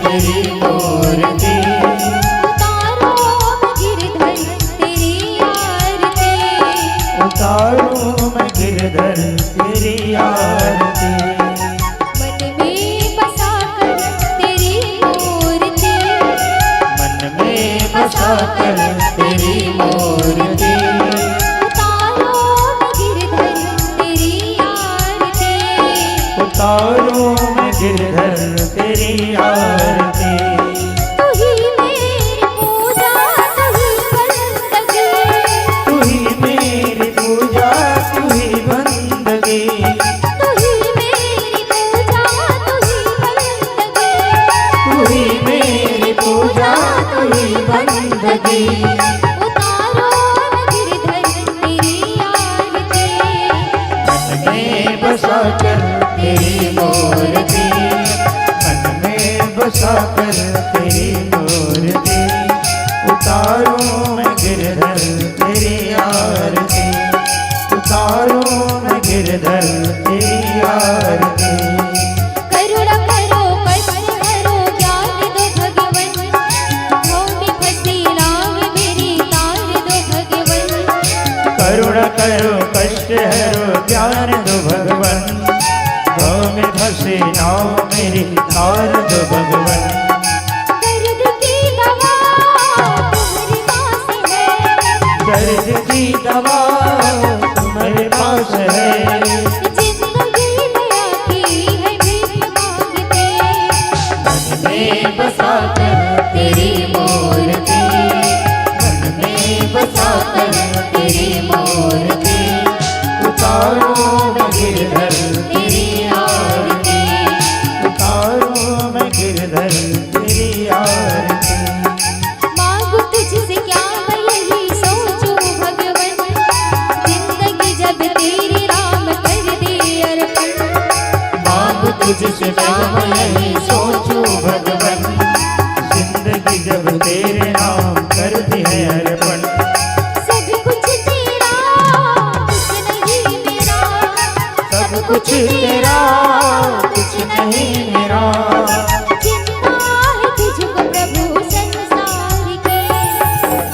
तेरी मूर्ति उतारो मैं गिरधर तेरी आरती। उतारो मैं गिरधर तेरी आरती। मन में बसा कर तेरी मूर्ति मन में बसा कर तेरी मूर्ति उतारो मैं गिरधर तेरी आरती। उतारो मैं गिरधर तेरी आरती। तू ही मेरी पूजा तू ही बंदगी। तू ही मेरी पूजा तू ही बंदगी। तू ही मेरी पूजा तू ही बंदगी। उतारो मैं गिरधर तेरी आरती। मन में बसा कर तेरी मूर्ति मन में बसा कर तेरी मूर्ति उतारो मैं गिरधर तेरी आरती। उतारो मैं गिरधर तेरी आरती। करुणा करो कष्ट हरो ज्ञान दो भगवन। भव में फंसी नाव मेरी तार दो भगवन। करुणा करो कष्ट हरो ज्ञान दो भगवन। भव में फंसे नाव मेरी तार दो भगवन। दर्द की दवा तुम्हारे पास है। दर्द की दवा तुम्हारे पास है। जिंदगी दया की है भीख मांगते। मन में बसा कर तेरी मूर्ति मन में बसा कर तेरी मूर्ति उतारो मैं गिरधर तेरी आरती। उतारो मैं गिरधर तेरी आरती। मांगू तुझसे क्या मैं यही सोचूं भगवन। जिंदगी जब तेरी राम कर दे अर्पण। मांग तुझसे मैं यही सोचूं भगवन। जिंदगी जब तेरे नाम कर दी है अर्पण। सब कुछ तेरा कुछ नहीं मेरा। सब कुछ तेरा कुछ नहीं मेरा। चिंता है तुझको प्रभु संसार की।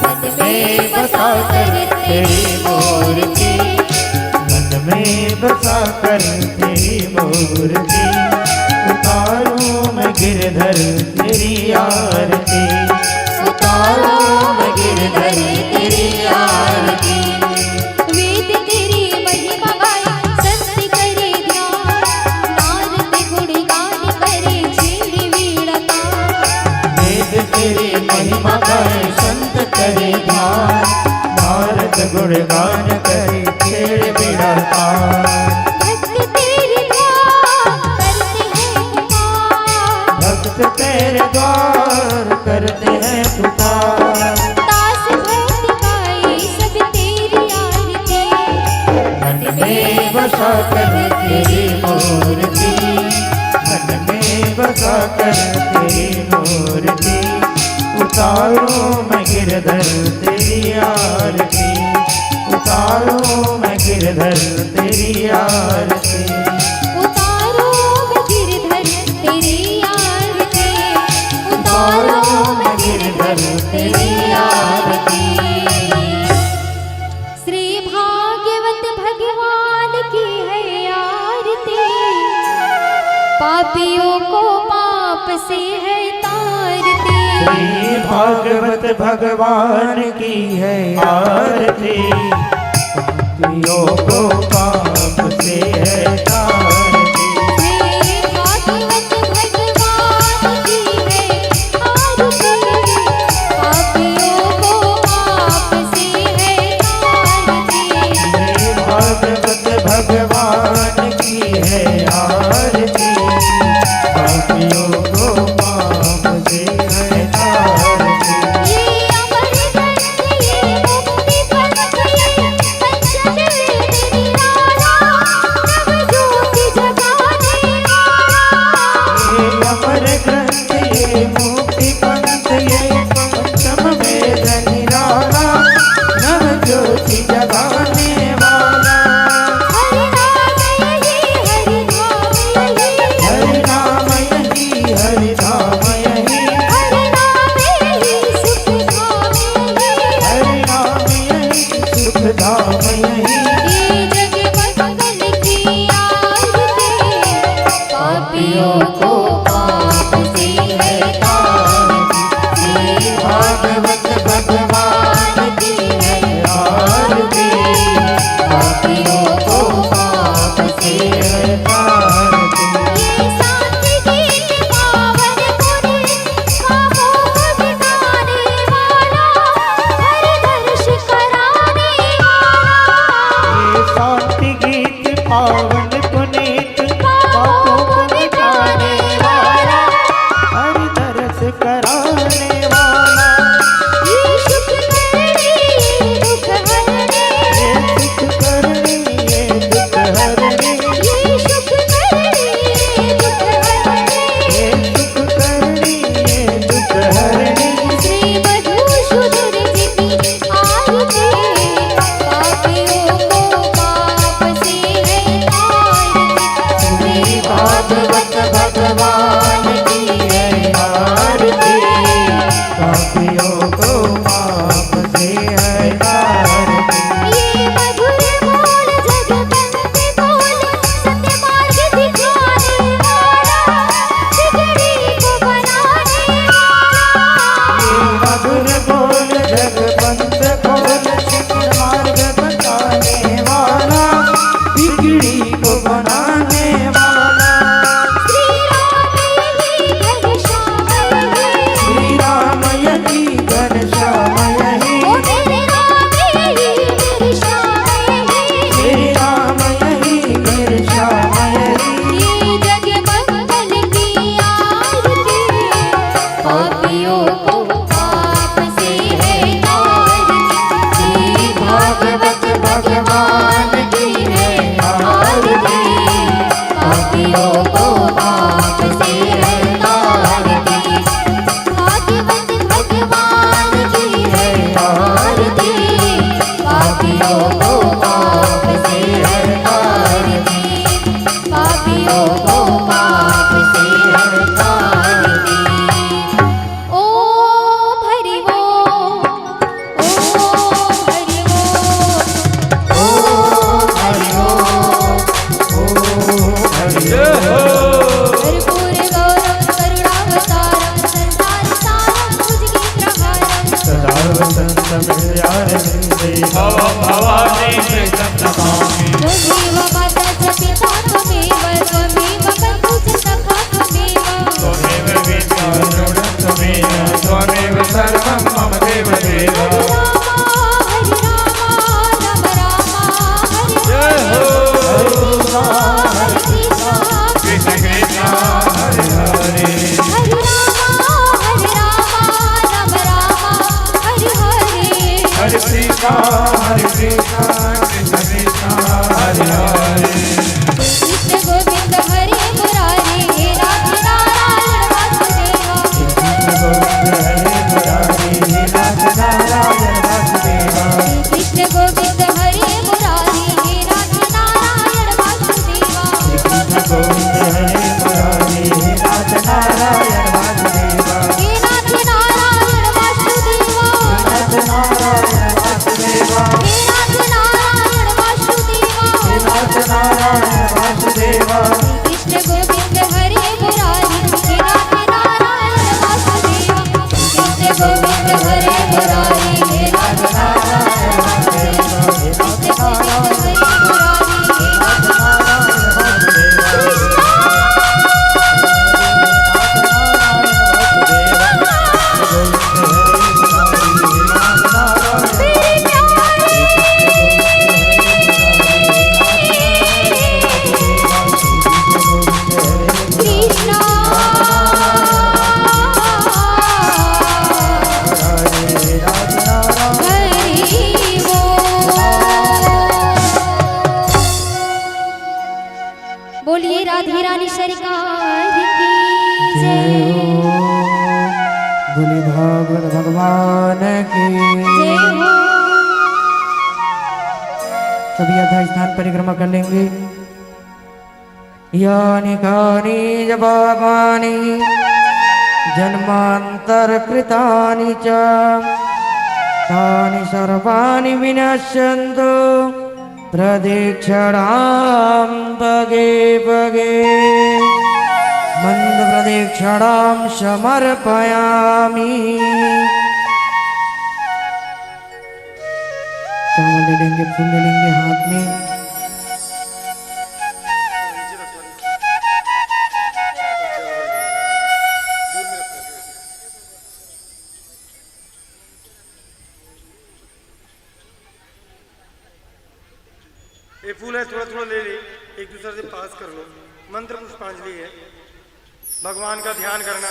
मन में बसा कर तेरी मूर्ति मन में बसा कर तेरी मूर्ति उतारो मैं गिरधर तेरी आरती। उतारो मैं गिरधर तेरी आरती। वेद तेरी महिमा गाए संत करे ध्यान। नारद गुणगान करे छेड़ी वीणा तान। वेद तेरी महिमा गाए संत करे ध्यान। नारद गुणगान करे छेड़ बीड़ा तान। भक्त तेरे द्वार करते हैं पुकार। भक्त तेरे द्वार करते हैं पुकार। दास भक्त गाए सब तेरी आरती। मन में बसा कर तेरी मूर्ति मन में बसा कर तेरी मूर्ति उतारो मैं गिरधर तेरी आरती। उतारो मैं गिरधर तेरी आरती। उतारो मैं गिरधर तेरी आरती। उतारो मैं गिरधर तेरी आरती। श्री भाग्यवत भगवान की है आरती। पापियों को पाप से है तारती। श्री भागवत भगवान की है आरती। पापियों को पाप से है तारती। श्री भागवत भगवान की है आरती, पापियों को पाप से है तारती। श्री भागवत भगवान की है आरती, पापियों को पाप से है तारती। ये अमर ग्रंथ ये मुक्ति पंथ ये पंचदेव निराला, नव ज्योति जगाने वाला। ये अमर ग्रंथ ये मुक्ति पंथ ये पंचम वेद निराला, नव ज्योति जगाने वाला। हरि नाम यही हरि धाम यही, हरि नाम यही हरि धाम यही, हरि नाम यही सुख धाम यही। हरि नाम यही सुख धाम यही। ये जग मंगल की आरती, पापियों को पाप से है तारती। श्री भागवत भगवान की है आरती, पापियों को पाप से है तारती। ये शांति गीत पावन पुनि, पापों को मिटाने वाला, हरि दर्श कराने वाला। ये शांति गीत पावन पुनीत, पापों को मिटाने वाला, हरि दर्श कराने वाला। ये सुख करने दुख हरने, ये सुख करने ये दुख हरने, ये सुख करने दुख हरने। ये सुख करने ये दुख हरने। श्री मधुसूदन जी की आरती, पापियों को पाप से है तारती। श्री भागवत भगवान की है आरती, पापियों को पाप से है तारती। ये मधुर बोल जगबंद बोल, सत्य मार्ग दिखाने वाला, बिगड़ी को बनाने वाला। ये मधुर बोल जगबंद बोल, चित्र मार्ग बताने वाला, बिगड़ी को बनाने वाला। श्री राम यही घनश्याम यही, श्री राम यही घनश्याम यही, ओ मेरे राम यही मेरे श्याम यही। श्री राम यही घनश्याम यही। ये जग मंगल की आरती, पापियों को पाप से है तारती। श्री भागवत भगवान की है आरती, पापियों को पाप से है तारती। भागवत भगवान की है आरती, पापियों को पाप से है तारती। पापियों को पाप से है तारती। ओम हरि ओम, ओम हरि ओम। ओम हरि ओम, ओम हरि ओम। कर्पूर गौरम करुणावतारम, संसार सारम भुजगेन्द्रहारम। सदा वसन्तं हृदयारविन्दे भवानी नमामि। त्वमेव माता च पिता त्वमेव, त्वमेव बन्धु च सखा त्वमेव। त्वमेव विद्या द्रविणं त्वमेव, त्वमेव सर्वं मम देव देव। हरि रामा राम रामा हरि जय हो। हरे कृष्णा कृष्ण कृष्ण हरे हरे। हरे रामा राम रामा हरे हरे। हरे कृष्ण कृष्ण कृष्ण हरे हरे। कृष्ण गोविंद हरे मुरारी, हे राम नारायण वासुदेवा। कृष्ण गोविंद हरे मुरारी, हे नाथ नारायण वासुदेवा। कृष्ण गोविंद हरे मुरारी, हे राम नारायण वासुदेवा। कृष्ण गोविंद हरे मुरारी, हे नाथ नारायण वासुदेवा। हे नाथ नारायण वासुदेवा, नाथ नारायण वासुदेवा, हे नाथ नारायण वासुदेवा। हे नाथ नारायण वासुदेवा। कृष्ण गोविंद हरे मुरारी, हे नाथ नारायण वासुदेवा। कृष्ण गोविंद हरे मुरारी, हे नाथ नारायण वासुदेवा। कृष्ण गोविंद भगवान की। जय हो। सभी यथा स्थान परिक्रमा कर लेंगे। यानि कानि च पापानि जन्मान्तरकृतानि च तानि सर्वाणि विनश्यन्तु प्रदक्षिणां पगे पगे। मन्दप्रदक्षिणां समर्पयामि। चावल ले लेंगे, फूल ले लेंगे हाथ में। ये फूल है, थोड़ा थोड़ा ले ले, एक दूसरे से पास कर लो। मंत्र पुष्पांजलि है, भगवान का ध्यान करना।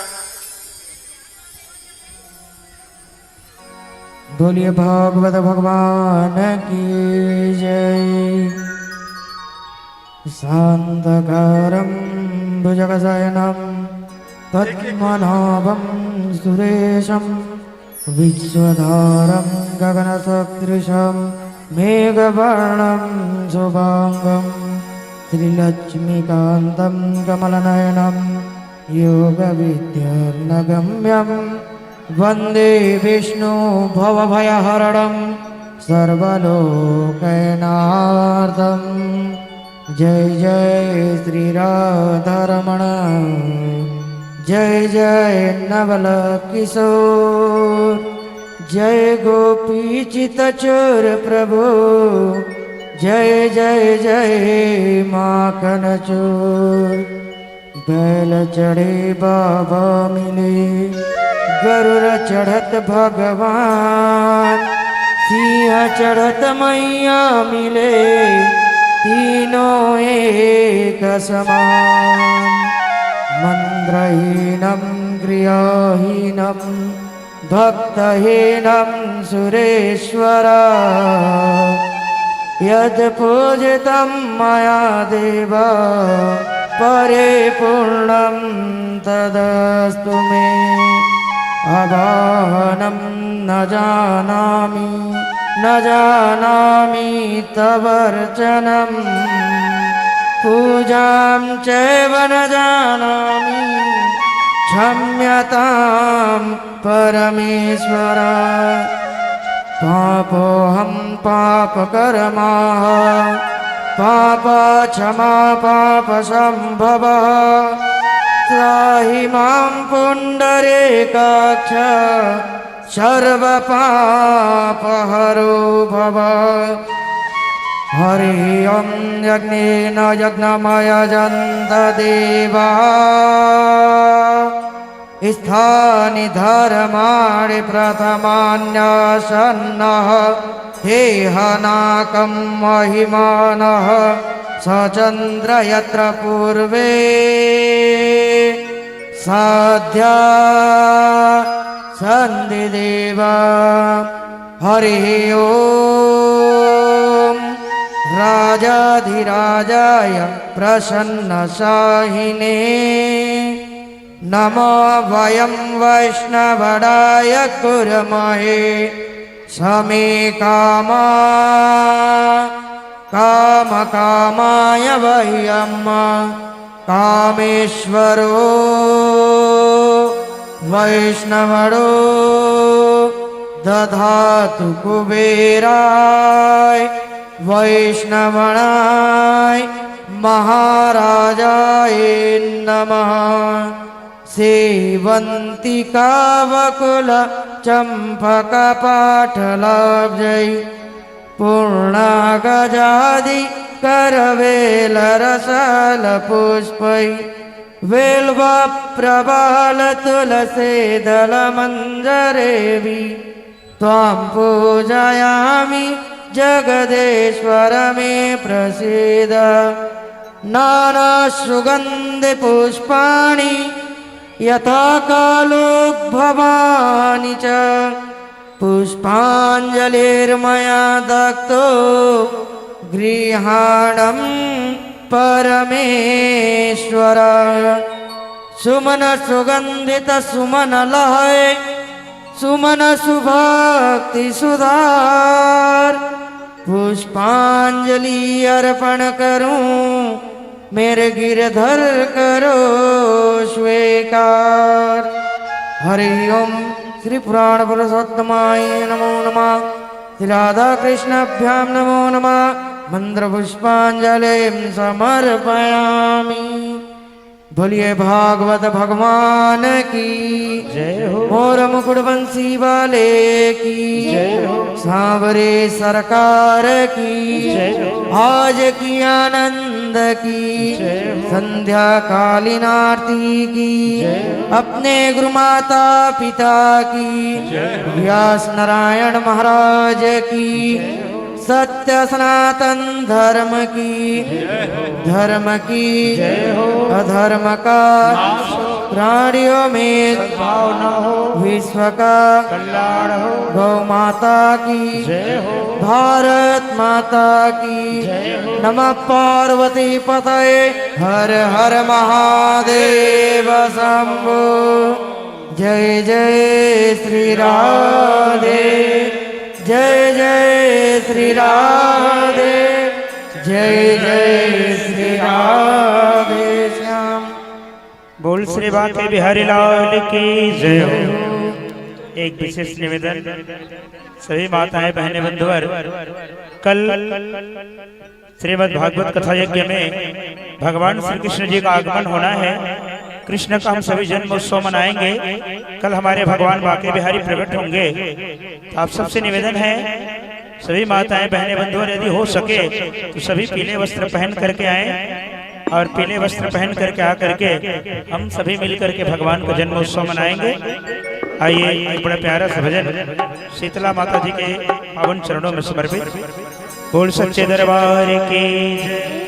बोलिए भागवत भगवान की जय। शांतकारं भुजगशयनं पद्मनाभं सुरेशं विश्वधारं गगनसदृशं मेघवर्णं शुभांगं श्रीलक्ष्मीकान्तं कमलनयनं योगविद्यार्नगम्यं वन्दे विष्णु भवभयहरणं सर्वलोकैनार्थं। जय जय श्री राधारमण, जय जय नवल किशोर, जय गोपीचितचोर प्रभु, जय जय जय माखन चोर। बैल चढ़े बाबा मिले, गरुड़ चढ़त भगवान, सिंह चढ़त मैया मिले, तीनों एक समान। मंत्रहीनं क्रियाहीनं भक्तहीनं सुरेश्वरा, यद् पूजितं मया देव परिपूर्णं तदस्तु मे। अभानं न जानामि तवर्चनं, पूजां चैव न जानामि, क्षम्यतां परमेश्वर। पापोऽहं पापकर्मः, पापक्षमा पापसम्भवः, त्राहि मां पुण्डरीकाक्ष सर्वपापहरो भव। हरि ओं यज्ञेन यज्ञमयजन्त देवा, स्थानि धर्माणि प्रथमान्यासन्नः, हेहनाकं महिमानः सचन्द्र यत्र पूर्वे साध्या सन्धिदेवा। हरिः ओं राजाधिराजाय प्रसन्नशाहिने, नमो वयं वैष्णवडाय कुर्महे समे कामा कामकामाय वह्यं कामेश्वरो वैष्णवडो दधातु कुबेराय वैष्णवणाय महाराजाय नमः। सेवन्तिका वकुल चम्पकपाटलाब्जै पूर्णागजादि करवेलरसालपुष्पै बिल्वप्रबालतुलसीदलमञ्जरेऽपि त्वां पूजयामि जगदेश्वर मे प्रसीद। नानासुगन्धिपुष्पाणि यथा कालोद्भवानि च पुष्पाञ्जलिर्मया दत्तो गृहाणं परमेश्वर। सुमन सुगन्धित सुमन लहय सुमन सुभक्ति सुधार पुष्पांजलि अर्पण करूं मेरे गिरधर करो स्वीकार। हरि ओम श्री पुराण पुरुषोत्तमाय नमो नमः। श्री राधा कृष्णाभ्याम नमो नमः। मंत्र पुष्पांजलिं समर्पयामि। बोलिए भागवत भगवान की जय हो। मोर मुकुट बंसी वाले की जय हो। सांवरे सरकार की जय हो। आज की आनंद की जय हो। संध्या कालीन आरती की जय हो। अपने गुरु माता पिता की जय हो। व्यास नारायण महाराज की सत्य सनातन धर्म की धर्म की अधर्म का प्राणियों में भावना हो विश्व का कल्याण हो। गौ माता की जय हो। भारत माता की नमः। पार्वती पतये हर हर महादेव शंभो। जय जय श्री राधे जय जय श्री राधे जय जय श्री राधे श्याम। बोल श्री बांके बिहारी लाल की जय हो। एक विशेष निवेदन सभी माताएं बहनें बंधुवर, कल श्रीमद् भागवत कथा यज्ञ में भगवान श्री कृष्ण जी का आगमन होना है। कृष्ण का हम सभी जन्म उत्सव मनाएंगे। कल हमारे भगवान बांके बिहारी प्रकट होंगे। तो आप सबसे निवेदन है, सभी माताएं बहनें बंधुवर, यदि हो सके तो सभी पीले वस्त्र पहन करके आए और पीले वस्त्र पहन करके आकर के हम सभी मिलकर के भगवान का जन्म उत्सव मनाएंगे। आइए एक बड़ा प्यारा सा भजन शीतला माता जी के पावन चरणों में समर्पित। बोल सच्चे दरबार की जय।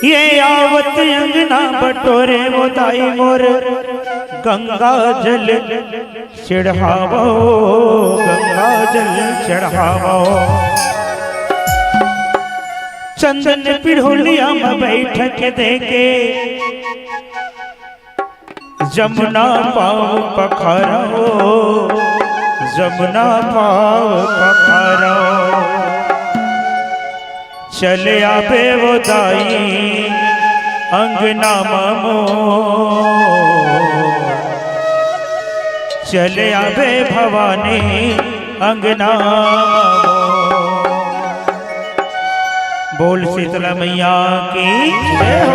ये आवत अंगना बटोरे वो दाई मोर गंगा जल चढ़ावो, गंगा जल चढ़ावो। चंदन पिढ़ोलिया में बैठ के देखे जमुना पाव पखारो, जमुना पाव पखारो। चले आबे वो दाई अंगना ममो, चले आबे भवानी अंगना ममो। बोल शीतला मैया की जय हो।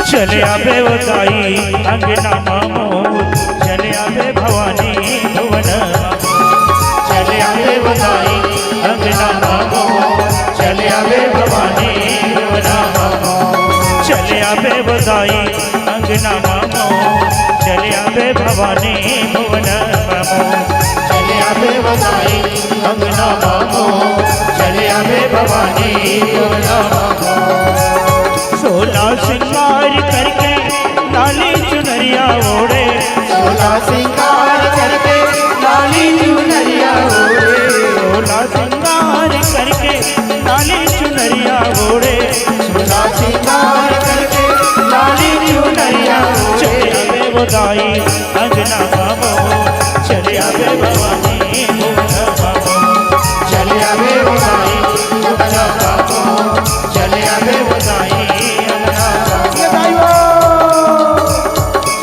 चले आबे वो दाई अंगना मामो, चले आबे भवानी भुवन। चले आबे वो दाई अंगना मामो, चले आबे भवानी भुवन। चले आबे वो दाई अंगना मामो, चले आबे भवानी भुवन। चले आबे वो दाई अंगना मामो, चले आबे भवानी भुवन। सोला सिंगार करके लाली चुनरिया ओढ़े, सोला सिंगार करके लाली चुनरिया ओढ़े, सोला सिंगार करके लाली चुनरिया ओढ़े। सोला सिंगार करके लाली चुनरिया ओढ़े। चले आबे वो दाई अंगना मामो, चले आबे भवानी भुवन मामो। चले आबे वो दाई अंगना मामो, चले आबे वो दाई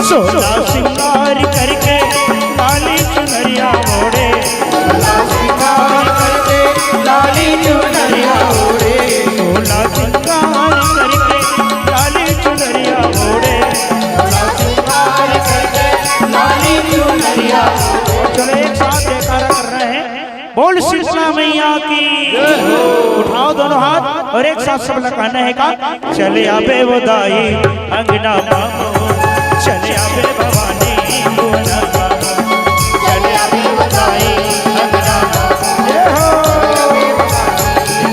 सोला सिंगार करके लाली चुनरिया ओढ़े, सोला सिंगार करके लाली चुनरिया ओढ़े। हाथ और एक साथ सब लगाना है का चले आबे वो दाई अंगना मामो चले आबे भवानी भुवना मामो चले आबे वो दाई अंगना मामो जय हो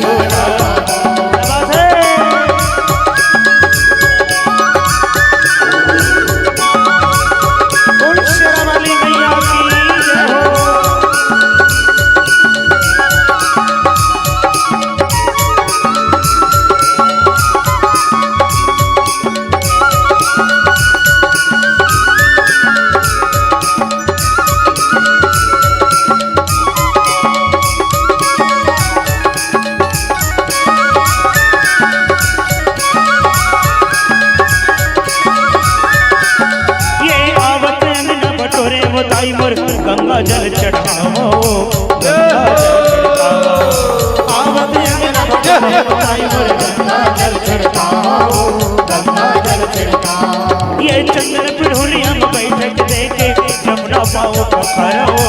भुवना मामो बात है बोल शेरा वाली मैया की जय हो। ताई मोर गंगा जल चढ़ावो गंगा जल चढ़ावो आवत अंगना बटोरे ताई मोर गंगा जल चढ़ावो गंगा जल चढ़ावो ये चंद्र पिढ़ुलिया में बैठक देके जमुना पाओ पखारो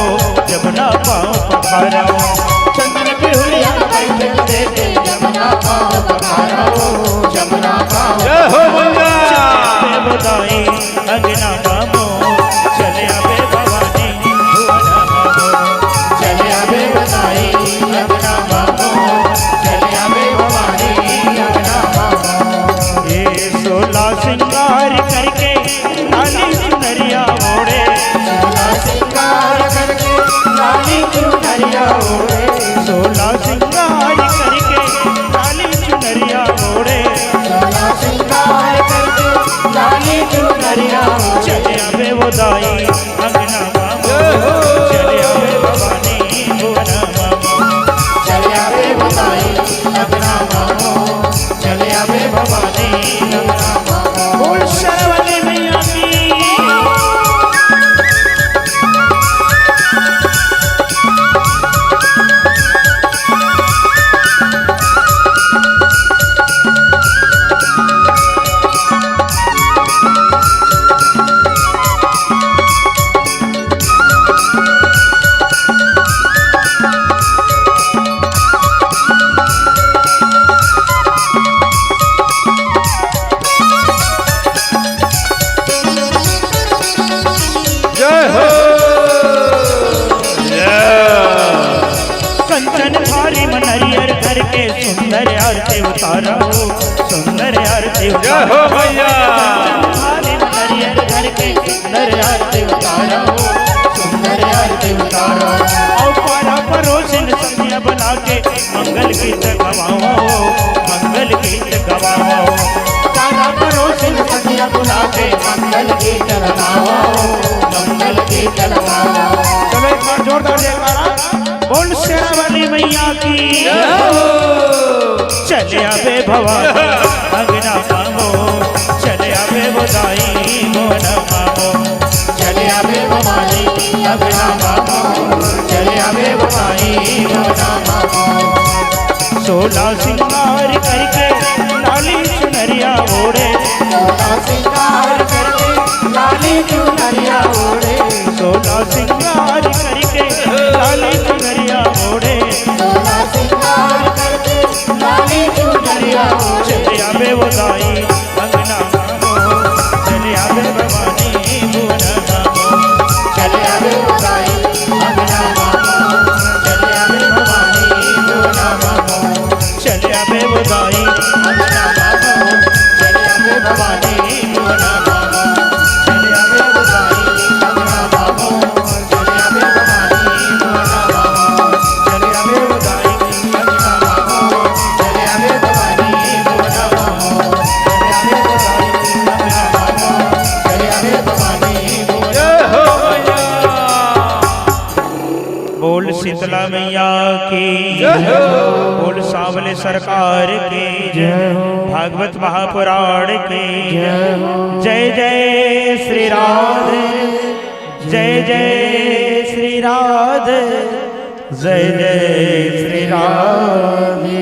जमुना पाओ पखारो चंद्र पिढ़ुलिया में बैठक देके जमुना पाओ पखारो जमुना पाओ जय हो भैया बधाई अंगना मामो चले आबे भवानी भुवना मामो चले आबे बधाई अंगना मामो चले आबे भवानी अंगना मामो ये 16 श्रृंगार करके लाली चुनरिया ओढ़े 16 श्रृंगार करके लाली चुनरिया ओढ़े 16 श्रृंगार करके लाली चुनरिया ओढ़े 16 श्रृंगार करके लाली चुनरिया चले आबे वो दाई अंगना मामो चले आबे भवानी भुवना मामो चले आबे भवानी अंगना मामो चले आबे भवानी अंगना मामो बोल शरवली मैया की कंचन थारी मनरियर करके सुंदर आरती उतारो सुंदर आरती उतारो भैया थारी मनरियर करके सुंदर आरती उतारो सुंदर आरती उतारो और पारा परोसन संध्या बना के मंगल गीत गवाओ मंगल गीत गवाओ पारा परोसन संध्या बुला के मंगल गीत गवाओ मंगल गीत गवाओ चलो एक बार जोरदार जयकारा बोल शेरा वाली मैया की चले आबे भवानी अंगना मामो चले आबे बधाई भुवना मामो चले आबे भवानी अंगना मामो चले आबे बधाई भुवना मामो 16 श्रृंगार करके लाली चुनरिया ओढ़े 16 श्रृंगार करके लाली चुनरिया ओढ़े 16 श्रृंगार करके लाली चुनरिया ओढ़े 16 श्रृंगार करके लाली चुनरिया ओढ़े चले आबे वो दाई अंगना मामो चले आबे भवानी भुवना मामो चले आबे वो दाई अंगना मामो चले आबे भवानी भुवना मामो चले आबे वो दाई अंगना मामो चले आबे भवानी भुवना मामो चले आबे वो दाई अंगना मामो चले आबे भवानी भुवना मामो चले आबे वो दाई अंगना मामो चले आबे भवानी भुवना मामो चले आबे वो दाई अंगना मामो चले आबे भवानी भुवना बोल शीतला मैया की बोल सांवले सरकार की भागवत महापुराण की जय जय श्री राधे जय जय श्री राधे जय जय श्री राधे।